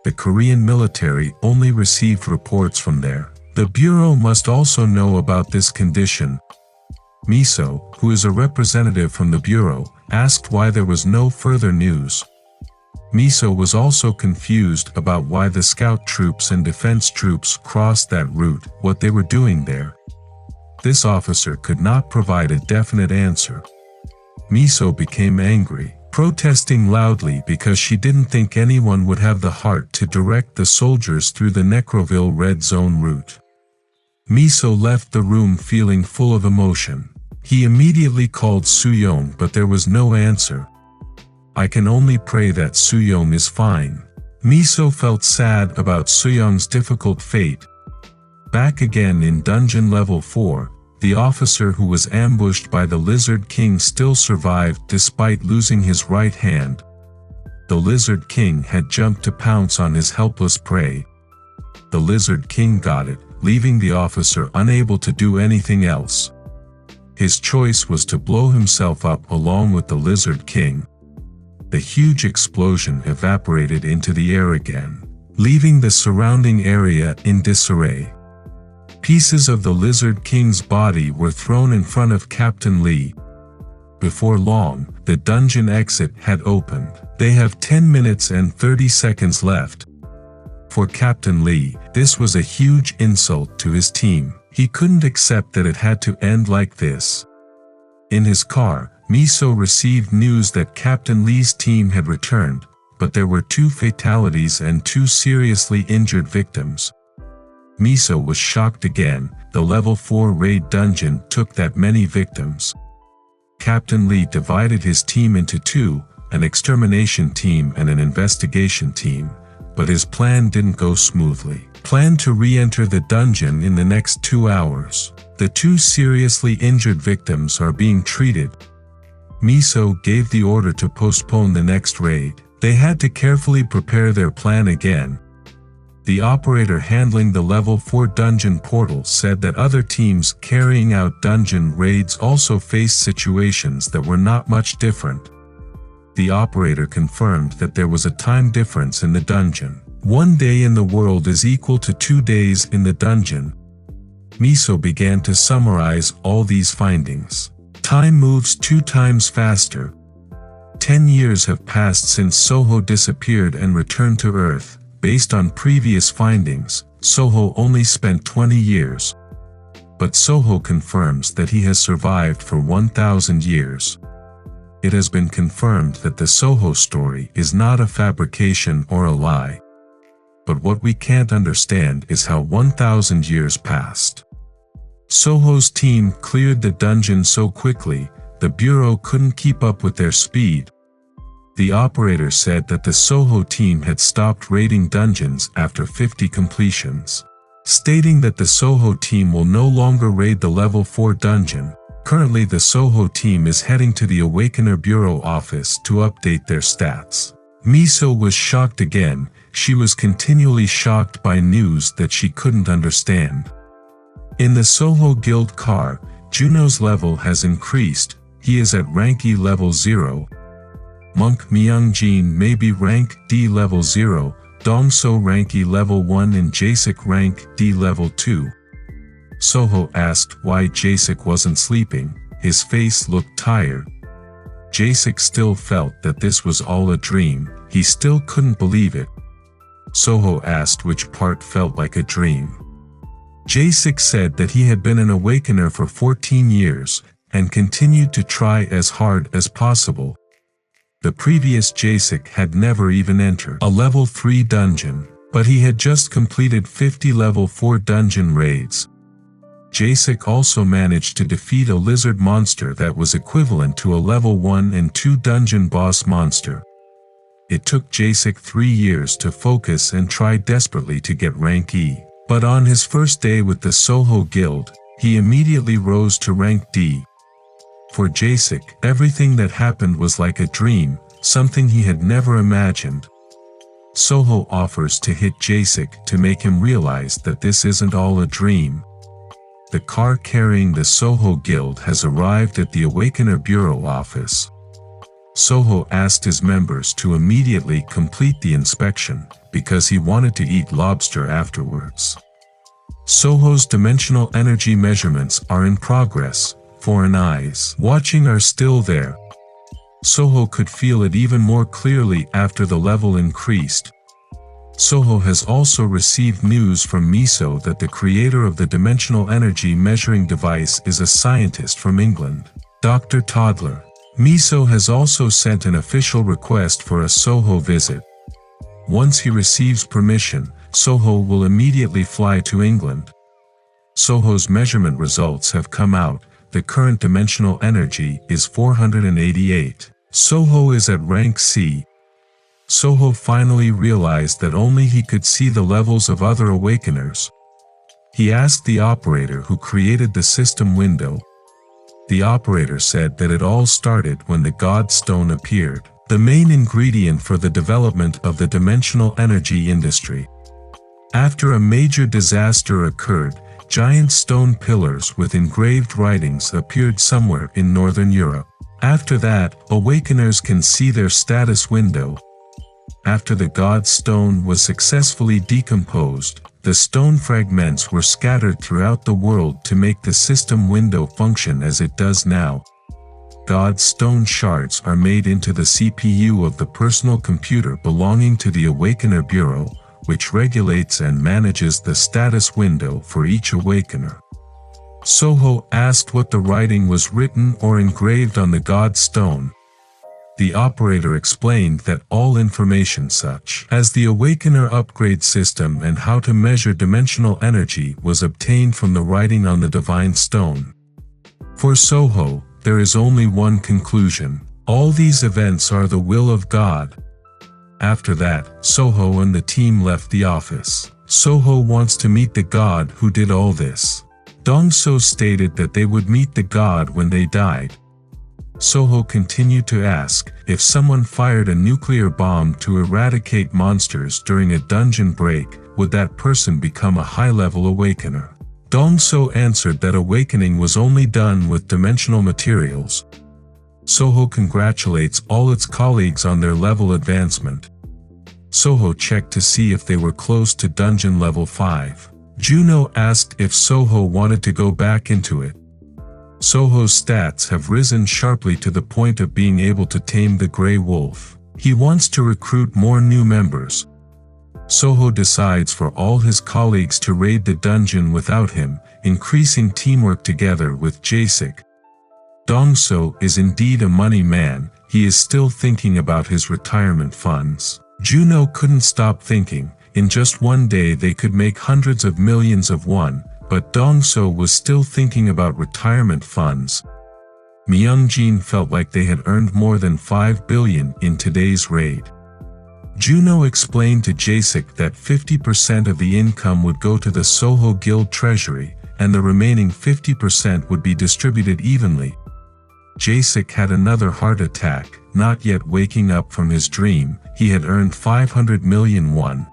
The Korean military only received reports from there. The bureau must also know about this condition. Miso, who is a representative from the bureau, asked why there was no further news. Miso was also confused about why the scout troops and defense troops crossed that route, what they were doing there. This officer could not provide a definite answer. Miso became angry, protesting loudly because she didn't think anyone would have the heart to direct the soldiers through the Necroville Red Zone route. Miso left the room feeling full of emotion. He immediately called Suyong, but there was no answer. I can only pray that Suyong is fine. Miso felt sad about Suyong's difficult fate. Back again in dungeon level 4, the officer who was ambushed by the Lizard King still survived despite losing his right hand. The Lizard King had jumped to pounce on his helpless prey. The Lizard King got it, leaving the officer unable to do anything else. His choice was to blow himself up along with the Lizard King. The huge explosion evaporated into the air again, leaving the surrounding area in disarray. Pieces of the Lizard King's body were thrown in front of Captain Lee. Before long, the dungeon exit had opened. They have 10 minutes and 30 seconds left. For Captain Lee, this was a huge insult to his team. He couldn't accept that it had to end like this. In his car, Miso received news that Captain Lee's team had returned, but there were 2 fatalities and 2 seriously injured victims. Miso was shocked again. The level 4 raid dungeon took that many victims. Captain Lee divided his team into 2, an extermination team and an investigation team, but his plan didn't go smoothly. Planned to re-enter the dungeon in the next 2 hours. The 2 seriously injured victims are being treated. Miso gave the order to postpone the next raid. They had to carefully prepare their plan again. The operator handling the level 4 dungeon portal said that other teams carrying out dungeon raids also faced situations that were not much different. The operator confirmed that there was a time difference in the dungeon. 1 day in the world is equal to 2 days in the dungeon. Miso began to summarize all these findings. Time moves 2 times faster. 10 years have passed since Soho disappeared and returned to Earth. Based on previous findings, Soho only spent 20 years. But Soho confirms that he has survived for 1,000 years. It has been confirmed that the Soho story is not a fabrication or a lie. But what we can't understand is how 1,000 years passed. Soho's team cleared the dungeon so quickly, the Bureau couldn't keep up with their speed. The operator said that the Soho team had stopped raiding dungeons after 50 completions, stating that the Soho team will no longer raid the level 4 dungeon. Currently the Soho team is heading to the Awakener Bureau office to update their stats. Miso was shocked again. She was continually shocked by news that she couldn't understand. In the Soho Guild car, Juno's level has increased. He is at rank E level 0. Monk Myungjin may be rank D level 0, Dongso rank E level 1 and Jasik rank D level 2. Soho asked why Jasik wasn't sleeping. His face looked tired. Jasik still felt that this was all a dream. He still couldn't believe it. Soho asked which part felt like a dream. Jasik said that he had been an awakener for 14 years, and continued to try as hard as possible. The previous Jasik had never even entered a level 3 dungeon, but he had just completed 50 level 4 dungeon raids. Jasik also managed to defeat a lizard monster that was equivalent to a level 1 and 2 dungeon boss monster. It took Jasik 3 years to focus and try desperately to get rank E. But on his first day with the Soho Guild, he immediately rose to rank D. For Jasik, everything that happened was like a dream, something he had never imagined. Soho offers to hit Jasik to make him realize that this isn't all a dream. The car carrying the Soho Guild has arrived at the Awakener Bureau office. Soho asked his members to immediately complete the inspection, because he wanted to eat lobster afterwards. Soho's dimensional energy measurements are in progress. Foreign eyes watching are still there. Soho could feel it even more clearly after the level increased. Soho has also received news from Miso that the creator of the dimensional energy measuring device is a scientist from England, Dr. Toddler. Miso has also sent an official request for a Soho visit. Once he receives permission, Soho will immediately fly to England. Soho's measurement results have come out. The current dimensional energy is 488. Soho is at rank C. Soho finally realized that only he could see the levels of other awakeners. He asked the operator who created the system window. The operator said that it all started when the God Stone appeared, the main ingredient for the development of the dimensional energy industry. After a major disaster occurred, giant stone pillars with engraved writings appeared somewhere in Northern Europe. After that, awakeners can see their status window. After the God Stone was successfully decomposed, The stone fragments were scattered throughout the world to make the system window function as it does now. God's stone shards are made into the CPU of the personal computer belonging to the Awakener Bureau, which regulates and manages the status window for each Awakener. Soho asked what the writing was written or engraved on the God stone. The operator explained that all information such as the Awakener upgrade system and how to measure dimensional energy was obtained from the writing on the divine stone. For Soho, there is only one conclusion: all these events are the will of God. After that, Soho and the team left the office. Soho wants to meet the God who did all this. Dong-so stated that they would meet the God when they died. Soho continued to ask, if someone fired a nuclear bomb to eradicate monsters during a dungeon break, would that person become a high-level awakener? Dong-so answered that awakening was only done with dimensional materials. Soho congratulates all its colleagues on their level advancement. Soho checked to see if they were close to dungeon level 5. Juno asked if Soho wanted to go back into it. Soho's stats have risen sharply to the point of being able to tame the gray wolf. He wants to recruit more new members. Soho decides for all his colleagues to raid the dungeon without him, increasing teamwork together with Jasek. Dong-so is indeed a money man. He is still thinking about his retirement funds. Juno couldn't stop thinking. In just one day they could make hundreds of millions of won. But Dong-so was still thinking about retirement funds. Myung-jin felt like they had earned more than 5 billion in today's raid. Juno explained to Jasek that 50% of the income would go to the Soho Guild treasury, and the remaining 50% would be distributed evenly. Jasek had another heart attack, not yet waking up from his dream. He had earned 500 million won.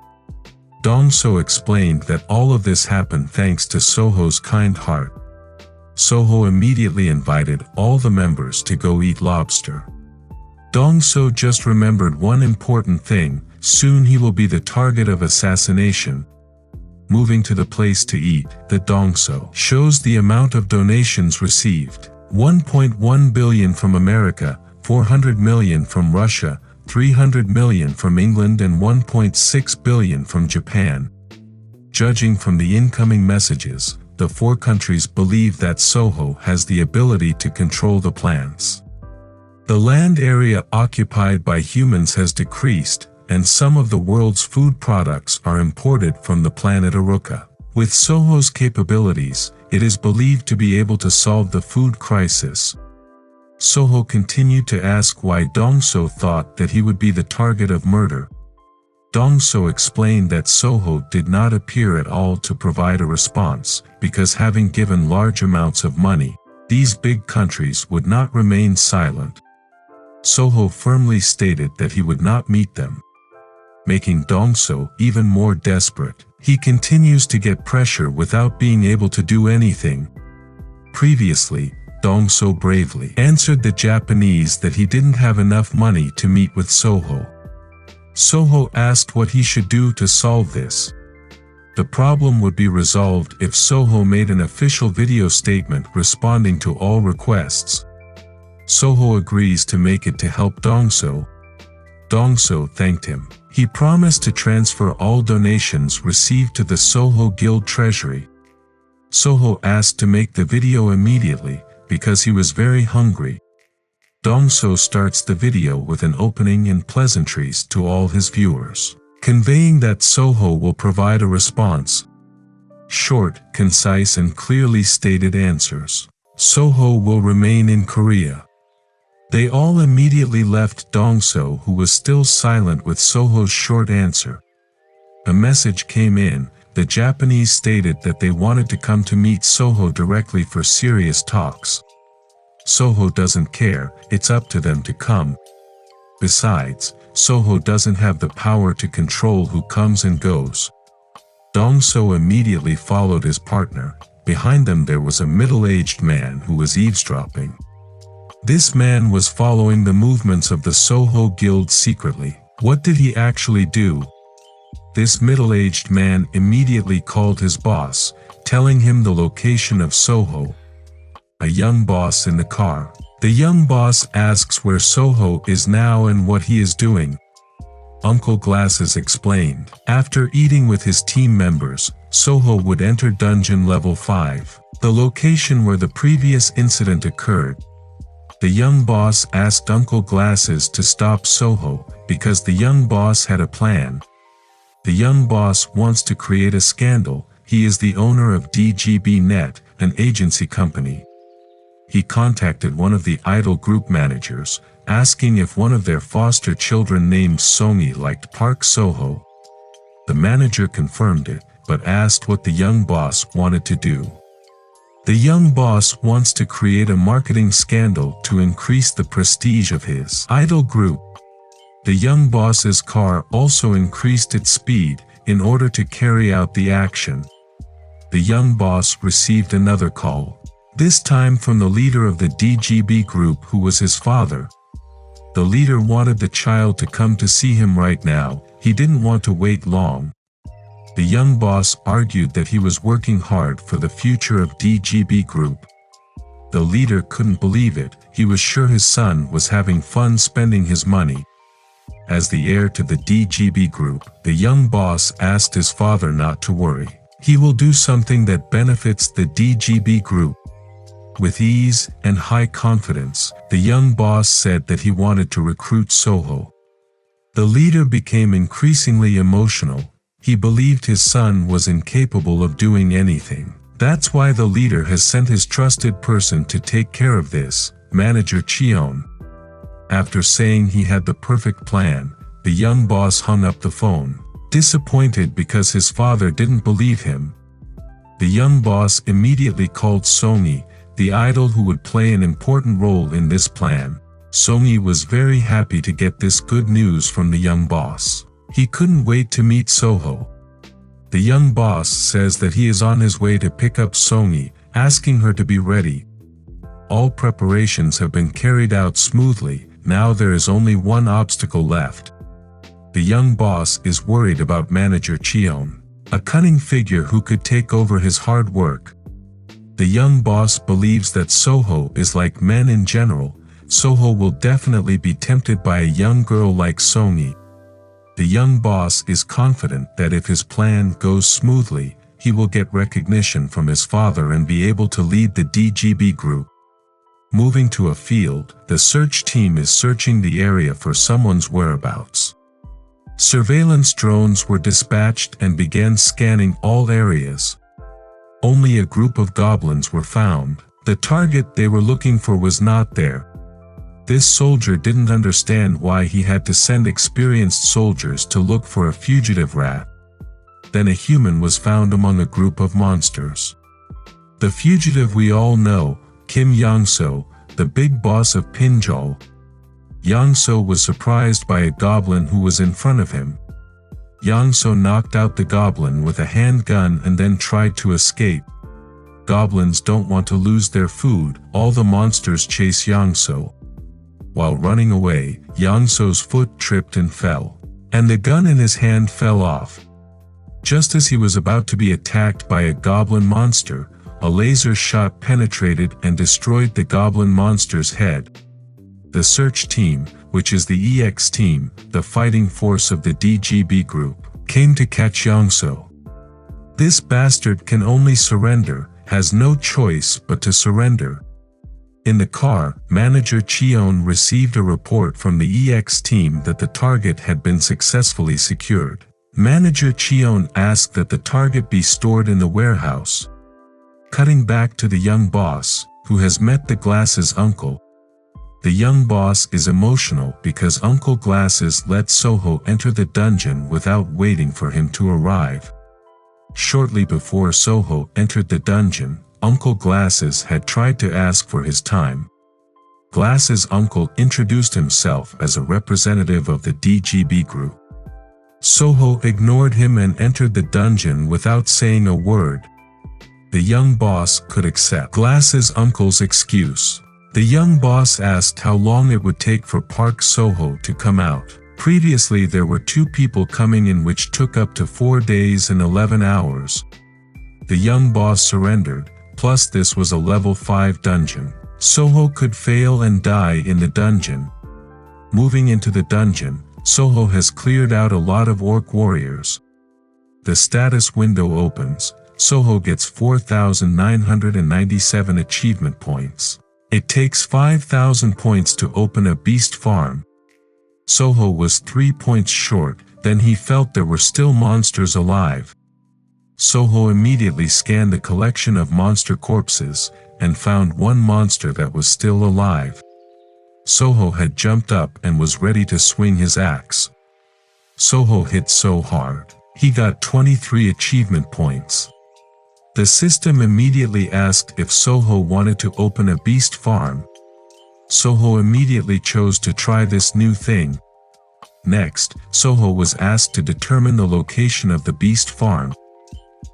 Dong-so explained that all of this happened thanks to Soho's kind heart. Soho immediately invited all the members to go eat lobster. Dong-so just remembered one important thing: soon he will be the target of assassination. Moving to the place to eat, the Dong-so shows the amount of donations received: 1.1 billion from America, 400 million from Russia, 300 million from England and 1.6 billion from Japan. Judging from the incoming messages, the 4 countries believe that Soho has the ability to control the plants. The land area occupied by humans has decreased, and some of the world's food products are imported from the planet Aruka. With Soho's capabilities, it is believed to be able to solve the food crisis. Soho continued to ask why Dong-so thought that he would be the target of murder. Dong-so explained that Soho did not appear at all to provide a response, because having given large amounts of money, these big countries would not remain silent. Soho firmly stated that he would not meet them, making Dong-so even more desperate. He continues to get pressure without being able to do anything. Previously, Dong-so bravely answered the Japanese that he didn't have enough money to meet with Soho. Soho asked what he should do to solve this. The problem would be resolved if Soho made an official video statement responding to all requests. Soho agrees to make it to help Dong-so. Dong-so thanked him. He promised to transfer all donations received to the Soho Guild treasury. Soho asked to make the video immediately, because he was very hungry. Dong-so starts the video with an opening and pleasantries to all his viewers, conveying that Soho will provide a response. Short, concise and clearly stated answers. Soho will remain in Korea. They all immediately left Dong-so, who was still silent with Soho's short answer. A message came in. The Japanese stated that they wanted to come to meet Soho directly for serious talks. Soho doesn't care, it's up to them to come. Besides, Soho doesn't have the power to control who comes and goes. Dong-so immediately followed his partner. Behind them there was a middle-aged man who was eavesdropping. This man was following the movements of the Soho Guild secretly. What did he actually do? This middle-aged man immediately called his boss, telling him the location of Soho. A young boss in the car. The young boss asks where Soho is now and what he is doing. Uncle Glasses explained. After eating with his team members, Soho would enter dungeon level 5, the location where the previous incident occurred. The young boss asked Uncle Glasses to stop Soho, because the young boss had a plan. The young boss wants to create a scandal. He is the owner of DGB Net, an agency company. He contacted one of the idol group managers, asking if one of their foster children named Songi liked Park Soho. The manager confirmed it, but asked what the young boss wanted to do. The young boss wants to create a marketing scandal to increase the prestige of his idol group. The young boss's car also increased its speed in order to carry out the action. The young boss received another call, this time from the leader of the DGB group, who was his father. The leader wanted the child to come to see him right now. He didn't want to wait long. The young boss argued that he was working hard for the future of DGB group. The leader couldn't believe it. He was sure his son was having fun spending his money. As the heir to the DGB group, the young boss asked his father not to worry. He will do something that benefits the DGB group. With ease and high confidence, the young boss said that he wanted to recruit Soho. The leader became increasingly emotional. He believed his son was incapable of doing anything. That's why the leader has sent his trusted person to take care of this, Manager Cheon. After saying he had the perfect plan, the young boss hung up the phone, disappointed because his father didn't believe him. The young boss immediately called Songi, the idol who would play an important role in this plan. Songi was very happy to get this good news from the young boss. He couldn't wait to meet Soho. The young boss says that he is on his way to pick up Songi, asking her to be ready. All preparations have been carried out smoothly. Now there is only one obstacle left. The young boss is worried about Manager Cheon, a cunning figure who could take over his hard work. The young boss believes that Soho is like men in general. Soho will definitely be tempted by a young girl like Songi. The young boss is confident that if his plan goes smoothly, he will get recognition from his father and be able to lead the DGB group. Moving to a field, the search team is searching the area for someone's whereabouts. Surveillance drones were dispatched and began scanning all areas. Only a group of goblins were found. The target they were looking for was not there. This soldier didn't understand why he had to send experienced soldiers to look for a fugitive rat. Then a human was found among a group of monsters. The fugitive we all know, Kim Yangso, the big boss of Pinjal. Yangso was surprised by a goblin who was in front of him. Yangso knocked out the goblin with a handgun and then tried to escape. Goblins don't want to lose their food. All the monsters chase Yangso. While running away, Yangso's foot tripped and fell, and the gun in his hand fell off. Just as he was about to be attacked by a goblin monster, a laser shot penetrated and destroyed the goblin monster's head. The search team, which is the EX team, the fighting force of the DGB group, came to catch Yangso. This bastard can only surrender, has no choice but to surrender. In the car, Manager Cheon received a report from the EX team that the target had been successfully secured. Manager Cheon asked that the target be stored in the warehouse. Cutting back to the young boss, who has met the Glasses uncle. The young boss is emotional because Uncle Glasses let Soho enter the dungeon without waiting for him to arrive. Shortly before Soho entered the dungeon, Uncle Glasses had tried to ask for his time. Glasses' uncle introduced himself as a representative of the DGB group. Soho ignored him and entered the dungeon without saying a word. The young boss could accept Glasses' uncle's excuse. The young boss asked how long it would take for Park Soho to come out. Previously there were 2 people coming in which took up to 4 days and 11 hours. The young boss surrendered, plus this was a level 5 dungeon. Soho could fail and die in the dungeon. Moving into the dungeon, Soho has cleared out a lot of orc warriors. The status window opens. Soho gets 4,997 achievement points. It takes 5,000 points to open a beast farm. Soho was 3 points short, then he felt there were still monsters alive. Soho immediately scanned the collection of monster corpses, and found one monster that was still alive. Soho had jumped up and was ready to swing his axe. Soho hit so hard, he got 23 achievement points. The system immediately asked if Soho wanted to open a beast farm. Soho immediately chose to try this new thing. Next, Soho was asked to determine the location of the beast farm.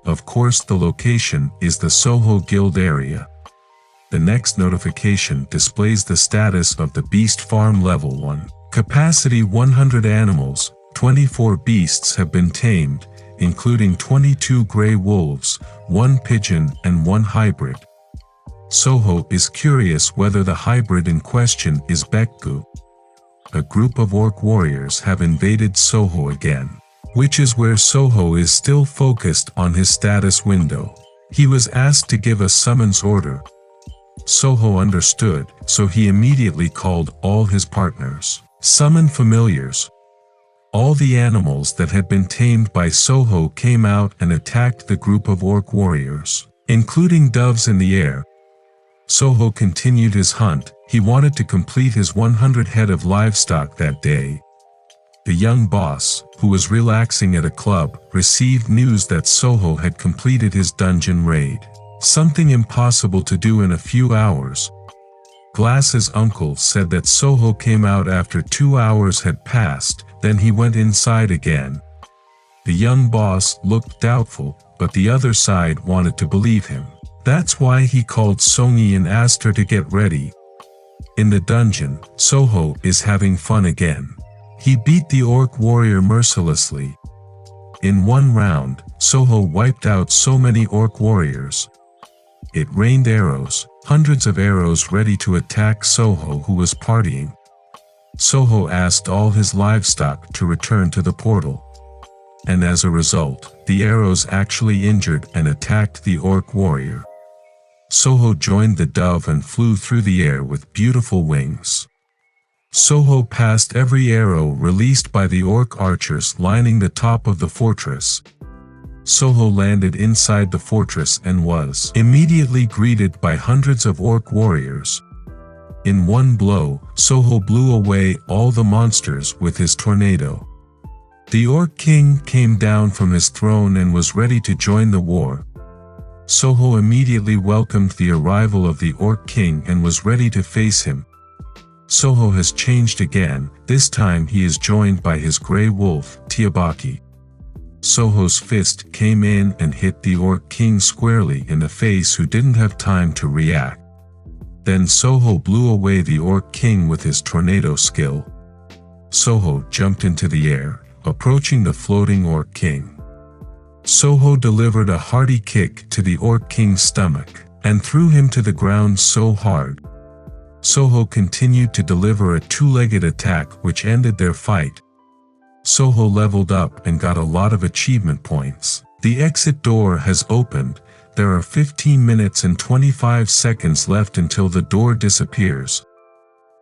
Of course, the location is the Soho Guild area. The next notification displays the status of the beast farm level 1. Capacity 100 animals, 24 beasts have been tamed, including 22 gray wolves, 1 pigeon and 1 hybrid. Soho is curious whether the hybrid in question is Bekgu. A group of orc warriors have invaded Soho again, which is where Soho is still focused on his status window. He was asked to give a summons order. Soho understood, so he immediately called all his partners. Summon familiars. All the animals that had been tamed by Soho came out and attacked the group of orc warriors, including doves in the air. Soho continued his hunt. He wanted to complete his 100 head of livestock that day. The young boss, who was relaxing at a club, received news that Soho had completed his dungeon raid. Something impossible to do in a few hours. Glass's uncle said that Soho came out after 2 hours had passed, then he went inside again. The young boss looked doubtful, but the other side wanted to believe him. That's why he called Songi and asked her to get ready. In the dungeon, Soho is having fun again. He beat the orc warrior mercilessly. In one round, Soho wiped out so many orc warriors. It rained arrows, hundreds of arrows ready to attack Soho, who was partying. Soho asked all his livestock to return to the portal. And as a result, the arrows actually injured and attacked the orc warrior. Soho joined the dove and flew through the air with beautiful wings. Soho passed every arrow released by the orc archers lining the top of the fortress. Soho landed inside the fortress and was immediately greeted by hundreds of orc warriors. In one blow, Soho blew away all the monsters with his tornado. The orc king came down from his throne and was ready to join the war. Soho immediately welcomed the arrival of the orc king and was ready to face him. Soho has changed again. This time he is joined by his grey wolf, Tiabaki. Soho's fist came in and hit the orc king squarely in the face, who didn't have time to react. Then Soho blew away the orc king with his tornado skill. Soho jumped into the air, approaching the floating orc king. Soho delivered a hearty kick to the orc king's stomach, and threw him to the ground so hard. Soho continued to deliver a two-legged attack which ended their fight. Soho leveled up and got a lot of achievement points. The exit door has opened. There are 15 minutes and 25 seconds left until the door disappears.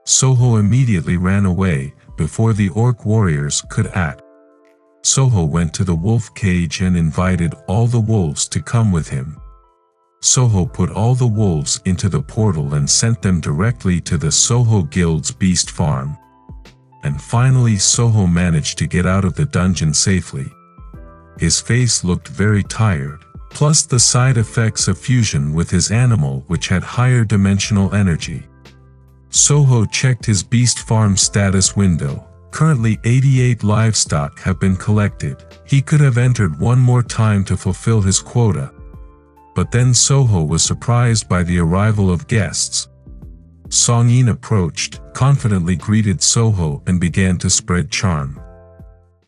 Soho immediately ran away, before the orc warriors could act. Soho went to the wolf cage and invited all the wolves to come with him. Soho put all the wolves into the portal and sent them directly to the Soho Guild's beast farm. And finally Soho managed to get out of the dungeon safely. His face looked very tired, plus the side effects of fusion with his animal, which had higher dimensional energy. Soho checked his beast farm status window. Currently 88 livestock have been collected. He could have entered one more time to fulfill his quota. But then Soho was surprised by the arrival of guests. Song-in approached, confidently greeted Soho and began to spread charm.